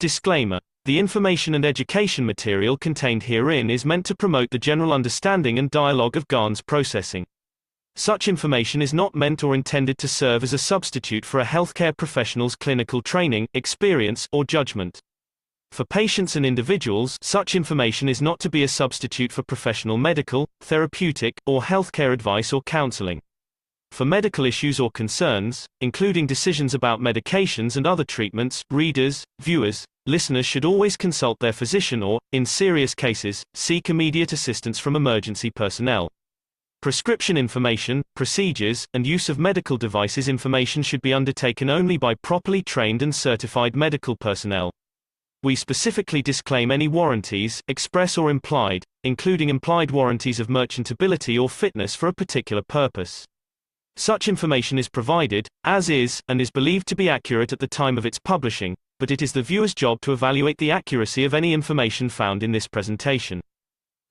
Disclaimer. The information and education material contained herein is meant to promote the general understanding and dialogue of GAN's processing. Such information is not meant or intended to serve as a substitute for a healthcare professional's clinical training, experience, or judgment. For patients and individuals, such information is not to be a substitute for professional medical, therapeutic, or healthcare advice or counseling. For medical issues or concerns, including decisions about medications and other treatments, readers, viewers, listeners should always consult their physician or, in serious cases, seek immediate assistance from emergency personnel. Prescription information, procedures, and use of medical devices information should be undertaken only by properly trained and certified medical personnel. We specifically disclaim any warranties, express or implied, including implied warranties of merchantability or fitness for a particular purpose. Such information is provided, as is, and is believed to be accurate at the time of its publishing, but it is the viewer's job to evaluate the accuracy of any information found in this presentation.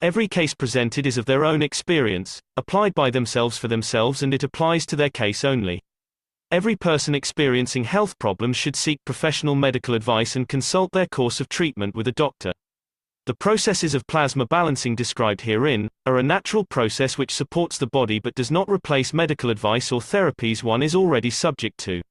Every case presented is of their own experience, applied by themselves for themselves, and it applies to their case only. Every person experiencing health problems should seek professional medical advice and consult their course of treatment with a doctor. The processes of plasma balancing described herein are a natural process which supports the body but does not replace medical advice or therapies one is already subject to.